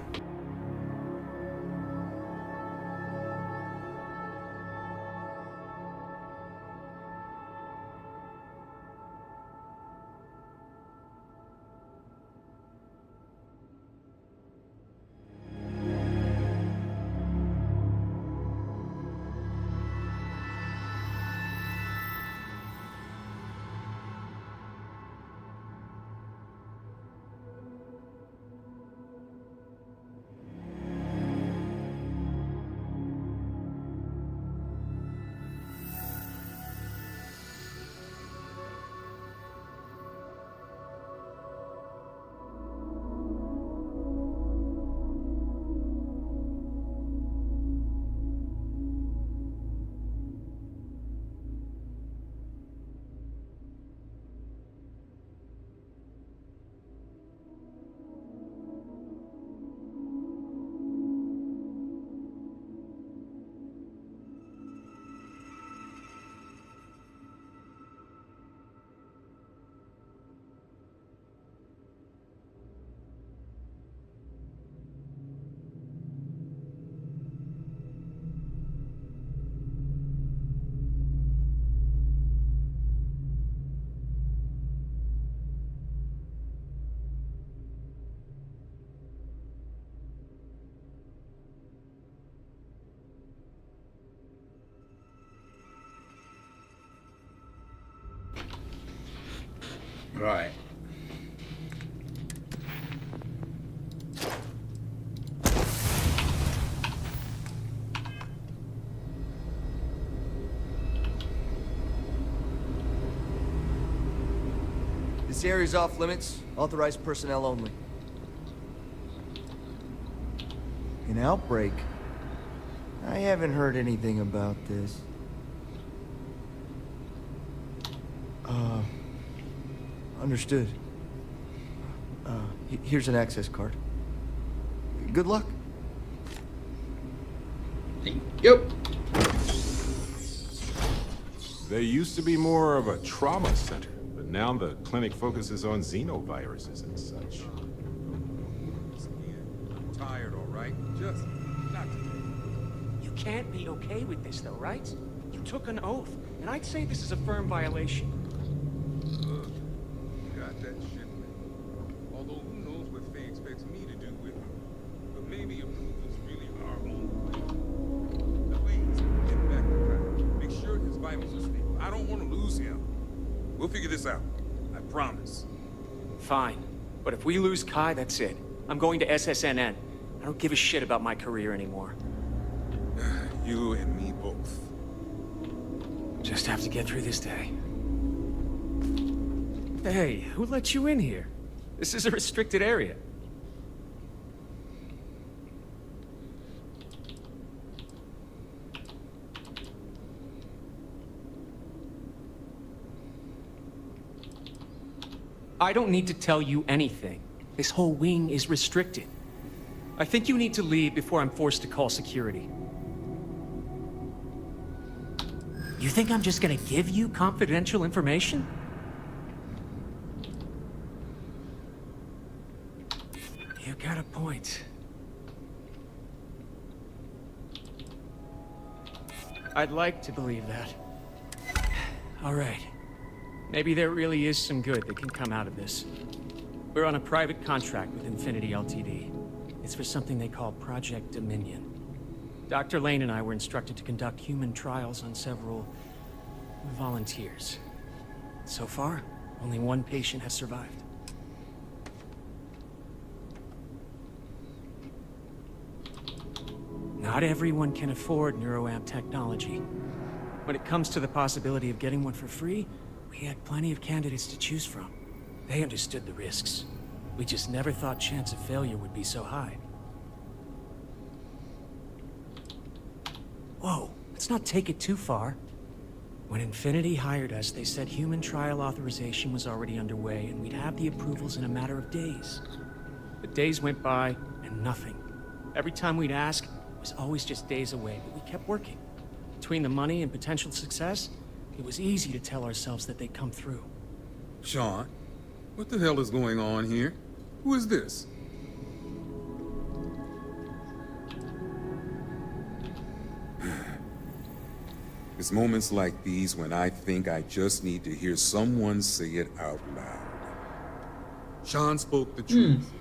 Right. This area's off limits. Authorized personnel only. An outbreak? I haven't heard anything about this. Understood. Here's an access card. Good luck. Yep. There used to be more of a trauma center, but now the clinic focuses on xenoviruses and such. I'm tired, all right? Just not today. You can't be okay with this, though, right? You took an oath, and I'd say this is a firm violation. Look, got that shit, man. Although who knows what Faye expects me to do with it. But maybe approval's really our own way. Now, please, get back to track. Make sure his vitals are stable. I don't want to lose him. We'll figure this out. I promise. Fine. But if we lose Kai, that's it. I'm going to SSNN. I don't give a shit about my career anymore. You and me both. Just have to get through this day. Hey, who let you in here? This is a restricted area. I don't need to tell you anything. This whole wing is restricted. I think you need to leave before I'm forced to call security. You think I'm just gonna give you confidential information? You got a point. I'd like to believe that. All right. Maybe there really is some good that can come out of this. We're on a private contract with Infinity Ltd. It's for something they call Project Dominion. Dr. Lane and I were instructed to conduct human trials on several volunteers. So far, only one patient has survived. Not everyone can afford neuroamp technology. When it comes to the possibility of getting one for free, we had plenty of candidates to choose from. They understood the risks. We just never thought chance of failure would be so high. Whoa, let's not take it too far. When Infinity hired us, they said human trial authorization was already underway and we'd have the approvals in a matter of days. The days went by and nothing. Every time we'd ask, it was always just days away, but we kept working. Between the money and potential success, it was easy to tell ourselves that they'd come through. Sean, what the hell is going on here? Who is this? It's moments like these when I think I just need to hear someone say it out loud. Sean spoke the truth.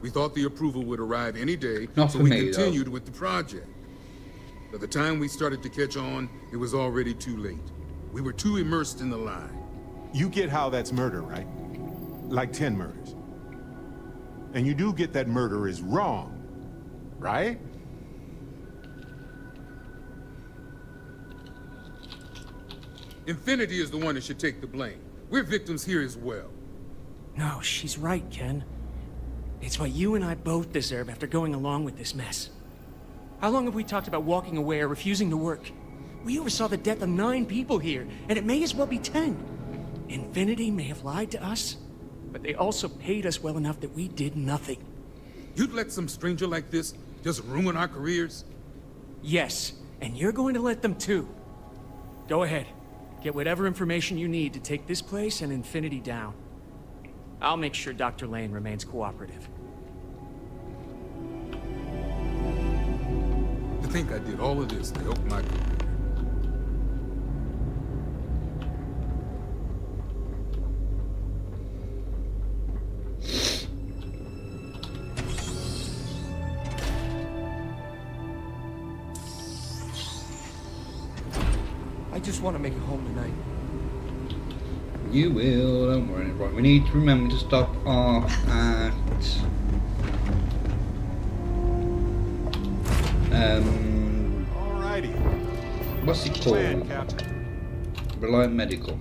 We thought the approval would arrive any day, Not so for we me, continued with the project. By the time we started to catch on, it was already too late. We were too immersed in the lie. You get how that's murder, right? Like 10 murders. And you do get that murder is wrong, right? Infinity is the one that should take the blame. We're victims here as well. No, she's right, Ken. It's what you and I both deserve after going along with this mess. How long have we talked about walking away or refusing to work? We oversaw the death of 9 people here, and it may as well be 10. Infinity may have lied to us, but they also paid us well enough that we did nothing. You'd let some stranger like this just ruin our careers? Yes, and you're going to let them too. Go ahead. Get whatever information you need to take this place and Infinity down. I'll make sure Dr. Lane remains cooperative. To think I did all of this to help my career. I just want to make it home tonight. You will, don't worry. Right, we need to remember to stop off at Alrighty. what's it called? Reliant Medical.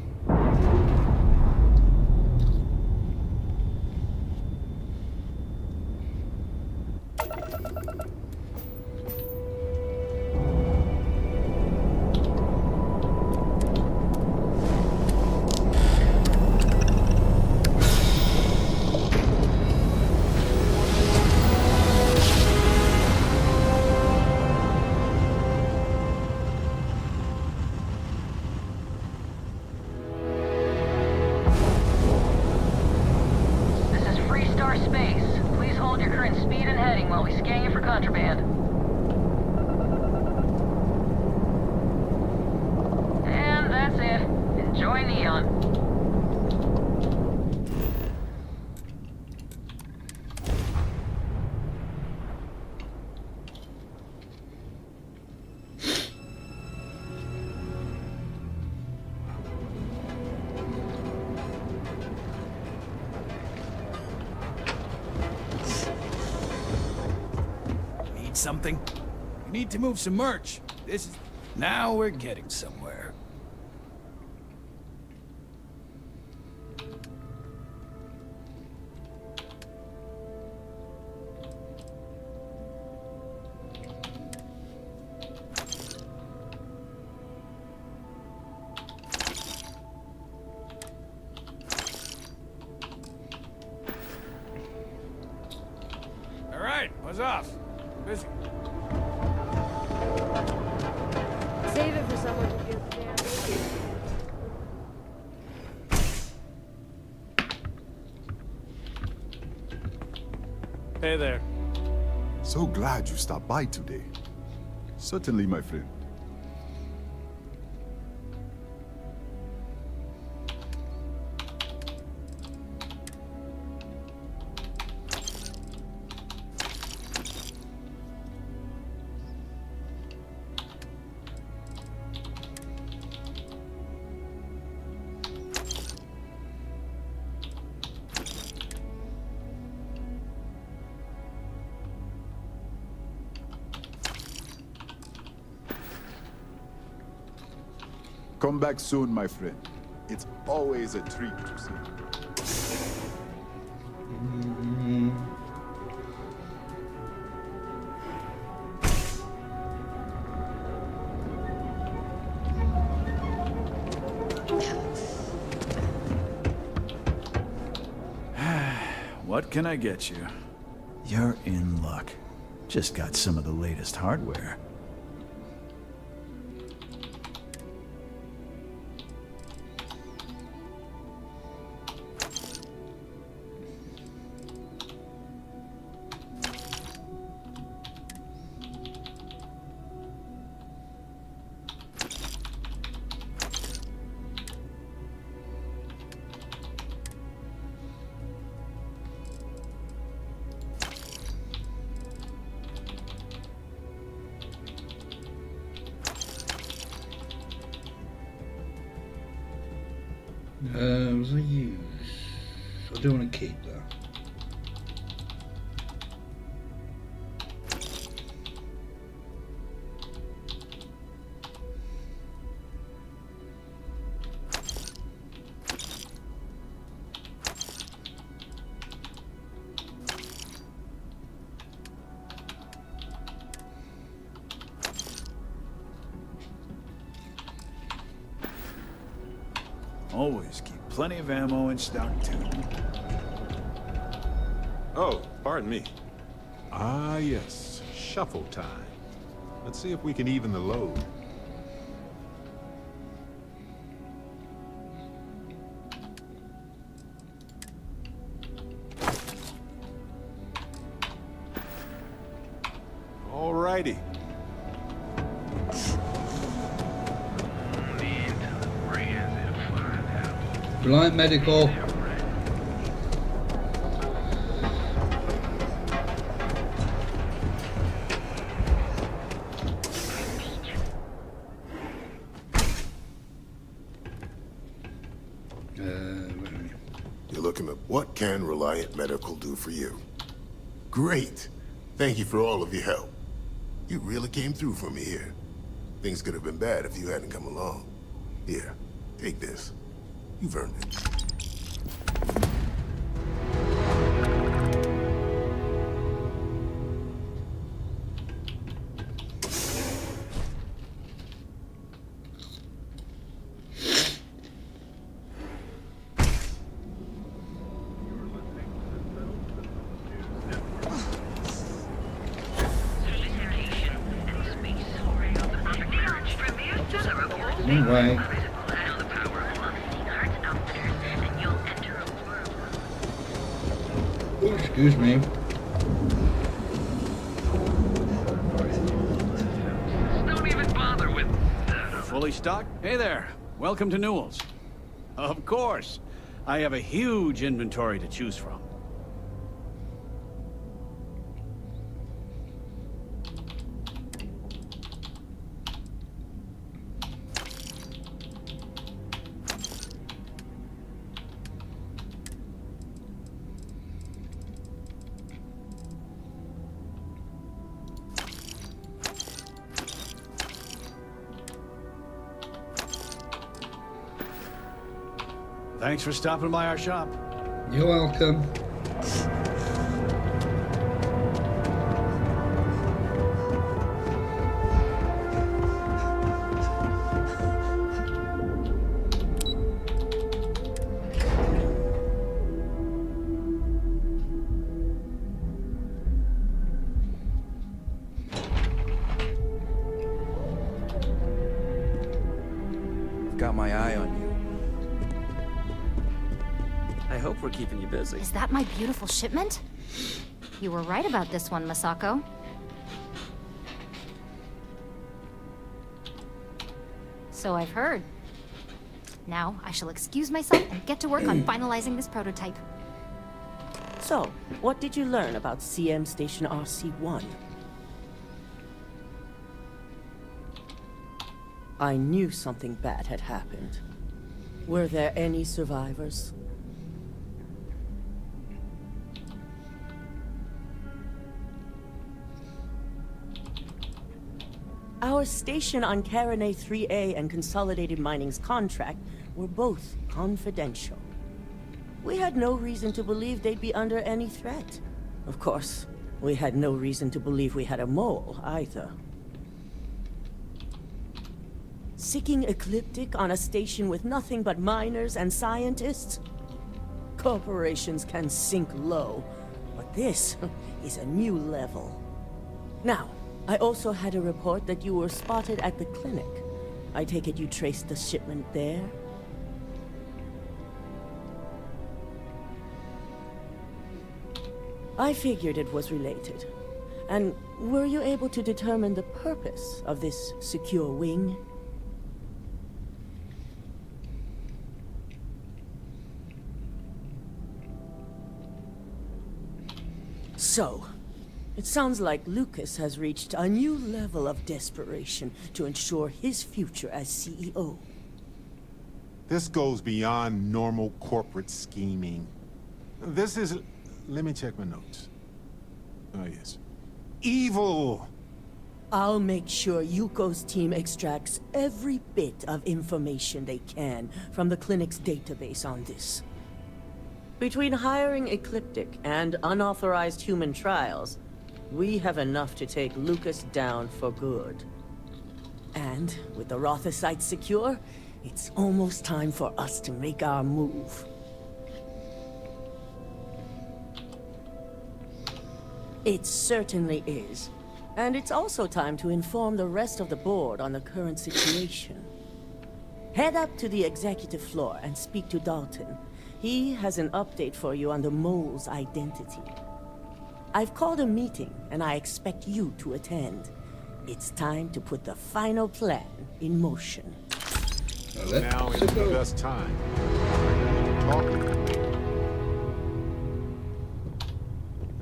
Something? We need to move some merch. Now we're getting somewhere. All right, what's off? Busy. Save it for someone who gets down. Hey there. So glad you stopped by today. Certainly, my friend. Come back soon, my friend. It's always a treat to see you. What can I get you? You're in luck. Just got some of the latest hardware. Was I use? I do want to keep that. Always keep plenty of ammo in stock, too. Oh, pardon me. Ah, yes. Shuffle time. Let's see if we can even the load. Alrighty. Reliant Medical. You're looking at what can Reliant Medical do for you? Great. Thank you for all of your help. You really came through for me here. Things could have been bad if you hadn't come along. Here, take this. You've earned it. Anyway. Oh, excuse me. Don't even bother with... Fully stocked? Hey there. Welcome to Newell's. Of course. I have a huge inventory to choose from. Thanks for stopping by our shop. You're welcome. I've got my eye on you. I hope we're keeping you busy. Is that my beautiful shipment? You were right about this one, Masako. So I've heard. Now, I shall excuse myself and get to work on finalizing this prototype. So, what did you learn about CM Station RC-1? I knew something bad had happened. Were there any survivors? Our station on Carinae 3A and Consolidated Mining's contract were both confidential. We had no reason to believe they'd be under any threat. Of course, we had no reason to believe we had a mole, either. Sicking Ecliptic on a station with nothing but miners and scientists? Corporations can sink low, but this is a new level. Now, I also had a report that you were spotted at the clinic. I take it you traced the shipment there? I figured it was related. And were you able to determine the purpose of this secure wing? So, it sounds like Lucas has reached a new level of desperation to ensure his future as CEO. This goes beyond normal corporate scheming. This is... Let me check my notes. Oh, yes. Evil! I'll make sure Yuko's team extracts every bit of information they can from the clinic's database on this. Between hiring Ecliptic and unauthorized human trials, we have enough to take Lucas down for good. And with the Rotha site secure, it's almost time for us to make our move. It certainly is. And it's also time to inform the rest of the board on the current situation. Head up to the executive floor and speak to Dalton. He has an update for you on the mole's identity. I've called a meeting, and I expect you to attend. It's time to put the final plan in motion. Now is the best time.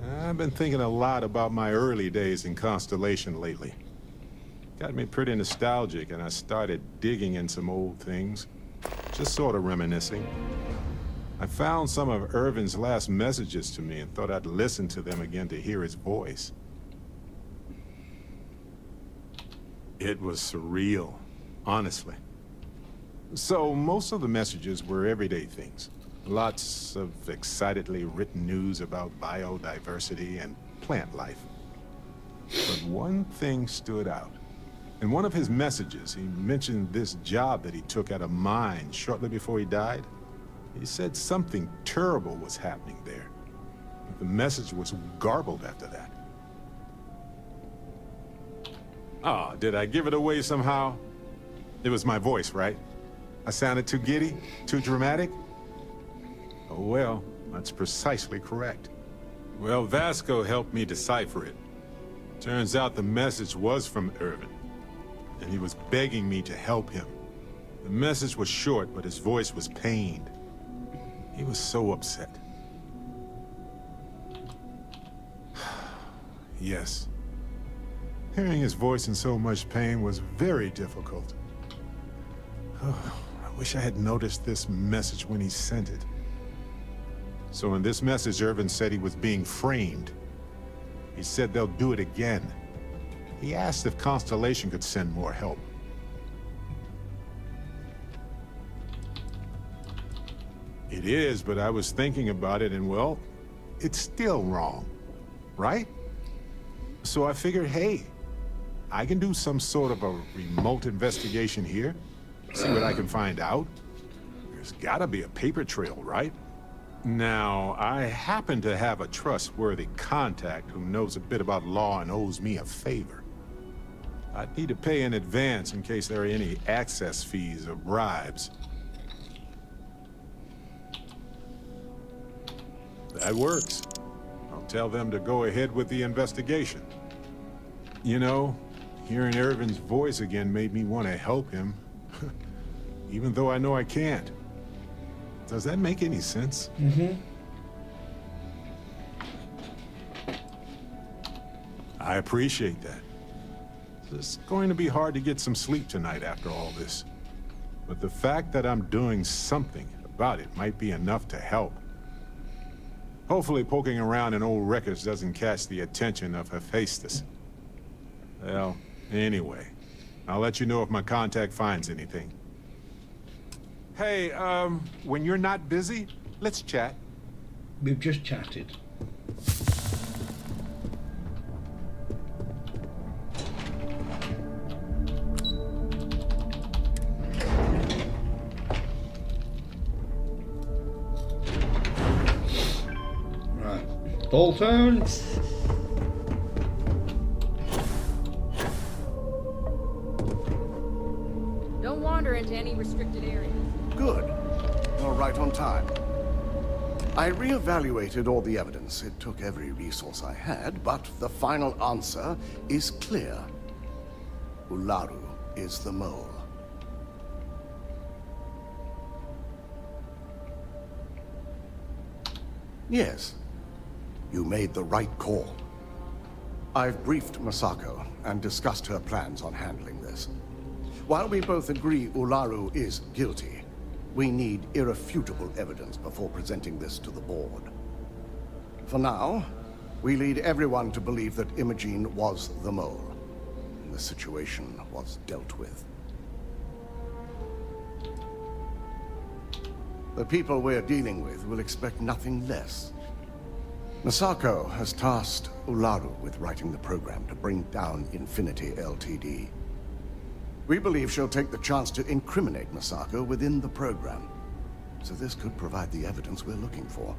I've been thinking a lot about my early days in Constellation lately. Got me pretty nostalgic, and I started digging in some old things. Just sort of reminiscing. I found some of Irvin's last messages to me and thought I'd listen to them again to hear his voice. It was surreal, honestly. So, most of the messages were everyday things. Lots of excitedly written news about biodiversity and plant life. But one thing stood out. In one of his messages, he mentioned this job that he took at a mine shortly before he died. He said something terrible was happening there. The message was garbled after that. Ah, did I give it away somehow? It was my voice, right? I sounded too giddy? Too dramatic? Oh well, that's precisely correct. Well, Vasco helped me decipher it. Turns out the message was from Irvin, and he was begging me to help him. The message was short, but his voice was pained. He was so upset. Yes. Hearing his voice in so much pain was very difficult. Oh, I wish I had noticed this message when he sent it. So in this message, Irvin said he was being framed. He said they'll do it again. He asked if Constellation could send more help. It is, but I was thinking about it and, well, it's still wrong, right? So I figured, hey, I can do some sort of a remote investigation here, see what I can find out. There's gotta be a paper trail, right? Now, I happen to have a trustworthy contact who knows a bit about law and owes me a favor. I'd need to pay in advance in case there are any access fees or bribes. That works. I'll tell them to go ahead with the investigation. You know, hearing Irvin's voice again made me want to help him, even though I know I can't. Does that make any sense? Mm-hmm. I appreciate that. It's going to be hard to get some sleep tonight after all this. But the fact that I'm doing something about it might be enough to help. Hopefully poking around in old records doesn't catch the attention of Hephaestus. Well, anyway, I'll let you know if my contact finds anything. Hey, when you're not busy, let's chat. We've just chatted. Right. Dalton! Don't wander into any restricted areas. Good. You're right on time. I reevaluated all the evidence. It took every resource I had, but the final answer is clear. Ularu is the mole. Yes, you made the right call. I've briefed Masako and discussed her plans on handling this. While we both agree Ularu is guilty, We need irrefutable evidence before presenting this to the board. For now, we lead everyone to believe that Imogene was the mole. The situation was dealt with. The people we're dealing with will expect nothing less. Masako has tasked Ularu with writing the program to bring down Infinity Ltd. We believe she'll take the chance to incriminate Masako within the program, so this could provide the evidence we're looking for.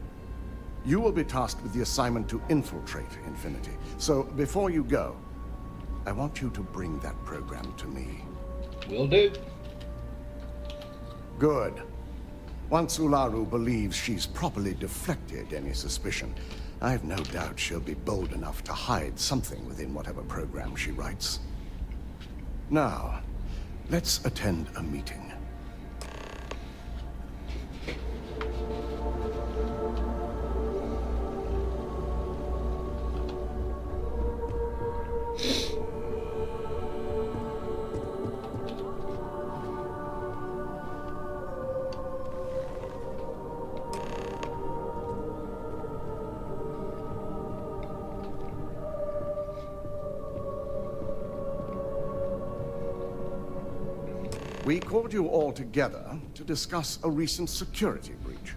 You will be tasked with the assignment to infiltrate Infinity, so before you go, I want you to bring that program to me. Will do. Good. Once Ularu believes she's properly deflected any suspicion, I've no doubt she'll be bold enough to hide something within whatever program she writes. Now, let's attend a meeting. We called you all together to discuss a recent security breach.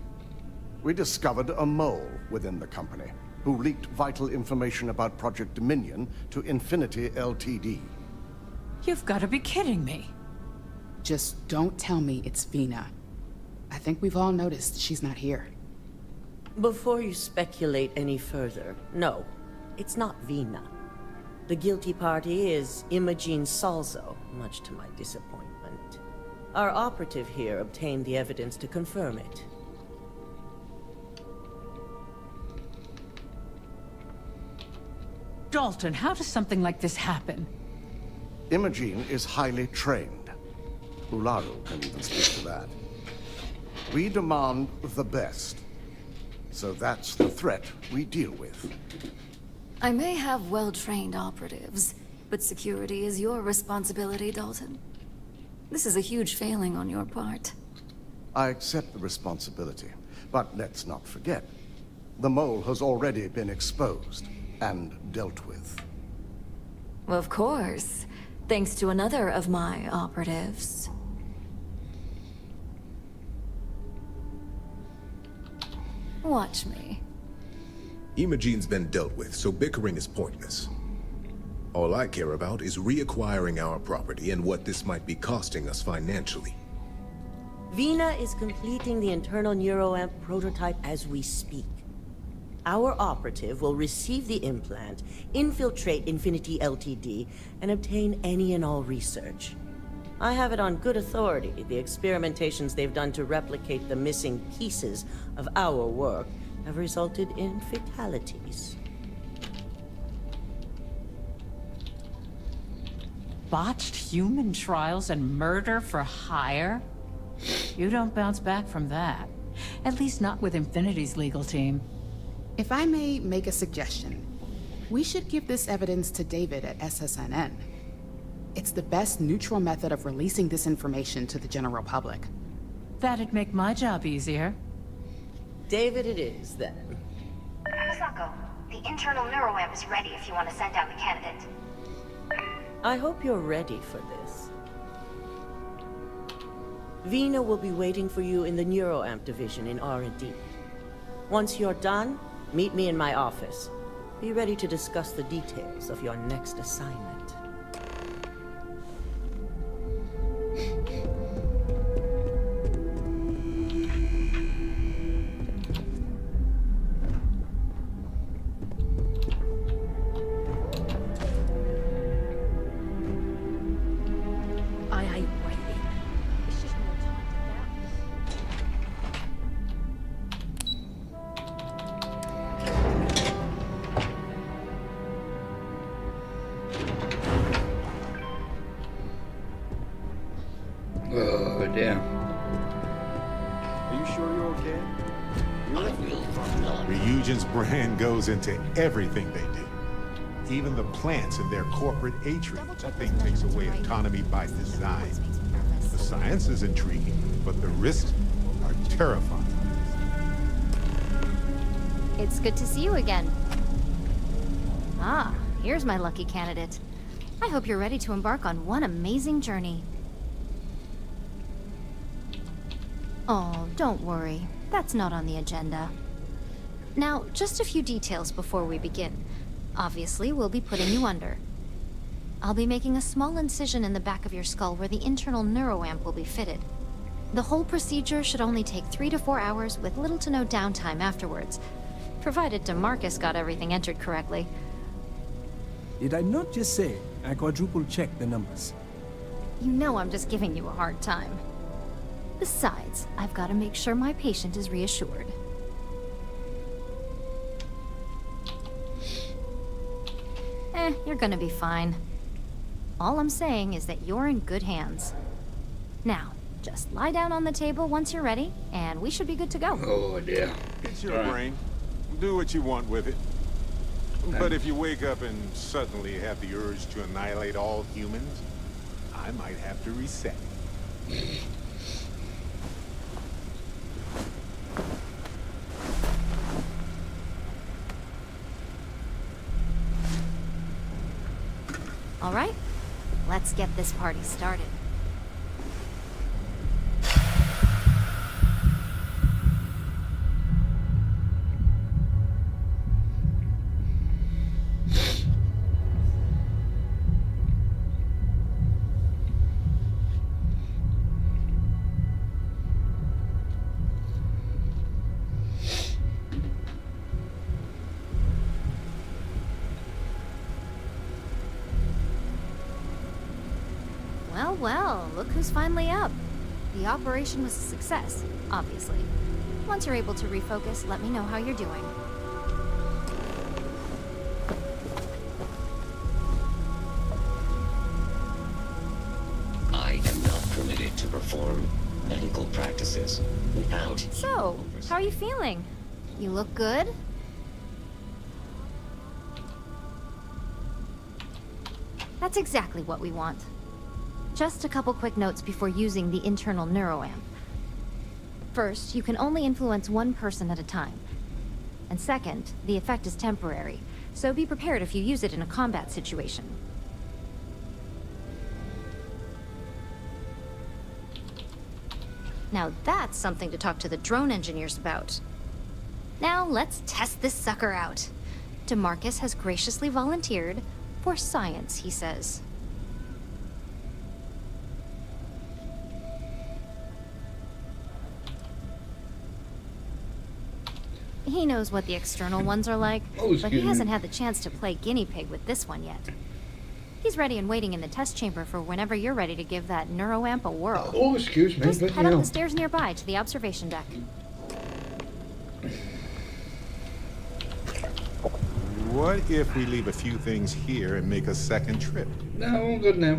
We discovered a mole within the company who leaked vital information about Project Dominion to Infinity Ltd. You've got to be kidding me. Just don't tell me it's Vina. I think we've all noticed she's not here. Before you speculate any further, no, it's not Vina. The guilty party is Imogene Salzo, much to my disappointment. Our operative here obtained the evidence to confirm it. Dalton, how does something like this happen? Imogene is highly trained. Ularu can even speak to that. We demand the best. So that's the threat we deal with. I may have well-trained operatives, but security is your responsibility, Dalton. This is a huge failing on your part. I accept the responsibility, but let's not forget, the mole has already been exposed and dealt with. Of course, thanks to another of my operatives. Watch me. Imogene's been dealt with, so bickering is pointless. All I care about is reacquiring our property and what this might be costing us financially. Vina is completing the internal neuroamp prototype as we speak. Our operative will receive the implant, infiltrate Infinity Ltd, and obtain any and all research. I have it on good authority, the experimentations they've done to replicate the missing pieces of our work have resulted in fatalities. Botched human trials and murder for hire? You don't bounce back from that. At least not with Infinity's legal team. If I may make a suggestion, we should give this evidence to David at SSNN. It's the best neutral method of releasing this information to the general public. That'd make my job easier. David it is, then. Masako, the internal neuroamp is ready if you want to send out the candidate. I hope you're ready for this. Vina will be waiting for you in the neuroamp division in R&D. Once you're done, meet me in my office. Be ready to discuss the details of your next assignment. Oh, damn. Are you sure you're okay? Ryugen's brand goes into everything they do. Even the plants in their corporate atrium. That thing takes away autonomy by design. The science is intriguing, but the risks terrifying. It's good to see you again. Ah, here's my lucky candidate. I hope you're ready to embark on one amazing journey. Oh, don't worry. That's not on the agenda. Now, just a few details before we begin. Obviously, we'll be putting you under. I'll be making a small incision in the back of your skull where the internal neuroamp will be fitted. The whole procedure should only take 3 to 4 hours with little to no downtime afterwards, provided DeMarcus got everything entered correctly. Did I not just say I quadruple-checked the numbers? You know I'm just giving you a hard time. Besides, I've got to make sure my patient is reassured. You're gonna be fine. All I'm saying is that you're in good hands. Now, just lie down on the table once you're ready, and we should be good to go. Oh dear. It's your brain. Do what you want with it. But if you wake up and suddenly have the urge to annihilate all humans, I might have to reset. All right, let's get this party started. Well, look who's finally up. The operation was a success, obviously. Once you're able to refocus, let me know how you're doing. I am not permitted to perform medical practices without... So, how are you feeling? You look good? That's exactly what we want. Just a couple quick notes before using the internal neuroamp. First, you can only influence one person at a time. And second, the effect is temporary, so be prepared if you use it in a combat situation. Now that's something to talk to the drone engineers about. Now let's test this sucker out. DeMarcus has graciously volunteered for science, he says. He knows what the external ones are like, but he hasn't had the chance to play guinea pig with this one yet. He's ready and waiting in the test chamber for whenever you're ready to give that neuroamp a whirl. Oh, excuse me. Just head up the stairs nearby to the observation deck. What if we leave a few things here and make a second trip? No, I'm good now.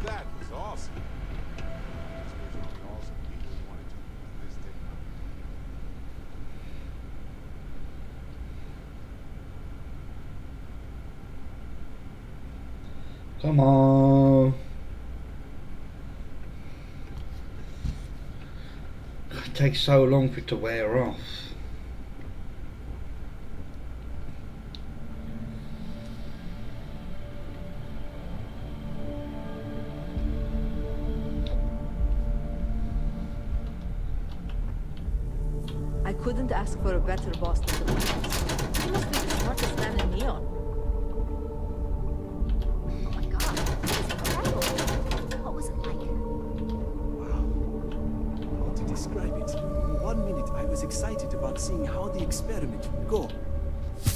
That was awesome. Come on. It takes so long for it to wear off. I couldn't ask for a better boss than the Marines. He must be the smartest man in Neon. Oh my god, that was incredible. What was it like? excited about seeing how the experiment would go.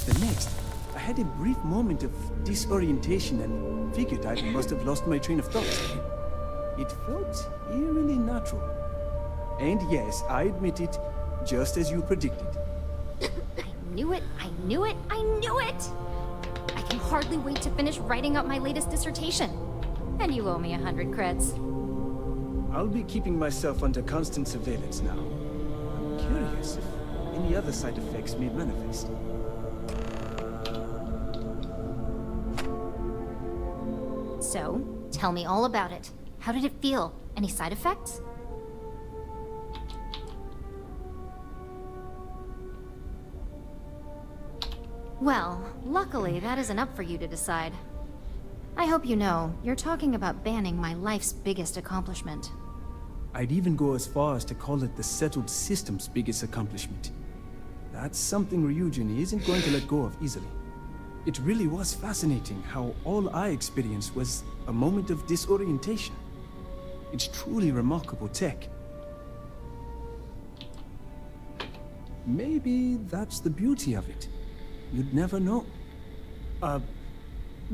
The next, I had a brief moment of disorientation and figured I must have lost my train of thought. It felt eerily natural. And yes, I admit it, just as you predicted. I knew it, I knew it, I knew it! I can hardly wait to finish writing up my latest dissertation. And you owe me 100 creds. I'll be keeping myself under constant surveillance now. I'm curious if any other side effects may manifest. So, tell me all about it. How did it feel? Any side effects? Well, luckily that isn't up for you to decide. I hope you know, you're talking about banning my life's biggest accomplishment. I'd even go as far as to call it the settled system's biggest accomplishment. That's something Ryujin isn't going to let go of easily. It really was fascinating how all I experienced was a moment of disorientation. It's truly remarkable tech. Maybe that's the beauty of it. You'd never know.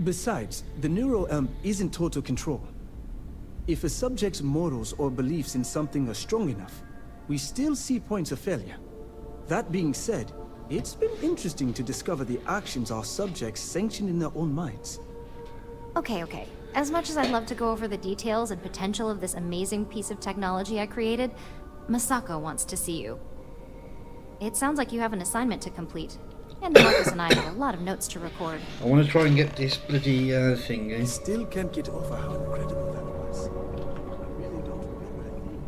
Besides, the neuroamp isn't total control. If a subject's morals or beliefs in something are strong enough, we still see points of failure. That being said, it's been interesting to discover the actions our subjects sanction in their own minds. Okay. As much as I'd love to go over the details and potential of this amazing piece of technology I created, Masako wants to see you. It sounds like you have an assignment to complete. And Marcus and I have a lot of notes to record. I want to try and get this bloody thing. I still can't get over how incredible that was. I really don't remember a thing.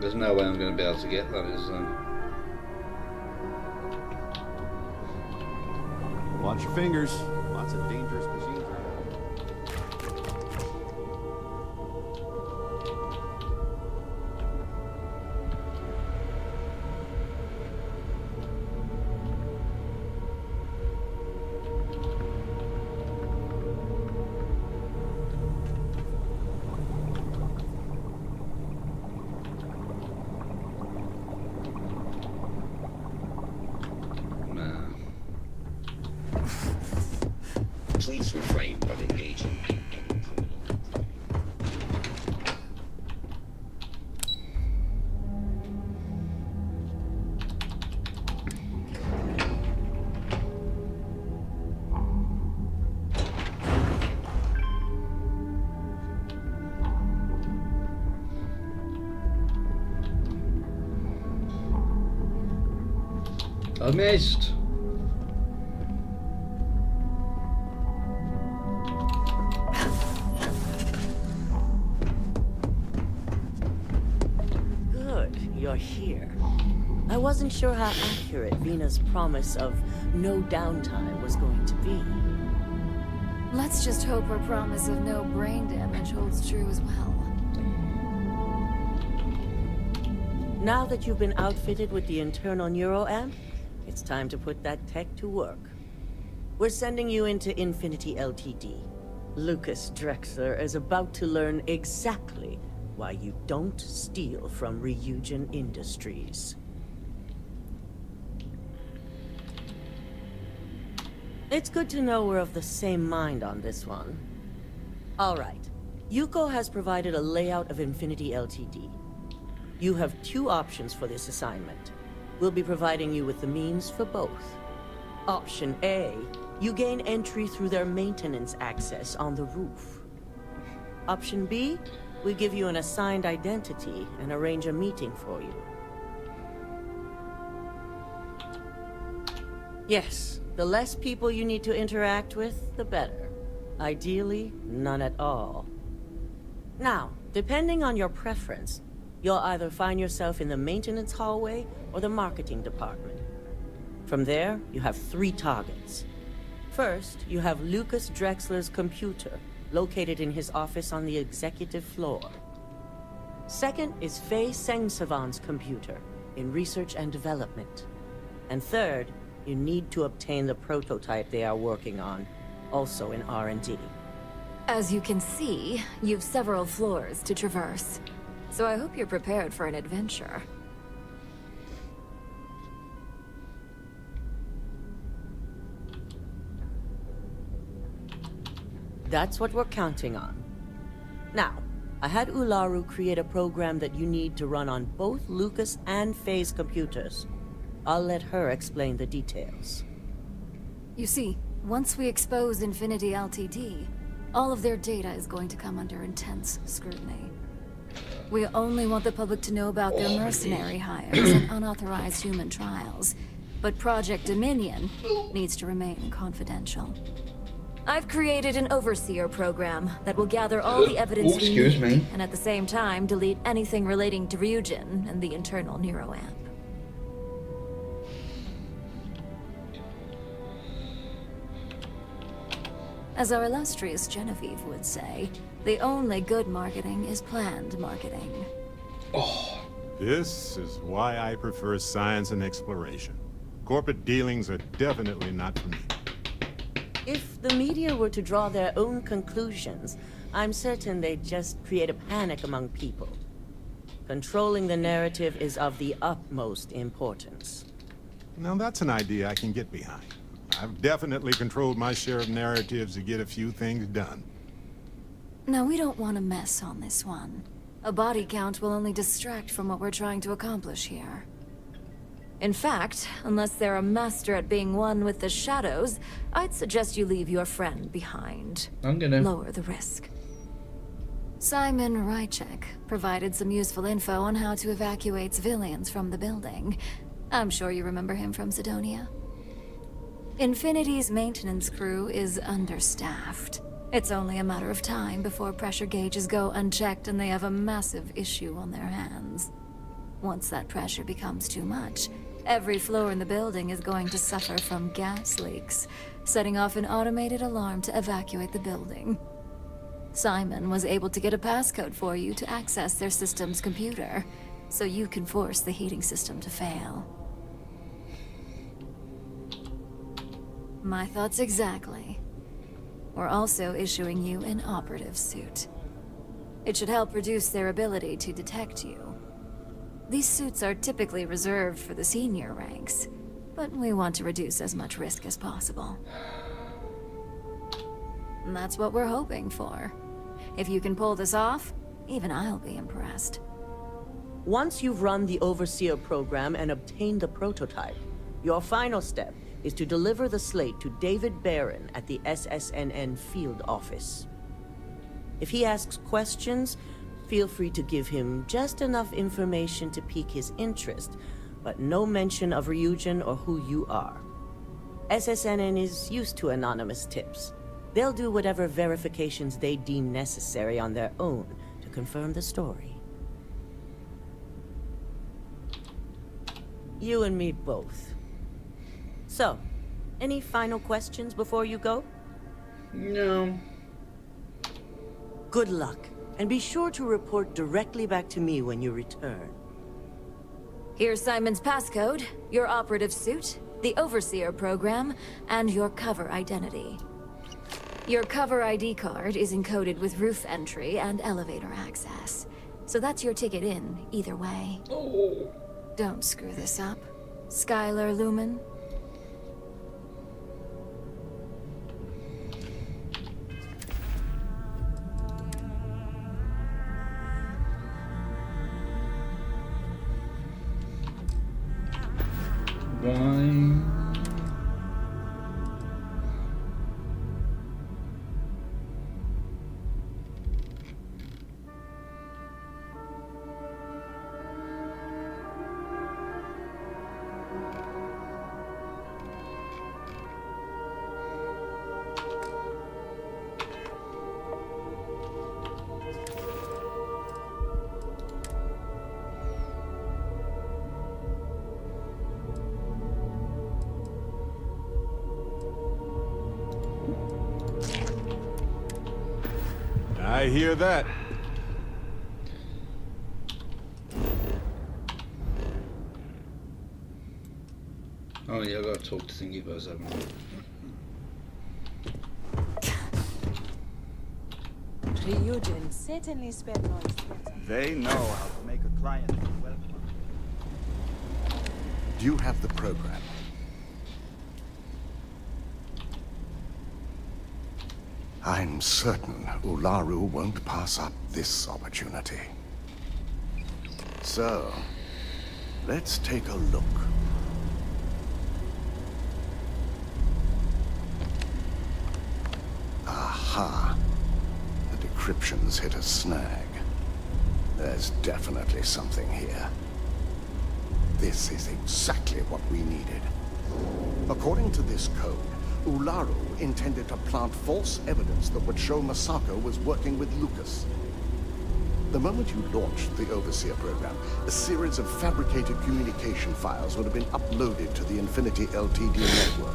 There's no way I'm going to be able to get that, is there? Watch your fingers. Lots of dangerous machines around. Please refrain from engaging. I missed. You're here. I wasn't sure how accurate Vina's promise of no downtime was going to be. Let's just hope her promise of no brain damage holds true as well. Now that you've been outfitted with the internal neuroamp, it's time to put that tech to work. We're sending you into Infinity Ltd. Lucas Drexler is about to learn exactly why you don't steal from Ryujin Industries. It's good to know we're of the same mind on this one. All right. Yuko has provided a layout of Infinity Ltd. You have two options for this assignment. We'll be providing you with the means for both. Option A, you gain entry through their maintenance access on the roof. Option B, we give you an assigned identity and arrange a meeting for you. Yes, the less people you need to interact with, the better. Ideally, none at all. Now, depending on your preference, you'll either find yourself in the maintenance hallway or the marketing department. From there, you have 3 targets. First, you have Lucas Drexler's computer, located in his office on the executive floor. Second is Faye Sengsavan's computer, in research and development. And third, you need to obtain the prototype they are working on, also in R&D. As you can see, you've several floors to traverse. So I hope you're prepared for an adventure. That's what we're counting on. Now, I had Ularu create a program that you need to run on both Lucas and Faye's computers. I'll let her explain the details. You see, once we expose Infinity Ltd, all of their data is going to come under intense scrutiny. We only want the public to know about their mercenary hires and unauthorized human trials, but Project Dominion needs to remain confidential. I've created an overseer program that will gather all the evidence we need, and at the same time delete anything relating to Ryujin and the internal neuroamp. As our illustrious Genevieve would say, the only good marketing is planned marketing. This is why I prefer science and exploration. Corporate dealings are definitely not for me. If the media were to draw their own conclusions, I'm certain they'd just create a panic among people. Controlling the narrative is of the utmost importance. Now that's an idea I can get behind. I've definitely controlled my share of narratives to get a few things done. No, we don't want to mess on this one. A body count will only distract from what we're trying to accomplish here. In fact, unless they're a master at being one with the shadows, I'd suggest you leave your friend behind. I'm gonna lower the risk. Simon Rychek provided some useful info on how to evacuate civilians from the building. I'm sure you remember him from Sidonia. Infinity's maintenance crew is understaffed. It's only a matter of time before pressure gauges go unchecked and they have a massive issue on their hands. Once that pressure becomes too much, every floor in the building is going to suffer from gas leaks, setting off an automated alarm to evacuate the building. Simon was able to get a passcode for you to access their system's computer, so you can force the heating system to fail. My thoughts exactly. We're also issuing you an operative suit. It should help reduce their ability to detect you. These suits are typically reserved for the senior ranks, but we want to reduce as much risk as possible. And that's what we're hoping for. If you can pull this off, even I'll be impressed. Once you've run the Overseer program and obtained the prototype, your final step is to deliver the slate to David Barron at the SSNN field office. If he asks questions, feel free to give him just enough information to pique his interest, but no mention of Ryujin or who you are. SSNN is used to anonymous tips. They'll do whatever verifications they deem necessary on their own to confirm the story. You and me both. So, any final questions before you go? No. Good luck, and be sure to report directly back to me when you return. Here's Simon's passcode, your operative suit, the Overseer program, and your cover identity. Your cover ID card is encoded with roof entry and elevator access, so that's your ticket in, either way. Oh. Don't screw this up. Skylar Lumen. Bye. I hear that. Oh yeah, I gotta talk to Thingy Buzz, haven't I? Ryujin certainly spared no expense. They know how to make a client welcome. Do you have the program? I'm certain Ularu won't pass up this opportunity. So, let's take a look. Aha. The decryption's hit a snag. There's definitely something here. This is exactly what we needed. According to this code, Ularu intended to plant false evidence that would show Masako was working with Lucas. The moment you launched the Overseer program, a series of fabricated communication files would have been uploaded to the Infinity LTD network.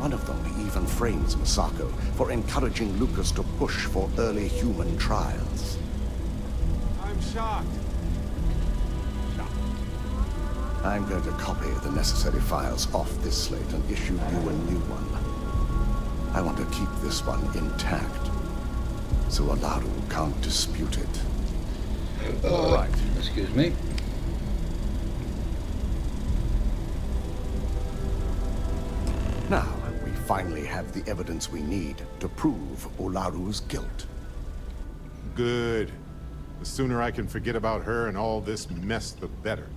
One of them even frames Masako for encouraging Lucas to push for early human trials. I'm shocked. I'm going to copy the necessary files off this slate and issue you a new one. I want to keep this one intact, so Ularu can't dispute it. All right. Excuse me. Now, we finally have the evidence we need to prove Ularu's guilt. Good. The sooner I can forget about her and all this mess, the better.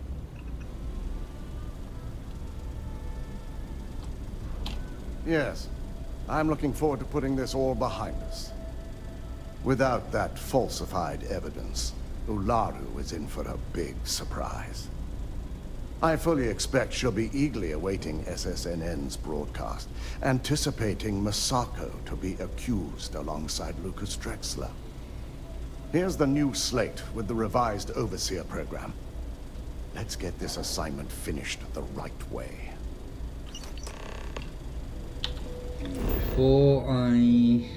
Yes, I'm looking forward to putting this all behind us. Without that falsified evidence, Ularu is in for a big surprise. I fully expect she'll be eagerly awaiting SSNN's broadcast, anticipating Masako to be accused alongside Lucas Drexler. Here's the new slate with the revised Overseer program. Let's get this assignment finished the right way. Before I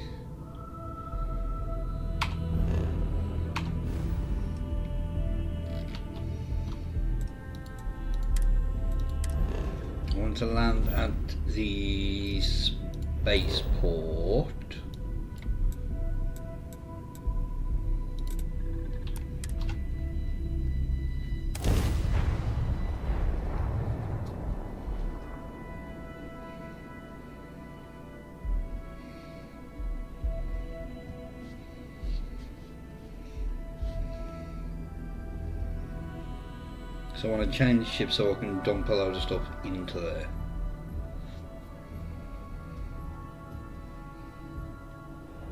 want to land at the spaceport. So I want to change ship so I can dump a load of stuff into there.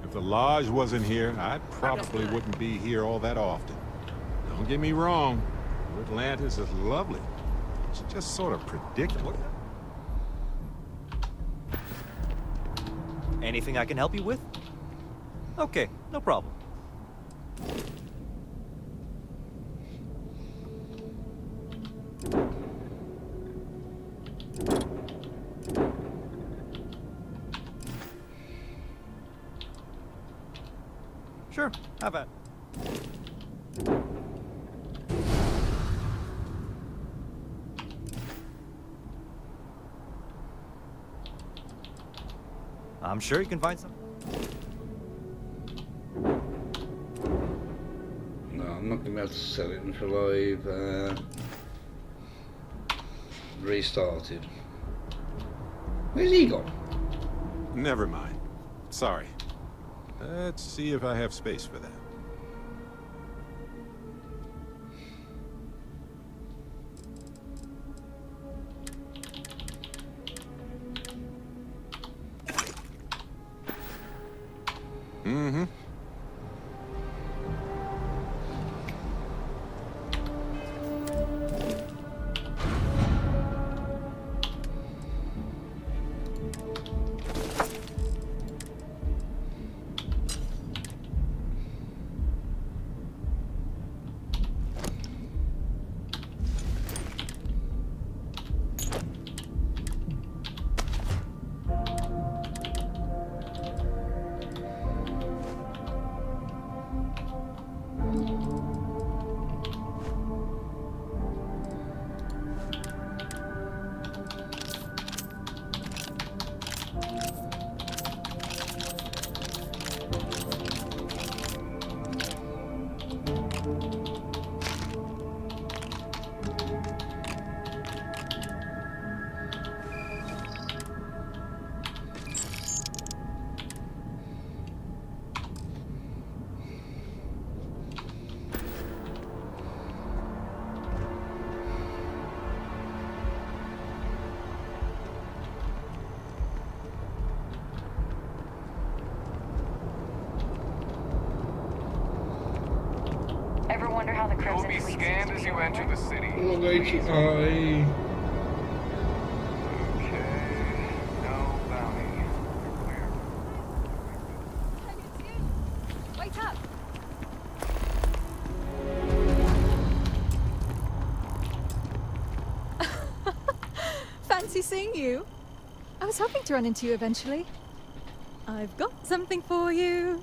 If the Lodge wasn't here, I probably wouldn't be here all that often. Don't get me wrong, Atlantis is lovely. It's just sort of predictable. Anything I can help you with? Okay, no problem. Sure, how about? I'm sure you can find some. No, I'm not going to be able to sell it until I've restarted. Where's he gone? Never mind. Sorry. Let's see if I have space for that. Mm-hmm. wonder how the Crimson You'll be Fleet scanned seems as to you be enter the city. Oh, Okay. No bounty. Wait up! Fancy seeing you. I was hoping to run into you eventually. I've got something for you.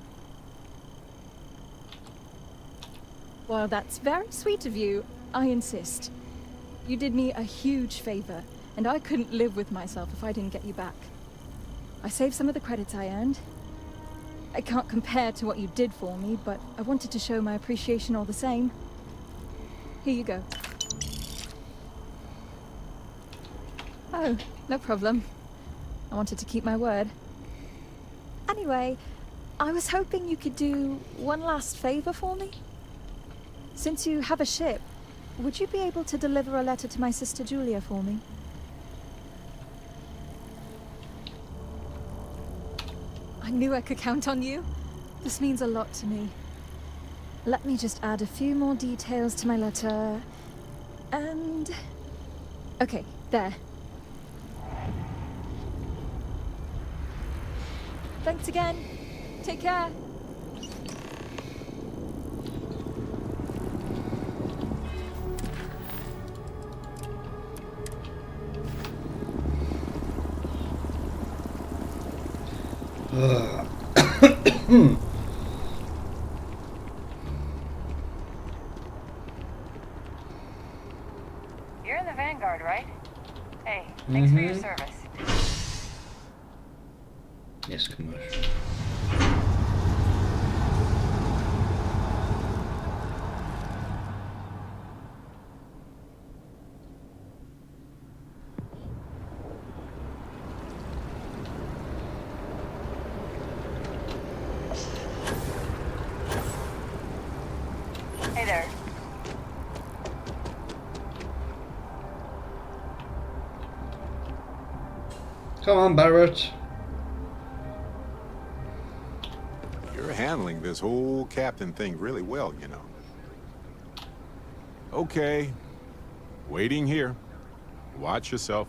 Well, that's very sweet of you. I insist. You did me a huge favor, and I couldn't live with myself if I didn't get you back. I saved some of the credits I earned. I can't compare to what you did for me, but I wanted to show my appreciation all the same. Here you go. Oh, no problem. I wanted to keep my word. Anyway, I was hoping you could do one last favor for me. Since you have a ship, would you be able to deliver a letter to my sister Julia for me? I knew I could count on you. This means a lot to me. Let me just add a few more details to my letter. And... okay, there. Thanks again. Take care. You're in the Vanguard, right? Hey, thanks for your service. Yes, commercial. Hey there. Come on, Barrett. You're handling this whole captain thing really well, you know. Okay. Waiting here. Watch yourself.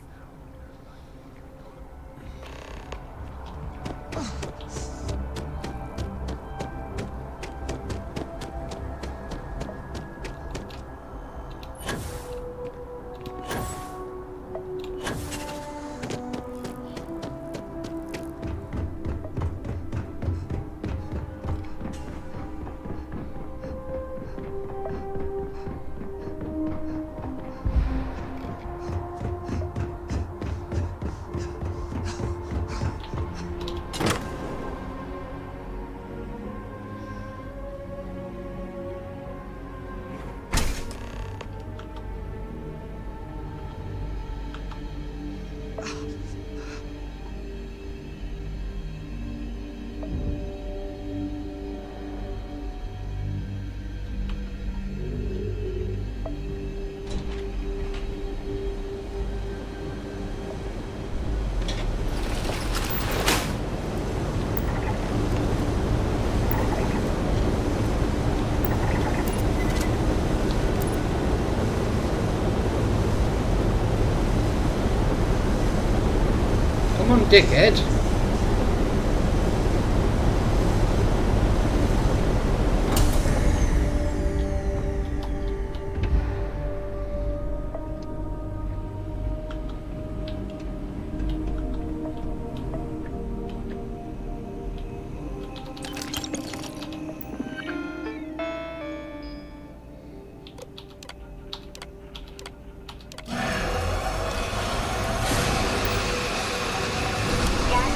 Come on, dickhead. Gas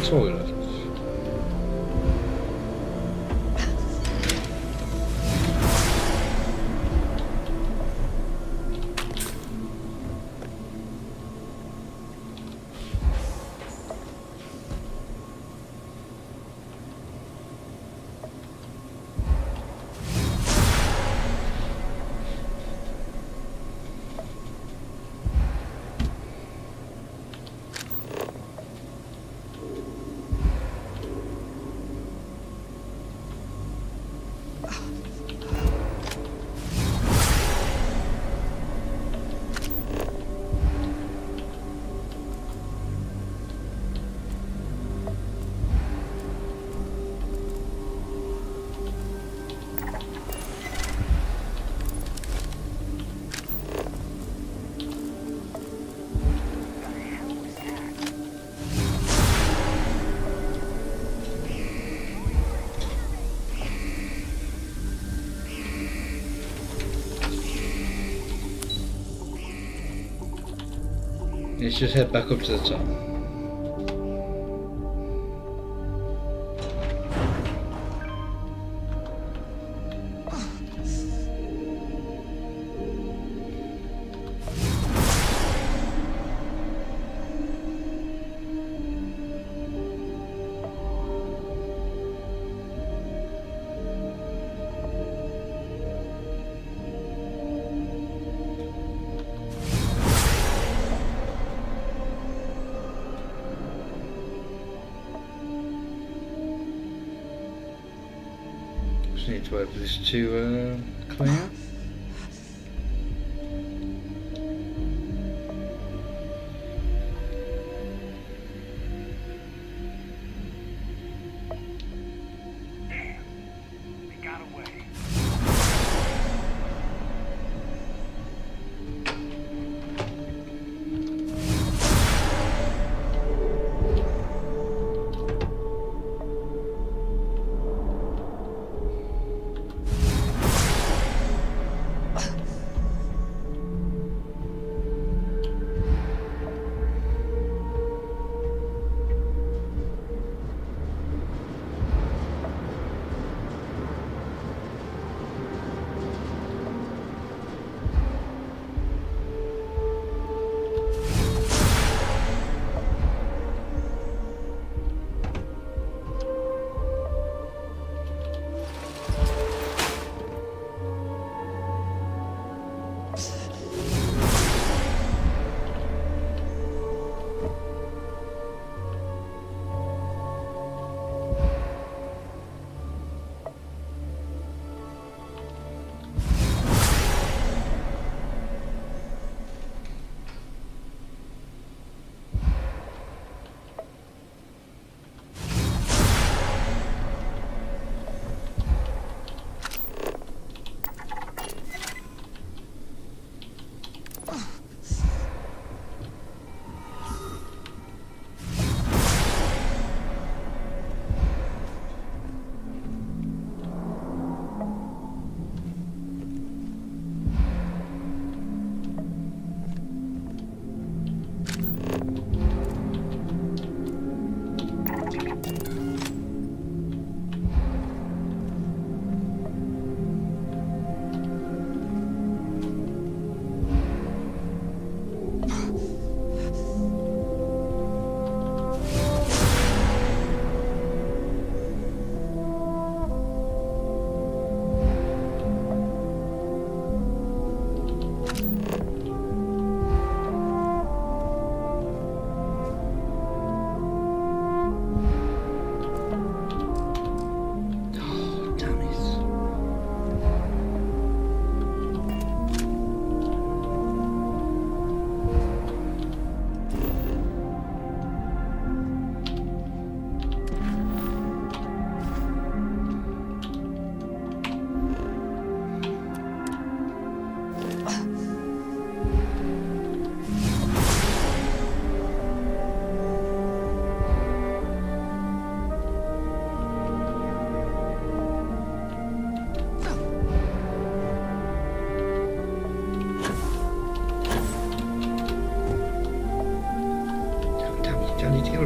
the toilet? Let's just head back up to the top. Just need to wait for this to clear.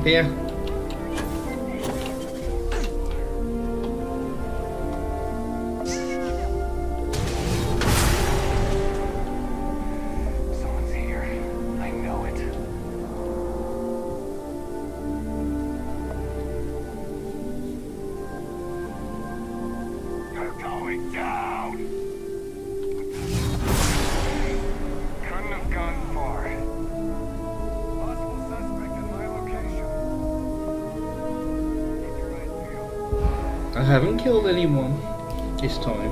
Here. I haven't killed anyone this time.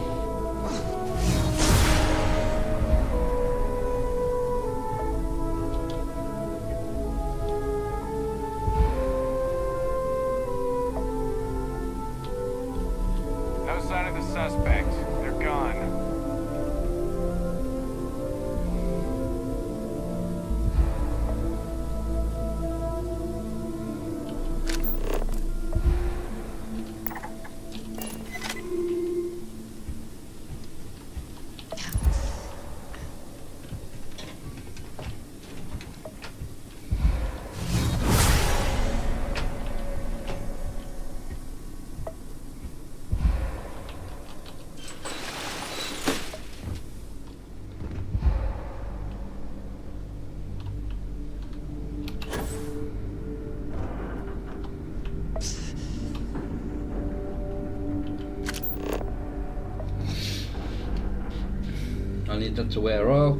No sign of the suspect. They're gone. I need that to wear off.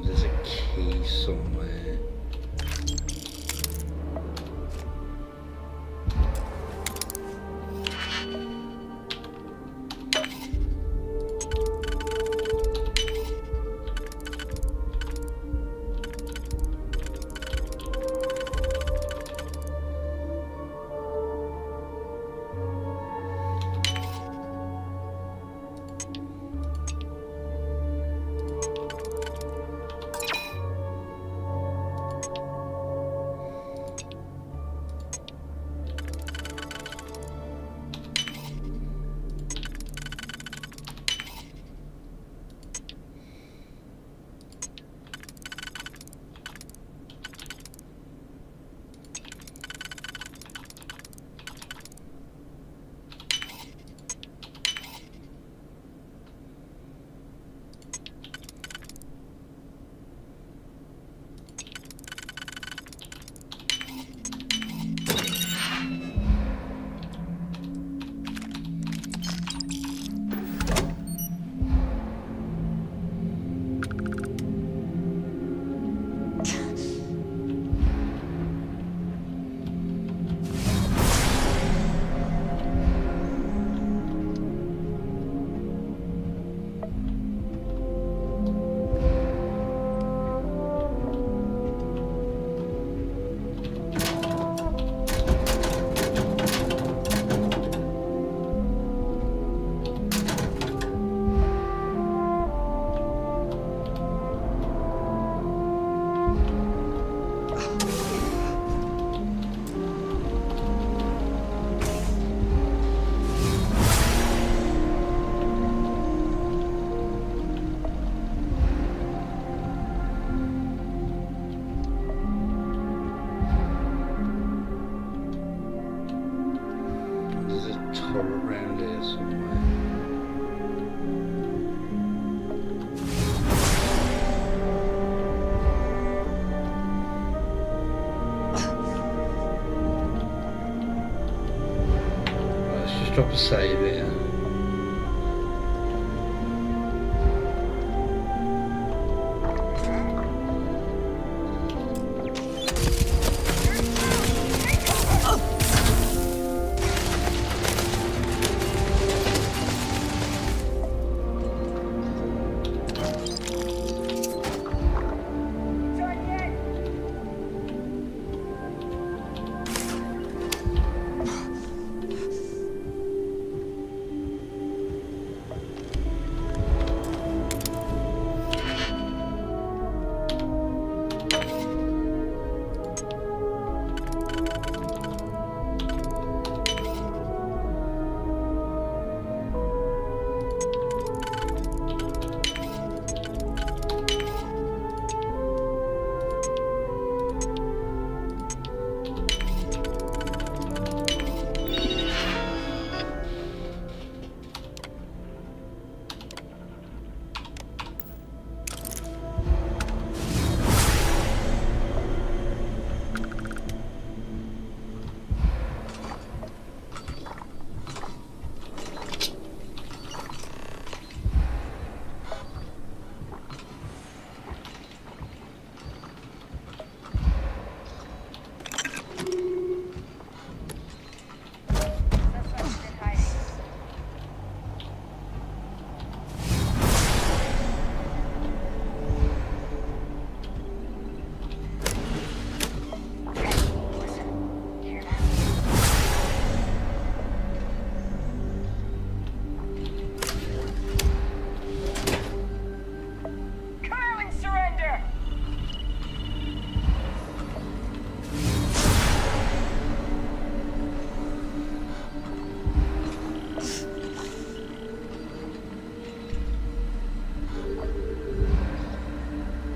There's a key somewhere. There's a turret around here somewhere. drop a save here.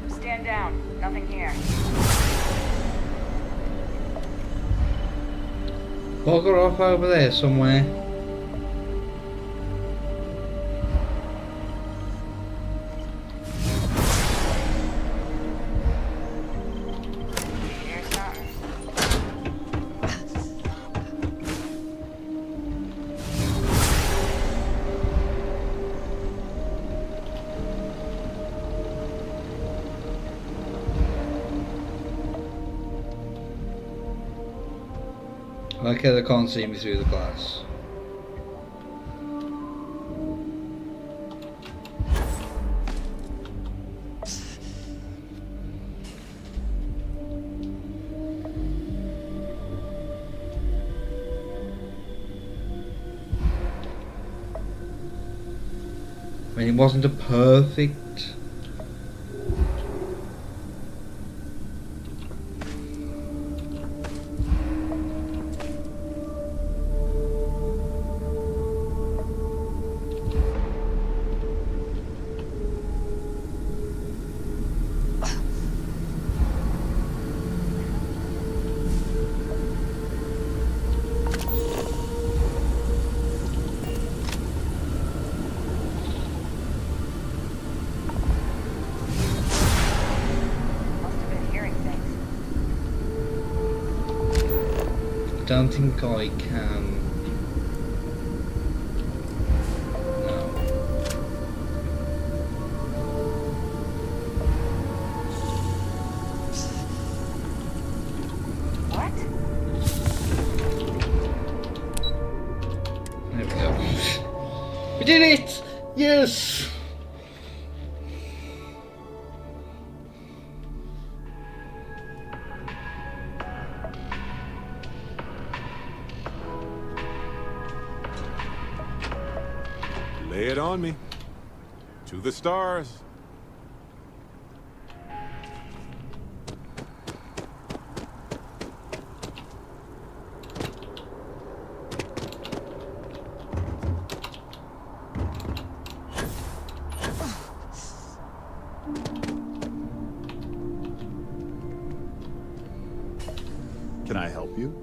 Stand down. Nothing here. Bugger off over there somewhere. Okay, they can't see me through the glass. I mean, it wasn't a perfect... I don't think I can. No. What? There we go. We did it! Yes! Lay it on me. To the stars. Can I help you?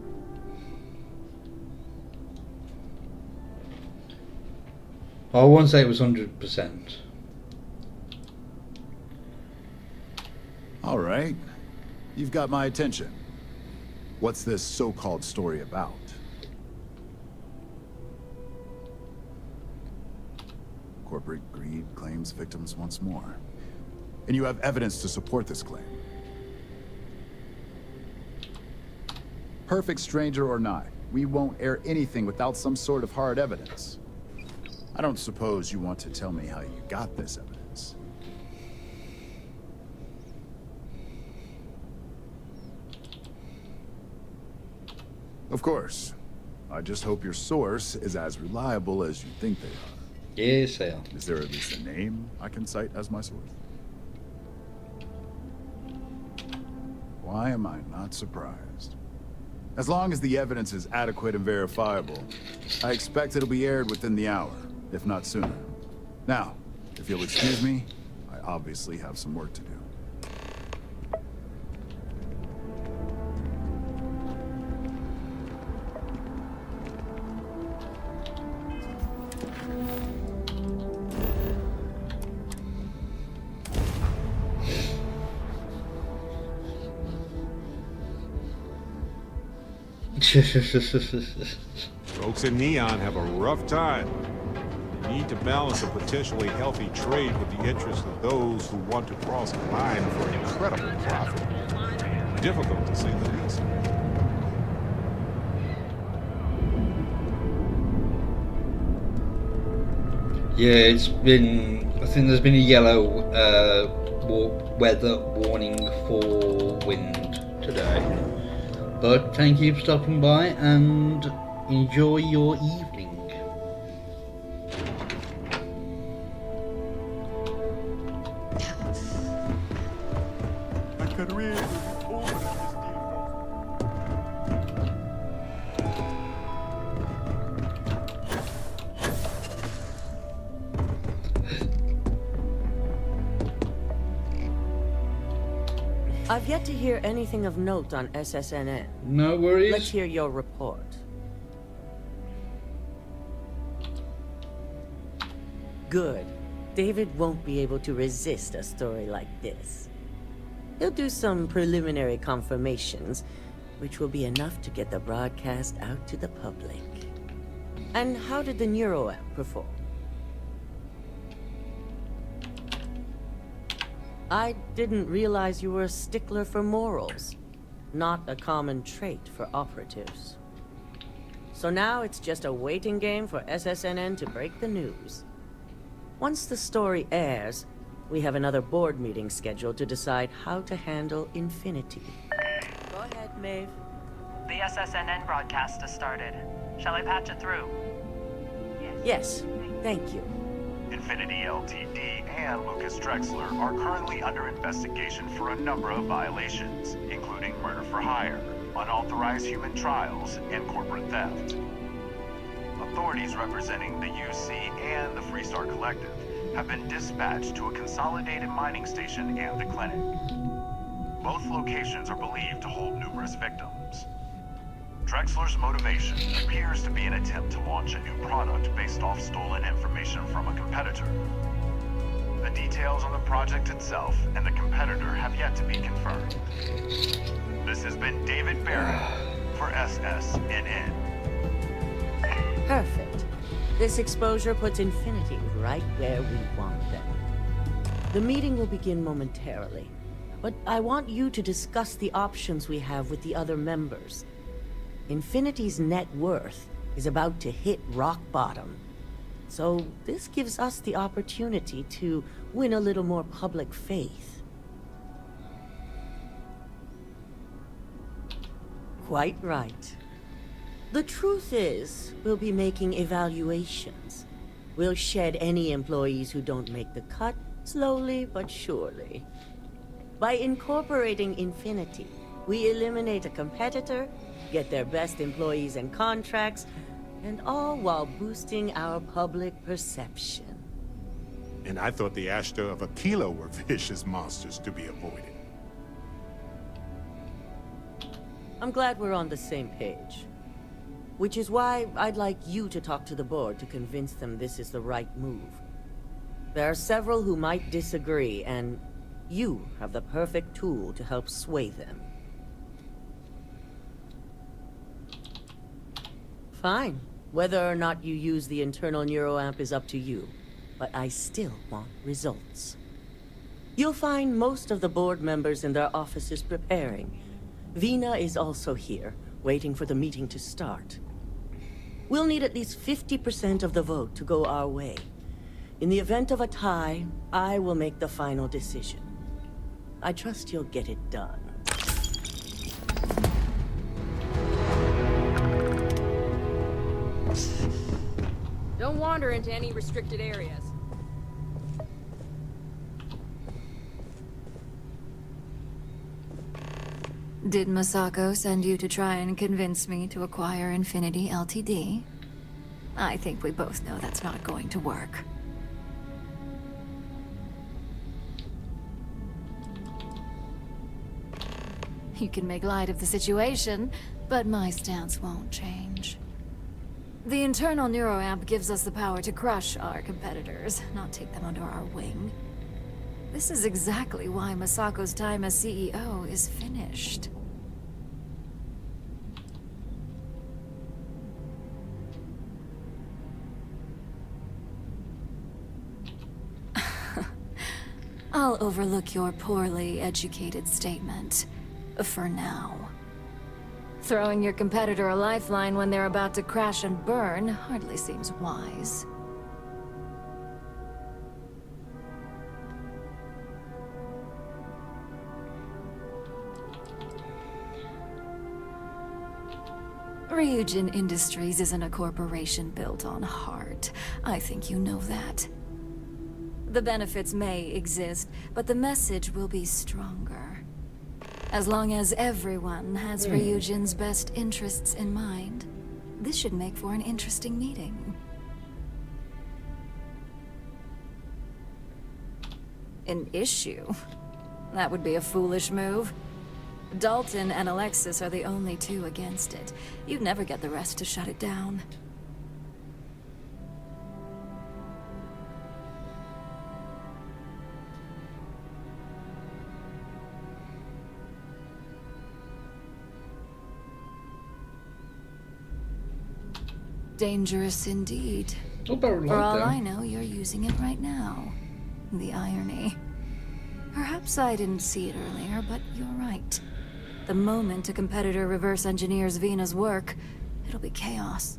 I won't say it was 100%. All right. You've got my attention. What's this so-called story about? corporate greed claims victims once more. And you have evidence to support this claim. Perfect stranger or not, we won't air anything without some sort of hard evidence. I don't suppose you want to tell me how you got this evidence. Of course. I just hope your source is as reliable as you think they are. Yes, they are. Is there at least a name I can cite as my source? Why am I not surprised? As long as the evidence is adequate and verifiable, I expect it'll be aired within the hour, if not sooner. Now, if you'll excuse me, I obviously have some work to do. Folks in Neon have a rough time. They need to balance a potentially healthy trade with the interests of those who want to cross a line for an incredible profit. Difficult to say the least. Yeah, it's been. I think there's been a yellow weather warning for wind today. But thank you for stopping by and enjoy your evening. I've yet to hear anything of note on SSNN. No worries. Let's hear your report. Good. David won't be able to resist a story like this. He'll do some preliminary confirmations, which will be enough to get the broadcast out to the public. And how did the NeuroApp perform? I didn't realize you were a stickler for morals. Not a common trait for operatives. So now it's just a waiting game for SSNN to break the news. Once the story airs, we have another board meeting scheduled to decide how to handle Infinity. Go ahead, Maeve. The SSNN broadcast has started. Shall I patch it through? Yes, thank you. Infinity Ltd. and Lucas Drexler are currently under investigation for a number of violations, including murder for hire, unauthorized human trials, and corporate theft. Authorities representing the UC and the Freestar Collective have been dispatched to a consolidated mining station and the clinic. Both locations are believed to hold numerous victims. Drexler's motivation appears to be an attempt to launch a new product based off stolen information from a competitor. The details on the project itself and the competitor have yet to be confirmed. This has been David Barrett for SSNN. Perfect. This exposure puts Infinity right where we want them. The meeting will begin momentarily, but I want you to discuss the options we have with the other members. Infinity's net worth is about to hit rock bottom. So this gives us the opportunity to win a little more public faith. Quite right. The truth is, we'll be making evaluations. We'll shed any employees who don't make the cut, slowly but surely. By incorporating Infinity, we eliminate a competitor, get their best employees and contracts, and all while boosting our public perception. And I thought the Ashta of Aquila were vicious monsters to be avoided. I'm glad we're on the same page. Which is why I'd like you to talk to the board to convince them this is the right move. There are several who might disagree, and you have the perfect tool to help sway them. Fine. Whether or not you use the internal NeuroAmp is up to you. but I still want results. You'll find most of the board members in their offices preparing. Vina is also here, waiting for the meeting to start. We'll need at least 50% of the vote to go our way. In the event of a tie, I will make the final decision. I trust you'll get it done. Don't wander into any restricted areas. Did Masako send you to try and convince me to acquire Infinity Ltd? I think we both know that's not going to work. You can make light of the situation, but my stance won't change. The internal neuroamp gives us the power to crush our competitors, not take them under our wing. This is exactly why Masako's time as CEO is finished. I'll overlook your poorly educated statement. For now. Throwing your competitor a lifeline when they're about to crash and burn hardly seems wise. Ryujin Industries isn't a corporation built on heart. I think you know that. The benefits may exist, but the message will be stronger. As long as everyone has Ryujin's best interests in mind, this should make for an interesting meeting. An issue? That would be a foolish move. Dalton and Alexis are the only two against it. You'd never get the rest to shut it down. Dangerous indeed. For all I know, you're using it right now. The irony. Perhaps I didn't see it earlier, but you're right. The moment a competitor reverse engineers Vina's work, it'll be chaos.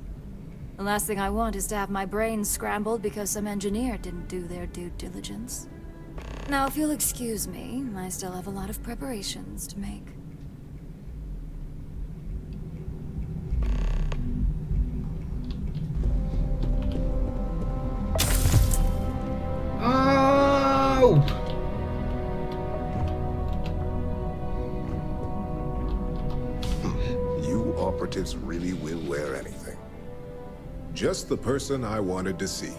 The last thing I want is to have my brain scrambled because some engineer didn't do their due diligence. Now, if you'll excuse me, I still have a lot of preparations to make. You operatives really will wear anything. Just the person I wanted to see.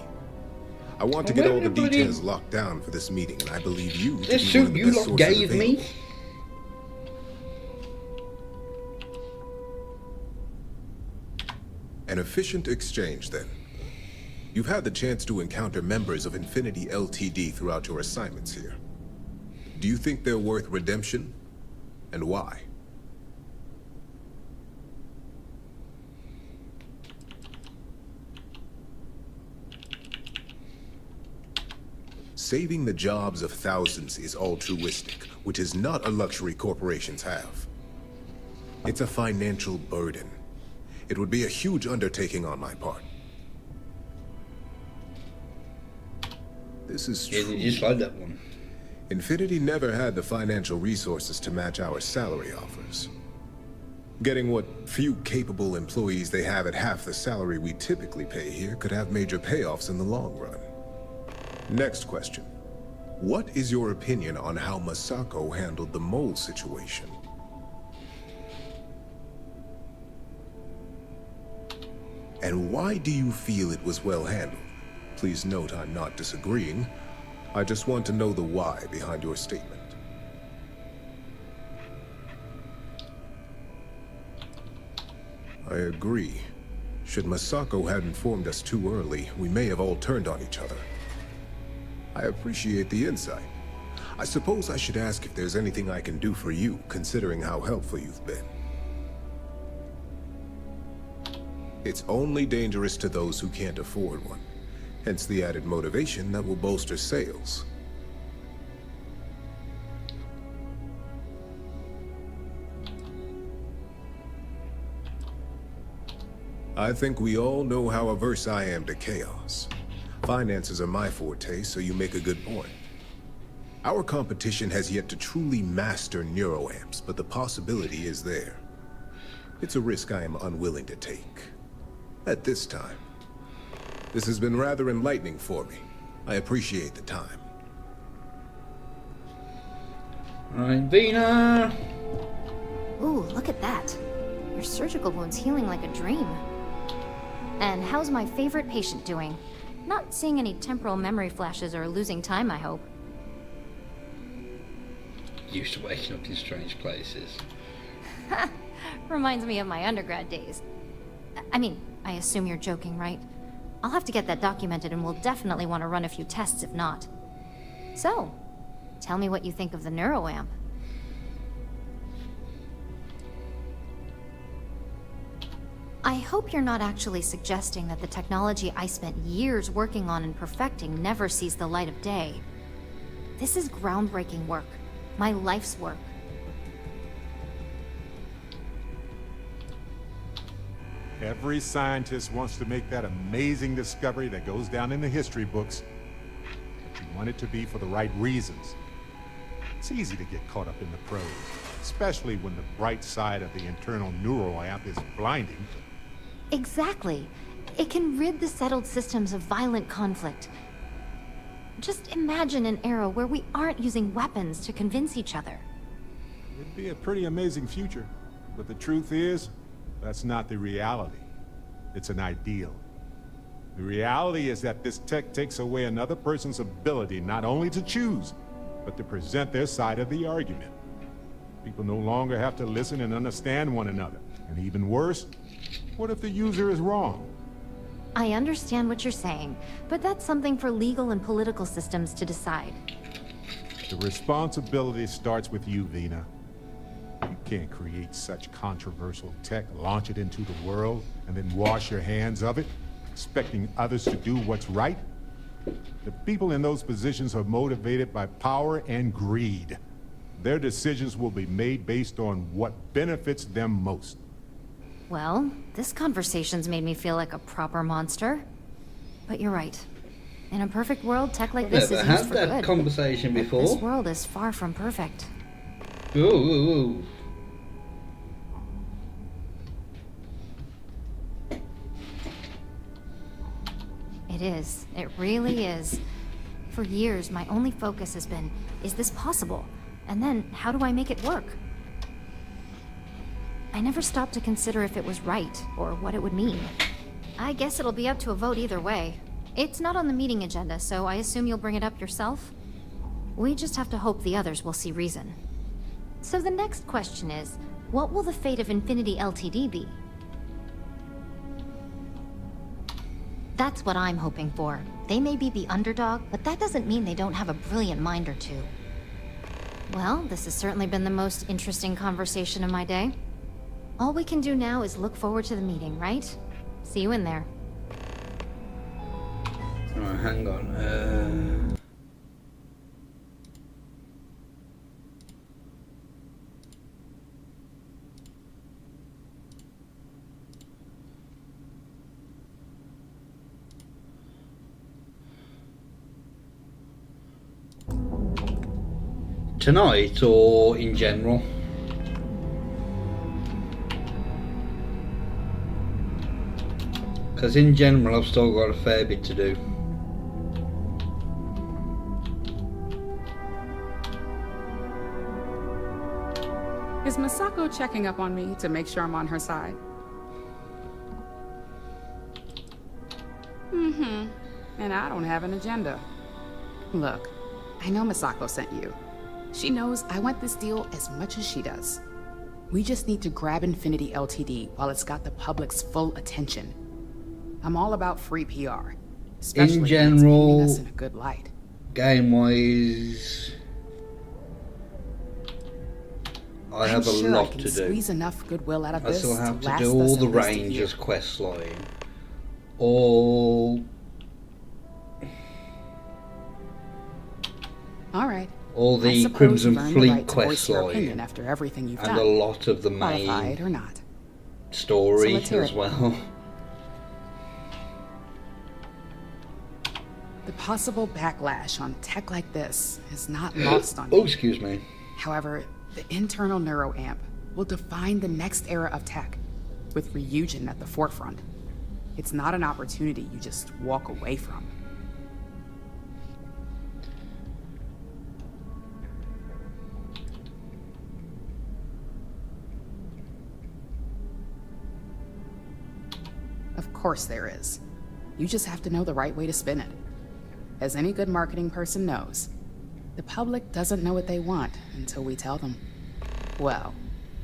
I want to get all the details locked down for this meeting, and I believe you to be one of the best sources available. An efficient exchange, then. You've had the chance to encounter members of Infinity Ltd. Throughout your assignments here. Do you think they're worth redemption? And why? Saving the jobs of thousands is altruistic, which is not a luxury corporations have. It's a financial burden. It would be a huge undertaking on my part. This is true. Yeah, just like that one. Infinity never had the financial resources to match our salary offers. Getting what few capable employees they have at half the salary we typically pay here could have major payoffs in the long run. Next question. What is your opinion on how Masako handled the mole situation? And why do you feel it was well handled? Please note I'm not disagreeing. I just want to know the why behind your statement. I agree. Should Masako have informed us too early, we may have all turned on each other. I appreciate the insight. I suppose I should ask if there's anything I can do for you, considering how helpful you've been. It's only dangerous to those who can't afford one. Hence the added motivation that will bolster sales. I think we all know how averse I am to chaos. Finances are my forte, so you make a good point. Our competition has yet to truly master neuroamps, but the possibility is there. It's a risk I am unwilling to take. At this time. This has been rather enlightening for me. I appreciate the time. Right, Vina! Ooh, look at that. Your surgical wound's healing like a dream. And how's my favorite patient doing? Not seeing any temporal memory flashes or losing time, I hope. Used to waking up in strange places. Reminds me of my undergrad days. I mean, I assume you're joking, right? I'll have to get that documented and we'll definitely want to run a few tests if not. So, tell me what you think of the neuroamp. I hope you're not actually suggesting that the technology I spent years working on and perfecting never sees the light of day. This is groundbreaking work. My life's work. Every scientist wants to make that amazing discovery that goes down in the history books. But you want it to be for the right reasons. It's easy to get caught up in the pros, especially when the bright side of the internal neuroamp is blinding. Exactly. It can rid the settled systems of violent conflict. Just imagine an era where we aren't using weapons to convince each other. It'd be a pretty amazing future. But the truth is, that's not the reality. It's an ideal. The reality is that this tech takes away another person's ability not only to choose, but to present their side of the argument. People no longer have to listen and understand one another. And even worse, what if the user is wrong? I understand what you're saying, but that's something for legal and political systems to decide. The responsibility starts with you, Vina. You can't create such controversial tech, launch it into the world, and then wash your hands of it, expecting others to do what's right. The people in those positions are motivated by power and greed. Their decisions will be made based on what benefits them most. Well, this conversation's made me feel like a proper monster. But you're right. In a perfect world, tech like this is used for good. I've never had that conversation before. This world is far from perfect. Ooh. It is. It really is. For years, my only focus has been, is this possible? And then, how do I make it work? I never stopped to consider if it was right, or what it would mean. I guess it'll be up to a vote either way. It's not on the meeting agenda, so I assume you'll bring it up yourself? We just have to hope the others will see reason. So the next question is, what will the fate of Infinity Ltd be? That's what I'm hoping for. They may be the underdog, but that doesn't mean they don't have a brilliant mind or two. Well, this has certainly been the most interesting conversation of my day. All we can do now is look forward to the meeting, right? See you in there. Alright, hang on. Tonight or in general? Because in general I've still got a fair bit to do. Is Masako checking up on me to make sure I'm on her side? Mm-hmm. And I don't have an agenda. Look, I know Masako sent you. She knows I want this deal as much as she does. We just need to grab Infinity Ltd while it's got the public's full attention. I'm all about free PR, especially in general, when it's painting us in a good light. Game-wise, I have a lot to do. Squeeze enough goodwill out of I this still have to to last do all us the at least a Rangers year. quest line, all All right. All I the suppose Crimson you've earned the Fleet right to voice quest your line opinion after everything you've and done. a lot of the Qualified or main not. story So let's hear as it. well. The possible backlash on tech like this is not lost on Oh, me. excuse me. However, the internal neuroamp will define the next era of tech, with Ryujin at the forefront. It's not an opportunity you just walk away from. Of course there is. You just have to know the right way to spin it. As any good marketing person knows, the public doesn't know what they want until we tell them. Well,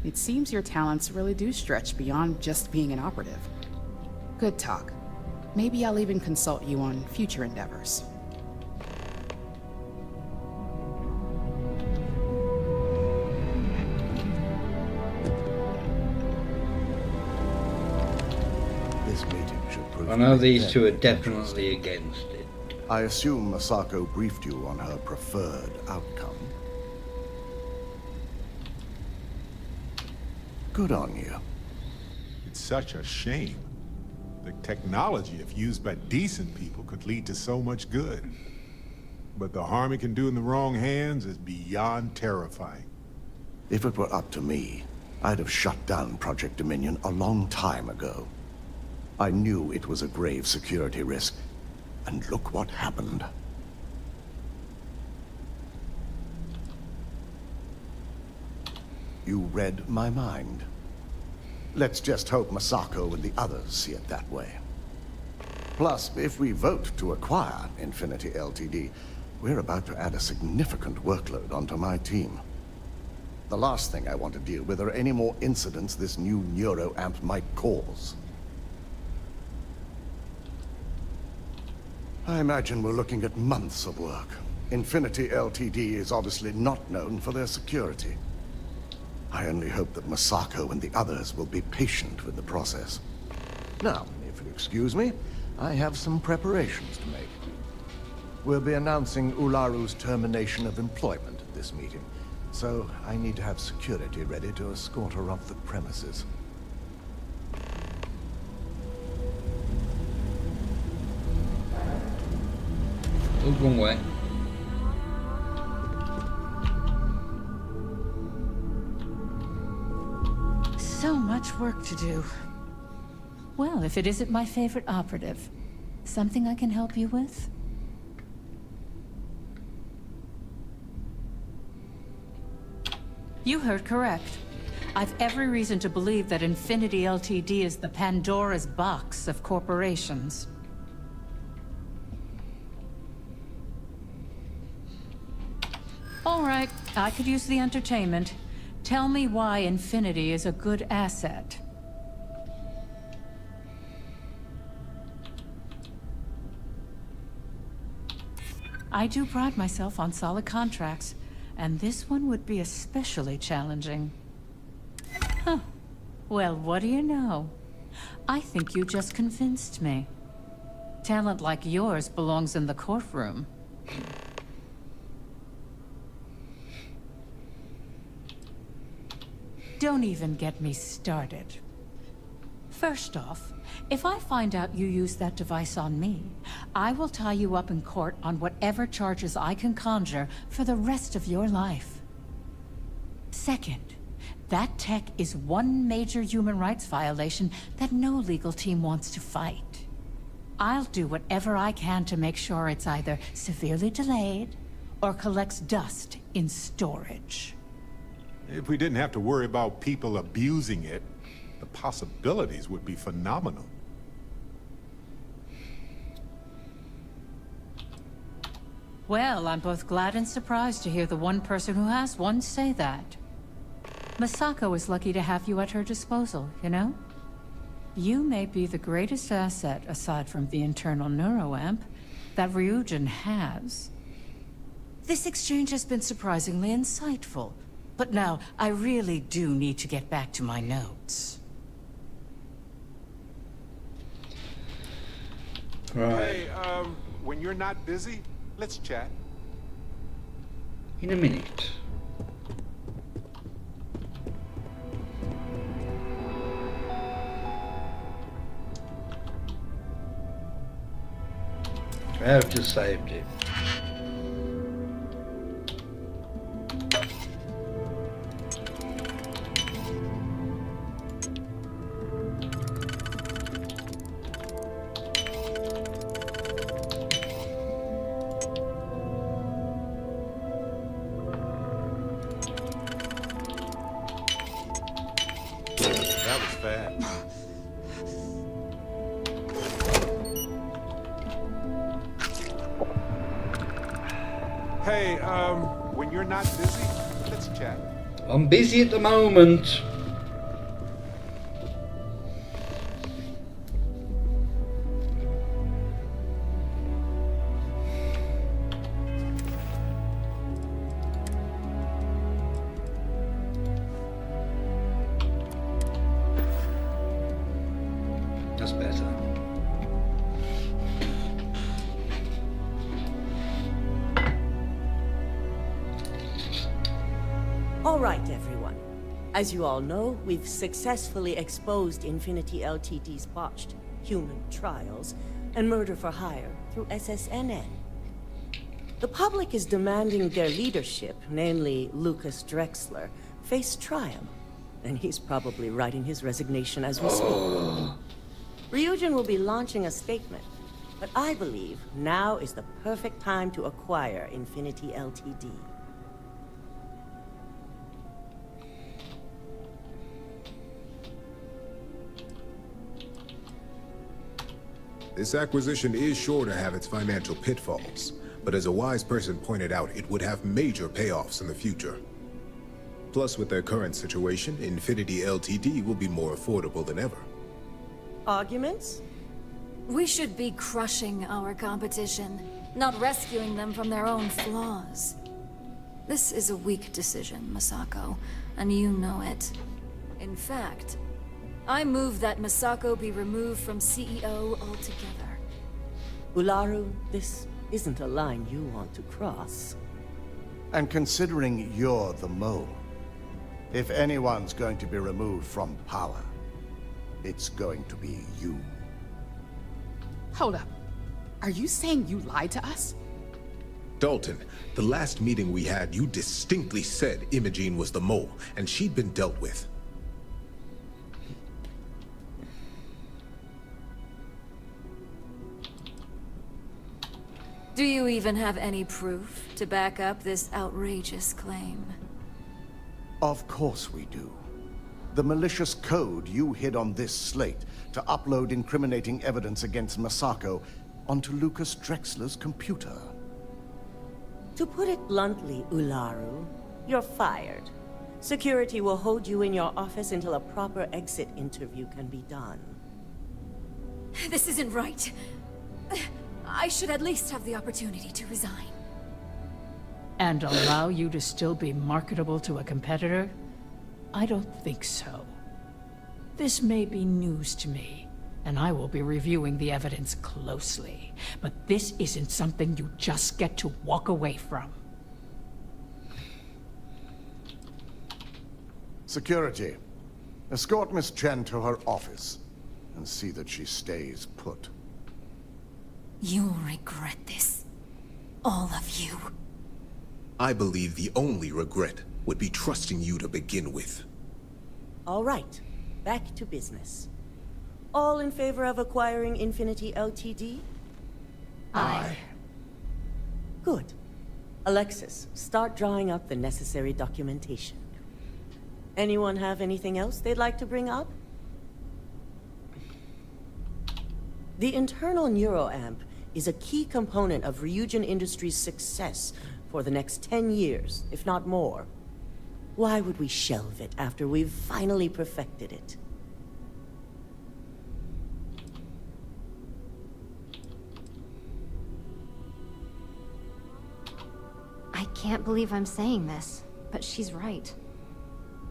it seems your talents really do stretch beyond just being an operative. Good talk. Maybe I'll even consult you on future endeavors. This meeting should prove I know to be these two are very definitely against it. I assume Masako briefed you on her preferred outcome. Good on you. It's such a shame. The technology, if used by decent people, could lead to so much good. But the harm it can do in the wrong hands is beyond terrifying. If it were up to me, I'd have shut down Project Dominion a long time ago. I knew it was a grave security risk, and look what happened. You read my mind. Let's just hope Masako and the others see it that way. Plus, if we vote to acquire Infinity Ltd, we're about to add a significant workload onto my team. The last thing I want to deal with are any more incidents this new neuroamp might cause. I imagine we're looking at months of work. Infinity Ltd is obviously not known for their security. I only hope that Masako and the others will be patient with the process. Now, if you'll excuse me, I have some preparations to make. We'll be announcing Ularu's termination of employment at this meeting, so I need to have security ready to escort her off the premises. Oh, wrong way. So much work to do. Well, if it isn't my favorite operative, something I can help you with? You heard correct. I've every reason to believe that Infinity Ltd is the Pandora's box of corporations. All right, I could use the entertainment. Tell me why Infinity is a good asset. I do pride myself on solid contracts, and this one would be especially challenging. Huh. Well, what do you know? I think you just convinced me. Talent like yours belongs in the courtroom. Don't even get me started. First off, if I find out you used that device on me, I will tie you up in court on whatever charges I can conjure for the rest of your life. Second, that tech is one major human rights violation that no legal team wants to fight. I'll do whatever I can to make sure it's either severely delayed or collects dust in storage. If we didn't have to worry about people abusing it, the possibilities would be phenomenal. Well, I'm both glad and surprised to hear the one person who has one say that. Masako is lucky to have you at her disposal, you know? You may be the greatest asset, aside from the internal neuroamp, that Ryujin has. This exchange has been surprisingly insightful, but now I really do need to get back to my notes. Right. Hey, when you're not busy, let's chat. In a minute. I have just saved it. That was fast. Hey, when you're not busy, let's chat. I'm busy at the moment. That's better. All right, everyone. As you all know, we've successfully exposed Infinity Ltd's botched human trials and murder for hire through SSNN. The public is demanding their leadership, namely Lucas Drexler, face trial, and he's probably writing his resignation as we speak. Ryujin will be launching a statement, but I believe now is the perfect time to acquire Infinity Ltd. This acquisition is sure to have its financial pitfalls, but as a wise person pointed out, it would have major payoffs in the future. Plus, with their current situation, Infinity Ltd will be more affordable than ever. Arguments? We should be crushing our competition, not rescuing them from their own flaws. This is a weak decision, Masako, and you know it. In fact, I move that Masako be removed from CEO altogether. Ularu, this isn't a line you want to cross. And considering you're the mole, if anyone's going to be removed from power, it's going to be you. Hold up. Are you saying you lied to us? Dalton, the last meeting we had, you distinctly said Imogene was the mole, and she'd been dealt with. Do you even have any proof to back up this outrageous claim? Of course we do. The malicious code you hid on this slate to upload incriminating evidence against Masako onto Lucas Drexler's computer. To put it bluntly, Ularu, you're fired. Security will hold you in your office until a proper exit interview can be done. This isn't right. I should at least have the opportunity to resign. And allow you to still be marketable to a competitor? I don't think so. This may be news to me, and I will be reviewing the evidence closely. But this isn't something you just get to walk away from. Security, escort Miss Chen to her office and see that she stays put. You'll regret this. All of you. I believe the only regret would be trusting you to begin with. All right, back to business. All in favor of acquiring Infinity Ltd? Aye. Good. Alexis, start drawing up the necessary documentation. Anyone have anything else they'd like to bring up? The internal neuroamp is a key component of Ryujin Industries' success for the next 10 years, if not more. Why would we shelve it after we've finally perfected it? I can't believe I'm saying this, but she's right.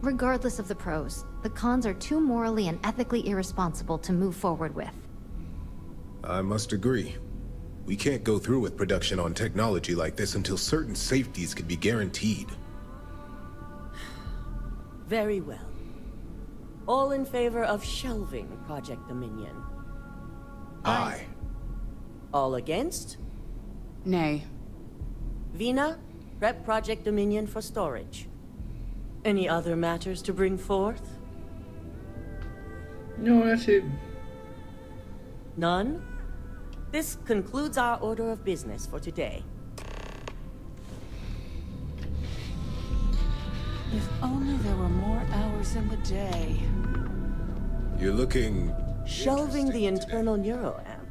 Regardless of the pros, the cons are too morally and ethically irresponsible to move forward with. I must agree. We can't go through with production on technology like this until certain safeties could be guaranteed. Very well. All in favor of shelving Project Dominion? Aye. All against? Nay. Vina, prep Project Dominion for storage. Any other matters to bring forth? No, that's it. None? This concludes our order of business for today. If only there were more hours in the day. You're looking... Shelving the internal neuroamp.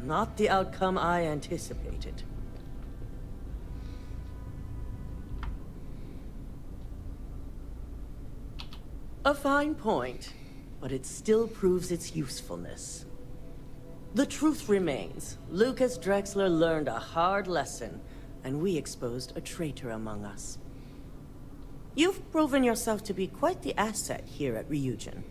Not the outcome I anticipated. A fine point, but it still proves its usefulness. The truth remains, Lucas Drexler learned a hard lesson, and we exposed a traitor among us. You've proven yourself to be quite the asset here at Ryujin.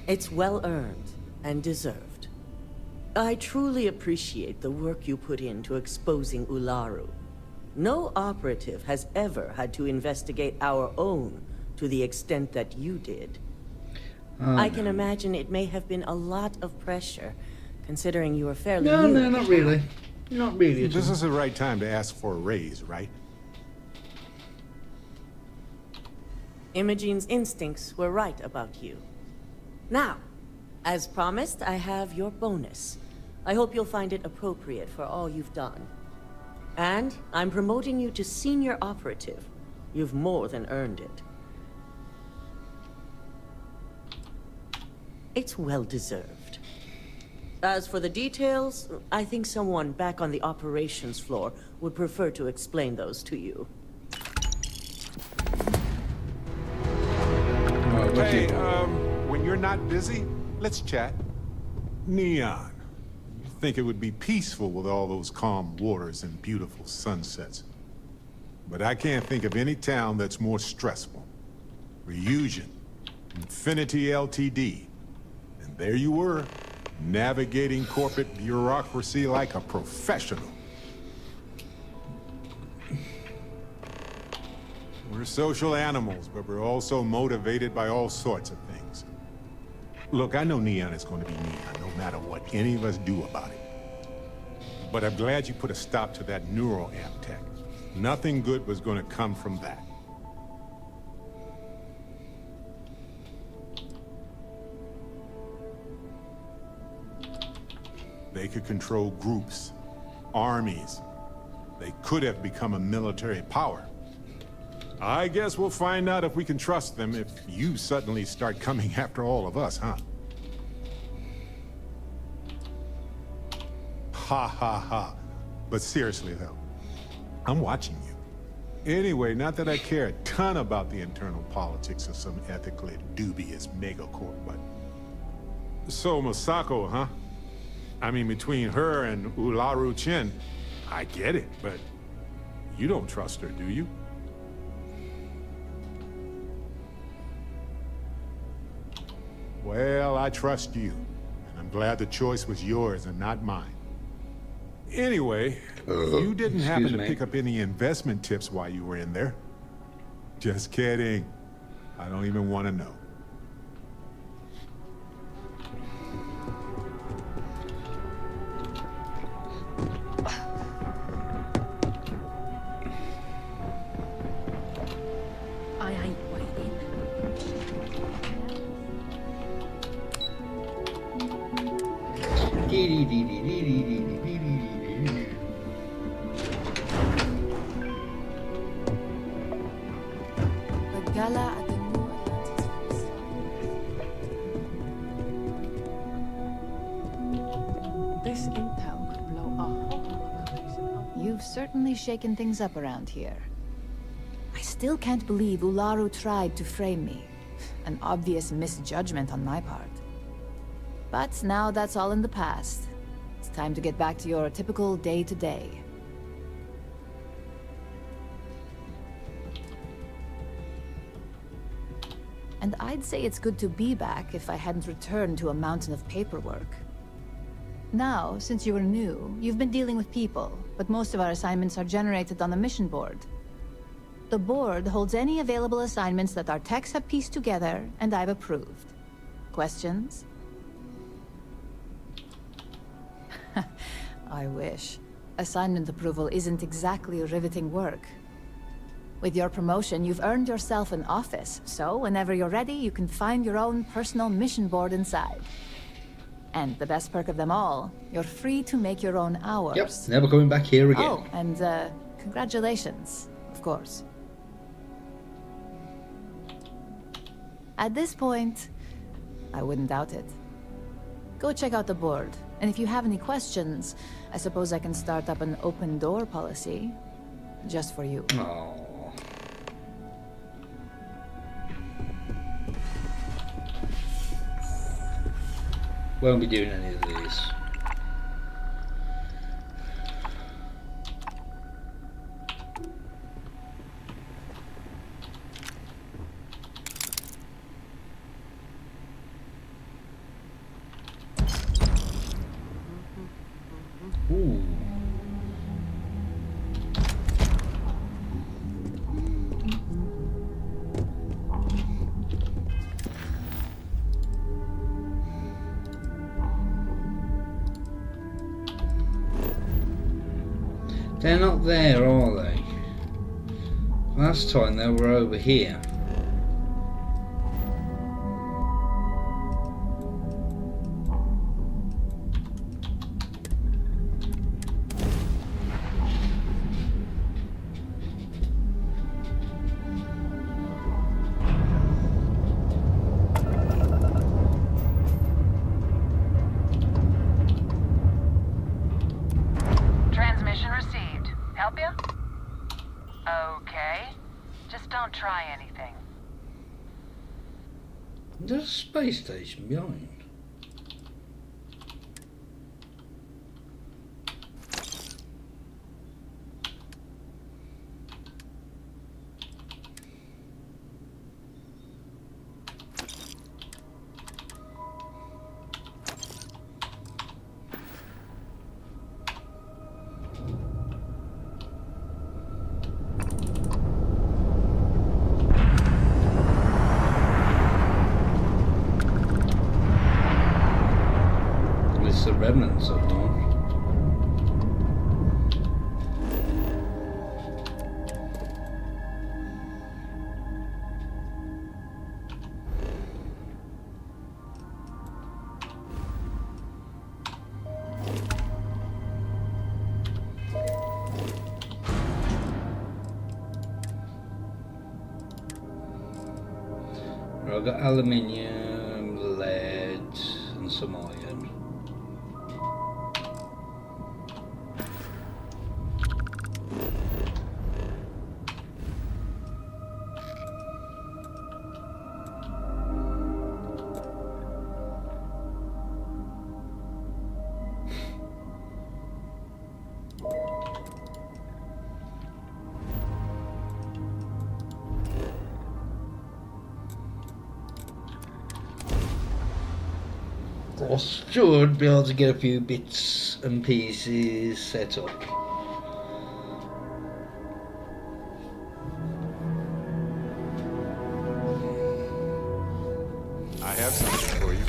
It's well earned and deserved. I truly appreciate the work you put into exposing Ularu. No operative has ever had to investigate our own to the extent that you did. I can imagine it may have been a lot of pressure, considering you were fairly new. No, not really. Not really. This is the right time to ask for a raise, right? Imogene's instincts were right about you. Now, as promised, I have your bonus. I hope you'll find it appropriate for all you've done. And I'm promoting you to senior operative. You've more than earned it. It's well deserved. As for the details, I think someone back on the operations floor would prefer to explain those to you. Hey, when you're not busy, let's chat. Neon, you think it would be peaceful with all those calm waters and beautiful sunsets. But I can't think of any town that's more stressful. Ryujin, Infinity Ltd. And there you were, navigating corporate bureaucracy like a professional. We're social animals, but we're also motivated by all sorts of things. Look, I know Neon is going to be Neon, no matter what any of us do about it. But I'm glad you put a stop to that neuroamp tech. Nothing good was going to come from that. They could control groups, armies. They could have become a military power. I guess we'll find out if we can trust them if you suddenly start coming after all of us, huh? Ha ha ha. But seriously though, I'm watching you. Anyway, not that I care a ton about the internal politics of some ethically dubious megacorp, but... So Masako, huh? I mean, between her and Ularu Chen, I get it, but you don't trust her, do you? Well, I trust you, and I'm glad the choice was yours and not mine. Anyway, you didn't happen to pick up any investment tips while you were in there? Just kidding. I don't even want to know. I ain't waiting. The gala at the New Atlantis. This intel could blow a whole operation up. You've certainly shaken things up around here. I still can't believe Ularu tried to frame me. An obvious misjudgment on my part. But now that's all in the past. It's time to get back to your typical day-to-day. And I'd say it's good to be back if I hadn't returned to a mountain of paperwork. Now, since you were new, you've been dealing with people, but most of our assignments are generated on the mission board. The board holds any available assignments that our techs have pieced together, and I've approved. Questions? I wish. Assignment approval isn't exactly riveting work. With your promotion, you've earned yourself an office, so whenever you're ready, you can find your own personal mission board inside. And the best perk of them all, you're free to make your own hours. Yep, never coming back here again. Oh, and congratulations, of course. At this point, I wouldn't doubt it. Go check out the board, and if you have any questions, I suppose I can start up an open door policy, just for you. Aww. Won't be doing any of these. Ooh. They're not there, are they? Last time they were over here. Transmission received. Help you? Okay. Just don't try anything. There's a space station behind. The remnants of dawn. I've got aluminium, lead, and some iron. I should be able to get a few bits and pieces set up. I have something for you.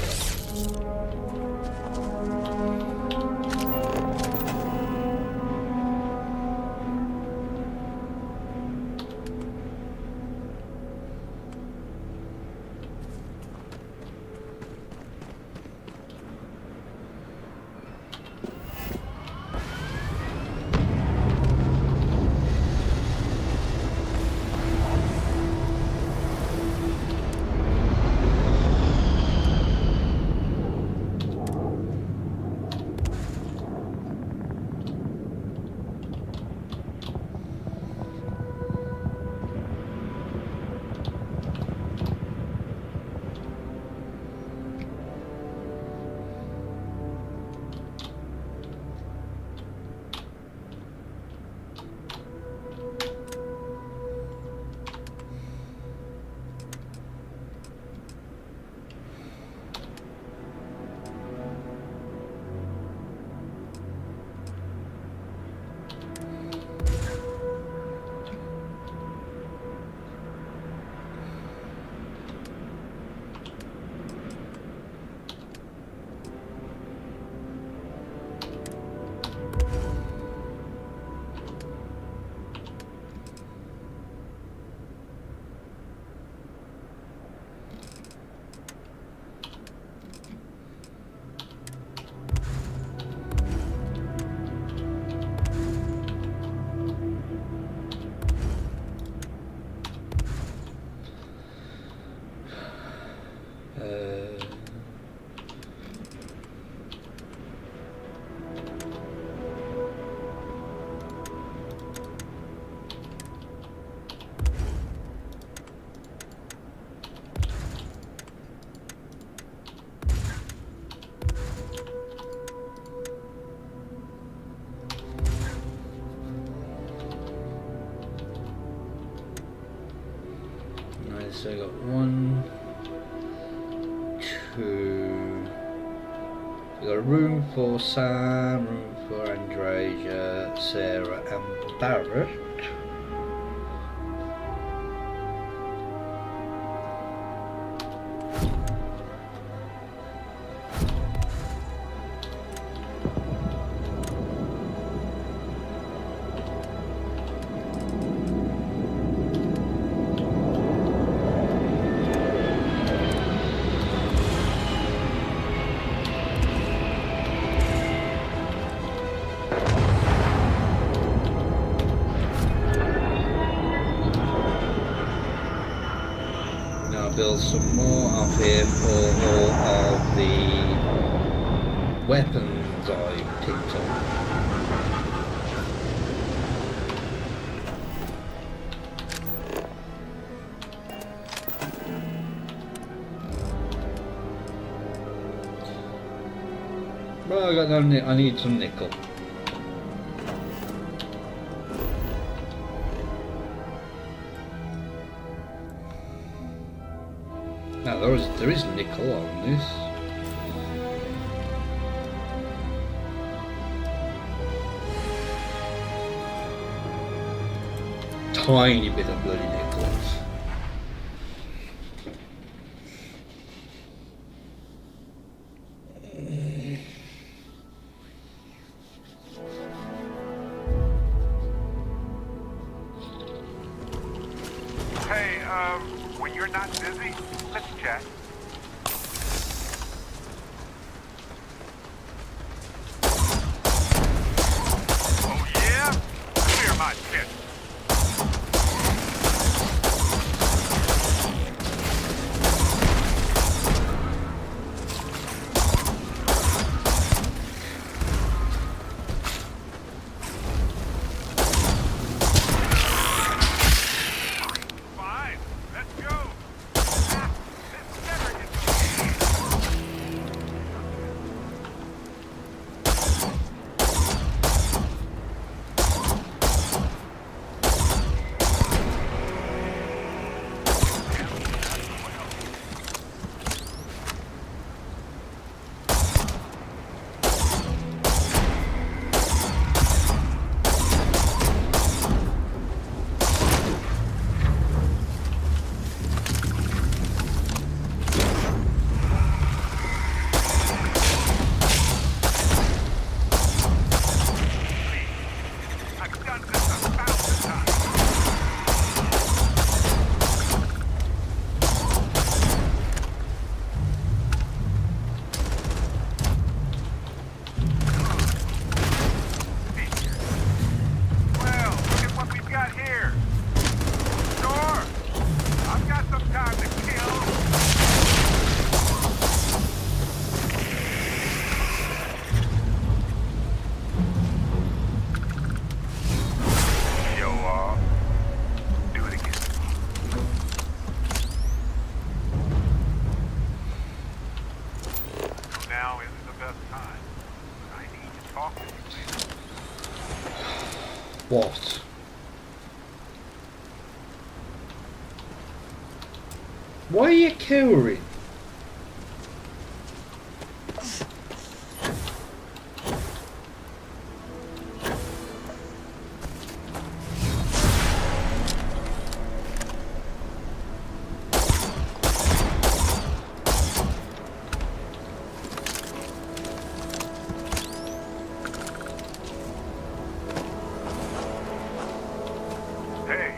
So I got 1, 2. We got a room for Sam, room for Andreja, Sarah, and Barrett. Build some more up here for all of the weapons I picked up. Well, I got no. I need some nickel. Now there is nickel on this. Tiny bit of bloody nickels. Hey, when you're not busy, let's chat. Oh yeah? Clear my pit. Fine, let's go. This never gets What? Why are you cowering? Hey,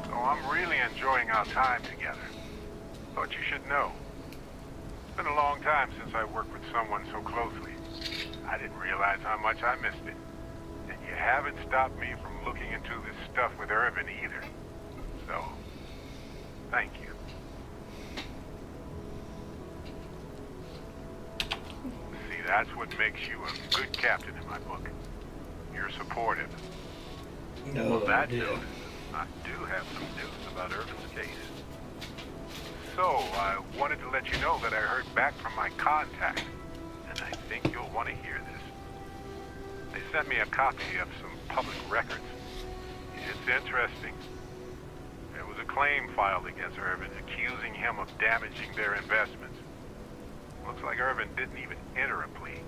so I'm really enjoying our time together. Thought you should know. It's been a long time since I worked with someone so closely. I didn't realize how much I missed it. And you haven't stopped me from looking into this stuff with Urban either. So, thank you. That's what makes you a good captain in my book. You're supportive. No, On that yeah. note, I do have some news about Irvin's case. So, I wanted to let you know that I heard back from my contact, and I think you'll want to hear this. They sent me a copy of some public records. It's interesting. There was a claim filed against Irvin accusing him of damaging their investments. Looks like Irvin didn't even enter a plea.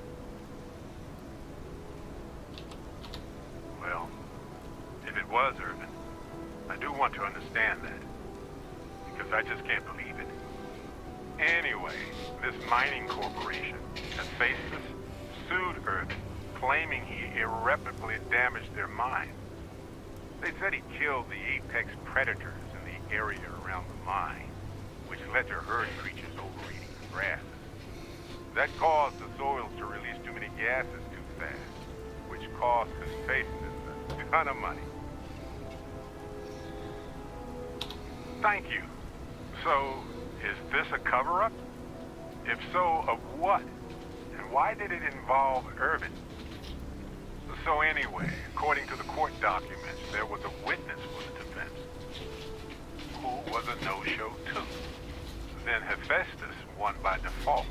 Well, if it was Irvin, I do want to understand that. Because I just can't believe it. Anyway, this mining corporation, Faceless, sued Irvin, claiming he irreparably damaged their mine. They said he killed the apex predators in the area around the mine, which led to herd creatures overeating the grasses. That caused the soils to release too many gases too fast, which cost his Faceless a ton of money. Thank you. So, is this a cover-up? If so, of what? And why did it involve Irvin? So anyway, according to the court documents, there was a witness for the defense, who was a no-show too. Then Hephaestus won by default.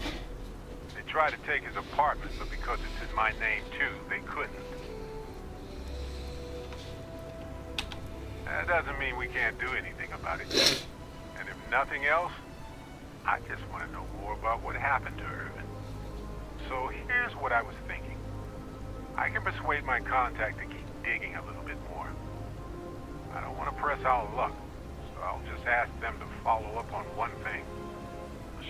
They tried to take his apartment, but because it's in my name too, they couldn't. That doesn't mean we can't do anything about it. And if nothing else, I just want to know more about what happened to Irvin. So here's what I was thinking. I can persuade my contact to keep digging a little bit more. I don't want to press our luck, so I'll just ask them to follow up on one thing.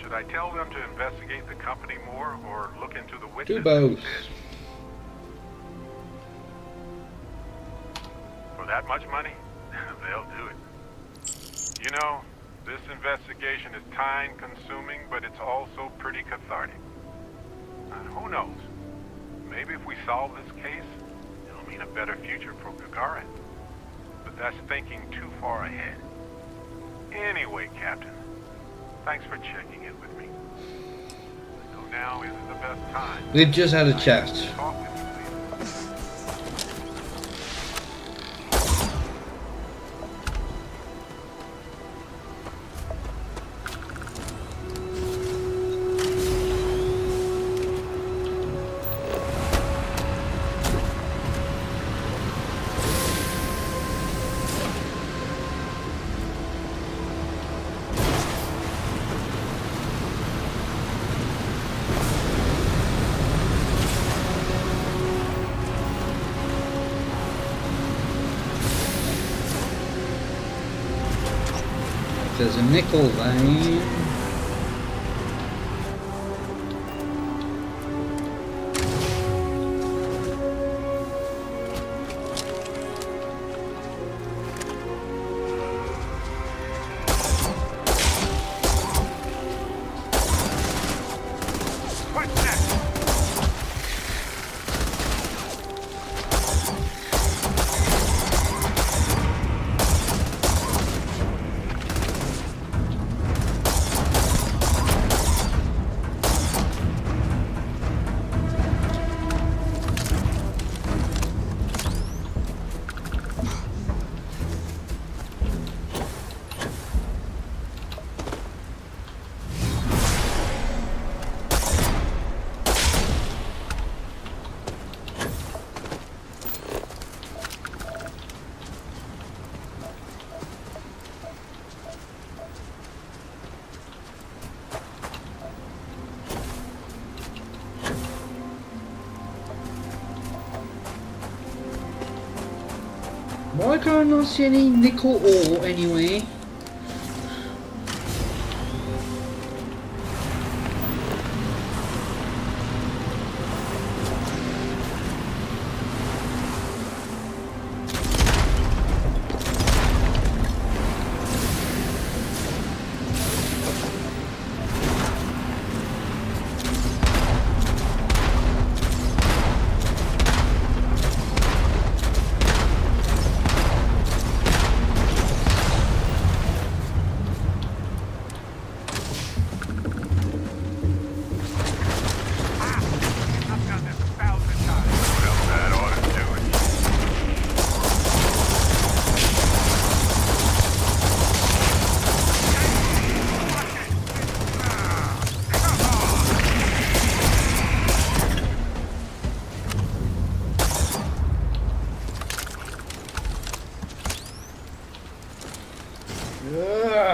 Should I tell them to investigate the company more, or look into the witness? Do both. For that much money? They'll do it. You know, this investigation is time-consuming, but it's also pretty cathartic. And who knows? Maybe if we solve this case, it'll mean a better future for Gagarin. But that's thinking too far ahead. Anyway, Captain, thanks for checking in with me. I know now isn't the best time. We've just had a chat. Talk with you later. There's a nickel vein. Why can I not see any nickel ore anyway?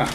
Ah!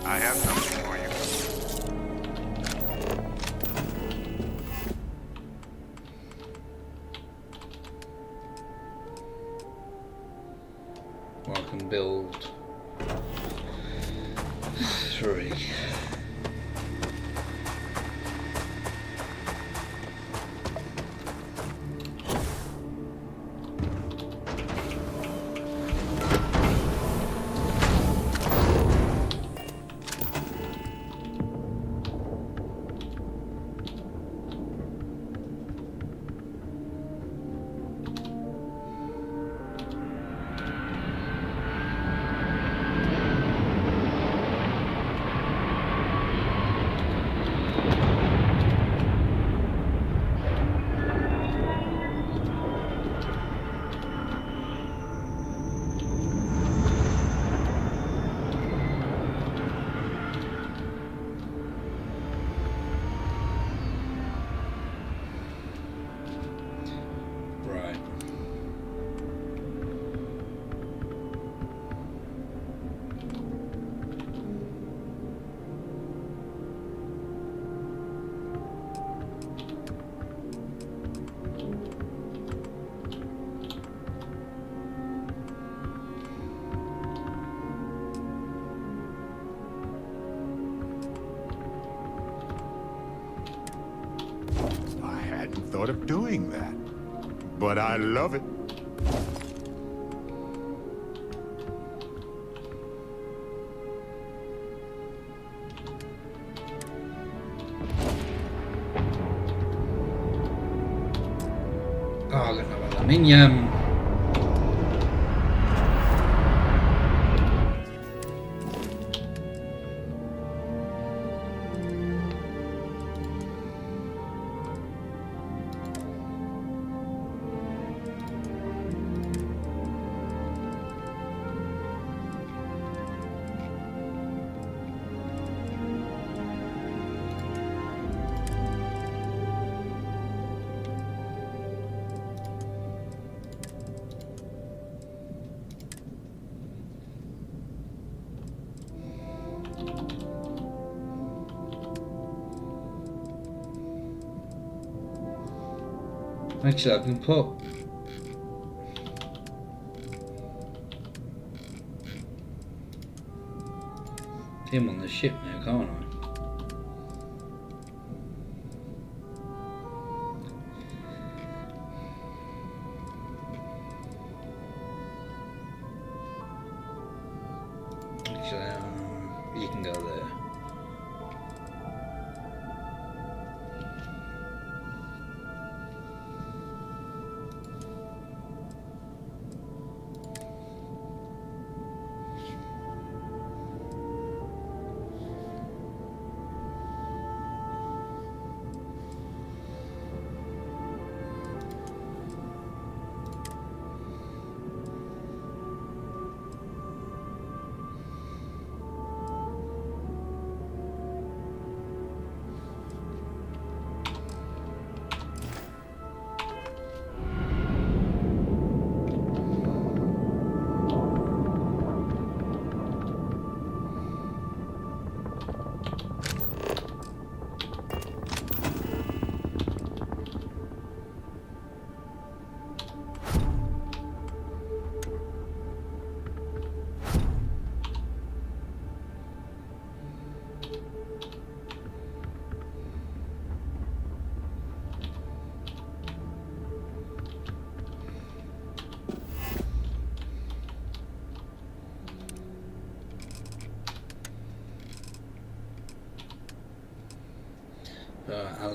I have something for you. Well, I can build 3. Right. I hadn't thought of doing that, but I love it. Oh, I got no aluminium. Actually, I can put him on the ship now, can't I? Actually, you can go there.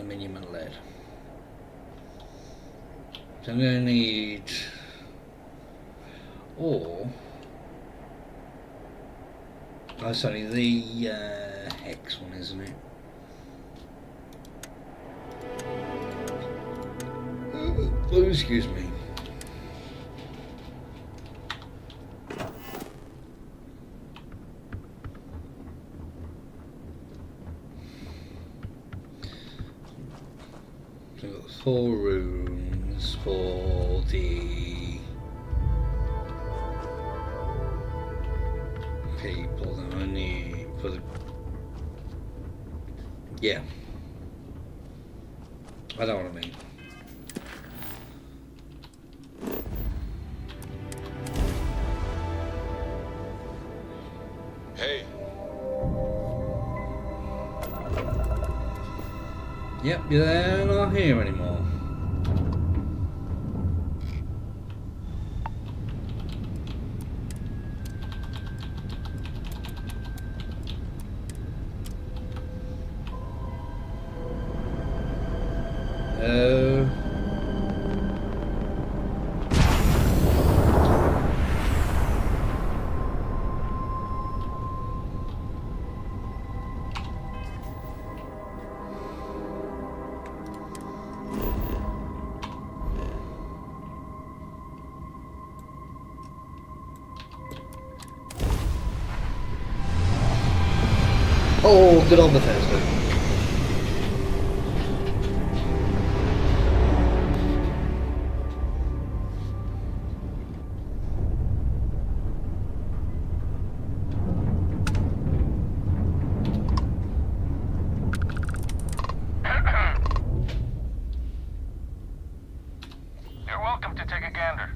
aluminium and lead. So I'm going to need, or oh, sorry, the hex one, isn't it? Oh, excuse me. So we've got 4 rooms for the people that I need for the, yeah, I know what I mean. Hey. Yep, you're there, not here anymore. Oh, good on Bethesda. You're welcome to take a gander.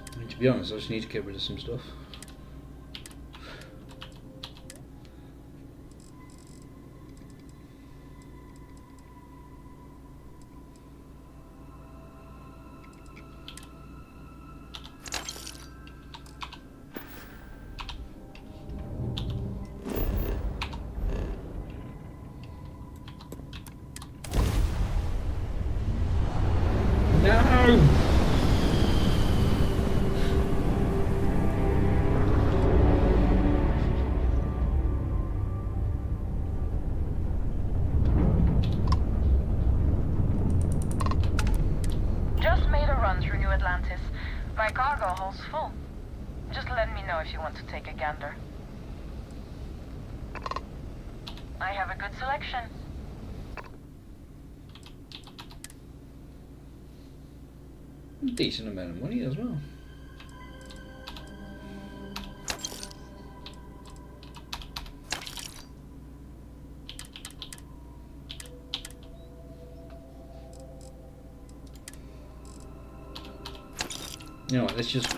I mean, to be honest, I just need to get rid of some stuff. No! Just made a run through New Atlantis. My cargo hold's full. Just let me know if you want to take a gander. I have a good selection. Decent amount of money as well. You know what, let's just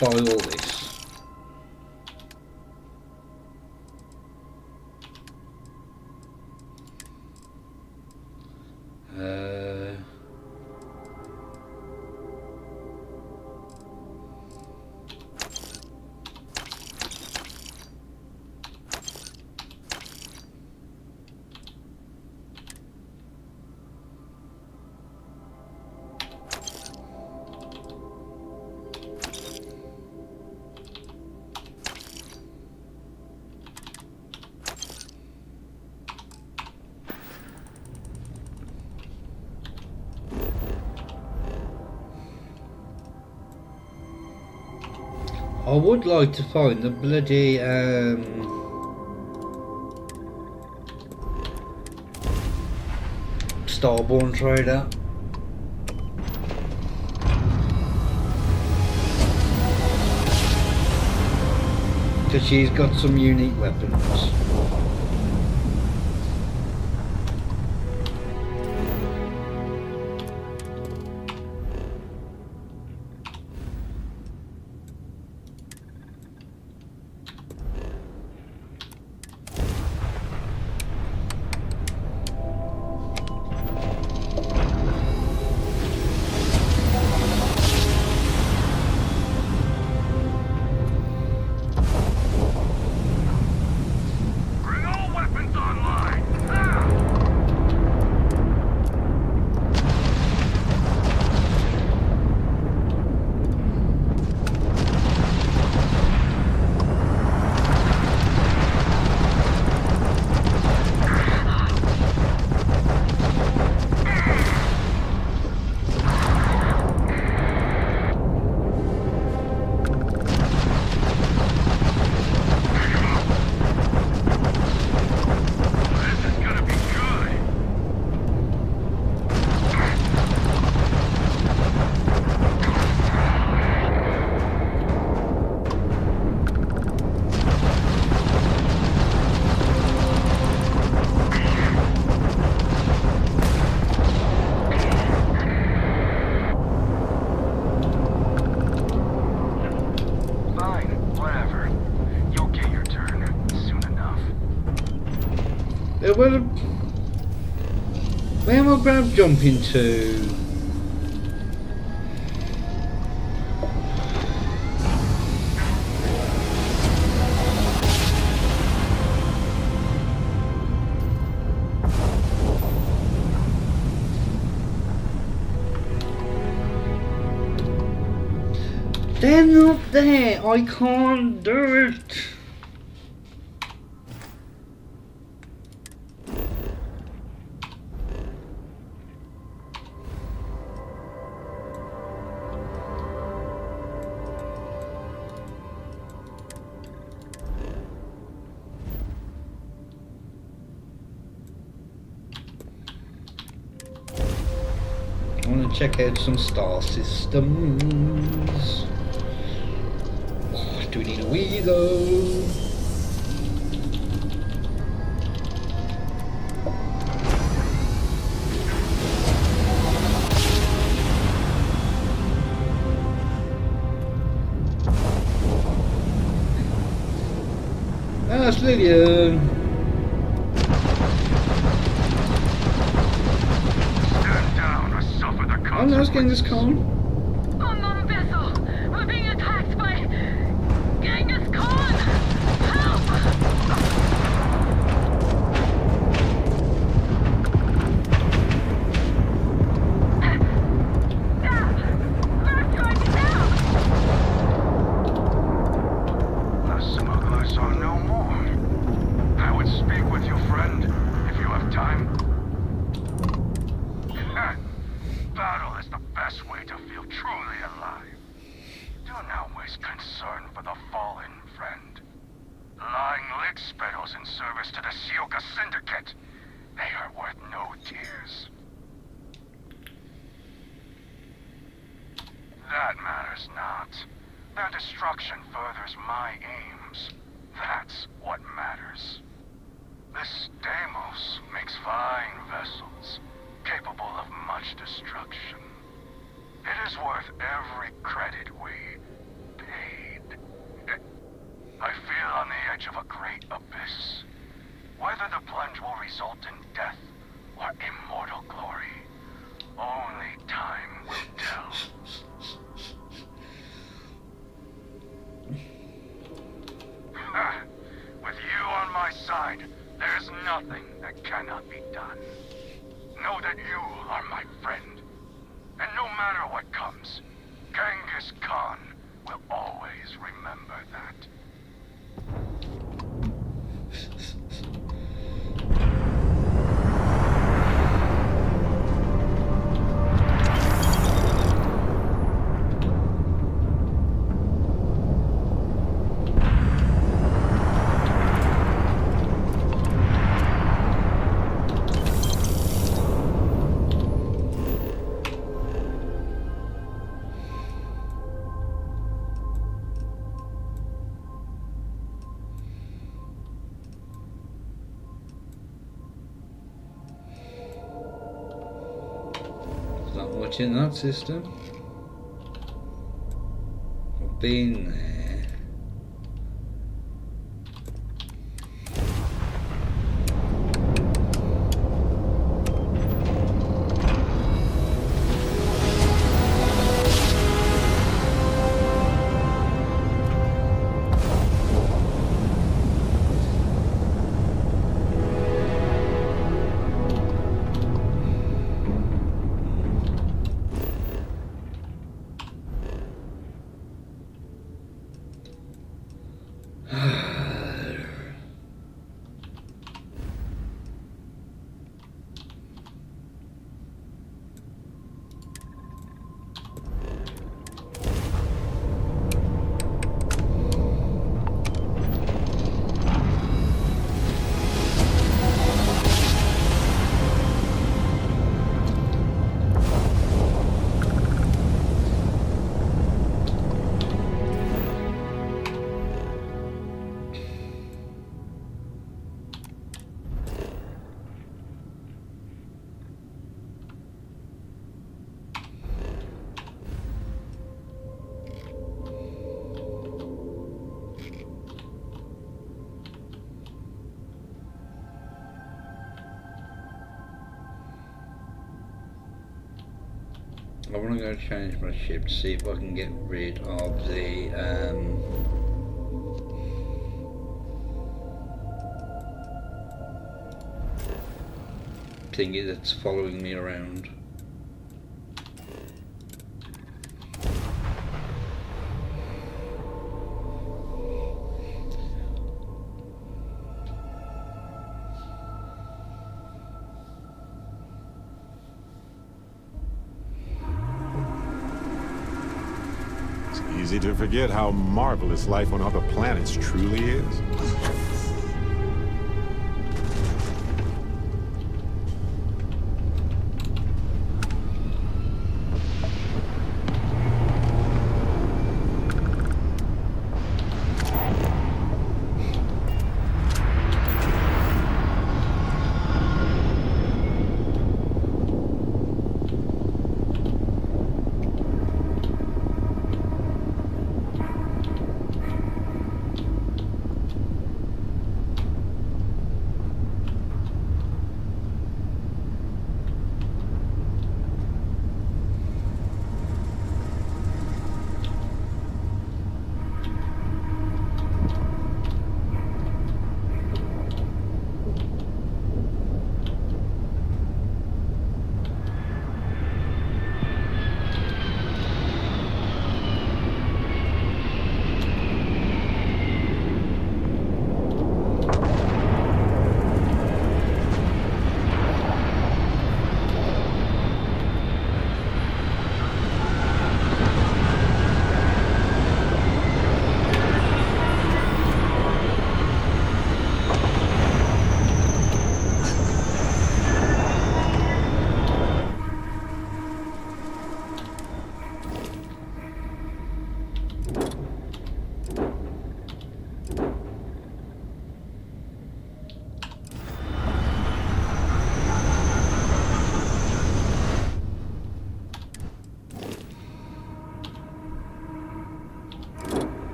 buy all this. I would like to find the bloody Starborn trader. Because she's got some unique weapons. Where am I going to jump into? They're not there. I can't do it. I want to check out some star systems. Oh, do we need a Wii though? Ah, it's Lydia. Oh no, I was getting this con. Unknown vessel! We're being attacked by Genghis Khan! Help! The smugglers are no more. I would speak with you, friend, if you have time. Battle is the best way to feel truly alive. Do not waste concern for the fallen, friend. Lying lick spedos in service to the Sioka Syndicate. They are worth no tears. That matters not. Their destruction furthers my aims. That's what matters. This Deimos makes fine vessels, capable of much destruction. It is worth every credit we paid. I feel on the edge of a great abyss. Whether the plunge will result in death or immortal glory, only time will tell. With you on my side, there's nothing that cannot be done. Know that you are my friend. And no matter what comes, Genghis Khan will always remember that. Not much in that system. I've been there. I want to go change my ship to see if I can get rid of the thingy that's following me around. Easy to forget how marvelous life on other planets truly is.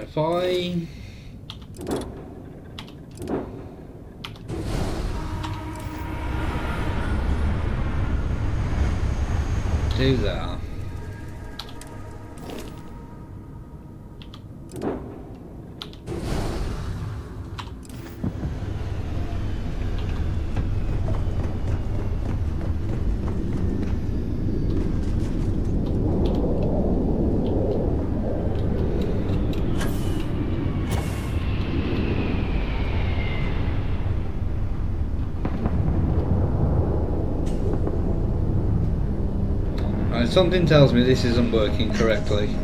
If I do that, something tells me this isn't working correctly.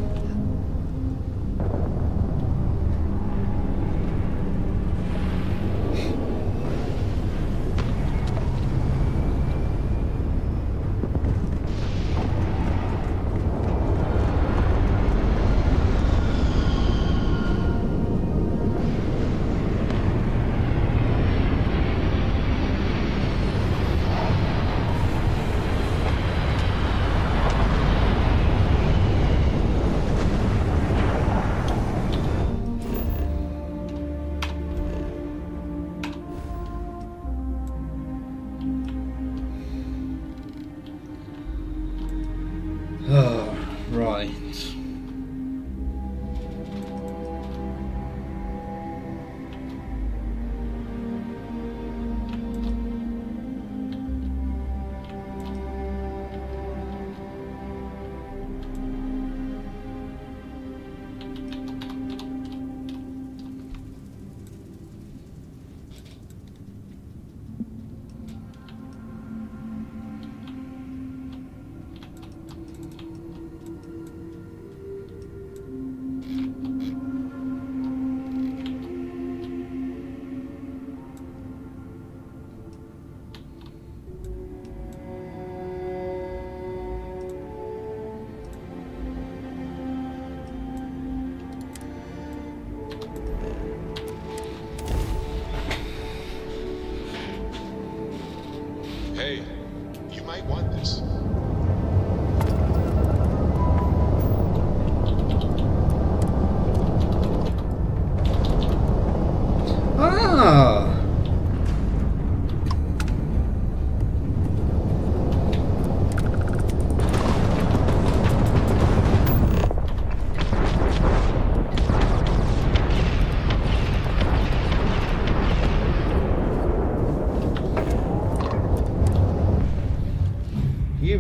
Oh, right.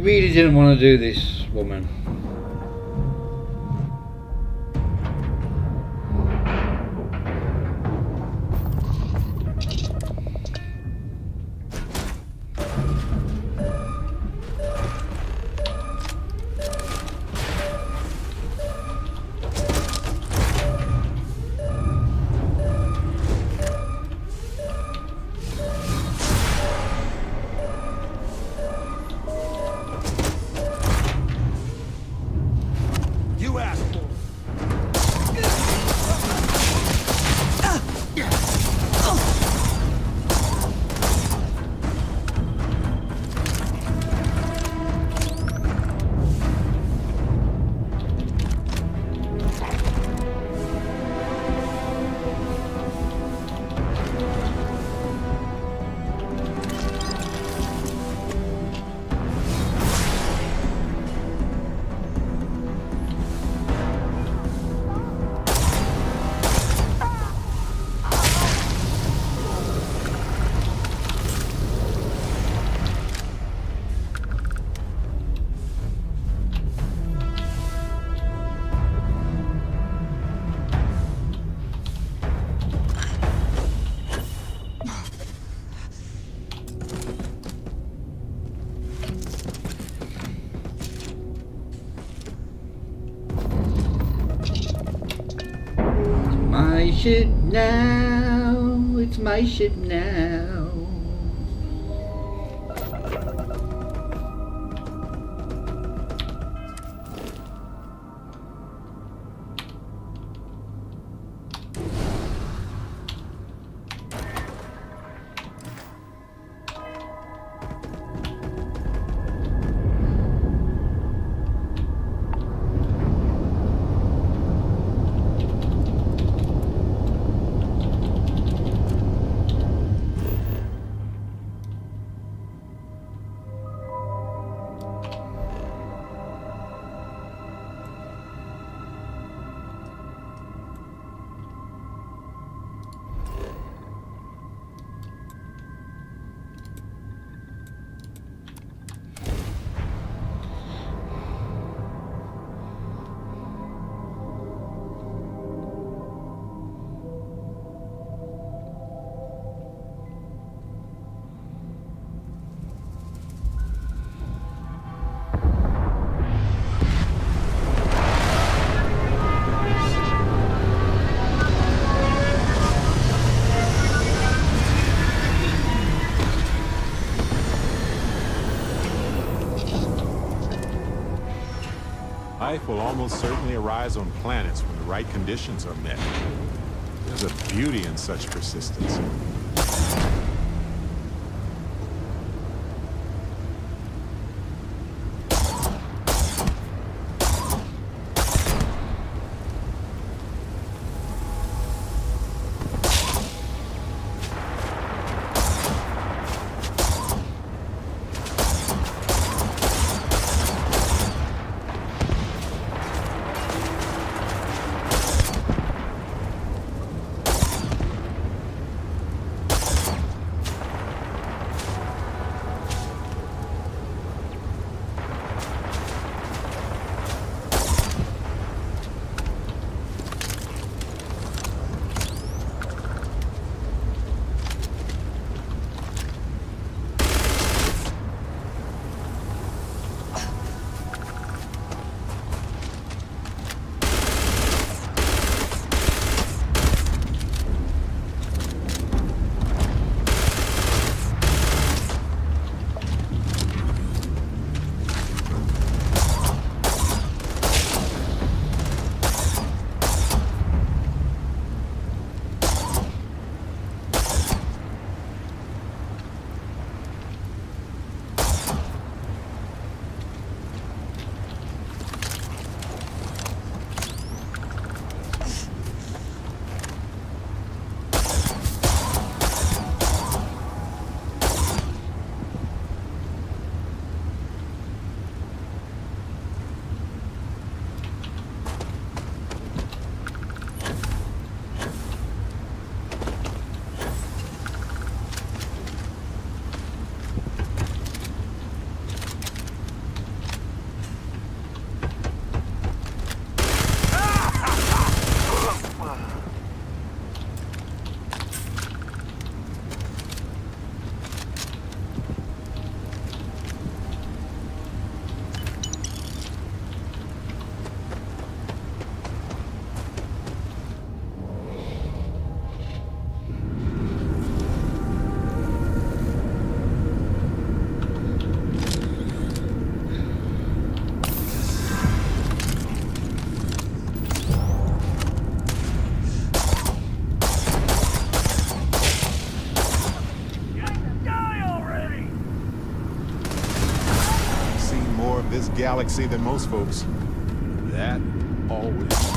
really didn't want to do this, woman. My ship now, it's my ship now. Life will almost certainly arise on planets when the right conditions are met. There's a beauty in such persistence. more of this galaxy than most folks. That always.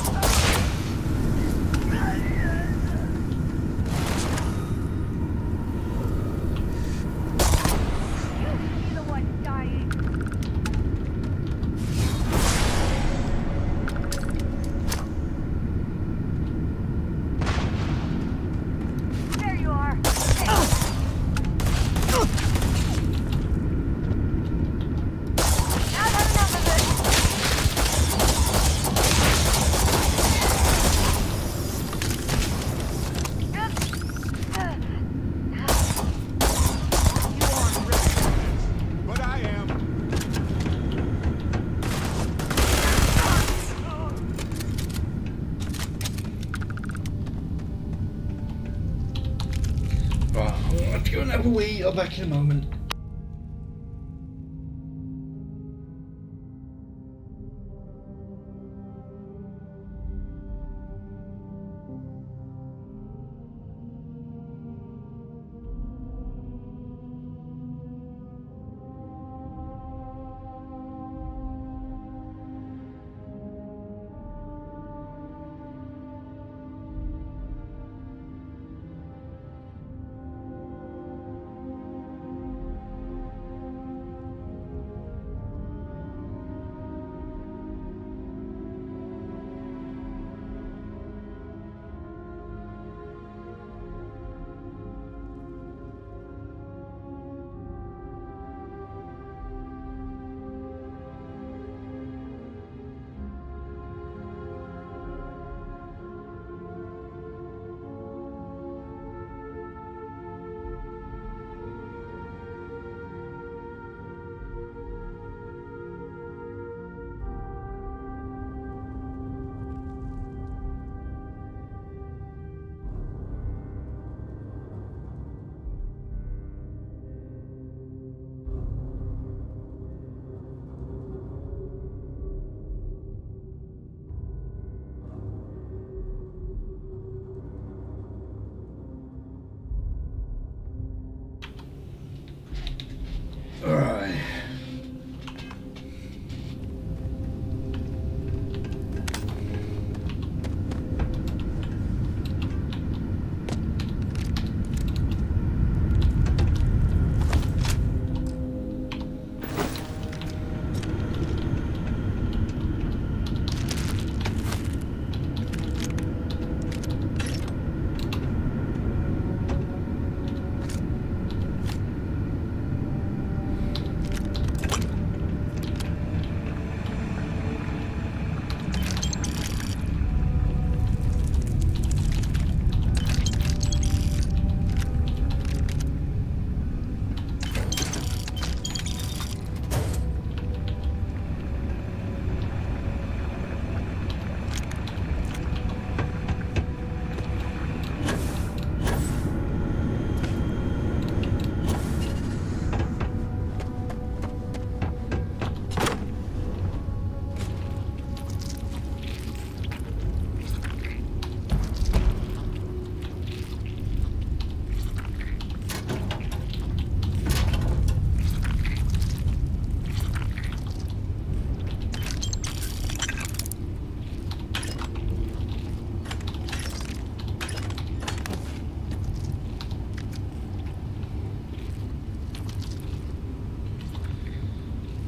I'll back in a moment. Alright.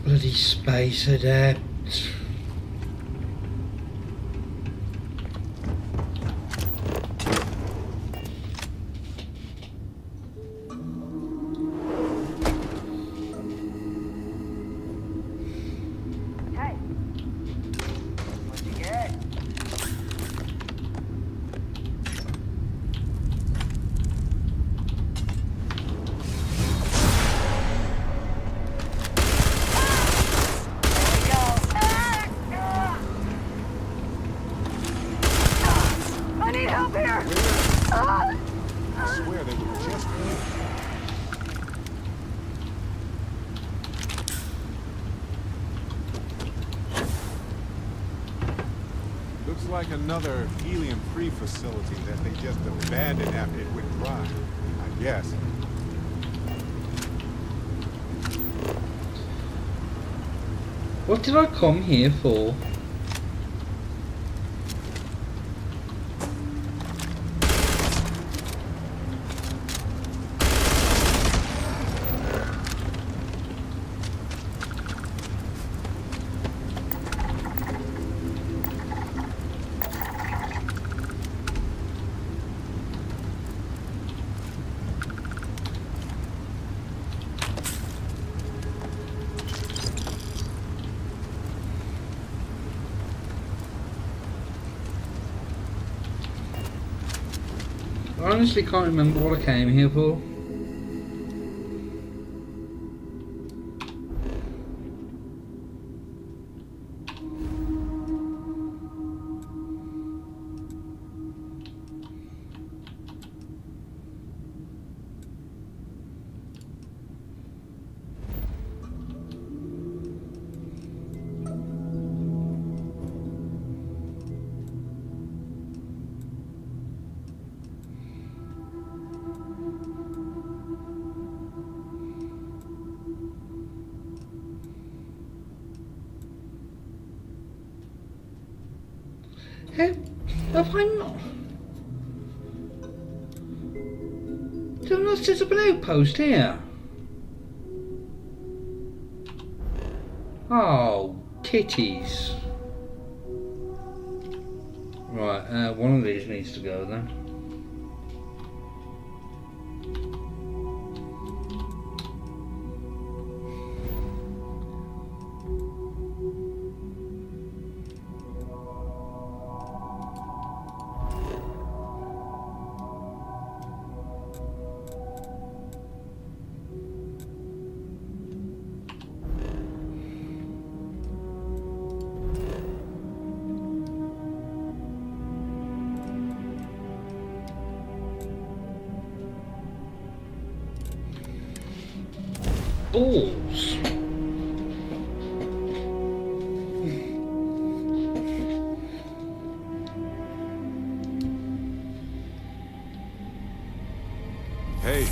Bloody space adept. Looks like another helium-free facility that they just abandoned after it went dry, I guess. What did I come here for? I honestly can't remember what I came here for. Have I not? Did I not set up an outpost here? Oh, titties. Right, one of these needs to go then. Balls. Hey,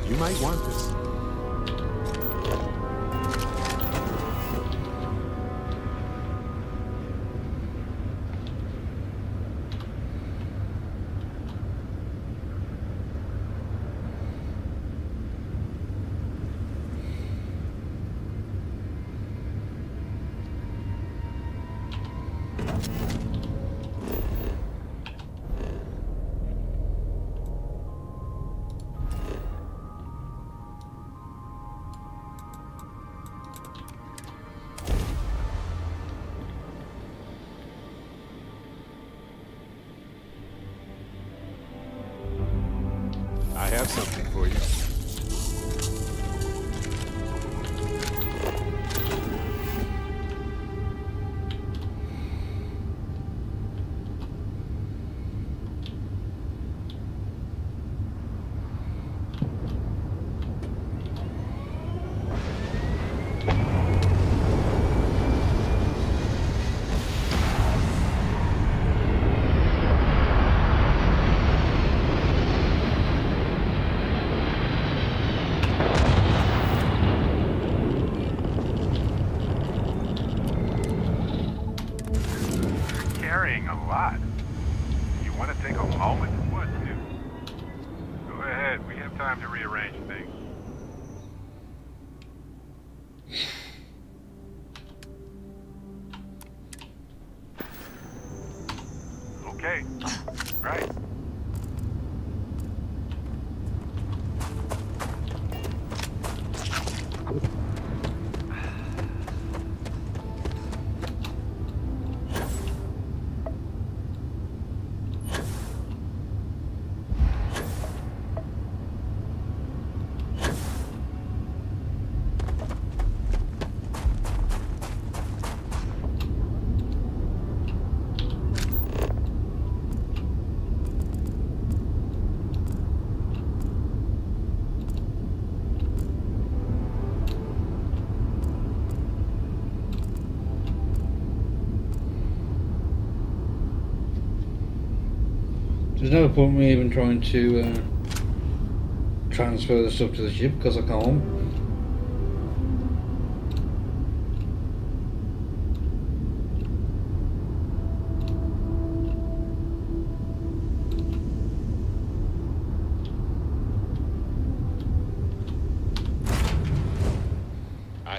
you might want this. I have something for you. Carrying a lot. You want to take a moment? What to? Go ahead. We have time to rearrange things. Okay. Right. There's no point in me even trying to transfer the stuff to the ship because I can't.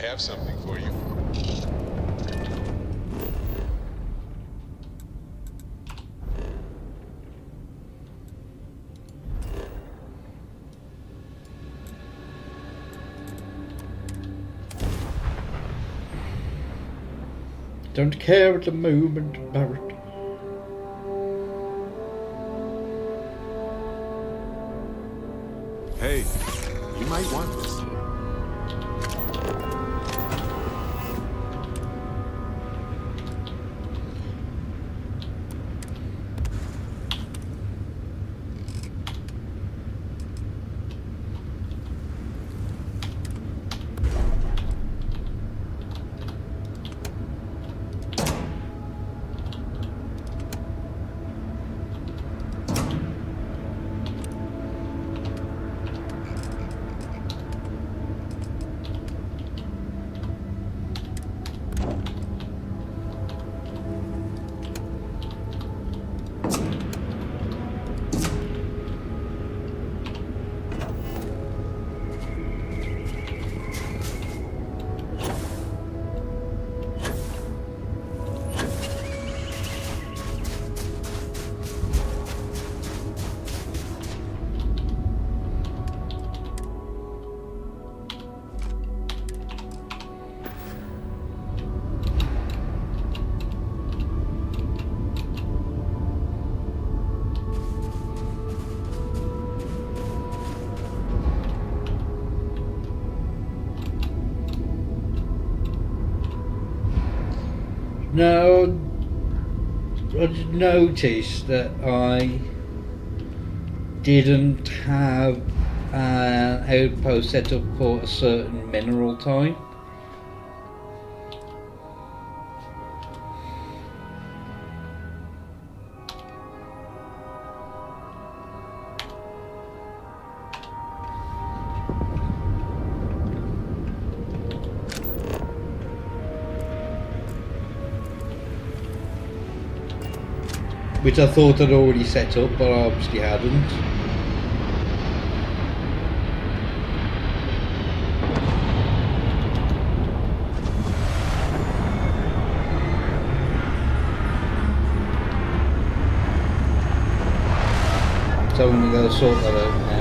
have something for you. Don't care at the moment, Barrett. Hey, you might want this. Now, I just noticed that I didn't have an outpost set up for a certain mineral type. Which I thought I'd already set up, but I obviously hadn't. So I'm going to go sort that out now.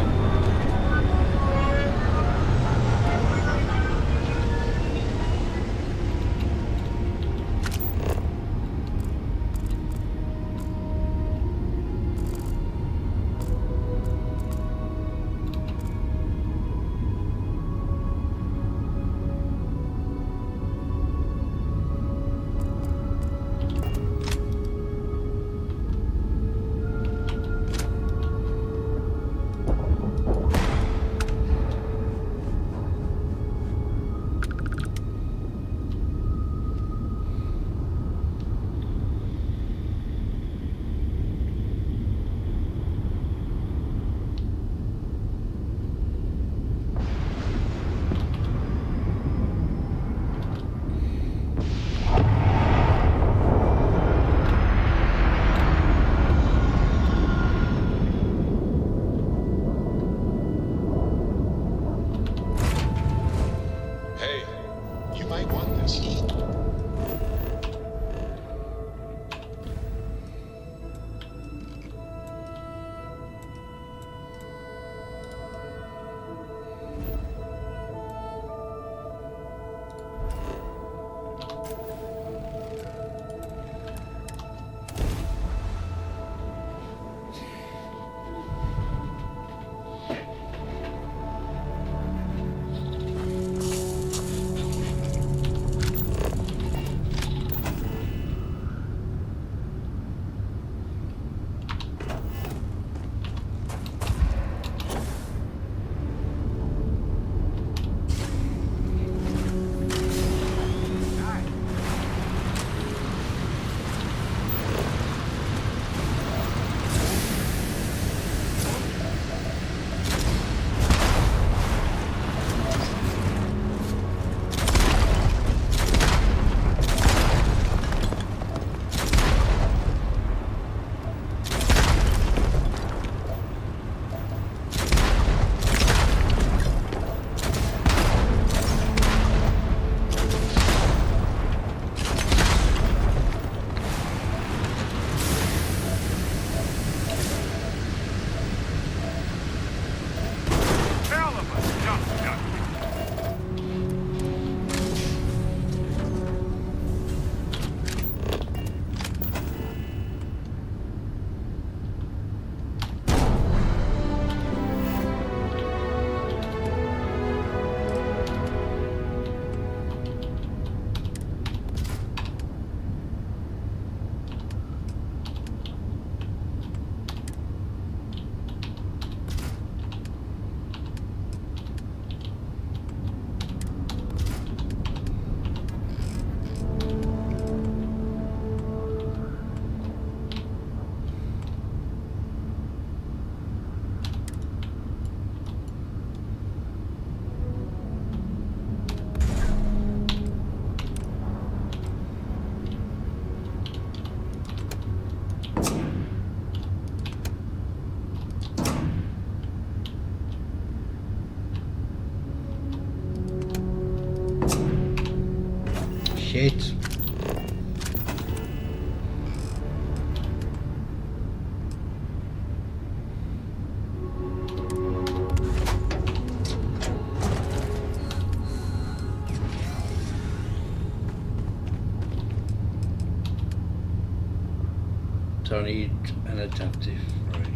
So I need an adaptive frame.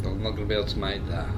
I'm not going to be able to make that.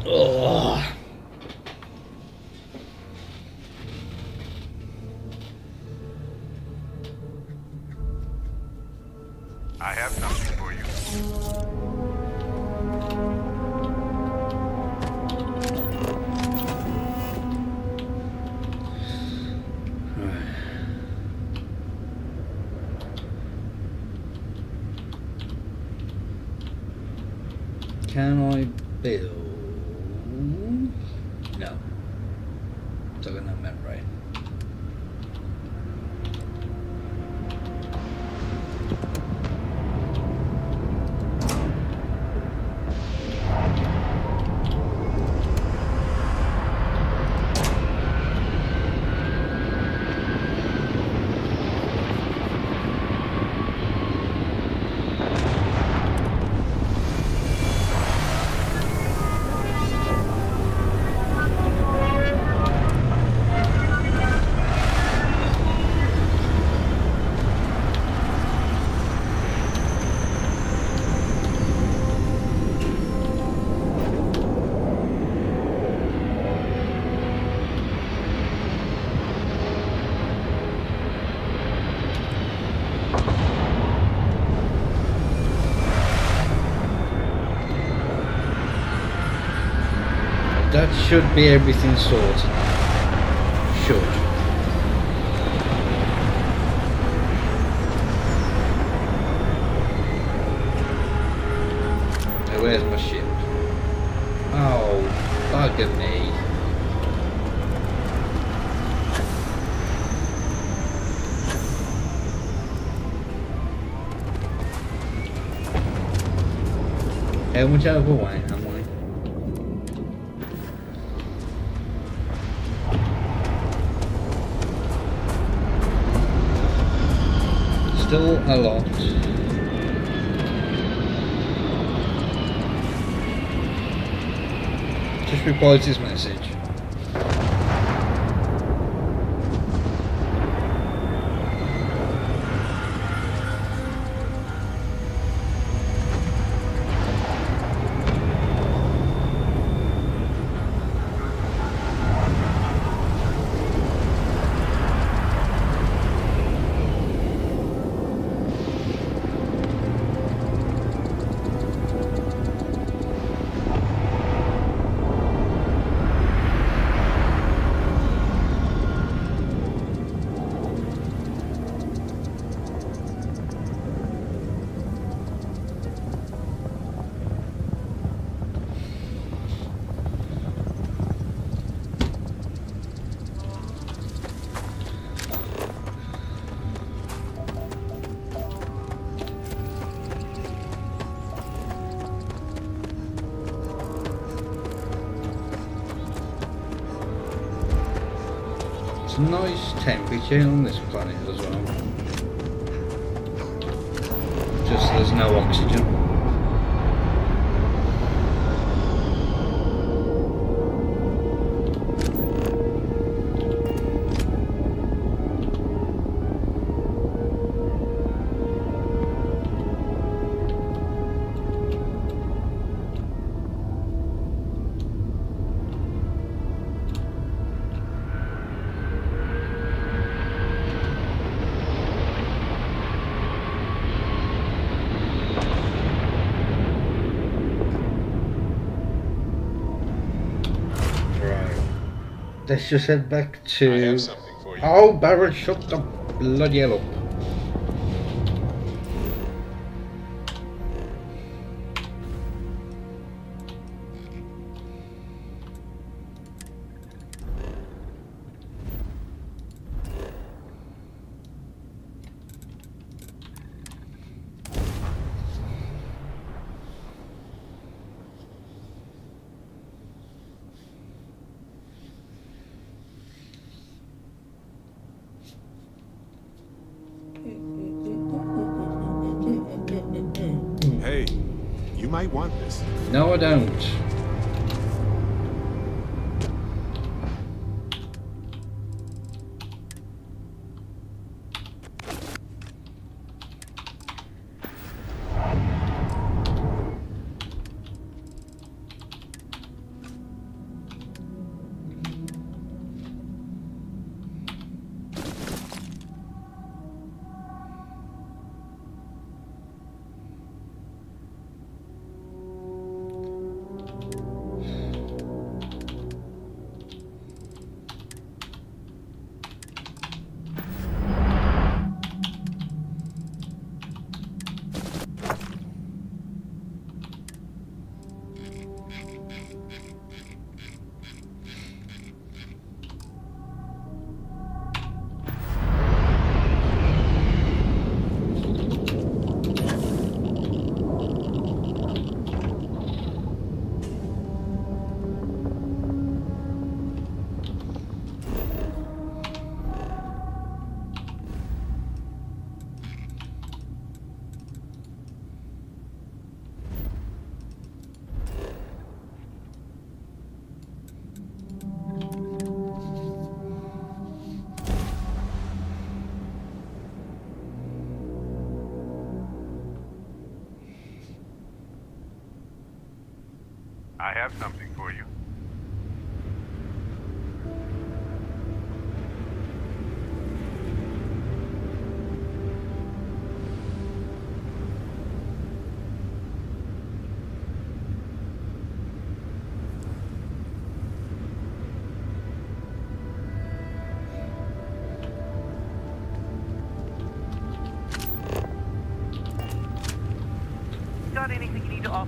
Oh. I have something for you. Can I build? No. It's got no memory. That should be everything sorted. Should. Now where's my ship? Oh, bugger me. How much overweight am I? Still a lot. Just replied to his message. It's a nice temperature on this planet as well. Just there's no oxygen. Let's just head back to... I have something for you. Oh, Barrett, shut the bloody hell up. Hey, you might want this. No, I don't. I have something for you. off.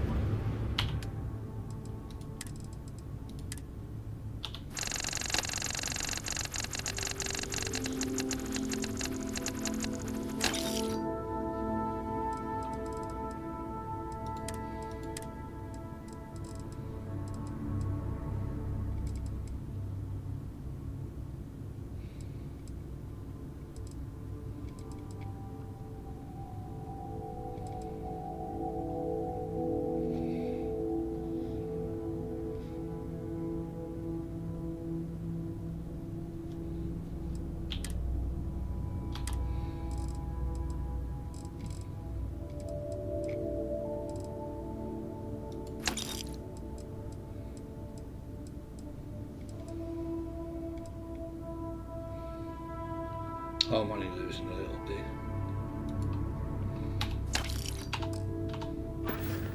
Oh, I'm only losing a little bit.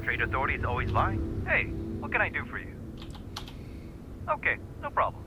Trade Authority is always fine. Hey, what can I do for you? Okay, no problem.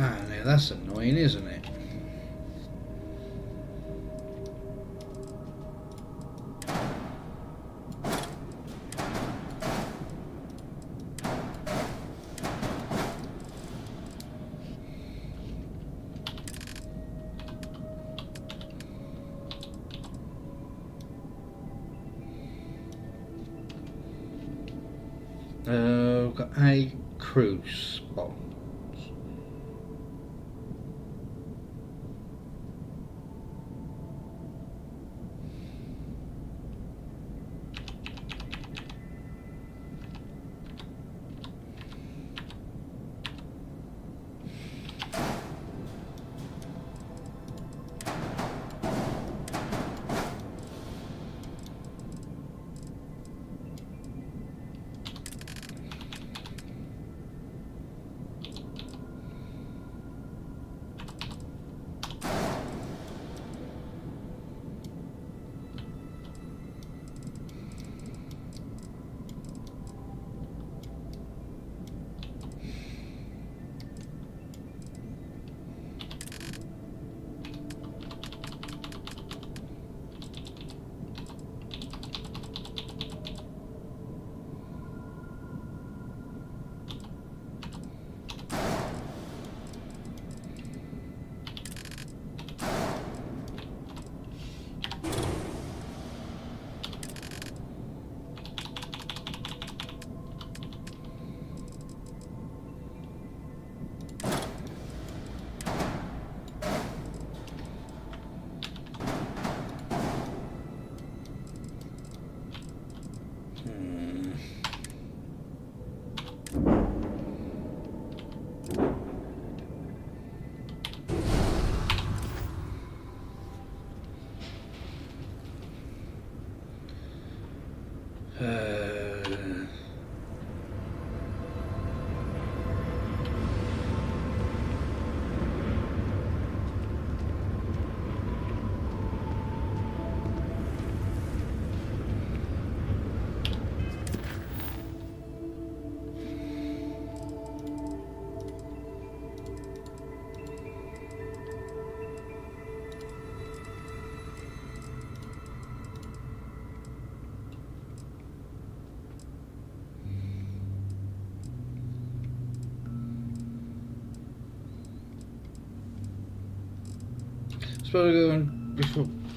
Ah, now that's annoying, isn't it? Got a cruise box. Suppose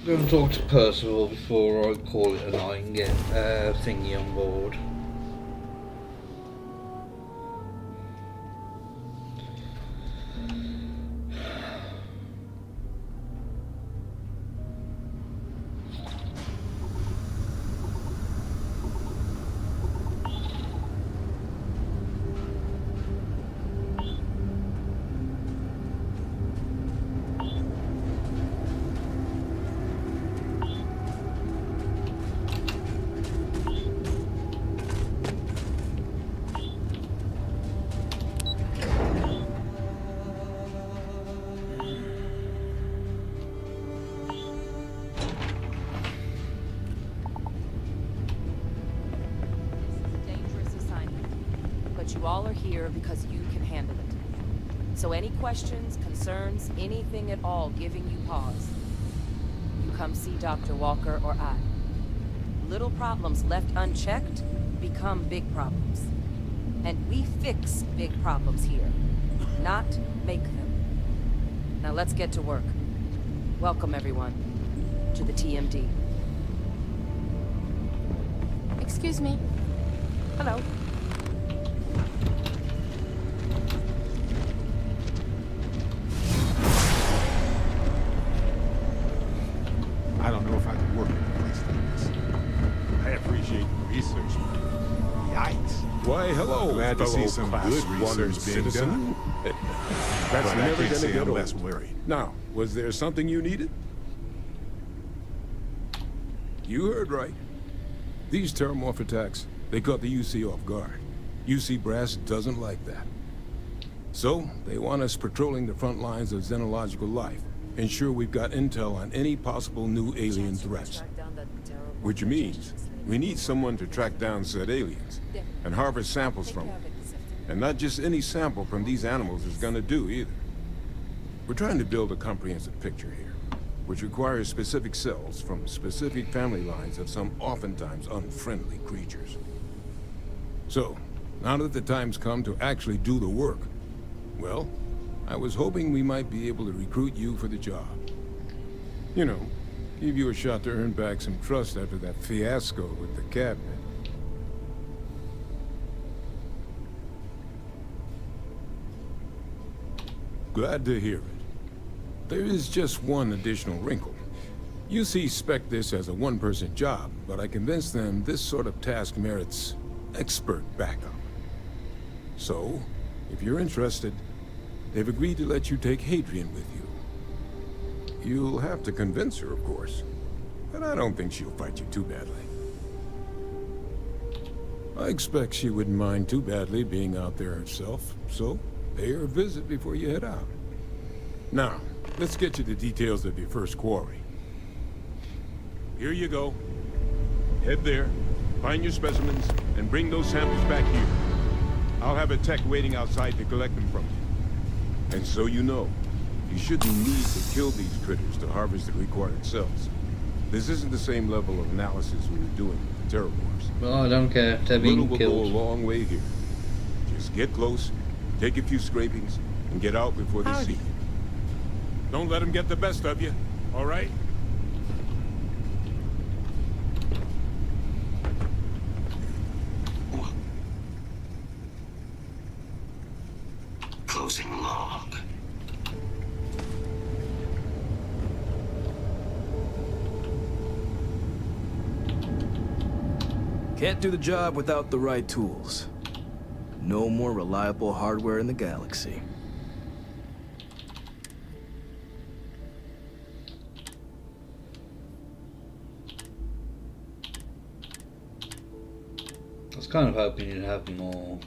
go and talk to Percival before I call it a night and get thingy on board. You all are here because you can handle it. So any questions, concerns, anything at all giving you pause, you come see Dr. Walker or I. Little problems left unchecked become big problems. And we fix big problems here, not make them. Now let's get to work. Welcome everyone to the TMD. Excuse me. Hello. I don't know if I could work in a place like this. I appreciate the research, but yikes. Why, hello, Glad to see fellow some class good one research being citizen. done. That's But I never can't gonna say get I'm old. less worried. Now, was there something you needed? You heard right. These terramorph attacks, they caught the UC off guard. UC Brass doesn't like that. So, they want us patrolling the front lines of xenological life. Ensure we've got intel on any possible new alien threats. Which means, we need someone to track down said aliens, and harvest samples from them. And not just any sample from these animals is gonna do either. We're trying to build a comprehensive picture here, which requires specific cells from specific family lines of some oftentimes unfriendly creatures. So, now that the time's come to actually do the work, well, I was hoping we might be able to recruit you for the job. You know, give you a shot to earn back some trust after that fiasco with the cabinet. Glad to hear it. There is just one additional wrinkle. UC spec this as a one-person job, but I convinced them this sort of task merits expert backup. So, if you're interested, they've agreed to let you take Hadrian with you. You'll have to convince her, of course, but I don't think she'll fight you too badly. I expect she wouldn't mind too badly being out there herself, so pay her a visit before you head out. Now, let's get you the details of your first quarry. Here you go. Head there, find your specimens, and bring those samples back here. I'll have a tech waiting outside to collect them from you. And so you know, you shouldn't need to kill these critters to harvest the required cells. This isn't the same level of analysis we were doing with the terramorphs. Well, I don't care. They're being Little killed. will go a long way here. Just get close, take a few scrapings, and get out before they see you. Don't let them get the best of you, all right? Closing log. Can't do the job without the right tools. No more reliable hardware in the galaxy. was kind of hoping you'd have more.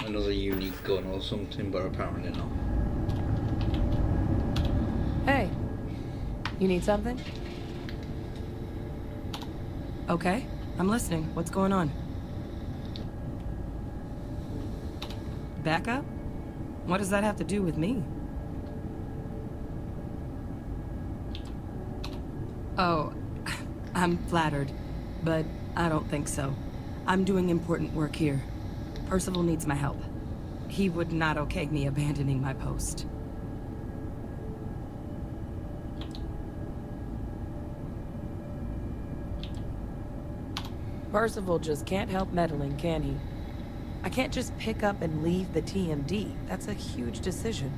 Another unique gun or something, but apparently not. Hey, you need something? Okay, I'm listening. What's going on? Backup? What does that have to do with me? Oh, I'm flattered, but I don't think so. I'm doing important work here. Percival needs my help. He would not okay me abandoning my post. Percival just can't help meddling, can he? I can't just pick up and leave the TMD. That's a huge decision.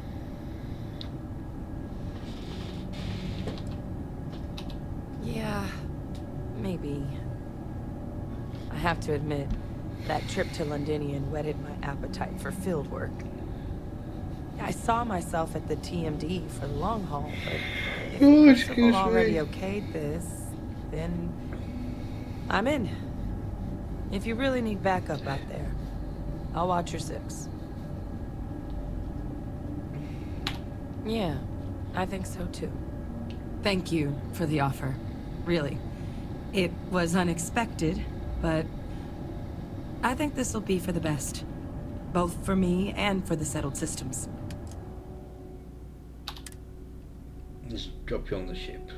Yeah, maybe. I have to admit, that trip to Londinian whetted my appetite for field work. I saw myself at the TMD for the long haul, but if Percival already okayed this, then I'm in. If you really need backup out there, I'll watch your 6. Yeah, I think so too. Thank you for the offer. Really. It was unexpected, but I think this will be for the best. Both for me and for the settled systems. Let's drop you on the ship.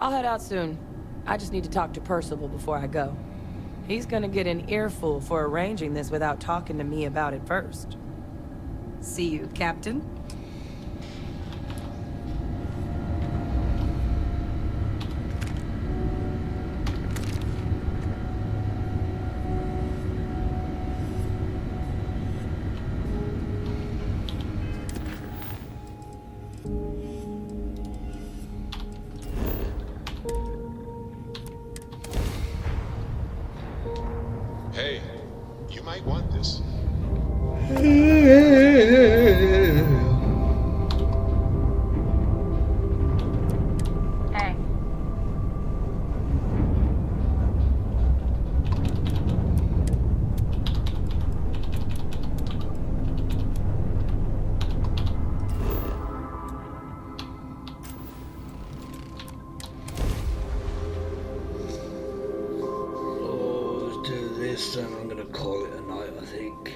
I'll head out soon. I just need to talk to Percival before I go. He's gonna get an earful for arranging this without talking to me about it first. See you, Captain. Hey, you might want this. Hey. Let's do this and I'm gonna call it a night, I think.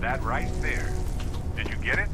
That right there. Did you get it?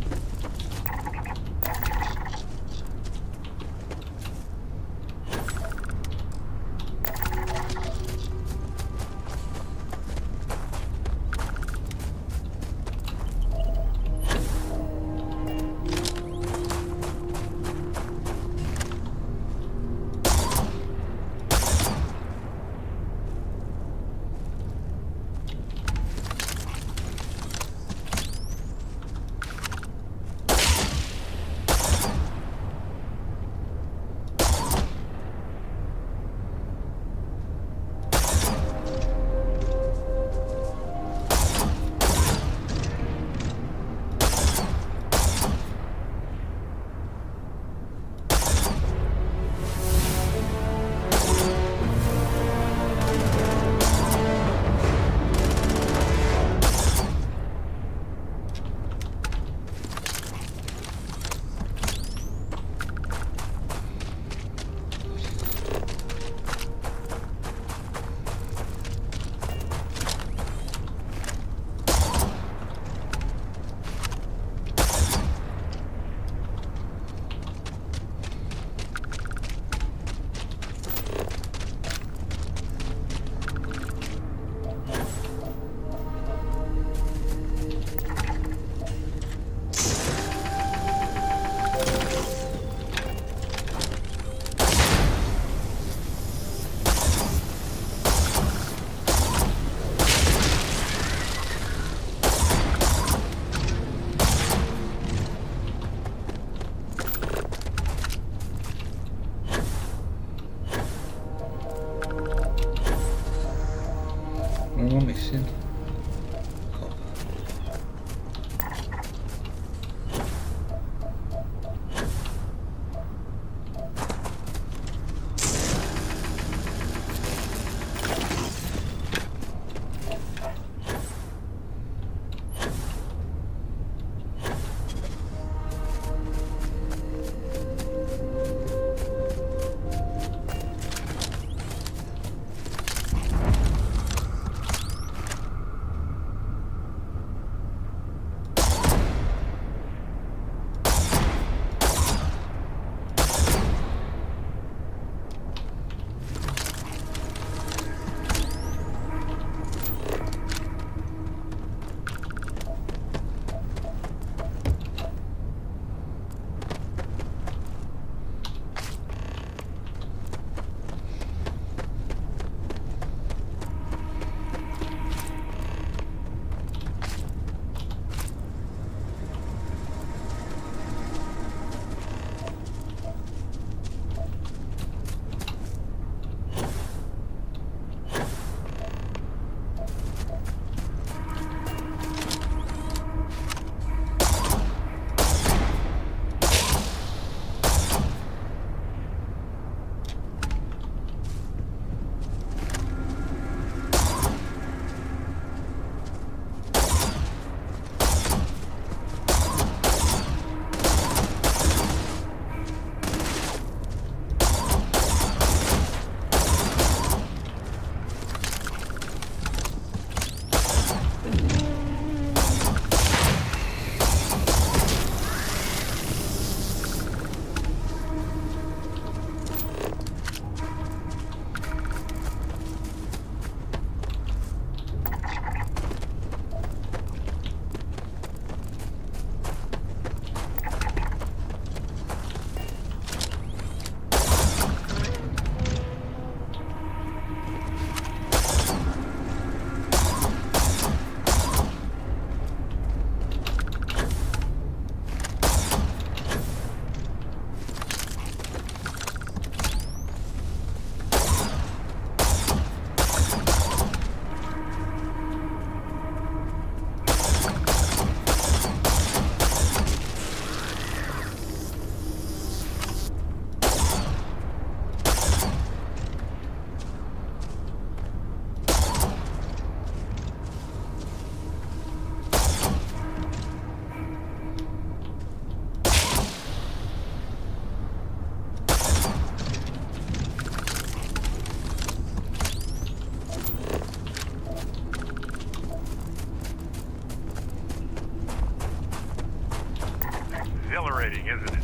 exhilarating, isn't it?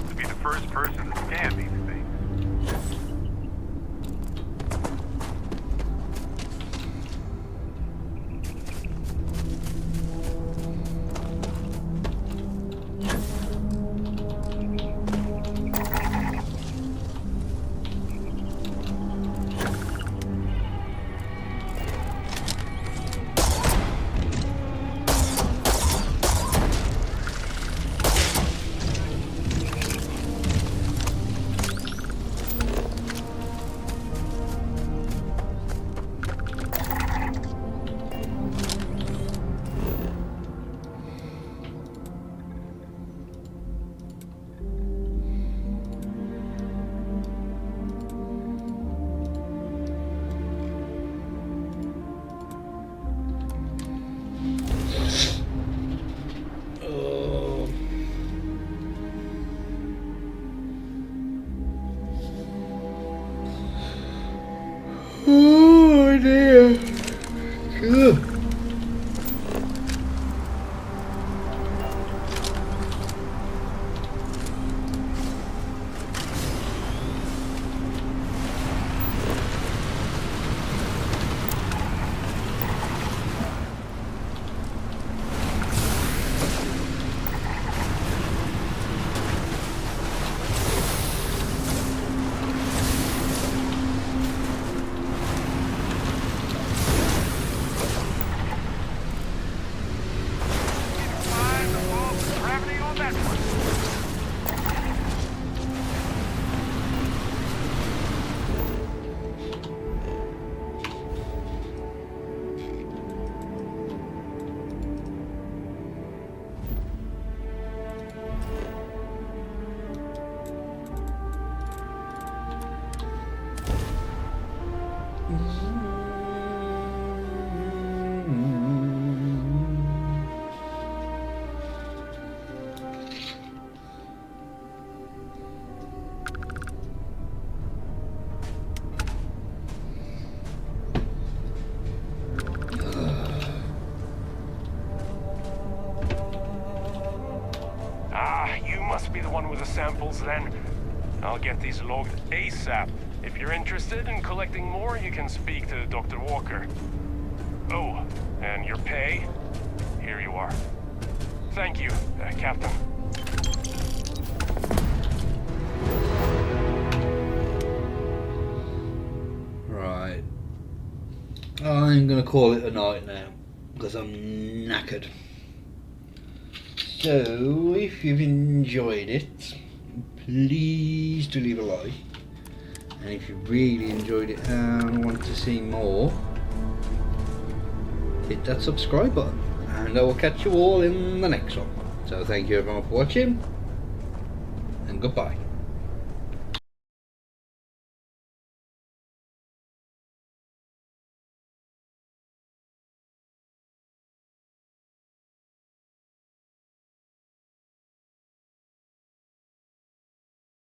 To be the first person to scan these things. Oh dear. Ugh. Be the one with the samples then. I'll get these logged ASAP. If you're interested in collecting more, you can speak to Dr. Walker. Oh, and your pay? Here you are. Thank you, Captain. Right. I'm gonna call it a night now because I'm knackered. So, if you've enjoyed it, please do leave a like. And if you really enjoyed it and want to see more, hit that subscribe button. And I will catch you all in the next one. So thank you everyone for watching, and goodbye.